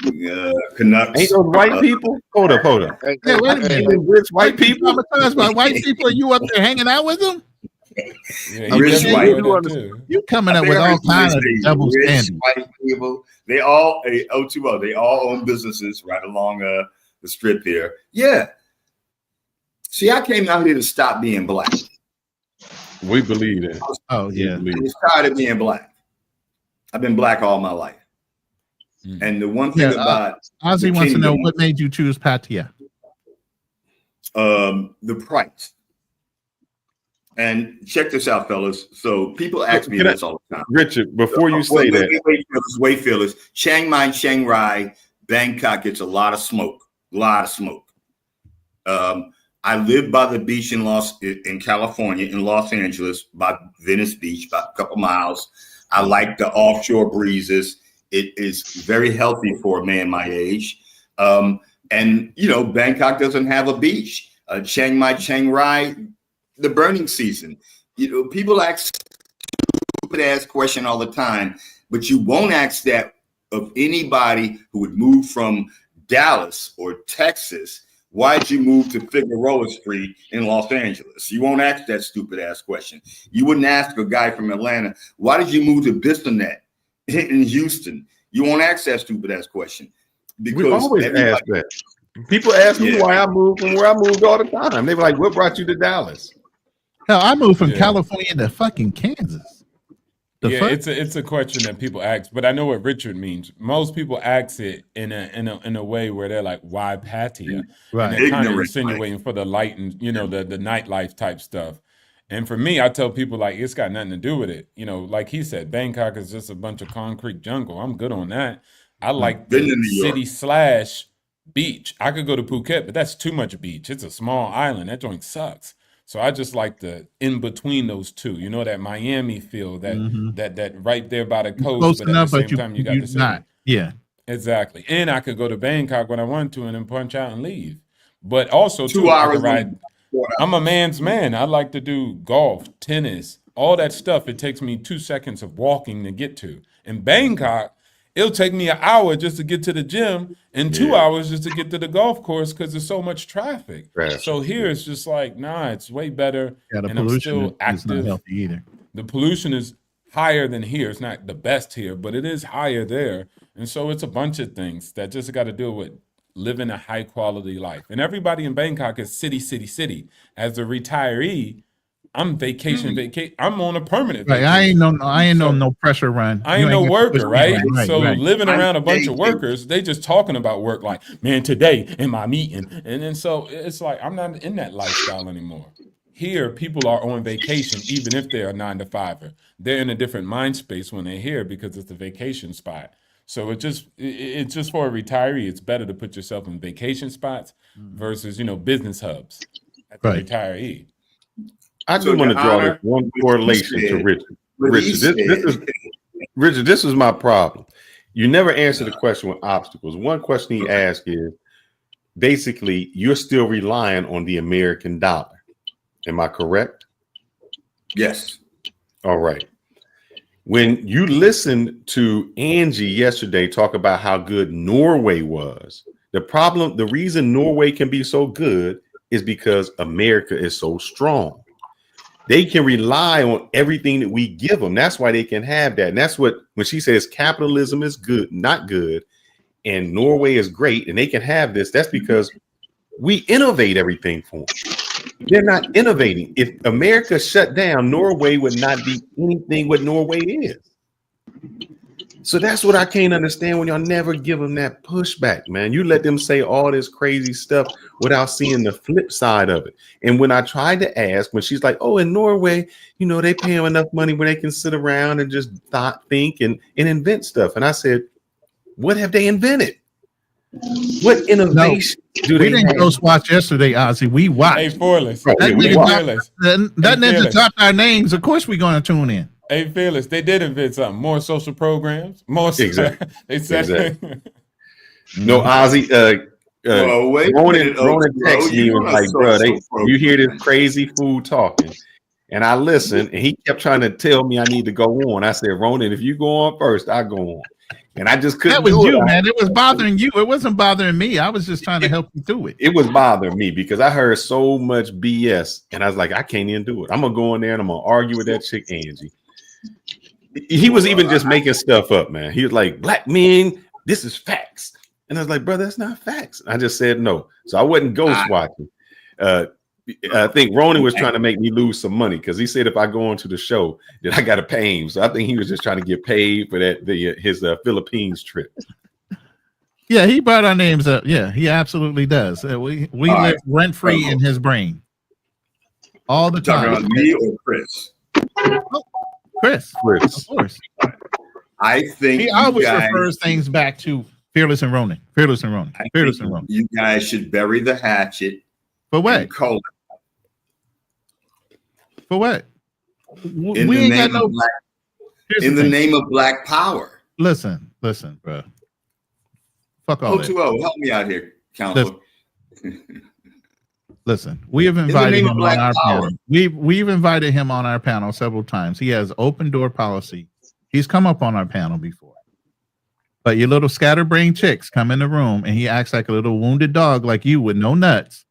Speaker 10: Canucks.
Speaker 3: Ain't those white people? Hold up.
Speaker 2: Yeah, wait a minute.
Speaker 3: White people?
Speaker 2: Traumatized by white people, and you up there hanging out with them?
Speaker 15: Yeah,
Speaker 10: Rich
Speaker 15: he
Speaker 10: white.
Speaker 15: definitely doing that too.
Speaker 2: You coming
Speaker 10: I
Speaker 2: up
Speaker 10: think
Speaker 2: with
Speaker 10: I
Speaker 2: all
Speaker 10: heard you
Speaker 2: kinds of
Speaker 10: say
Speaker 2: double
Speaker 10: rich
Speaker 2: standards.
Speaker 10: white people. They all O2O. They all own businesses right along the strip here. Yeah. See, I came out here to stop being black.
Speaker 3: We believe that.
Speaker 2: Oh yeah.
Speaker 10: I'm just tired of being black. I've been black all my life. And the one thing about
Speaker 2: Ozzy
Speaker 10: the
Speaker 2: wants to know
Speaker 10: kingdom,
Speaker 2: what made you choose Patia.
Speaker 10: the price. And check this out, fellas. So people ask me
Speaker 3: Can I-
Speaker 10: this all the time.
Speaker 3: Richard, before you say that,
Speaker 10: Wait, fellas. Chiang Mai, Chiang Rai, Bangkok gets a lot of smoke. A lot of smoke. I live by the beach in California, in Los Angeles, by Venice Beach, about a couple miles. I like the offshore breezes. It is very healthy for a man my age. And you know, Bangkok doesn't have a beach. Chiang Mai, Chiang Rai, the burning season. You know, people ask stupid ass question all the time, but you won't ask that of anybody who would move from Dallas or Texas. Why'd you move to Figueroa Street in Los Angeles? You won't ask that stupid ass question. You wouldn't ask a guy from Atlanta, why did you move to Bissonnette in Houston? You won't ask that stupid ass question.
Speaker 3: we always ask that. People ask me why I moved from where I moved all the time. They were like, what brought you to Dallas?
Speaker 2: Hell, I moved from California to fucking Kansas.
Speaker 15: It's a question that people ask, but I know what Richard means. Most people ask it in a way where they're like, "Why Patia?"
Speaker 2: Right.
Speaker 15: And they're kind of
Speaker 10: Ignorant,
Speaker 15: insinuating for the light and the nightlife type stuff. And for me, I tell people like it's got nothing to do with it. You know, like he said, Bangkok is just a bunch of concrete jungle. I'm good on that. I like
Speaker 10: Been to
Speaker 15: the
Speaker 10: New York.
Speaker 15: city/beach. I could go to Phuket, but that's too much beach. It's a small island. That joint sucks. So I just like the in between those two. You know, that Miami feel, that right there by the coast,
Speaker 2: Close
Speaker 15: but
Speaker 2: enough,
Speaker 15: at the
Speaker 2: but
Speaker 15: same time you got the city.
Speaker 2: not. Yeah.
Speaker 15: Exactly. And I could go to Bangkok when I want to and then punch out and leave. But also
Speaker 10: 2
Speaker 15: too, I
Speaker 10: hours
Speaker 15: could ride. I'm a man's man. I like to do golf, tennis, all that stuff. It takes me 2 seconds of walking to get to. In Bangkok, it'll take me an hour just to get to the gym and 2 hours just to get to the golf course because there's so much traffic. So here it's just like, nah, it's way better.
Speaker 2: Yeah, the
Speaker 15: and I'm
Speaker 2: pollution
Speaker 15: still
Speaker 2: is
Speaker 15: active.
Speaker 2: not healthy either.
Speaker 15: The pollution is higher than here. It's not the best here, but it is higher there. And so it's a bunch of things that just got to do with living a high quality life. And everybody in Bangkok is city, city, city. As a retiree, I'm vacation. I'm on a permanent
Speaker 2: Right.
Speaker 15: vacation.
Speaker 2: I ain't no pressure run.
Speaker 15: I
Speaker 2: You
Speaker 15: ain't no
Speaker 2: got to
Speaker 15: worker,
Speaker 2: push me.
Speaker 15: right?
Speaker 2: Right,
Speaker 15: So
Speaker 2: right.
Speaker 15: living around a bunch of
Speaker 10: vacation.
Speaker 15: workers, they just talking about work like, man, today in my meeting. And then so it's like, I'm not in that lifestyle anymore. Here, people are on vacation, even if they're a 9-to-5er. They're in a different mind space when they're here because it's a vacation spot. So it's just for a retiree, it's better to put yourself in vacation spots versus, business hubs at the
Speaker 2: Right.
Speaker 15: retiree.
Speaker 3: I do want to draw this one correlation to Richard. Richard, this is my problem. You never answer the question with obstacles. One question he asked is, basically, you're still relying on the American dollar. Am I correct?
Speaker 10: Yes.
Speaker 3: All right. When you listened to Angie yesterday talk about how good Norway was, the reason Norway can be so good is because America is so strong. They can rely on everything that we give them. That's why they can have that. And that's what, when she says capitalism is good, not good, and Norway is great, and they can have this, that's because we innovate everything for them. They're not innovating. If America shut down, Norway would not be anything what Norway is. So that's what I can't understand when y'all never give them that pushback, man. You let them say all this crazy stuff without seeing the flip side of it. And when I tried to ask, when she's like, oh, in Norway, they pay them enough money where they can sit around and just think and invent stuff. And I said, what have they invented? What innovation do they have?
Speaker 2: We didn't ghost watch yesterday, Ozzy. We watched.
Speaker 15: Hey, Fearless.
Speaker 2: That nigga dropped our names. Of course we're going to tune in.
Speaker 15: Hey, Fearless, they did invent something. More social programs. More
Speaker 3: exactly.
Speaker 15: Exactly.
Speaker 3: No, Ozzy.
Speaker 10: Ronan
Speaker 3: texted me and was like, bro, you hear this crazy fool talking. And I listened, and he kept trying to tell me I need to go on. I said, Ronan, if you go on first, I go on. And I just couldn't.
Speaker 2: That was you, man. It was bothering you. It wasn't bothering me. I was just trying to help you through it.
Speaker 3: It was bothering me because I heard so much BS, and I was like, I can't even do it. I'm gonna go in there and I'm gonna argue with that chick Angie. He was even just making stuff up, man. He was like, black men, this is facts. And I was like, bro, that's not facts. I just said no. So I wasn't ghost watching. I think Ronan was trying to make me lose some money because he said if I go onto the show that I got to pay him. So I think he was just trying to get paid for his Philippines trip.
Speaker 2: Yeah, he brought our names up. Yeah, he absolutely does. We live rent free in his brain all the time.
Speaker 10: Talking about me or Chris?
Speaker 2: Chris, of course.
Speaker 10: I think
Speaker 2: he always refers things back to Fearless and Ronan. Fearless and Ronan. Fearless and Ronan.
Speaker 10: You guys should bury the hatchet.
Speaker 2: For what? For what?
Speaker 10: In the name of Black Power.
Speaker 2: Listen, bro. Fuck all that.
Speaker 10: O2O, help me out here, counselor.
Speaker 2: Listen, we have invited him on our panel. We've invited him on our panel several times. He has open door policy. He's come up on our panel before. But your little scatterbrained chicks come in the room and he acts like a little wounded dog like you with no nuts.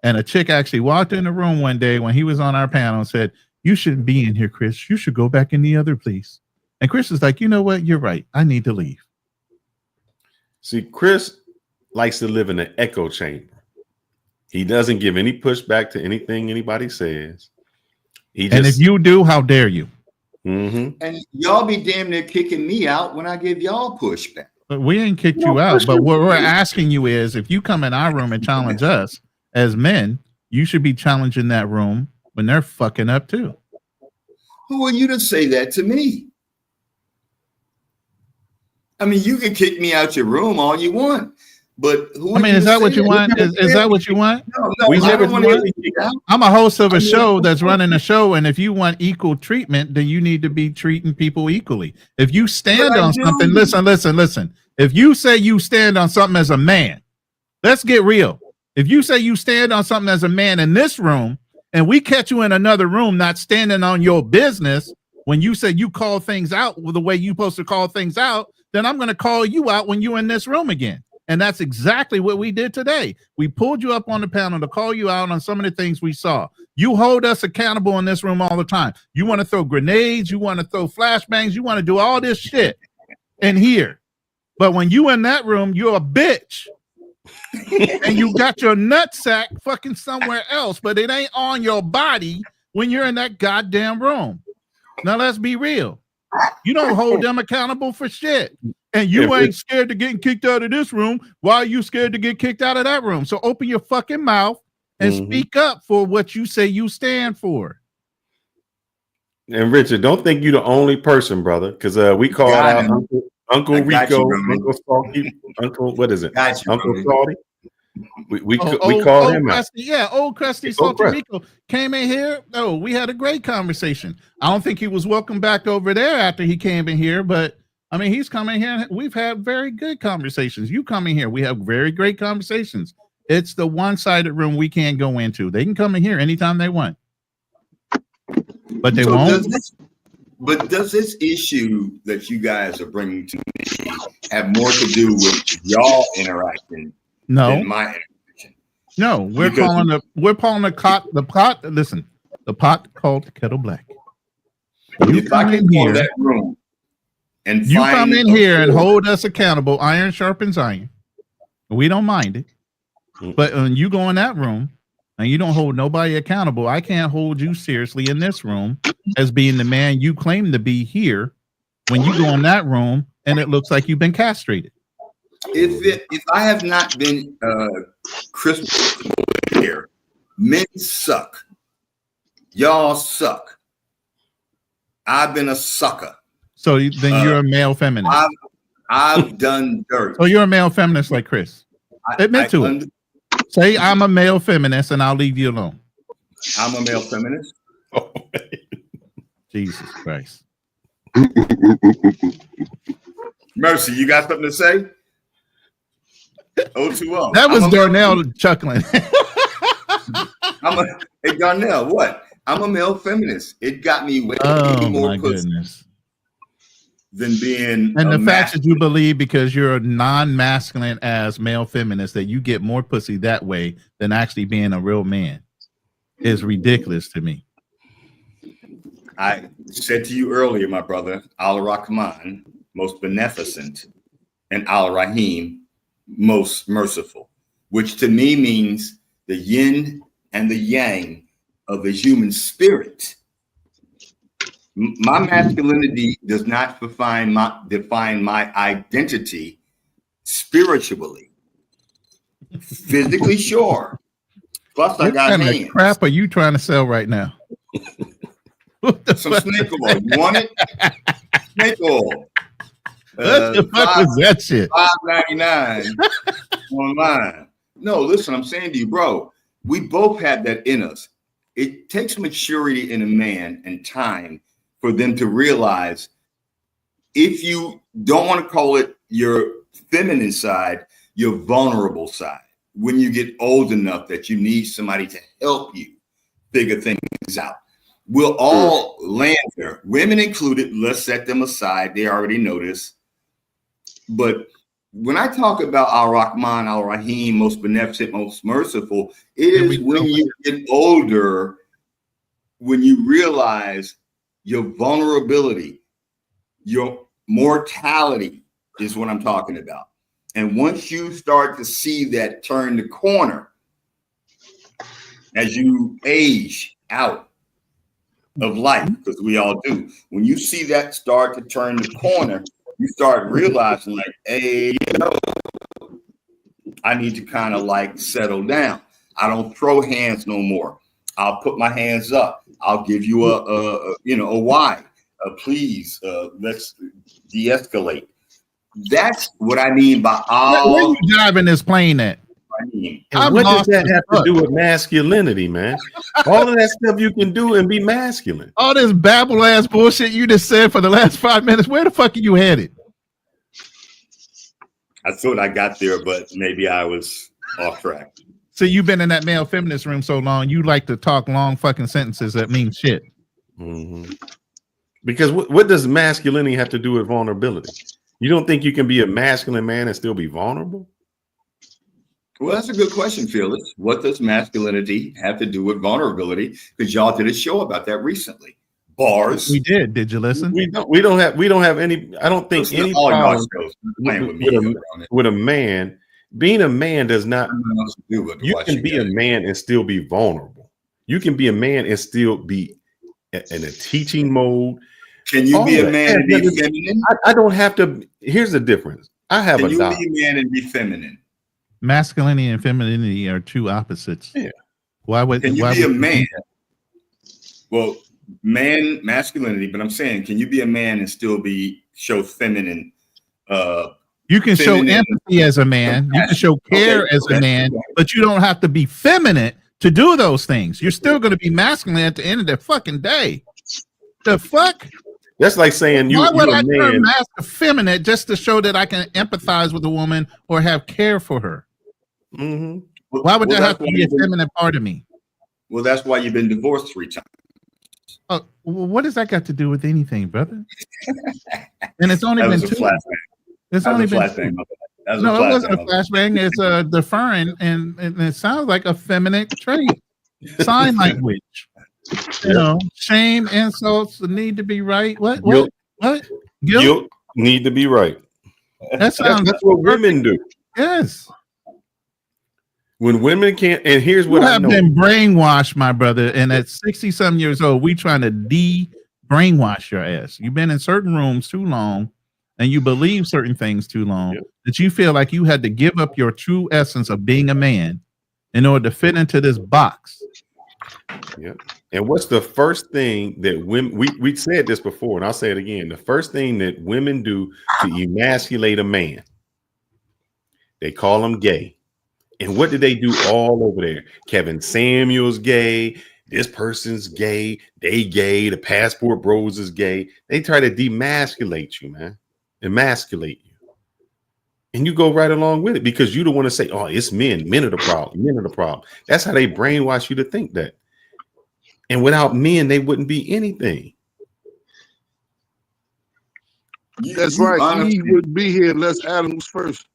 Speaker 2: And a chick actually walked in the room one day when he was on our panel and said, you shouldn't be in here, Chris. You should go back in the other place. And Chris is like, you know what? You're right. I need to leave.
Speaker 3: See, Chris likes to live in an echo chamber. He doesn't give any pushback to anything anybody says.
Speaker 2: And if you do, how dare you?
Speaker 3: Mm-hmm.
Speaker 10: And y'all be damn near kicking me out when I give y'all pushback.
Speaker 2: But we ain't kicked you out. But what we're asking you is, if you come in our room and challenge us as men, you should be challenging that room when they're fucking up too.
Speaker 10: Who are you to say that to me? I mean, you can kick me out your room all you want, but who?
Speaker 2: I mean, is that what you want? Is that what you want?
Speaker 10: No, I don't want to get kicked out.
Speaker 2: I'm a host of a show that's running a show, and if you want equal treatment, then you need to be treating people equally. If you stand on something, listen. If you say you stand on something as a man, let's get real. If you say you stand on something as a man in this room, and we catch you in another room not standing on your business, when you say you call things out the way you're supposed to call things out, then I'm going to call you out when you're in this room again. And that's exactly what we did today. We pulled you up on the panel to call you out on some of the things we saw. You hold us accountable in this room all the time. You want to throw grenades, you want to throw flashbangs, you want to do all this shit in here. But when you in that room, you're a bitch. And you got your nutsack fucking somewhere else, but it ain't on your body when you're in that goddamn room. Now let's be real. You don't hold them accountable for shit. And you ain't scared to getting kicked out of this room. Why are you scared to get kicked out of that room? So open your fucking mouth and speak up for what you say you stand for.
Speaker 3: And Richard, don't think you're the only person, brother, because we called out Uncle Rico, Uncle Salty, Uncle, what is it? Uncle Salty. We called him out.
Speaker 2: Old crusty Salty Rico came in here. Oh, we had a great conversation. I don't think he was welcome back over there after he came in here, but I mean, he's coming here. We've had very good conversations. You come in here, we have very great conversations. It's the one-sided room we can't go into. They can come in here anytime they want, but they won't.
Speaker 10: Does this issue that you guys are bringing to me have more to do with y'all interacting?
Speaker 2: No,
Speaker 10: my interaction?
Speaker 2: No, we're calling the pot called kettle black. You come in here, that room and you come in here and hold us accountable. Iron sharpens iron. We don't mind it, but when you go in that room and you don't hold nobody accountable, I can't hold you seriously in this room as being the man you claim to be here. When you go in that room and it looks like you've been castrated.
Speaker 10: If I have not been crystal here, men suck. Y'all suck. I've been a sucker.
Speaker 2: So then you're a male feminist.
Speaker 10: I've done dirt.
Speaker 2: So you're a male feminist like Chris. Admit to it. Say I'm a male feminist and I'll leave you alone.
Speaker 10: I'm a male feminist.
Speaker 2: Oh, Jesus Christ.
Speaker 10: Mercy, you got something to say? 020.
Speaker 2: That was Darnell chuckling.
Speaker 10: Hey, Darnell, what? I'm a male feminist. It got me way more pussy than being.
Speaker 2: And the fact that you believe because you're a non-masculine as male feminist that you get more pussy that way than actually being a real man is ridiculous to me.
Speaker 10: I said to you earlier, my brother, Al-Rahman, most beneficent, and Al-Rahim, most merciful, which to me means the yin and the yang of the human spirit. My masculinity does not define my identity spiritually. Physically, sure. Plus, I got hands.
Speaker 2: What crap are you trying to sell right now?
Speaker 10: Some snake oil. You want it? Snake oil.
Speaker 2: What the fuck was that shit?
Speaker 10: $5.99 online. No, listen, I'm saying to you, bro, we both have that in us. It takes maturity in a man and time for them to realize if you don't want to call it your feminine side, your vulnerable side, when you get old enough that you need somebody to help you figure things out. We'll all land there, women included. Let's set them aside. They already know this. But when I talk about Al-Rahman, Al-Rahim, most beneficent, most merciful, it is when you get older, when you realize your vulnerability, your mortality is what I'm talking about. And once you start to see that turn the corner, as you age out of life, because we all do, when you see that start to turn the corner, you start realizing like, hey, I need to kind of like settle down. I don't throw hands no more. I'll put my hands up. I'll give you a why. Please, let's de-escalate. That's what I mean by all.
Speaker 2: Where are you driving this plane at?
Speaker 3: And what does that have to do with masculinity, man? All of that stuff you can do and be masculine.
Speaker 2: All this babble ass bullshit you just said for the last 5 minutes. Where the fuck are you headed?
Speaker 10: I thought I got there, but maybe I was off track.
Speaker 2: So you've been in that male feminist room so long, you like to talk long fucking sentences that mean shit.
Speaker 3: Mm-hmm. Because what does masculinity have to do with vulnerability? You don't think you can be a masculine man and still be vulnerable?
Speaker 10: Well, that's a good question, Felix. What does masculinity have to do with vulnerability? Because y'all did a show about that recently. Bars.
Speaker 2: We did. Did you listen?
Speaker 3: We don't have any. I don't think any problem with a man. Being a man does not. You can be a man and still be vulnerable. You can be a man and still be in a teaching mode.
Speaker 10: Can you be a man and be feminine?
Speaker 3: I don't have to. Here's the difference. I have
Speaker 10: Can
Speaker 3: a
Speaker 10: you
Speaker 3: dog.
Speaker 10: be a man and be feminine?
Speaker 2: Masculinity and femininity are two opposites.
Speaker 3: Yeah.
Speaker 2: Why would
Speaker 10: Can you
Speaker 2: why
Speaker 10: be a
Speaker 2: would
Speaker 10: man? Well, man, masculinity, but I'm saying, can you be a man and still show feminine?
Speaker 2: You can show
Speaker 10: feminine
Speaker 2: empathy as a man. You can show care as a man, but you don't have to be feminine to do those things. You're still going to be masculine at the end of the fucking day. The fuck?
Speaker 3: That's like saying
Speaker 2: Why would
Speaker 3: you're
Speaker 2: I
Speaker 3: a
Speaker 2: turn
Speaker 3: man.
Speaker 2: effeminate just to show that I can empathize with a woman or have care for her?
Speaker 3: Mm-hmm.
Speaker 2: Why would
Speaker 10: Well,
Speaker 2: that have
Speaker 10: that's
Speaker 2: to be a
Speaker 10: why
Speaker 2: feminine part of me?
Speaker 10: Well, that's why you've been divorced 3 times.
Speaker 2: Oh, well, what does that got to do with anything, brother? And it's only
Speaker 10: That
Speaker 2: been
Speaker 10: was a
Speaker 2: 2.
Speaker 10: flashbang.
Speaker 2: It's
Speaker 10: That was
Speaker 2: only
Speaker 10: a
Speaker 2: been
Speaker 10: flashbang.
Speaker 2: 2.
Speaker 10: My bad. That was
Speaker 2: No,
Speaker 10: a
Speaker 2: it wasn't a
Speaker 10: flashbang.
Speaker 2: flashbang. It's a deferring, and it sounds like a feminine trait. Sign language. You know, shame, insults, the need to be right. What?
Speaker 3: Guilt.
Speaker 2: Guilt?
Speaker 3: Need to be right.
Speaker 2: That sounds
Speaker 3: That's what women do.
Speaker 2: Yes.
Speaker 3: When women can't, and here's what
Speaker 2: You
Speaker 3: I
Speaker 2: have
Speaker 3: know.
Speaker 2: been brainwashed, my brother, and at 60-some years old, we trying to brainwash your ass. You've been in certain rooms too long, and you believe certain things too long, that you feel like you had to give up your true essence of being a man in order to fit into this box.
Speaker 3: Yeah. And what's the first thing that women, we said this before, and I'll say it again. The first thing that women do to emasculate a man, they call him gay. And what did they do all over there? Kevin Samuel's gay. This person's gay. They gay. The Passport Bros is gay. They try to demasculate you, man. Emasculate you. And you go right along with it because you don't want to say, oh, it's men. Men are the problem. Men are the problem. That's how they brainwash you to think that. And without men, they wouldn't be anything.
Speaker 16: That's right. He wouldn't be here unless Adam was first.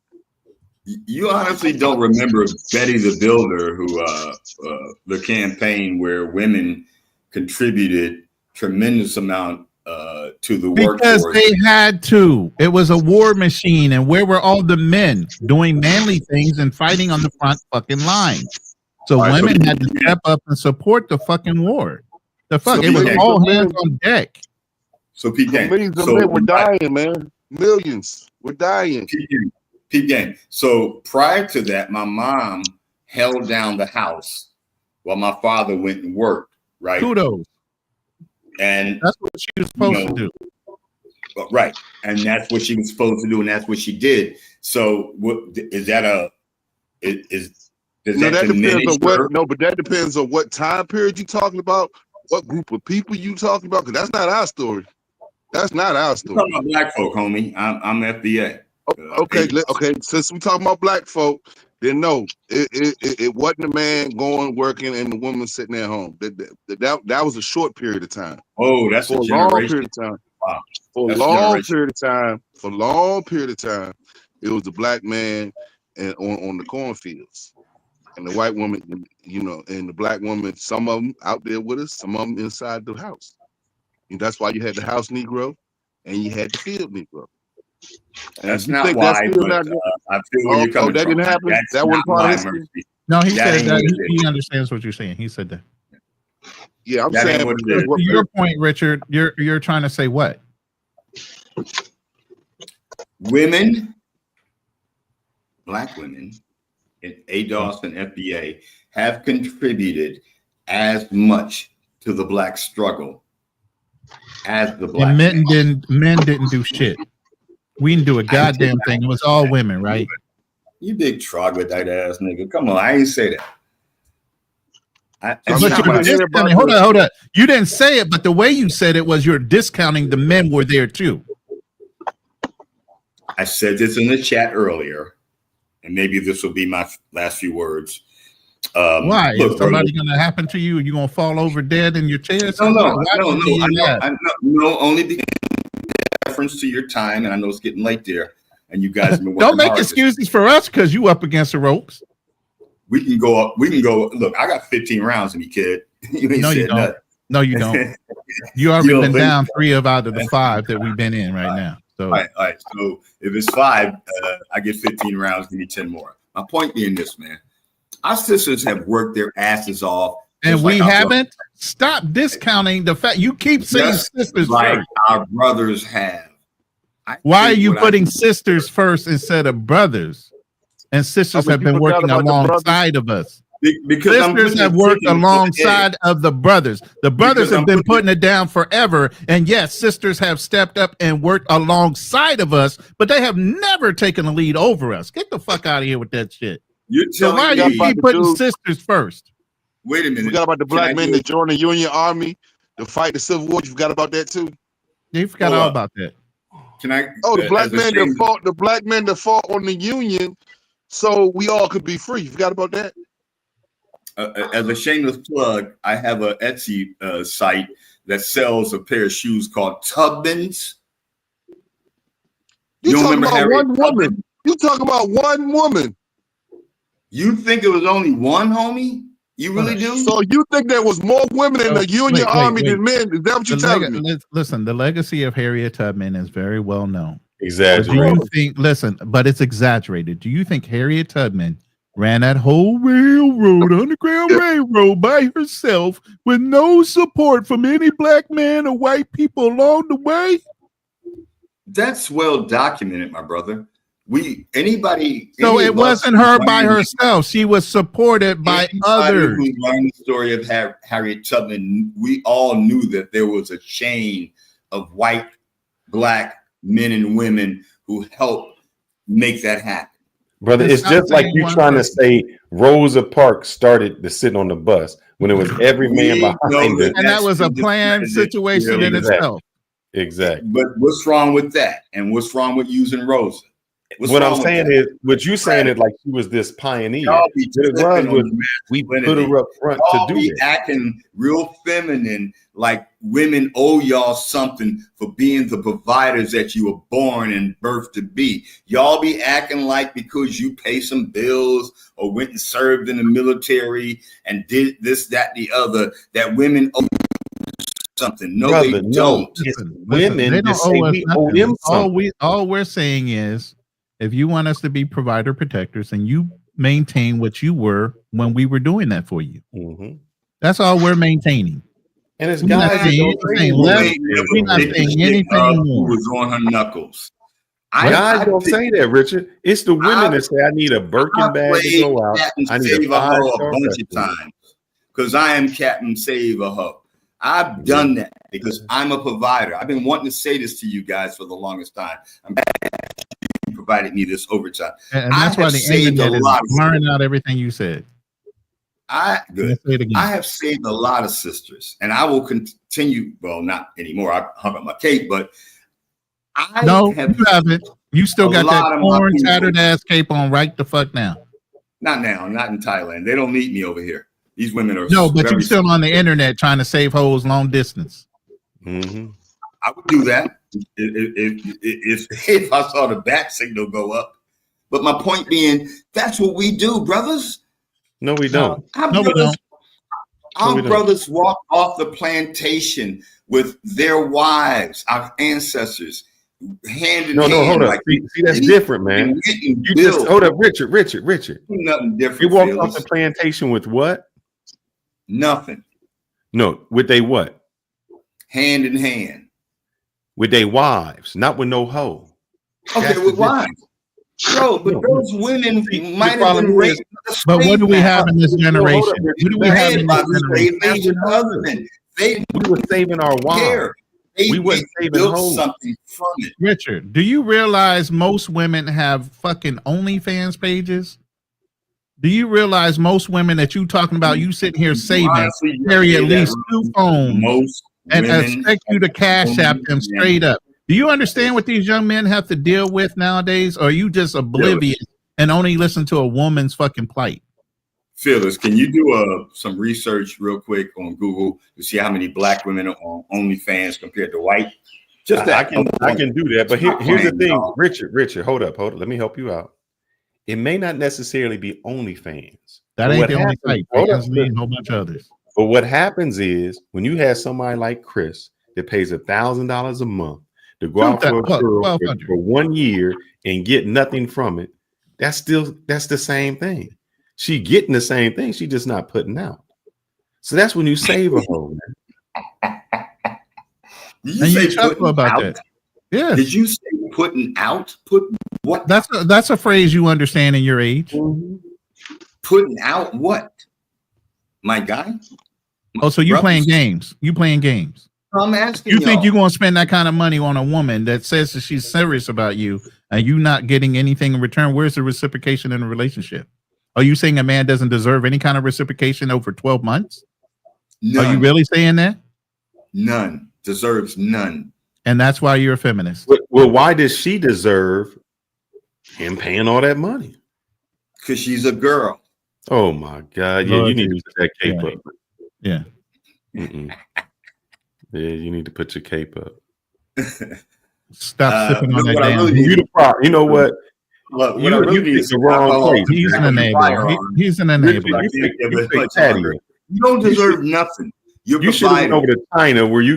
Speaker 10: You honestly don't remember Betty the Builder, who the campaign where women contributed tremendous amount to the
Speaker 2: Because
Speaker 10: workforce.
Speaker 2: they had to. It was a war machine, and where were all the men doing manly things and fighting on the front fucking line? So women had to step up and support the fucking war. The fuck,
Speaker 10: So
Speaker 2: it was
Speaker 10: Pete
Speaker 2: all
Speaker 10: Gang.
Speaker 2: hands on deck.
Speaker 10: So Pete Gang.
Speaker 16: Millions of
Speaker 10: So
Speaker 16: men were dying, man. Millions were dying.
Speaker 10: Pete Gang. So prior to that, my mom held down the house while my father went and worked. Right.
Speaker 2: Kudos.
Speaker 10: And
Speaker 2: that's what she was supposed to do.
Speaker 10: Right. And that's what she was supposed to do, and that's what she did. So what is that does that diminish her?
Speaker 16: No, but that depends on what time period you're talking about, what group of people you talking about, because that's not our story. That's not our story.
Speaker 10: We're talking about black folk, homie. I'm FBA.
Speaker 16: Okay. Since we talking about black folk, then no, it wasn't a man going working and the woman sitting at home. That was a short period of time.
Speaker 10: Oh, that's
Speaker 16: for
Speaker 10: a
Speaker 16: a long
Speaker 10: generation.
Speaker 16: period of time.
Speaker 10: Wow.
Speaker 16: For a long period of time, it was the black man and on the cornfields, and the white woman, you know, and the black woman. Some of them out there with us, some of them inside the house. And that's why you had the house Negro, and you had the field Negro. And
Speaker 10: That's
Speaker 16: you
Speaker 10: not
Speaker 16: think
Speaker 10: why,
Speaker 16: that's still
Speaker 10: but
Speaker 16: not
Speaker 10: I feel where you're coming
Speaker 16: that
Speaker 10: from.
Speaker 16: didn't happen.
Speaker 10: That's
Speaker 16: That wasn't
Speaker 10: not
Speaker 16: part of
Speaker 10: why,
Speaker 16: history.
Speaker 10: Mercy.
Speaker 2: No, he
Speaker 10: That
Speaker 2: said
Speaker 10: ain't
Speaker 2: that
Speaker 10: what it is.
Speaker 2: he understands what you're saying. He said that.
Speaker 16: Yeah, I'm
Speaker 10: That ain't
Speaker 16: saying
Speaker 10: what it
Speaker 16: because
Speaker 10: is.
Speaker 2: To your point, Richard, you're trying to say what?
Speaker 10: Women, black women in ADOS and FBA have contributed as much to the black struggle as the black
Speaker 2: And men didn't do shit. We didn't do a goddamn thing. It was all women, right?
Speaker 10: You big troglodyte ass nigga. Come on, I ain't say that.
Speaker 2: But you were discounting. Hold on. You didn't say it, but the way you said it was you're discounting the men were there too.
Speaker 10: I said this in the chat earlier, and maybe this will be my last few words.
Speaker 2: Why?
Speaker 10: Look,
Speaker 2: Is somebody going to happen to you? You going to fall over dead in your chair?
Speaker 10: No. Only because reference to your time, and I know it's getting late there, and you guys have been
Speaker 2: don't make excuses for us because you up against the ropes.
Speaker 10: We can go up. We can go. Look, I got 15 rounds in me, kid. You ain't
Speaker 2: No, you
Speaker 10: said
Speaker 2: don't.
Speaker 10: nothing.
Speaker 2: No, you don't. You already
Speaker 10: don't
Speaker 2: been
Speaker 10: think
Speaker 2: down
Speaker 10: so?
Speaker 2: 3 out of the 5 that we've been in right now. So,
Speaker 10: All right. So if it's 5, I get 15 rounds. Give me 10 more. My point being this, man. Our sisters have worked their asses off
Speaker 2: And we
Speaker 10: like our
Speaker 2: haven't. Stop discounting the fact you keep saying
Speaker 10: just
Speaker 2: sisters
Speaker 10: like
Speaker 2: first.
Speaker 10: our brothers have.
Speaker 2: Why are
Speaker 10: think
Speaker 2: you
Speaker 10: what I
Speaker 2: putting
Speaker 10: do-
Speaker 2: sisters first instead of brothers? And sisters have
Speaker 11: you
Speaker 2: been
Speaker 11: forgot
Speaker 2: working
Speaker 11: about the brothers?
Speaker 2: alongside of us.
Speaker 10: Because I'm
Speaker 2: Sisters
Speaker 10: putting
Speaker 2: have
Speaker 10: it
Speaker 2: worked
Speaker 10: chicken
Speaker 2: alongside of the brothers. The brothers
Speaker 10: Because
Speaker 2: have
Speaker 10: I'm
Speaker 2: been
Speaker 10: putting
Speaker 2: putting it down forever. And yes, sisters have stepped up and worked alongside of us, but they have never taken a lead over us. Get the fuck out of here with that shit.
Speaker 10: You're
Speaker 2: So why
Speaker 10: telling
Speaker 2: do you
Speaker 10: me-
Speaker 2: keep putting
Speaker 11: dude-
Speaker 2: sisters first?
Speaker 10: Wait a
Speaker 16: You
Speaker 10: minute.
Speaker 16: forgot about the
Speaker 10: Can I
Speaker 16: black men
Speaker 10: do-
Speaker 16: that joined the Union Army to fight the Civil War. You forgot about that too.
Speaker 2: You forgot
Speaker 10: Hold
Speaker 2: all
Speaker 10: up.
Speaker 2: about that.
Speaker 10: Can I?
Speaker 16: Oh, the black
Speaker 10: as a
Speaker 16: men that
Speaker 10: shameless-
Speaker 16: fought. The black men that fought on the Union, so we all could be free. You forgot about that.
Speaker 10: As a shameless plug, I have a Etsy site that sells a pair of shoes called Tubmans.
Speaker 16: You
Speaker 10: don't
Speaker 16: talking
Speaker 10: remember
Speaker 16: about
Speaker 10: Harriet
Speaker 16: one
Speaker 10: Tubman?
Speaker 16: woman? You talking about one woman?
Speaker 10: You think it was only one, homie? You really do?
Speaker 16: So you think there was more women in the Union Army than men? Is that what
Speaker 2: The
Speaker 16: you're telling me?
Speaker 2: Listen, the legacy of Harriet Tubman is very well known.
Speaker 3: Exaggerated.
Speaker 2: Do you think? Listen, but it's exaggerated. Do you think Harriet Tubman ran that whole railroad, underground railroad, by herself with no support from any black man or white people along the way?
Speaker 10: That's well documented, my brother. Anybody.
Speaker 2: So
Speaker 10: any
Speaker 2: it
Speaker 10: of us
Speaker 2: wasn't
Speaker 10: who
Speaker 2: her by
Speaker 10: learned-
Speaker 2: herself. She was supported by
Speaker 10: anybody
Speaker 2: others.
Speaker 10: who learned the story of Harriet Tubman, we all knew that there was a chain of white, black men and women who helped make that happen.
Speaker 3: Brother, it's just like you trying to say Rosa Parks started to sit on the bus when it was every man behind it.
Speaker 2: And that was a planned situation in itself.
Speaker 3: Exactly.
Speaker 10: But what's wrong with that? And what's wrong with using Rosa? What's
Speaker 3: What
Speaker 10: wrong
Speaker 3: I'm
Speaker 10: with
Speaker 3: saying
Speaker 10: that?
Speaker 3: is, what you saying is like she was this pioneer.
Speaker 10: Y'all be
Speaker 3: What it was
Speaker 10: tripping on
Speaker 3: was
Speaker 10: the
Speaker 3: we put
Speaker 10: masculinity.
Speaker 3: her up front
Speaker 10: Y'all
Speaker 3: to do
Speaker 10: be
Speaker 3: it.
Speaker 10: acting real feminine, like women owe y'all something for being the providers that you were born and birthed to be. Y'all be acting like because you pay some bills or went and served in the military and did this, that, the other, that women owe something. No,
Speaker 3: Brother,
Speaker 10: they
Speaker 3: no.
Speaker 10: don't.
Speaker 3: It's
Speaker 2: Listen,
Speaker 3: women
Speaker 2: they
Speaker 3: that
Speaker 2: don't
Speaker 3: say
Speaker 2: owe us
Speaker 3: we owe
Speaker 2: nothing.
Speaker 3: them something.
Speaker 2: All we're saying is, if you want us to be provider protectors, and you maintain what you were when we were doing that for you.
Speaker 3: Mm-hmm.
Speaker 2: That's all we're maintaining.
Speaker 3: And it's
Speaker 2: We're not
Speaker 3: guys
Speaker 2: saying
Speaker 3: that
Speaker 2: anything
Speaker 3: don't
Speaker 2: less.
Speaker 3: say
Speaker 2: We're not
Speaker 3: that.
Speaker 2: saying anything
Speaker 10: Who
Speaker 2: more.
Speaker 10: was on her knuckles?
Speaker 3: Guys don't say that, Richard. It's the women that say, I need a Birkin bag to go out. I need a
Speaker 10: Save a hoe a
Speaker 3: 5-star
Speaker 10: bunch of
Speaker 3: restaurant.
Speaker 10: times because I am Captain Save a Hoe. I've done that because I'm a provider. I've been wanting to say this to you guys for the longest time. I'm glad you provided me this overtime.
Speaker 2: And that's why the internet is blurring out everything you said.
Speaker 10: Good.
Speaker 2: Say it again.
Speaker 10: I have saved a lot of sisters, and I will continue. Well, not anymore. I hung up my cape, but
Speaker 2: You haven't. You still
Speaker 10: a
Speaker 2: got
Speaker 10: lot
Speaker 2: that
Speaker 10: of my
Speaker 2: torn,
Speaker 10: people-
Speaker 2: tattered ass cape on right the fuck now.
Speaker 10: Not now. Not in Thailand. They don't need me over here. These women are
Speaker 2: No, but
Speaker 10: very
Speaker 2: you're still on the internet trying to save hoes long distance.
Speaker 3: Mm-hmm.
Speaker 10: I would do that if I saw the bat signal go up. But my point being, that's what we do, brothers.
Speaker 3: No, we don't.
Speaker 10: Our brothers walked off the plantation with their wives, our ancestors, hand in
Speaker 3: No,
Speaker 10: hand.
Speaker 3: hold up.
Speaker 10: like
Speaker 3: See, that's different, man. You just hold up, Richard.
Speaker 10: Nothing different.
Speaker 3: You walked
Speaker 10: Felix.
Speaker 3: off the plantation with what?
Speaker 10: Nothing.
Speaker 3: No, with they what?
Speaker 10: Hand in hand.
Speaker 3: With they wives, not with no hoe.
Speaker 10: Okay,
Speaker 3: That's
Speaker 10: with
Speaker 3: the
Speaker 10: wives. Bro, but those women might have been raped.
Speaker 2: But what do we have in this generation? What do we have in this generation?
Speaker 3: We were saving our wives. We wasn't saving
Speaker 10: built
Speaker 3: hoes.
Speaker 10: something from it.
Speaker 2: Richard, do you realize most women have fucking OnlyFans pages? Do you realize most women that you talking about, you sitting here saving,
Speaker 10: Honestly, you
Speaker 2: carry at
Speaker 10: say that
Speaker 2: least 2 phones
Speaker 10: most
Speaker 2: and
Speaker 10: women
Speaker 2: expect you to cash app them straight up? Do you understand what these young men have to deal with nowadays? Or are you just oblivious and only listen to a woman's fucking plight?
Speaker 10: Phyllis, can you do some research real quick on Google to see how many black women are on OnlyFans compared to white? Just that.
Speaker 3: I can do that. But here's the thing, Richard, hold up. Let me help you out. It may not necessarily be OnlyFans.
Speaker 2: That ain't the only site. There's a whole bunch of others.
Speaker 3: But what happens is when you have somebody like Chris that pays $1,000 a month to go out for a girl for 1 year and get nothing from it, that's the same thing. She getting the same thing. She just not putting out. So that's when you save a hoe, man.
Speaker 10: Did you
Speaker 2: And you
Speaker 10: say
Speaker 2: chuckle
Speaker 10: putting
Speaker 2: about
Speaker 10: out?
Speaker 2: that. Yeah.
Speaker 10: Did you say putting out? Putting what?
Speaker 2: That's a phrase you understand in your age.
Speaker 10: Putting out what? My guy?
Speaker 2: Oh, so you
Speaker 10: Brothers?
Speaker 2: playing games. You playing games.
Speaker 10: I'm asking
Speaker 2: You think
Speaker 10: y'all.
Speaker 2: you're going to spend that kind of money on a woman that says that she's serious about you and you not getting anything in return? Where's the reciprocation in a relationship? Are you saying a man doesn't deserve any kind of reciprocation over 12 months?
Speaker 10: None.
Speaker 2: Are you really saying that?
Speaker 10: None. Deserves none.
Speaker 2: And that's why you're a feminist.
Speaker 3: Well, why does she deserve him paying all that money?
Speaker 10: Because she's a girl.
Speaker 3: Oh my God! Yeah,
Speaker 2: Lord,
Speaker 3: you need to put that cape
Speaker 2: yeah.
Speaker 3: up.
Speaker 2: Yeah.
Speaker 3: Mm-mm. Yeah, you need to put your cape up.
Speaker 2: Stop sipping on that
Speaker 10: what I
Speaker 2: damn.
Speaker 10: really
Speaker 3: You the problem. You know what?
Speaker 10: Look, what
Speaker 3: You
Speaker 10: I really
Speaker 3: you
Speaker 10: need
Speaker 3: picked
Speaker 10: is
Speaker 3: the wrong place.
Speaker 2: He's an enabler. He's an
Speaker 3: Richard,
Speaker 2: enabler.
Speaker 3: you picked Patty.
Speaker 10: You don't deserve nothing. You're
Speaker 3: You should have went
Speaker 10: providing.
Speaker 3: over to China where you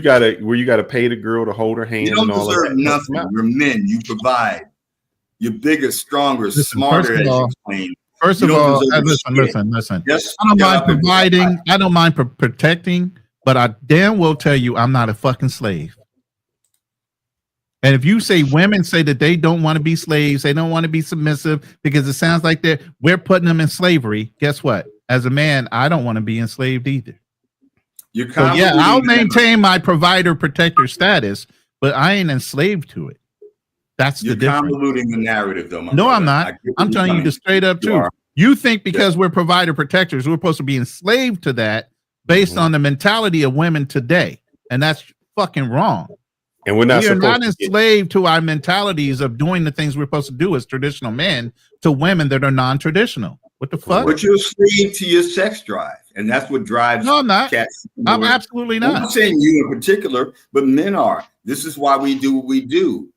Speaker 3: gotta pay the girl to hold her hand.
Speaker 10: You don't
Speaker 3: and all
Speaker 10: deserve
Speaker 3: of that.
Speaker 10: nothing. You're men. You provide. You're bigger, stronger,
Speaker 2: Listen,
Speaker 10: smarter, as you claim.
Speaker 2: First
Speaker 10: You
Speaker 2: of
Speaker 10: don't
Speaker 2: all,
Speaker 10: deserve
Speaker 2: listen.
Speaker 10: shit. Just
Speaker 2: I don't
Speaker 10: shut
Speaker 2: mind
Speaker 10: up and
Speaker 2: providing. I don't mind protecting, but I damn well tell you I'm not a fucking slave. And if you say women say that they don't want to be slaves, they don't want to be submissive because it sounds like we're putting them in slavery. Guess what? As a man, I don't want to be enslaved either.
Speaker 10: You're
Speaker 2: So yeah, I'll
Speaker 10: convoluting
Speaker 2: maintain my provider protector status, but I ain't enslaved to it. That's
Speaker 10: You're
Speaker 2: the difference.
Speaker 10: convoluting the narrative, though.
Speaker 2: No, I'm not. I'm telling you the straight up truth. You think because we're provider protectors, we're supposed to be enslaved to that based on the mentality of women today, and that's fucking wrong.
Speaker 3: And we're not
Speaker 2: We are
Speaker 3: supposed
Speaker 2: not
Speaker 3: to
Speaker 2: enslaved to our mentalities of doing the things we're supposed to do as traditional men to women that are non-traditional. What the fuck?
Speaker 10: But you're a slave to your sex drive, and that's what drives.
Speaker 2: No, I'm not.
Speaker 10: Cats.
Speaker 2: I'm absolutely
Speaker 10: I'm
Speaker 2: not.
Speaker 10: not saying you in particular, but men are. This is why we do what we do.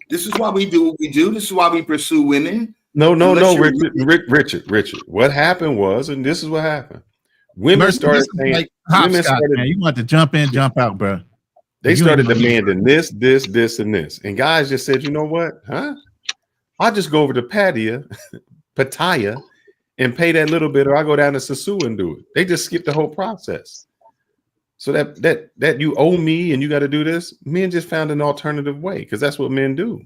Speaker 10: This is why we do what we do. This is why we pursue women.
Speaker 3: No,
Speaker 10: Unless you're
Speaker 3: Richard. What happened was, and this is what happened. Women started saying,
Speaker 2: like hopscotch, man. You want to jump in, jump out, bro.
Speaker 3: They
Speaker 2: You
Speaker 3: started
Speaker 2: ain't-
Speaker 3: demanding this, and this. And guys just said, you know what? Huh? I'll just go over to Pattaya and pay that little bit, or I go down to Sasu and do it. They just skip the whole process. So that you owe me and you got to do this. Men just found an alternative way because that's what men do.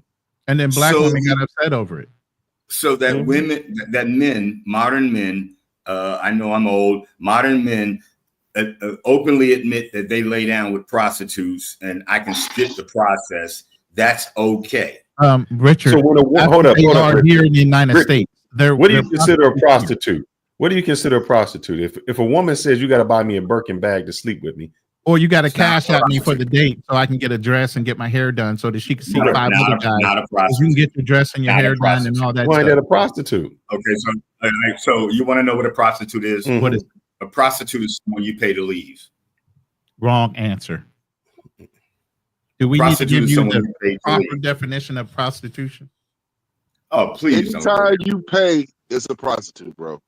Speaker 2: And then black women got upset over it.
Speaker 10: So that women, that men, modern men, I know I'm old, modern men openly admit that they lay down with prostitutes and I can skip the process. That's okay.
Speaker 2: Richard,
Speaker 3: So hold up,
Speaker 2: here in the United States.
Speaker 3: What do you consider a prostitute? What do you consider a prostitute? If a woman says you got to buy me a Birkin bag to sleep with me,
Speaker 2: or you got to cash at me for the date so I can get a dress and get my hair done so that she can see
Speaker 10: Not a-
Speaker 2: 5
Speaker 10: not
Speaker 2: other
Speaker 10: a-
Speaker 2: guys.
Speaker 10: not a prostitute.
Speaker 2: You can get your dress and your
Speaker 10: Not a
Speaker 2: hair done and all that.
Speaker 3: why ain't
Speaker 2: stuff.
Speaker 3: that a prostitute?
Speaker 10: Okay, so you want to know what a prostitute is?
Speaker 3: Mhm.
Speaker 2: What is
Speaker 10: A prostitute is someone you pay to leave.
Speaker 2: wrong answer? Do we need to
Speaker 10: Prostitute
Speaker 2: give
Speaker 10: is
Speaker 2: you
Speaker 10: someone
Speaker 2: the
Speaker 10: you pay to
Speaker 2: proper
Speaker 10: leave.
Speaker 2: definition of prostitution?
Speaker 10: Oh, please don't.
Speaker 16: Anytime you pay, it's a prostitute, bro.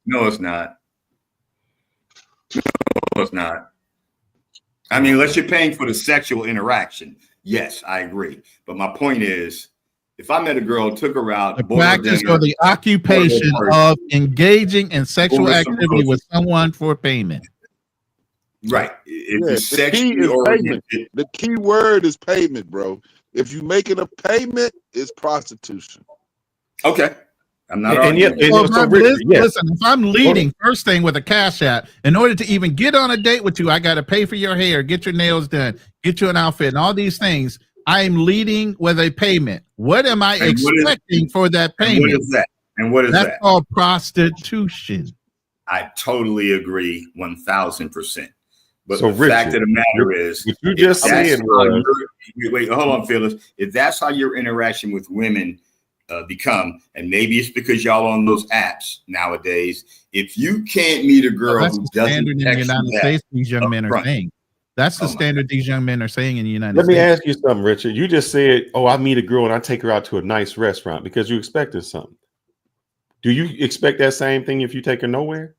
Speaker 10: No, it's not. No, it's not. I mean, unless you're paying for the sexual interaction. Yes, I agree. But my point is, if I met a girl, took her out,
Speaker 2: The
Speaker 10: bought her
Speaker 2: practice
Speaker 10: dinner,
Speaker 2: or the occupation
Speaker 10: bought her-
Speaker 2: of engaging in sexual
Speaker 10: Order some
Speaker 2: activity with
Speaker 10: groceries.
Speaker 2: someone for payment.
Speaker 10: right. If
Speaker 16: Yeah,
Speaker 10: it's
Speaker 16: the key
Speaker 10: sexually
Speaker 16: is
Speaker 10: oriented,
Speaker 16: payment. The key word is payment, bro. If you making a payment, it's prostitution.
Speaker 10: okay. I'm not
Speaker 3: And
Speaker 10: arguing.
Speaker 3: yet-
Speaker 2: Well,
Speaker 3: so
Speaker 2: if
Speaker 3: Richard, yes.
Speaker 2: listen, if I'm leading first thing with a cash app, in order to even get on a date with you, I got to pay for your hair, get your nails done, get you an outfit, and all these things. I am leading with a payment. What am I
Speaker 10: And what is-
Speaker 2: expecting for that
Speaker 10: And
Speaker 2: payment?
Speaker 10: what is that? And what is
Speaker 2: That's
Speaker 10: that?
Speaker 2: called prostitution.
Speaker 10: I totally agree 1000%. But
Speaker 3: So,
Speaker 10: the fact
Speaker 3: Richard,
Speaker 10: of the matter is,
Speaker 3: what you
Speaker 10: if
Speaker 3: just
Speaker 10: that's
Speaker 3: said
Speaker 10: how
Speaker 3: was-
Speaker 10: wait, hold on, Phyllis. If that's how your interaction with women become, and maybe it's because y'all on those apps nowadays, if you can't meet a girl
Speaker 2: That's
Speaker 10: who
Speaker 2: the
Speaker 10: doesn't
Speaker 2: standard in the
Speaker 10: text you
Speaker 2: United
Speaker 10: back
Speaker 2: States. These young men are
Speaker 10: upfront.
Speaker 2: saying. That's the
Speaker 10: Oh my
Speaker 2: standard these young men are saying in the United
Speaker 3: Let me
Speaker 2: States.
Speaker 3: ask you something, Richard. You just said, "Oh, I meet a girl and I take her out to a nice restaurant because you expected something." Do you expect that same thing if you take her nowhere?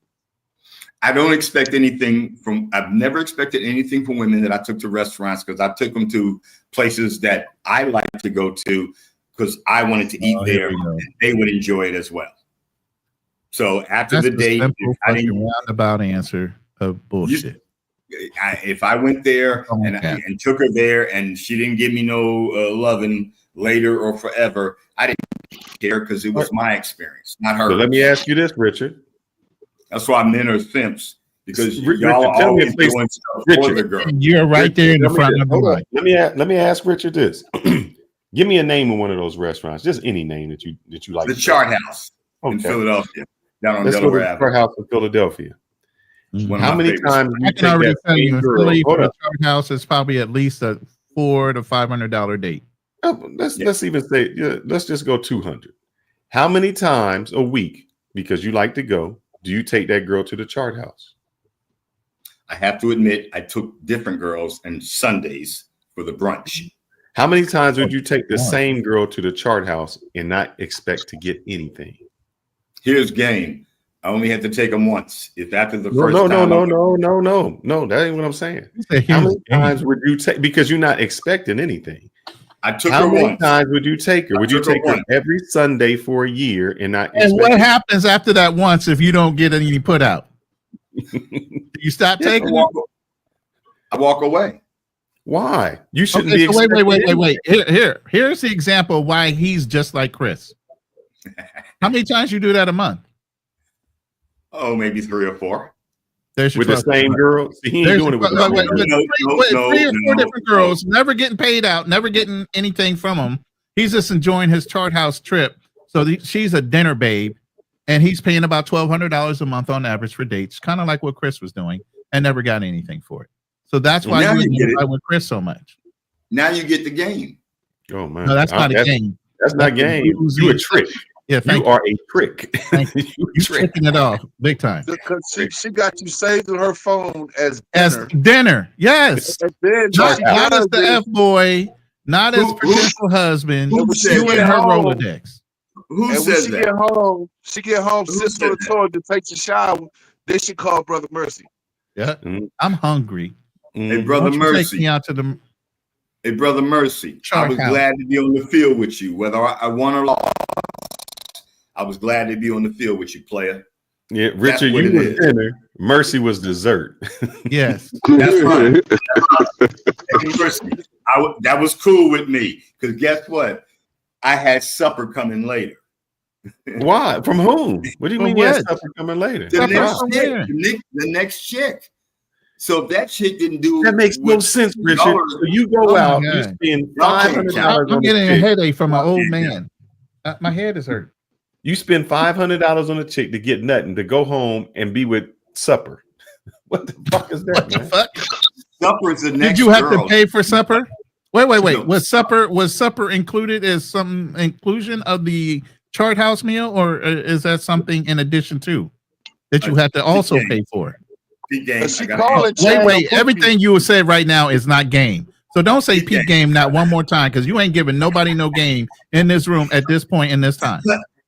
Speaker 10: I don't expect anything from, I've never expected anything from women that I took to restaurants, because I took them to places that I like to go to because I wanted to eat there and they would enjoy it as well. So after
Speaker 2: That's
Speaker 10: the date,
Speaker 2: simple,
Speaker 10: I
Speaker 2: fucking
Speaker 10: didn't,
Speaker 2: roundabout answer. bullshit.
Speaker 10: If I went there and took her there and she didn't give me no loving later or forever, I didn't care because it was my experience, not her.
Speaker 3: So let me ask you this, Richard.
Speaker 10: That's why men are simps, because
Speaker 3: Richard,
Speaker 10: y'all are
Speaker 3: tell me
Speaker 10: always
Speaker 3: a place,
Speaker 10: doing stuff
Speaker 3: Richard,
Speaker 10: for the girl.
Speaker 2: You're right there in the front of the line.
Speaker 3: Let me ask Richard this. Give me a name of one of those restaurants, just any name that you like.
Speaker 10: The Chart House in Philadelphia, down on Delaware Avenue.
Speaker 3: Chart House in Philadelphia.
Speaker 10: How many times
Speaker 2: I can already tell you in Philly for the Chart House is probably at least a $400 to $500 date.
Speaker 3: Oh, let's even say let's just go 200. How many times a week, because you like to go, do you take that girl to the Chart House?
Speaker 10: I have to admit, I took different girls on Sundays for the brunch.
Speaker 3: How many times would you take the same girl to the Chart House and not expect to get anything?
Speaker 10: Here's game. I only had to take them once. If after the first
Speaker 3: No,
Speaker 10: time,
Speaker 3: that ain't what I'm saying. How many times would you take? Because you're not expecting anything.
Speaker 10: I took
Speaker 3: How
Speaker 10: her
Speaker 3: many
Speaker 10: once.
Speaker 3: times would you take her? Would you take her every Sunday for a year and not?
Speaker 2: And what happens after that once if you don't get any put out? You stop taking her?
Speaker 10: I walk away.
Speaker 3: Why? You shouldn't
Speaker 2: Okay,
Speaker 3: be.
Speaker 2: so wait. Here's the example of why he's just like Chris. How many times you do that a month?
Speaker 10: Oh, maybe 3 or 4.
Speaker 2: There's
Speaker 3: with the same girl. See, he ain't doing it with the same girl.
Speaker 2: three or four different girls, never getting paid out, never getting anything from him. He's just enjoying his Chart House trip. So she's a dinner babe, and he's paying about $1,200 a month on average for dates, kind of like what Chris was doing, and never got anything for it. So that's why you identify with Chris so much.
Speaker 10: Now you get the game.
Speaker 3: Oh man,
Speaker 2: No, that's not a game.
Speaker 3: That's not game. You a trick.
Speaker 2: Yeah,
Speaker 3: you are a trick.
Speaker 2: You tricking it off big time.
Speaker 16: Because she got you saved on her phone as
Speaker 2: dinner. Yes. Not as the F boy, not as potential husband. You in her Rolodex.
Speaker 16: Who says that? She get home, sits on the toilet to take a shower. Then she call Brother Mercy.
Speaker 2: Yeah, I'm hungry.
Speaker 10: Hey, Brother Mercy.
Speaker 2: Take me out to the.
Speaker 10: Hey, Brother Mercy. I was glad to be on the field with you, whether I won or lost. I was glad to be on the field with you, player.
Speaker 3: Yeah, Richard, you was dinner. Mercy was dessert.
Speaker 2: Yes,
Speaker 10: that's right. Mercy, that was cool with me because guess what? I had supper coming later.
Speaker 3: Why? From whom? What do you mean you had supper coming later?
Speaker 10: The next chick. So if that chick didn't do
Speaker 3: that makes no sense, Richard. So you go out, you spend $500.
Speaker 2: I'm getting a headache from an old man. My head is hurt.
Speaker 3: You spend $500 on a chick to get nothing, to go home and be with supper. What the fuck is that, man?
Speaker 10: Supper is the next.
Speaker 2: Did you have to pay for supper? Wait. Was supper included as some inclusion of the Chart House meal, or is that something in addition to that you have to also pay for? Wait. Everything you would say right now is not game. So don't say peak game not one more time, because you ain't giving nobody no game in this room at this point in this time.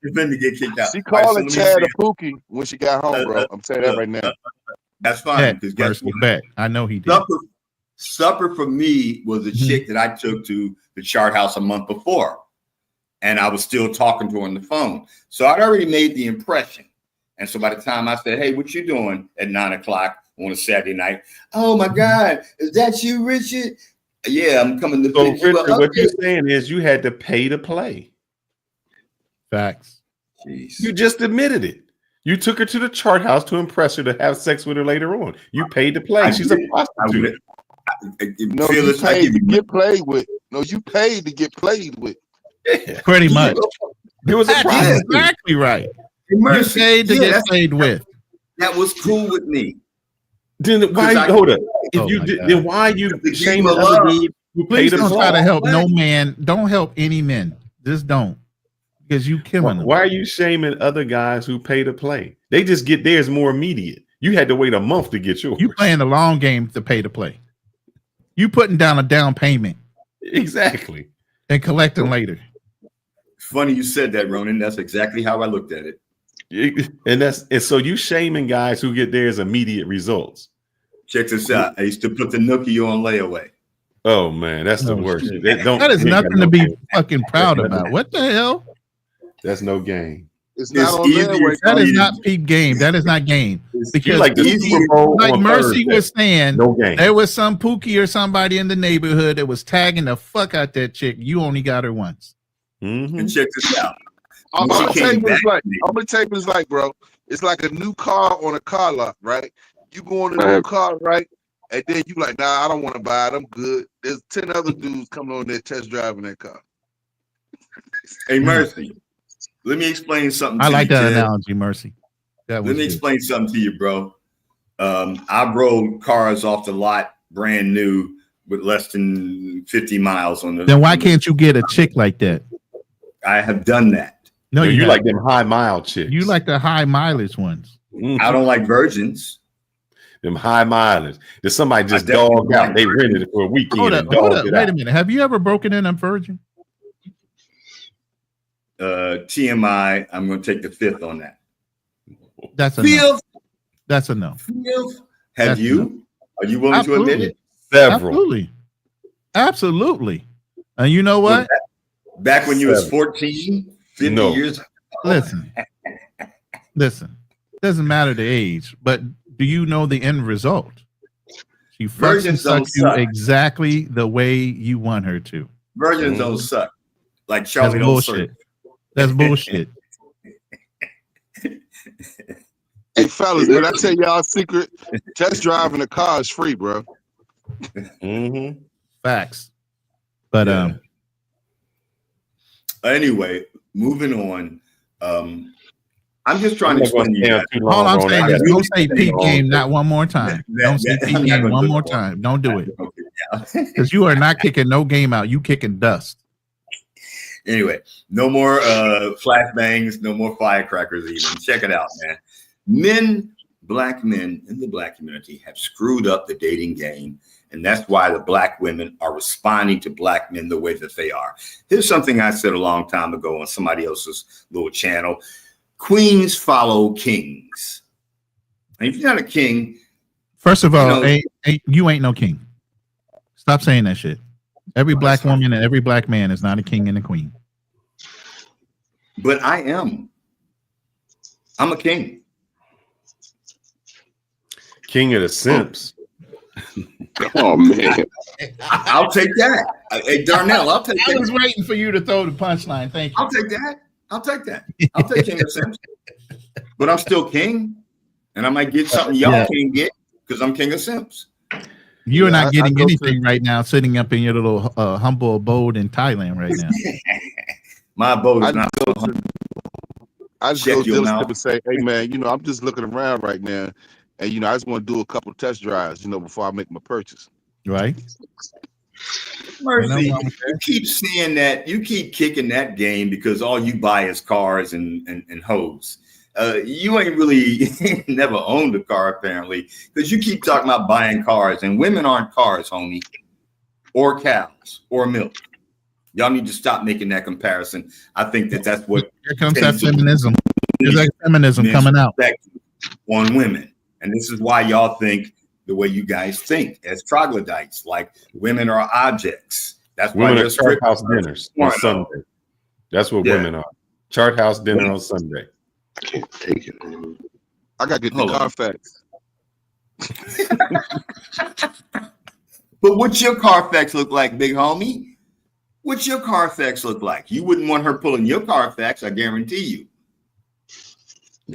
Speaker 10: Defender get kicked out.
Speaker 16: She called it Chad a Pookie when she got home, bro. I'm saying that right now.
Speaker 10: That's fine. Because guess what?
Speaker 2: I know he did.
Speaker 10: Supper for me was a chick that I took to the Chart House a month before. And I was still talking to her on the phone. So I'd already made the impression. And so by the time I said, hey, what you doing at 9:00 on a Saturday night? Oh my God, is that you, Richard? Yeah, I'm coming to pick you up.
Speaker 3: Richard, what you're saying is you had to pay to play.
Speaker 2: Facts.
Speaker 10: Jeez.
Speaker 3: You just admitted it. You took her to the Chart House to impress her to have sex with her later on. You paid to play. She's a prostitute.
Speaker 16: No, you paid to get played with. No, you paid to get played with.
Speaker 3: Yeah.
Speaker 2: Pretty much.
Speaker 3: It was
Speaker 2: exactly right. You paid to get played with.
Speaker 10: That was cool with me.
Speaker 3: Then why? Hold up. If you did, then why you shame other dude who paid
Speaker 2: to
Speaker 3: play?
Speaker 2: try to help no man. Don't help any men. Just don't. Because you killing them.
Speaker 3: Why are you shaming other guys who pay to play? They just get theirs more immediate. You had to wait a month to get yours.
Speaker 2: You playing the long game to pay to play. You putting down a down payment.
Speaker 3: Exactly.
Speaker 2: And collecting later.
Speaker 10: Funny you said that, Ronan. That's exactly how I looked at it.
Speaker 3: And so you shaming guys who get theirs immediate results.
Speaker 10: Check this out. I used to put the nookie on layaway.
Speaker 3: Oh man, that's the worst.
Speaker 2: That is nothing to be fucking proud about. What the hell?
Speaker 3: That's no game.
Speaker 16: It's not on there.
Speaker 2: That is not peak game. That is not game. Because
Speaker 3: like the Super Bowl
Speaker 2: like
Speaker 3: on
Speaker 2: Mercy
Speaker 3: Thursday.
Speaker 2: was saying,
Speaker 3: No game.
Speaker 2: there was some Pookie or somebody in the neighborhood that was tagging the fuck out that chick. You only got her once.
Speaker 10: And check this out.
Speaker 16: I'm
Speaker 10: When
Speaker 16: gonna
Speaker 10: she
Speaker 16: tell you
Speaker 10: came
Speaker 16: what it's
Speaker 10: back
Speaker 16: like.
Speaker 10: to me,
Speaker 16: I'm gonna tell you what it's like, bro. It's like a new car on a car lot, right? You go on a new car, right? And then you like, nah, I don't want to buy it. I'm good. There's 10 other dudes coming on there test driving that car.
Speaker 10: hey, Mercy, let me explain something to
Speaker 2: I
Speaker 10: you.
Speaker 2: like that
Speaker 10: Ted.
Speaker 2: analogy, Mercy. That was
Speaker 10: Let me
Speaker 2: good.
Speaker 10: explain something to you, bro. I rode cars off the lot brand new with less than 50 miles on the.
Speaker 2: Then why can't you get a chick like that?
Speaker 10: I have done that.
Speaker 2: No,
Speaker 3: you
Speaker 2: you
Speaker 3: like them high mile chicks.
Speaker 2: You like the high mileage ones.
Speaker 10: I don't like virgins.
Speaker 3: Them high mileage. There's somebody just
Speaker 10: definitely
Speaker 3: dogged
Speaker 10: like
Speaker 3: out. They rented it for a weekend
Speaker 2: Hold up,
Speaker 3: and dogged it
Speaker 2: wait
Speaker 3: out.
Speaker 2: a minute. Have you ever broken in a virgin?
Speaker 10: TMI, I'm going to take the fifth on that.
Speaker 2: That's a no.
Speaker 10: Fifth?
Speaker 2: That's a no.
Speaker 10: Fifth? Have
Speaker 2: That's
Speaker 10: you?
Speaker 2: no.
Speaker 10: Are you willing to admit it?
Speaker 3: Several.
Speaker 2: Absolutely. Absolutely. And you know what?
Speaker 10: Back when you was 14, 50
Speaker 3: No.
Speaker 10: years.
Speaker 2: Listen. Doesn't matter the age, but do you know the end result? She fucks and
Speaker 10: Virgins don't
Speaker 2: sucks you
Speaker 10: suck.
Speaker 2: exactly the way you want her to.
Speaker 10: Virgins don't suck. Like Charlie
Speaker 2: That's
Speaker 10: don't
Speaker 2: bullshit.
Speaker 10: suck.
Speaker 2: That's bullshit.
Speaker 16: Hey, fellas, did I tell y'all a secret? Test driving a car is free, bro.
Speaker 2: Facts. But
Speaker 10: anyway, moving on. I'm just trying to explain to you guys.
Speaker 2: all I'm saying is don't say peak
Speaker 10: long.
Speaker 2: game not one more time. Don't say
Speaker 10: I'm
Speaker 2: peak
Speaker 10: not
Speaker 2: game
Speaker 10: gonna
Speaker 2: one
Speaker 10: do
Speaker 2: more
Speaker 10: it.
Speaker 2: time. Don't do it. Because you are not kicking no game out. You kicking dust.
Speaker 10: Anyway, no more flashbangs, no more firecrackers even. Check it out, man. Black men in the black community have screwed up the dating game. And that's why the black women are responding to black men the way that they are. Here's something I said a long time ago on somebody else's little channel. Queens follow kings. And if you're not a king,
Speaker 2: First of all,
Speaker 10: you
Speaker 2: you ain't no king. Stop saying that shit. Every black woman and every black man is not a king and a queen.
Speaker 10: But I am. I'm a king.
Speaker 3: King of the simps.
Speaker 11: Oh man.
Speaker 10: I'll take that. Hey, Darnell, I'll take that.
Speaker 2: I was waiting for you to throw the punchline. Thank you.
Speaker 10: I'll take that. I'll take that. I'll take King of Sims. But I'm still king. And I might get something y'all can't get because I'm King of Sims.
Speaker 2: You are not getting anything right now, sitting up in your little humble abode in Thailand right now.
Speaker 10: My abode is not.
Speaker 16: I just go diligent and say, hey man, I'm just looking around right now, and I just want to do a couple test drives, before I make my purchase.
Speaker 2: Right.
Speaker 10: Mercy, you keep seeing that, you keep kicking that game because all you buy is cars and hoes. You ain't really never owned a car apparently, because you keep talking about buying cars, and women aren't cars, homie, or cows or milk. Y'all need to stop making that comparison. I think that's what
Speaker 2: here comes that feminism. There's that feminism coming out
Speaker 10: on women, and this is why y'all think the way you guys think as troglodytes, like women are objects. That's why
Speaker 3: Women
Speaker 10: they're
Speaker 3: are chart house dinners on Sunday. That's what women are. Chart house dinner on Sunday.
Speaker 11: I can't take it.
Speaker 16: I gotta get the Carfax.
Speaker 10: But what's your Carfax look like, big homie? What's your Carfax look like? You wouldn't want her pulling your Carfax, I guarantee you.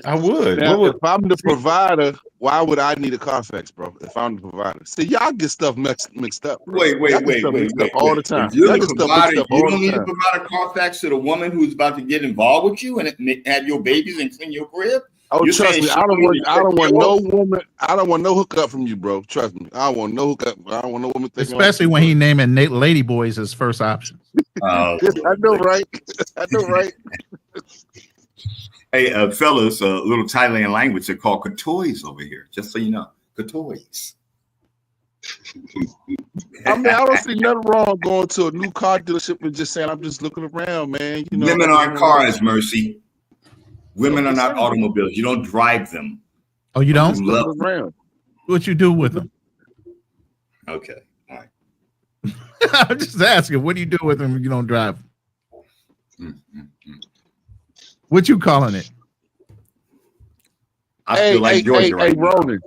Speaker 3: I would.
Speaker 16: Now, if I'm the provider, why would I need a Carfax, bro? If I'm the provider, see, y'all get stuff mixed up. Bro.
Speaker 10: Wait,
Speaker 16: all the time.
Speaker 10: If you're
Speaker 16: Y'all
Speaker 10: the
Speaker 16: get stuff
Speaker 10: provider,
Speaker 16: mixed up
Speaker 10: you
Speaker 16: all
Speaker 10: don't
Speaker 16: the
Speaker 10: need to
Speaker 16: time.
Speaker 10: provide a Carfax to the woman who's about to get involved with you and have your babies and clean your crib.
Speaker 16: Oh,
Speaker 10: You're
Speaker 16: trust
Speaker 10: saying
Speaker 16: me,
Speaker 10: she
Speaker 16: I don't
Speaker 10: need to
Speaker 16: want
Speaker 10: check
Speaker 16: no
Speaker 10: your-
Speaker 16: woman. I don't want no hookup from you, bro. Trust me, I don't want no hookup. I don't want no woman thinking.
Speaker 2: especially when he naming lady boys as first option.
Speaker 10: Oh,
Speaker 16: I know, right? I know, right?
Speaker 10: Hey, fellas, a little Thailand language. They're called katoys over here, just so you know. Katoys.
Speaker 16: I mean, I don't see nothing wrong going to a new car dealership and just saying, I'm just looking around, man.
Speaker 10: Women aren't cars, Mercy. Women are not automobiles. You don't drive them.
Speaker 2: Oh, you don't?
Speaker 10: You love them.
Speaker 16: Around.
Speaker 2: What you do with them?
Speaker 10: Okay. All right.
Speaker 2: I'm just asking, what do you do with them if you don't drive them? What you calling it?
Speaker 10: I feel like Georgia right now.
Speaker 16: Ronan,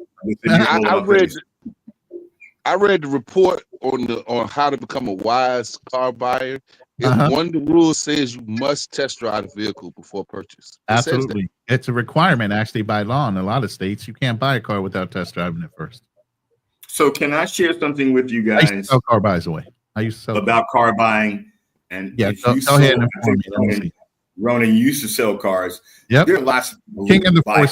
Speaker 16: I read the report on how to become a wise car buyer. One of the rules says you must test drive a vehicle before purchase.
Speaker 2: Absolutely. It's a requirement actually by law in a lot of states. You can't buy a car without test driving it first.
Speaker 10: So can I share something with you guys?
Speaker 2: I used to sell car buys away. I used to sell
Speaker 10: about car buying. And
Speaker 2: yeah,
Speaker 10: if
Speaker 2: go ahead and inform me.
Speaker 10: Ronan used to sell cars.
Speaker 2: Yep.
Speaker 10: There are lots of people
Speaker 2: King of the
Speaker 10: who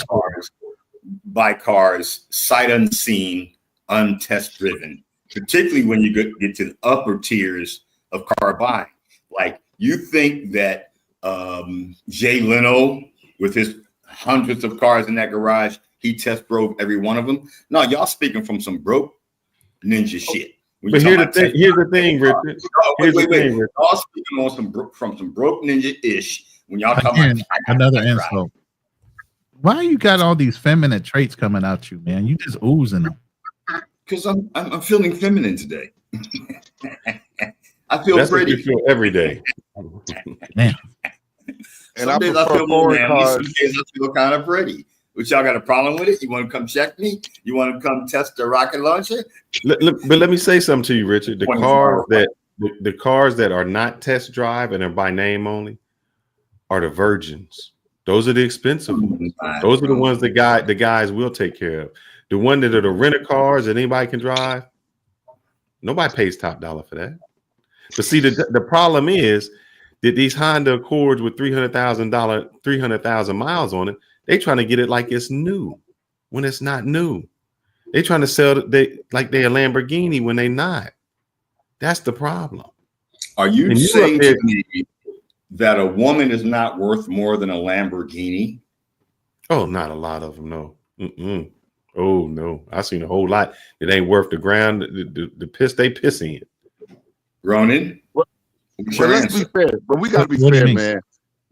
Speaker 10: buy cars sight unseen, untest driven, particularly when you get to the upper tiers of car buying. Like you think that Jay Leno, with his hundreds of cars in that garage, he test drove every one of them. No, y'all speaking from some broke ninja shit.
Speaker 3: But here's the thing, Richard.
Speaker 10: Wait. Y'all speaking on from some broke ninja-ish when y'all talking about
Speaker 2: another insult. Why you got all these feminine traits coming out you, man? You just oozing them.
Speaker 10: Because I'm feeling feminine today. I feel
Speaker 3: That's
Speaker 10: pretty.
Speaker 3: what you feel every day.
Speaker 2: Man.
Speaker 10: And some days I feel more manly, some days I feel kind of pretty. But y'all got a problem with it? You want to come check me? You want to come test the rocket launcher?
Speaker 3: But let me say something to you, Richard. The cars that are not test drive and are by name only are the virgins. Those are the expensive ones. Those are the ones that the guys will take care of. The one that are the rental cars that anybody can drive, nobody pays top dollar for that. But see, the problem is that these Honda Accords with 300,000 miles on it, they trying to get it like it's new when it's not new. They trying to sell like they're a Lamborghini when they not. That's the problem.
Speaker 10: Are you saying to me that a woman is not worth more than a Lamborghini?
Speaker 3: Oh, not a lot of them, no. Mm-mm. Oh no, I've seen a whole lot. It ain't worth the ground. The piss they piss in.
Speaker 10: Ronan,
Speaker 16: let's be fair, but we gotta be fair, man.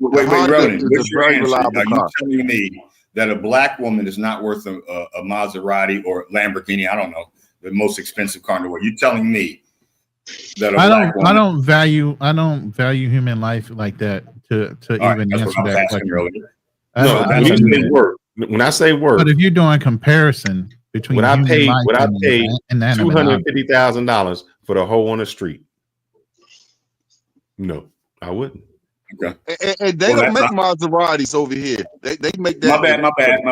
Speaker 10: Wait, Ronan, what's your answer? Are you telling me that a black woman is not worth a Maserati or Lamborghini? I don't know, the most expensive car in the world. You telling me that
Speaker 2: I don't value human life like that to even answer that question.
Speaker 3: No, when I say work,
Speaker 2: but if you're doing comparison between
Speaker 3: would I pay
Speaker 2: $250,000
Speaker 3: for the hoe on the street? No, I wouldn't.
Speaker 10: Okay.
Speaker 16: And they don't make Maseratis over here. They make that.
Speaker 10: My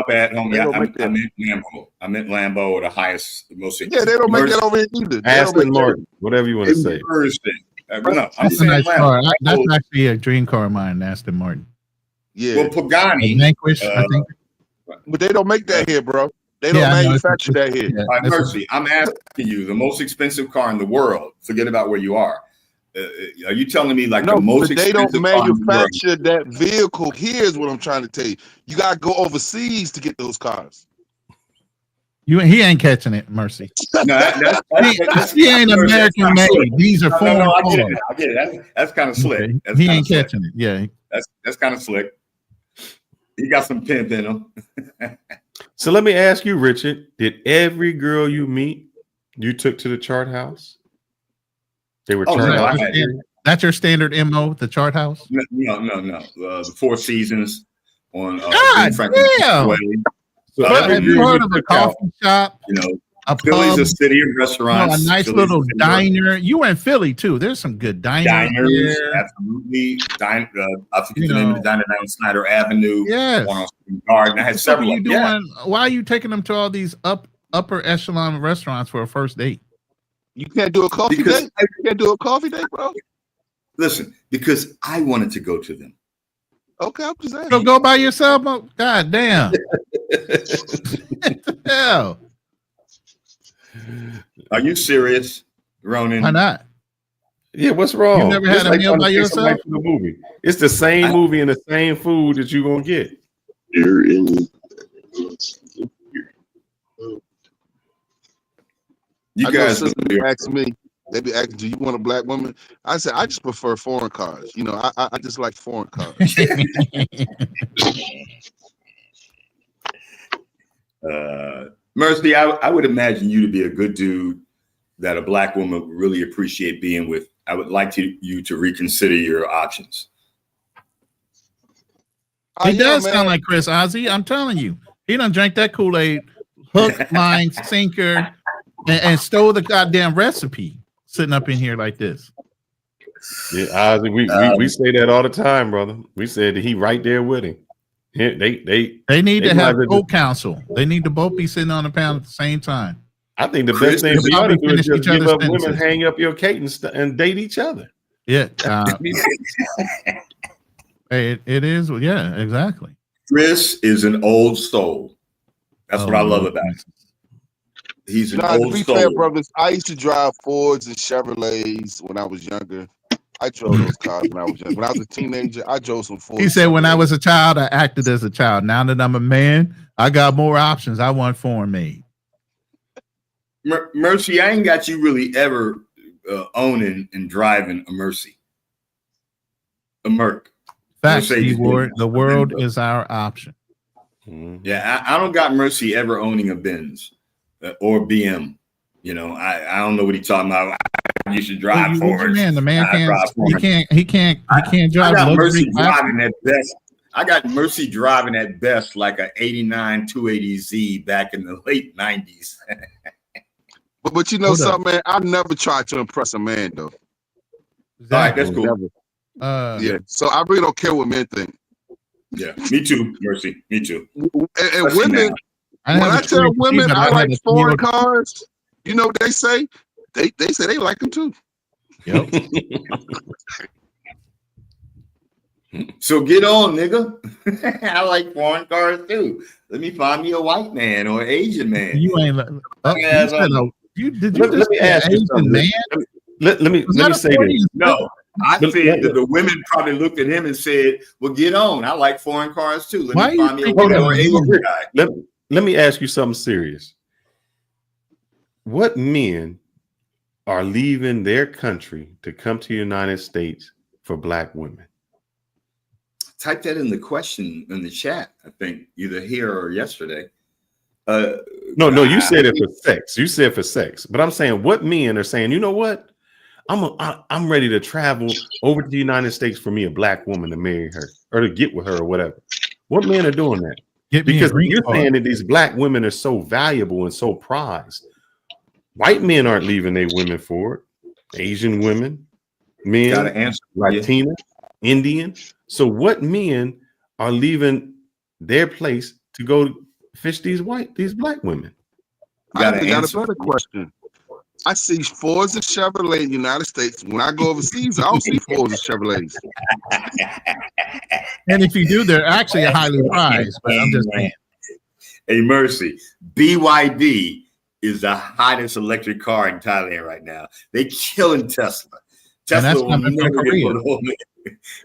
Speaker 10: bad, homie. I meant Lambo or the highest, the most.
Speaker 16: Yeah, they don't make that over here either.
Speaker 3: Aston Martin, whatever you want to say.
Speaker 10: No,
Speaker 2: that's a nice car. That's actually a dream car of mine, Aston Martin.
Speaker 16: Yeah.
Speaker 10: Well, Pagani.
Speaker 2: Vanquish, I think.
Speaker 16: But they don't make that here, bro. They don't manufacture that here.
Speaker 10: All right, Mercy, I'm asking you, the most expensive car in the world. Forget about where you are. Are you telling me like the most expensive car in the world?
Speaker 16: They don't manufacture that vehicle. Here's what I'm trying to tell you. You got to go overseas to get those cars.
Speaker 2: He ain't catching it, Mercy.
Speaker 10: No,
Speaker 2: he ain't American made. These are foreign cars.
Speaker 10: I get it. That's kind of slick.
Speaker 2: Okay. He ain't catching it. Yeah.
Speaker 10: That's kind of slick. He got some pimp in him.
Speaker 3: So let me ask you, Richard, did every girl you meet, you took to the chart house? They were
Speaker 2: that's your standard MO, the chart house?
Speaker 10: No. The Four Seasons on
Speaker 2: God damn.
Speaker 10: So
Speaker 2: have you heard of a coffee shop?
Speaker 10: You know,
Speaker 2: a
Speaker 10: Philly's
Speaker 2: pub,
Speaker 10: a city of restaurants.
Speaker 2: a nice little diner. You were in Philly too. There's some good diners.
Speaker 10: Absolutely. I forget the name of the diner down Snyder Avenue.
Speaker 2: Yes.
Speaker 10: One on Garden. I had several.
Speaker 2: What are you doing? Why are you taking them to all these upper echelon restaurants for a first date?
Speaker 16: You can't do a coffee date. You can't do a coffee date, bro.
Speaker 10: Listen, because I wanted to go to them.
Speaker 16: Okay, I'm just saying.
Speaker 2: So go by yourself. God damn. What the hell?
Speaker 10: Are you serious, Ronan?
Speaker 2: Why not?
Speaker 3: Yeah, what's wrong?
Speaker 2: You never had a meal by yourself?
Speaker 3: The movie. It's the same movie and the same food that you're gonna get.
Speaker 10: You guys
Speaker 16: be asking me. They be asking, "Do you want a black woman?" I said, "I just prefer foreign cars. You know, I just like foreign cars."
Speaker 10: Mercy, I would imagine you to be a good dude that a black woman would really appreciate being with. I would like you to reconsider your options.
Speaker 2: He does sound like Chris Ozzy. I'm telling you. He done drank that Kool-Aid, hook, line, sinker, and stole the goddamn recipe. Sitting up in here like this.
Speaker 3: Yeah, Ozzy, we say that all the time, brother. We said that he right there with him. They
Speaker 2: need to have co-counsel. They need to both be sitting on the panel at the same time.
Speaker 3: I think the best thing for y'all to do is just give up women, hang up your cape, and date each other.
Speaker 2: Yeah. It is. Yeah, exactly.
Speaker 10: Chris is an old soul. That's what I love about him. He's an old
Speaker 16: to be
Speaker 10: soul.
Speaker 16: fair, brothers, I used to drive Fords and Chevrolets when I was younger. I drove those cars when I was young. When I was a teenager, I drove some Fords.
Speaker 2: He said, when I was a child, I acted as a child. Now that I'm a man, I got more options. I want foreign made.
Speaker 10: Mercy, I ain't got you really ever owning and driving a Mercy. A Merc.
Speaker 2: Facts, Ward. The world is our option.
Speaker 10: Yeah, I don't got Mercy ever owning a Benz or BM. You know, I don't know what he's talking about. You should drive forward.
Speaker 2: Man, the man can't. He can't drive.
Speaker 10: I got Mercy driving at best. I got Mercy driving at best like a '89 280Z back in the late '90s.
Speaker 16: But you know something, man. I never tried to impress a man though.
Speaker 10: Exactly. All right, that's cool.
Speaker 16: Never. Yeah, so I really don't care what men think.
Speaker 10: Yeah, me too, Mercy. Me too.
Speaker 16: And women, when I tell women I like foreign cars, you know what they say? They say they like them too.
Speaker 2: Yep.
Speaker 10: So get on, nigga. I like foreign cars too. Let me find me a white man or an Asian man.
Speaker 2: You ain't.
Speaker 10: Let me ask you something. Let me say this. No, I said that the women probably looked at him and said, "Well, get on. I like foreign cars too. Let me find me a white or Asian guy."
Speaker 3: Let me ask you something serious. What men are leaving their country to come to the United States for black women?
Speaker 10: Type that in the question in the chat. I think either here or yesterday.
Speaker 3: No, you said it for sex. You said for sex, but I'm saying what men are saying. You know what? I'm ready to travel over to the United States for me a black woman to marry her or to get with her or whatever. What men are doing that? Because you're saying that these black women are so valuable and so prized. White men aren't leaving their women for it. Asian women, men, Latina, Indian. So what men are leaving their place to go fish these black women?
Speaker 16: I got a better question. I see Fords and Chevrolet in the United States. When I go overseas, I don't see Fords and Chevrolets.
Speaker 2: And if you do, they're actually highly prized. But I'm just saying.
Speaker 10: Hey, Mercy, BYD is the hottest electric car in Thailand right now. They killing Tesla. Tesla will never get one over.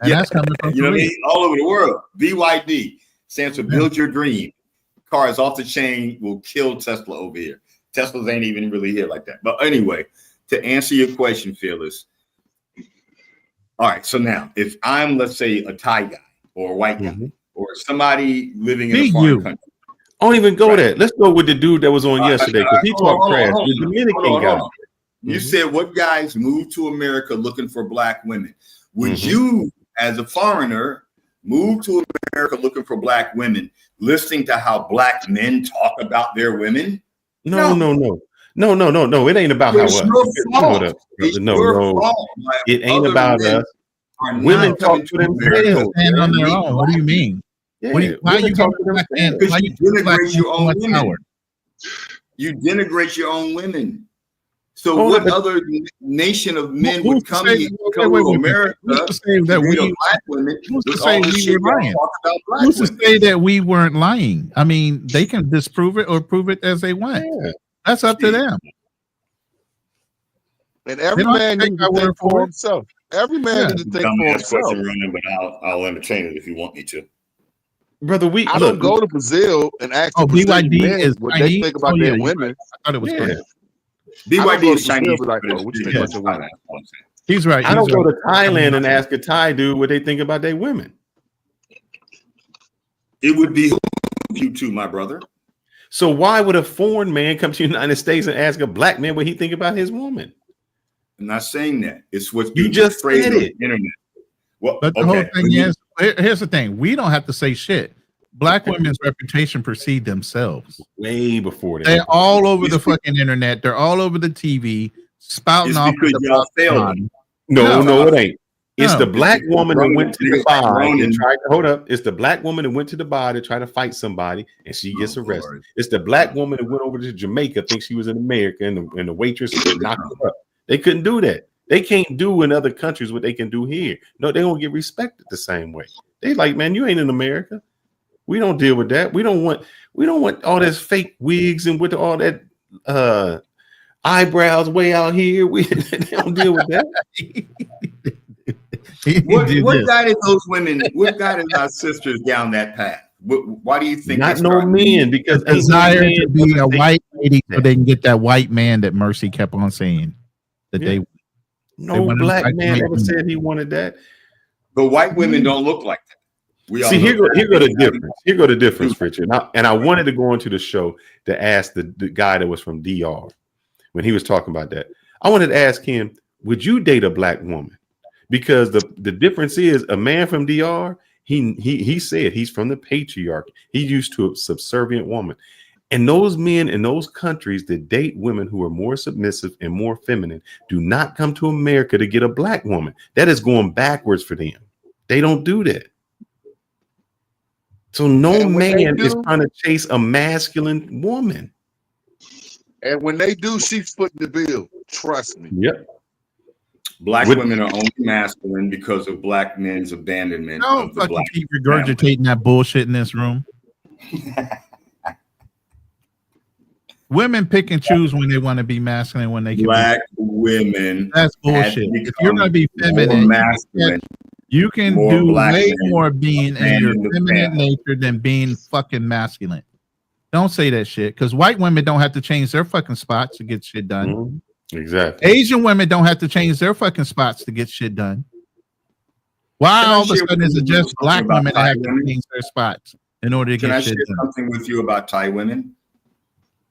Speaker 2: That's coming from
Speaker 10: you know what I mean? All over the world. BYD stands for Build Your Dream. Cars off the chain will kill Tesla over here. Teslas ain't even really here like that. But anyway, to answer your question, Phyllis. All right, so now if I'm, let's say, a Thai guy or a white guy or somebody living in a foreign country.
Speaker 3: I don't even go there. Let's go with the dude that was on yesterday because he talked trash. The Dominican guy.
Speaker 10: You said what guys move to America looking for black women? Would you, as a foreigner, move to America looking for black women, listening to how black men talk about their women?
Speaker 3: No. It ain't about how us. It ain't about us. Women talk to themselves.
Speaker 2: On their own. What do you mean?
Speaker 10: Yeah, why you talking to them? Because you denigrate your own women. You denigrate your own women. So what other nation of men would come to America?
Speaker 2: Who's to say that we Who's to say that we weren't lying? I mean, they can disprove it or prove it as they want. Yeah. That's up to them.
Speaker 16: And every man needs to think for himself. Every man needs to think for himself.
Speaker 10: But I'll entertain it if you want me to.
Speaker 3: Brother,
Speaker 16: I don't go to Brazil and ask
Speaker 2: BYD is
Speaker 16: what they think about their women.
Speaker 2: I thought it was great.
Speaker 10: BYD is Chinese.
Speaker 2: He's right.
Speaker 3: I don't go to Thailand and ask a Thai dude what they think about their women.
Speaker 10: It would be you too, my brother.
Speaker 3: So why would a foreign man come to the United States and ask a black man what he think about his woman?
Speaker 10: I'm not saying that. It's what
Speaker 3: you just said.
Speaker 10: Internet. Well,
Speaker 2: but the whole thing is, here's the thing: we don't have to say shit. Black women's reputation precede themselves.
Speaker 3: Way before that.
Speaker 2: They're all over the fucking internet. They're all over the TV, spouting
Speaker 10: It's
Speaker 2: off.
Speaker 10: because y'all failed.
Speaker 3: No, it ain't. It's the black
Speaker 10: It's
Speaker 3: woman that went to the
Speaker 10: niggas like
Speaker 3: bar and
Speaker 10: Ronan.
Speaker 3: tried to hold up. It's the black woman that went to the bar to try to fight somebody and she gets arrested.
Speaker 10: Lord.
Speaker 3: It's the black woman that went over to Jamaica, thinks she was in America, and the waitress knocked her up. They couldn't do that. They can't do in other countries what they can do here. No, they don't get respected the same way. They like, man, you ain't in America. We don't deal with that. We don't want all this fake wigs and with all that eyebrows way out here. They don't deal with that.
Speaker 10: What guided those women? What guided our sisters down that path? Why do you think?
Speaker 3: Not no men, because
Speaker 2: desire to be a white lady so they can get that white man that Mercy kept on saying that they.
Speaker 3: No black man ever said he wanted that.
Speaker 10: But white women don't look like that. We all
Speaker 3: see here go the difference. Here go the difference, Richard. And I wanted to go into the show to ask the guy that was from DR when he was talking about that. I wanted to ask him, would you date a black woman? Because the difference is a man from DR, he said he's from the patriarchy. He's used to a subservient woman. And those men in those countries that date women who are more submissive and more feminine do not come to America to get a black woman. That is going backwards for them. They don't do that. So no man is trying to chase a masculine woman.
Speaker 16: And when they do, she's footing the bill. Trust me.
Speaker 3: Yep.
Speaker 10: Black women are only masculine because of black men's abandonment.
Speaker 2: Don't fucking keep regurgitating that bullshit in this room. Women pick and choose when they want to be masculine, when they can
Speaker 10: black women.
Speaker 2: That's bullshit. If you're gonna be feminine, you can do way more being in your feminine nature than being fucking masculine. Don't say that shit, because white women don't have to change their fucking spots to get shit done.
Speaker 3: Mm-hmm. Exactly.
Speaker 2: Asian women don't have to change their fucking spots to get shit done. Why all of a sudden is it just black women that have to change their spots in order to get shit done?
Speaker 10: Can I share something with you about Thai women?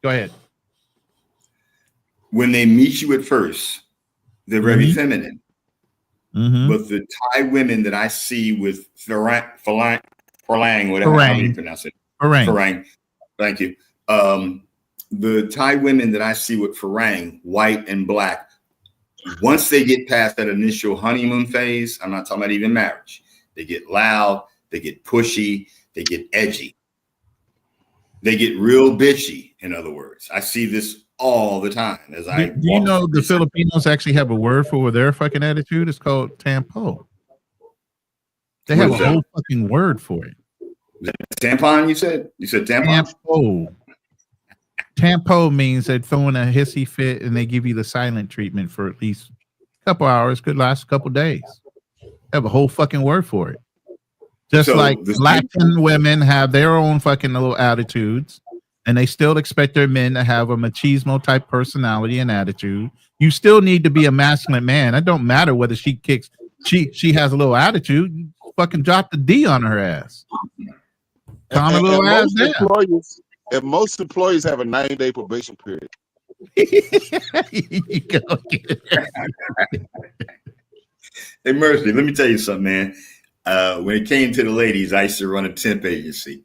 Speaker 2: Go ahead.
Speaker 10: When they meet you at first, they're very feminine. But the Thai women that I see with Farang, whatever how you pronounce it. Farang. Thank you. The Thai women that I see with Farang, white and black, once they get past that initial honeymoon phase, I'm not talking about even marriage, they get loud, they get pushy, they get edgy. They get real bitchy, in other words. I see this all the time. As I
Speaker 2: do you know the Filipinos actually have a word for their fucking attitude? It's called tampo. They have a whole fucking word for it.
Speaker 10: Tampon, you said? You said tampon?
Speaker 2: Tampo. Tampo means they're throwing a hissy fit and they give you the silent treatment for at least a couple hours, could last a couple days. They have a whole fucking word for it. Just like Latin women have their own fucking little attitudes, and they still expect their men to have a machismo type personality and attitude. You still need to be a masculine man. It don't matter whether she has a little attitude. You fucking drop the D on her ass. Calm a little ass down.
Speaker 16: And most employees have a 90-day probation period.
Speaker 10: Hey, Mercy, let me tell you something, man. When it came to the ladies, I used to run a temp agency,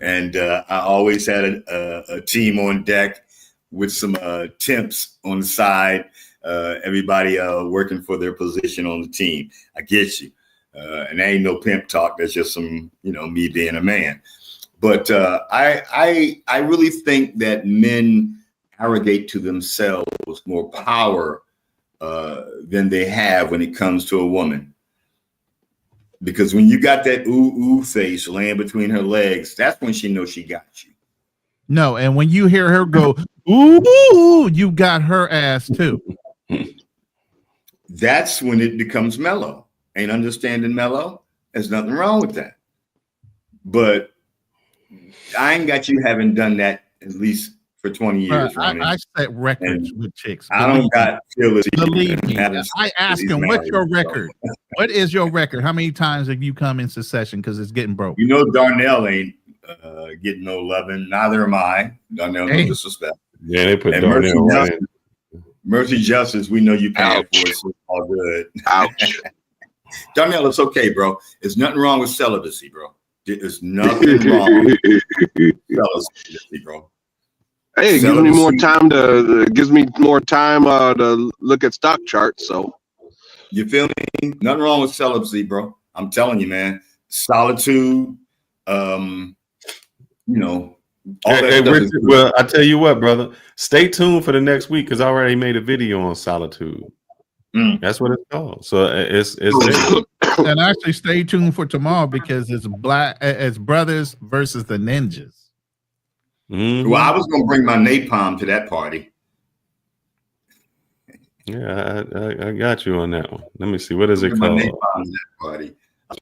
Speaker 10: and I always had a team on deck with some temps on the side. Everybody working for their position on the team. I get you, and there ain't no pimp talk. That's just some, me being a man. But I really think that men arrogate to themselves more power than they have when it comes to a woman. Because when you got that ooh face laying between her legs, that's when she knows she got you.
Speaker 2: No, and when you hear her go, ooh, you got her ass too.
Speaker 10: That's when it becomes mellow. Ain't understanding mellow? There's nothing wrong with that. But I ain't got you having done that at least for 20 years.
Speaker 2: I set records with chicks.
Speaker 10: I don't got feelings.
Speaker 2: Believe me. I ask them, what's your record? What is your record? How many times have you come into session? Because it's getting broke.
Speaker 10: You know, Darnell ain't getting no loving. Neither am I. Darnell, no disrespect.
Speaker 3: Yeah, they put Darnell right in.
Speaker 10: Mercy Justice, we know you paying for it, so it's all good.
Speaker 16: Ouch.
Speaker 10: Darnell, it's okay, bro. There's nothing wrong with celibacy, bro. There's nothing wrong with celibacy, bro.
Speaker 11: Hey, it gives me more time to look at stock charts. So
Speaker 10: you feel me? Nothing wrong with celibacy, bro. I'm telling you, man. Solitude, you know.
Speaker 3: Hey, Richard, well, I tell you what, brother. Stay tuned for the next week because I already made a video on solitude. That's what it's called. So it's
Speaker 2: and actually stay tuned for tomorrow because it's brothers versus the ninjas.
Speaker 10: Well, I was gonna bring my napalm to that party.
Speaker 3: Yeah, I got you on that one. Let me see. What is it called?
Speaker 10: My napalm to that party. I'm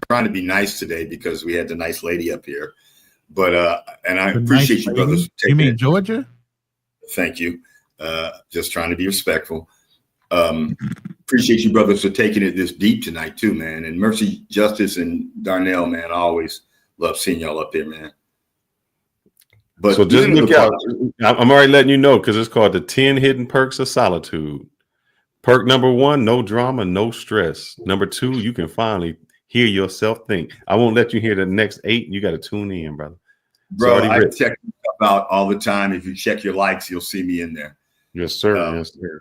Speaker 10: trying to be nice today because we had the nice lady up here. But and I appreciate you, brothers.
Speaker 2: You mean Georgia?
Speaker 10: Thank you. Just trying to be respectful. Appreciate you, brothers, for taking it this deep tonight, too, man. And Mercy, Justice, and Darnell, man. I always love seeing y'all up there, man. But
Speaker 3: so just look out. I'm already letting you know because it's called the 10 Hidden Perks of Solitude. Perk number 1, no drama, no stress. Number 2, you can finally hear yourself think. I won't let you hear the next 8. You got to tune in, brother.
Speaker 10: Bro, I check stuff out all the time. If you check your likes, you'll see me in there.
Speaker 3: Yes, sir. Yes, sir.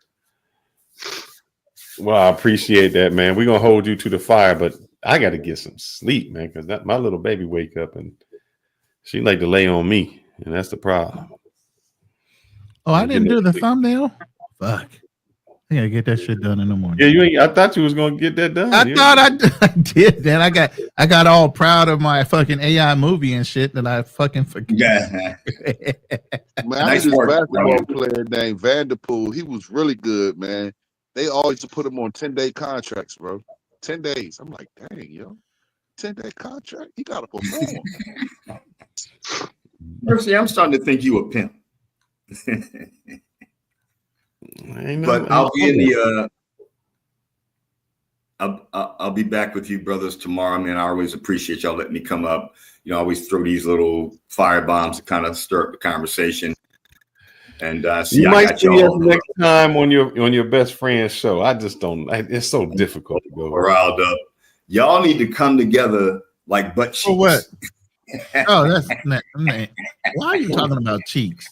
Speaker 3: Well, I appreciate that, man. We're going to hold you to the fire, but I got to get some sleep, man, because my little baby wake up and she like to lay on me, and that's the problem.
Speaker 2: Oh, I didn't do the thumbnail? Fuck. I gotta get that shit done in the morning.
Speaker 3: Yeah, I thought you was gonna get that done.
Speaker 2: I thought I did that. I got all proud of my fucking AI movie and shit that I fucking forgot.
Speaker 16: Yeah. Man, I knew this basketball player named Vanderpool. He was really good, man. They always used to put him on 10-day contracts, bro. 10 days. I'm like, dang, yo. 10-day contract? He gotta perform.
Speaker 10: Mercy, I'm starting to think you a pimp. But I'll be in the I'll be back with you brothers tomorrow, man. I always appreciate y'all letting me come up. You know, I always throw these little fire bombs to kind of stir up the conversation. And
Speaker 3: you might see us next time on your best friend's show. I just don't. It's so difficult to go
Speaker 10: riled up. Y'all need to come together like butt cheeks.
Speaker 2: For what? Oh, that's man. Why are you talking about cheeks?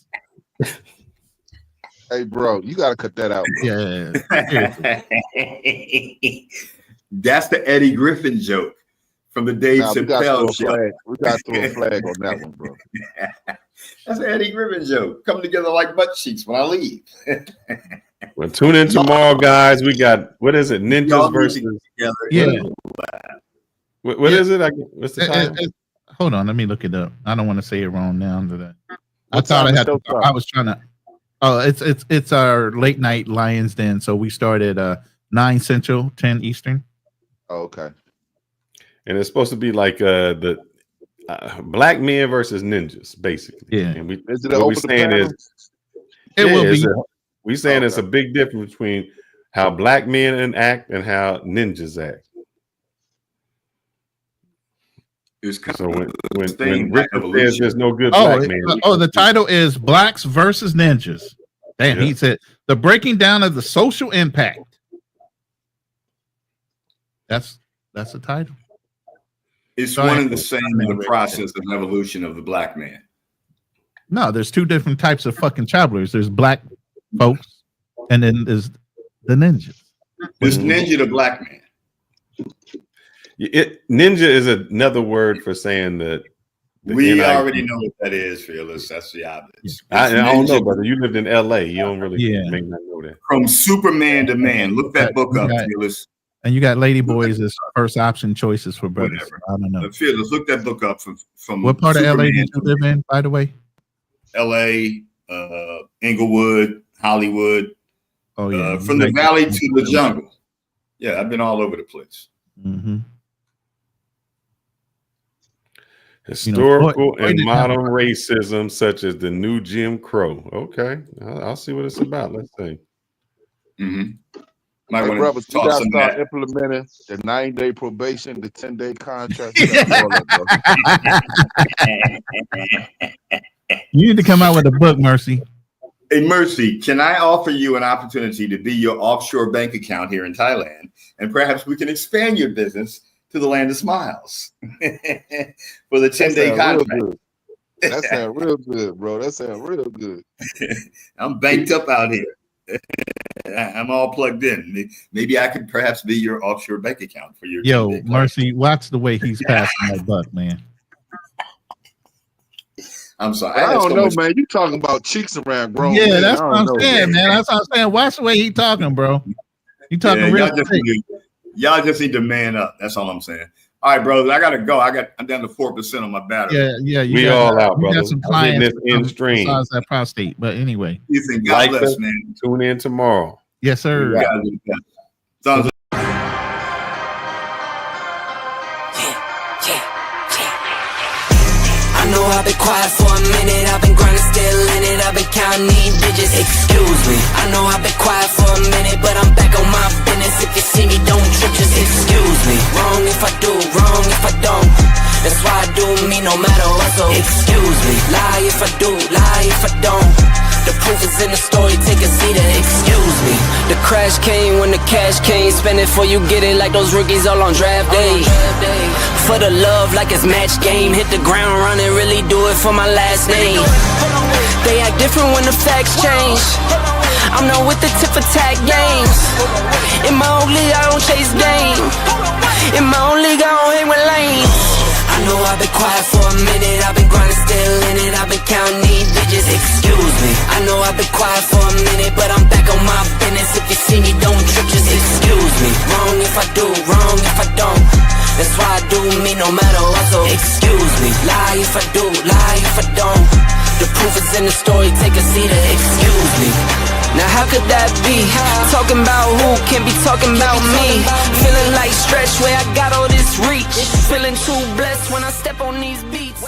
Speaker 16: Hey, bro, you got to cut that out, bro.
Speaker 10: Yeah. That's the Eddie Griffin joke from the Dave Chappelle show.
Speaker 16: We got to throw a flag on that one, bro.
Speaker 10: That's an Eddie Griffin joke. Come together like butt cheeks when I leave.
Speaker 3: Well, tune in tomorrow, guys. We got, what is it? Ninjas versus.
Speaker 2: Yeah.
Speaker 3: What is it? What's the title?
Speaker 2: Hold on. Let me look it up. I don't want to say it wrong now. I thought I had to. I was trying to. Oh, it's our late night Lions Den. So we start at 9 Central, 10 Eastern.
Speaker 16: Oh, okay.
Speaker 3: And it's supposed to be like the black men versus ninjas, basically.
Speaker 2: Yeah.
Speaker 3: And
Speaker 16: is it
Speaker 3: what we're saying is
Speaker 2: it will be.
Speaker 3: We're saying it's a big difference between how black men act and how ninjas act. So when Richard says there's no good black man.
Speaker 2: The title is Blacks versus Ninjas. Damn, He said the breaking down of the social impact. That's the title.
Speaker 10: It's one and the same in the process of evolution of the black man.
Speaker 2: No, there's two different types of fucking travelers. There's black folks, and then there's the ninjas.
Speaker 10: There's ninja the black man.
Speaker 3: Ninja is another word for saying that.
Speaker 10: We already know what that is, Fearless. That's the obvious.
Speaker 3: I don't know, brother. You lived in LA. You don't really may not know that.
Speaker 10: From Superman to Man. Look that book up, Fearless.
Speaker 2: And you got lady boys as first option choices for brothers. I don't know.
Speaker 10: Fearless, look that book up from
Speaker 2: what part
Speaker 10: Superman
Speaker 2: of LA did you live in, by the way?
Speaker 10: LA, Inglewood, Hollywood.
Speaker 2: Oh yeah.
Speaker 10: From the valley to the jungle. Yeah, I've been all over the place.
Speaker 2: Mm-hmm.
Speaker 3: Historical and modern racism, such as the new Jim Crow. Okay, I'll see what it's about. Let's see.
Speaker 10: Mm-hmm.
Speaker 16: My brothers, we got to start implementing the 9-day probation, the 10-day contract.
Speaker 2: You need to come out with a book, Mercy.
Speaker 10: Hey, Mercy, can I offer you an opportunity to be your offshore bank account here in Thailand? And perhaps we can expand your business to the land of smiles for the 10-day contract.
Speaker 16: That sounds real good, bro. That sounds real good.
Speaker 10: I'm banked up out here. I'm all plugged in. Maybe I could perhaps be your offshore bank account for your.
Speaker 2: Yo, Mercy, watch the way he's passing that buck, man.
Speaker 10: I'm sorry.
Speaker 16: I don't know, man. You talking about cheeks around grown?
Speaker 2: Yeah,
Speaker 16: men.
Speaker 2: that's
Speaker 16: I
Speaker 2: what I'm
Speaker 16: don't know,
Speaker 2: saying, man. That's what I'm saying. Watch the way he talking, bro. You talking real
Speaker 10: y'all just need to man up. That's all I'm saying. All right, brothers. I gotta go. I'm down to 4% on my battery.
Speaker 2: Yeah.
Speaker 3: We all out, brother.
Speaker 2: Got some clients
Speaker 3: in stream.
Speaker 2: besides that prostate, but anyway.
Speaker 10: God bless, man.
Speaker 3: Tune in tomorrow.
Speaker 2: Yes, sir.
Speaker 10: Sounds
Speaker 17: I know I've been quiet for a minute, I've been grinding, still in it, I've been counting these digits, excuse me. I know I've been quiet for a minute, but I'm back on my business. If you see me, don't trip, just excuse me. Wrong if I do, wrong if I don't. That's why I do me no matter what, so excuse me. Lie if I do, lie if I don't. The proof is in the story, take a seat and excuse me. The crash came when the cash came. Spend it before you get it like those rookies all on draft day. For the love like it's match game. Hit the ground running, really do it for my last name. They act different when the facts change. I'm not with the tip for tag games. In my own league, I don't chase game. In my own league, I don't hang with lanes. I know I've been quiet for a minute, I've been grinding, still in it, I've been counting these digits, excuse me. I know I've been quiet for a minute, but I'm back on my business. If you see me, don't trip, just excuse me. Wrong if I do, wrong if I don't. That's why I do me no matter what, so excuse me. Lie if I do, lie if I don't. The proof is in the story, take a seat and excuse me. Now how could that be? Talking about who can be talking about me? Feeling like Stretch where I got all this reach. Feeling too blessed when I step on these beats.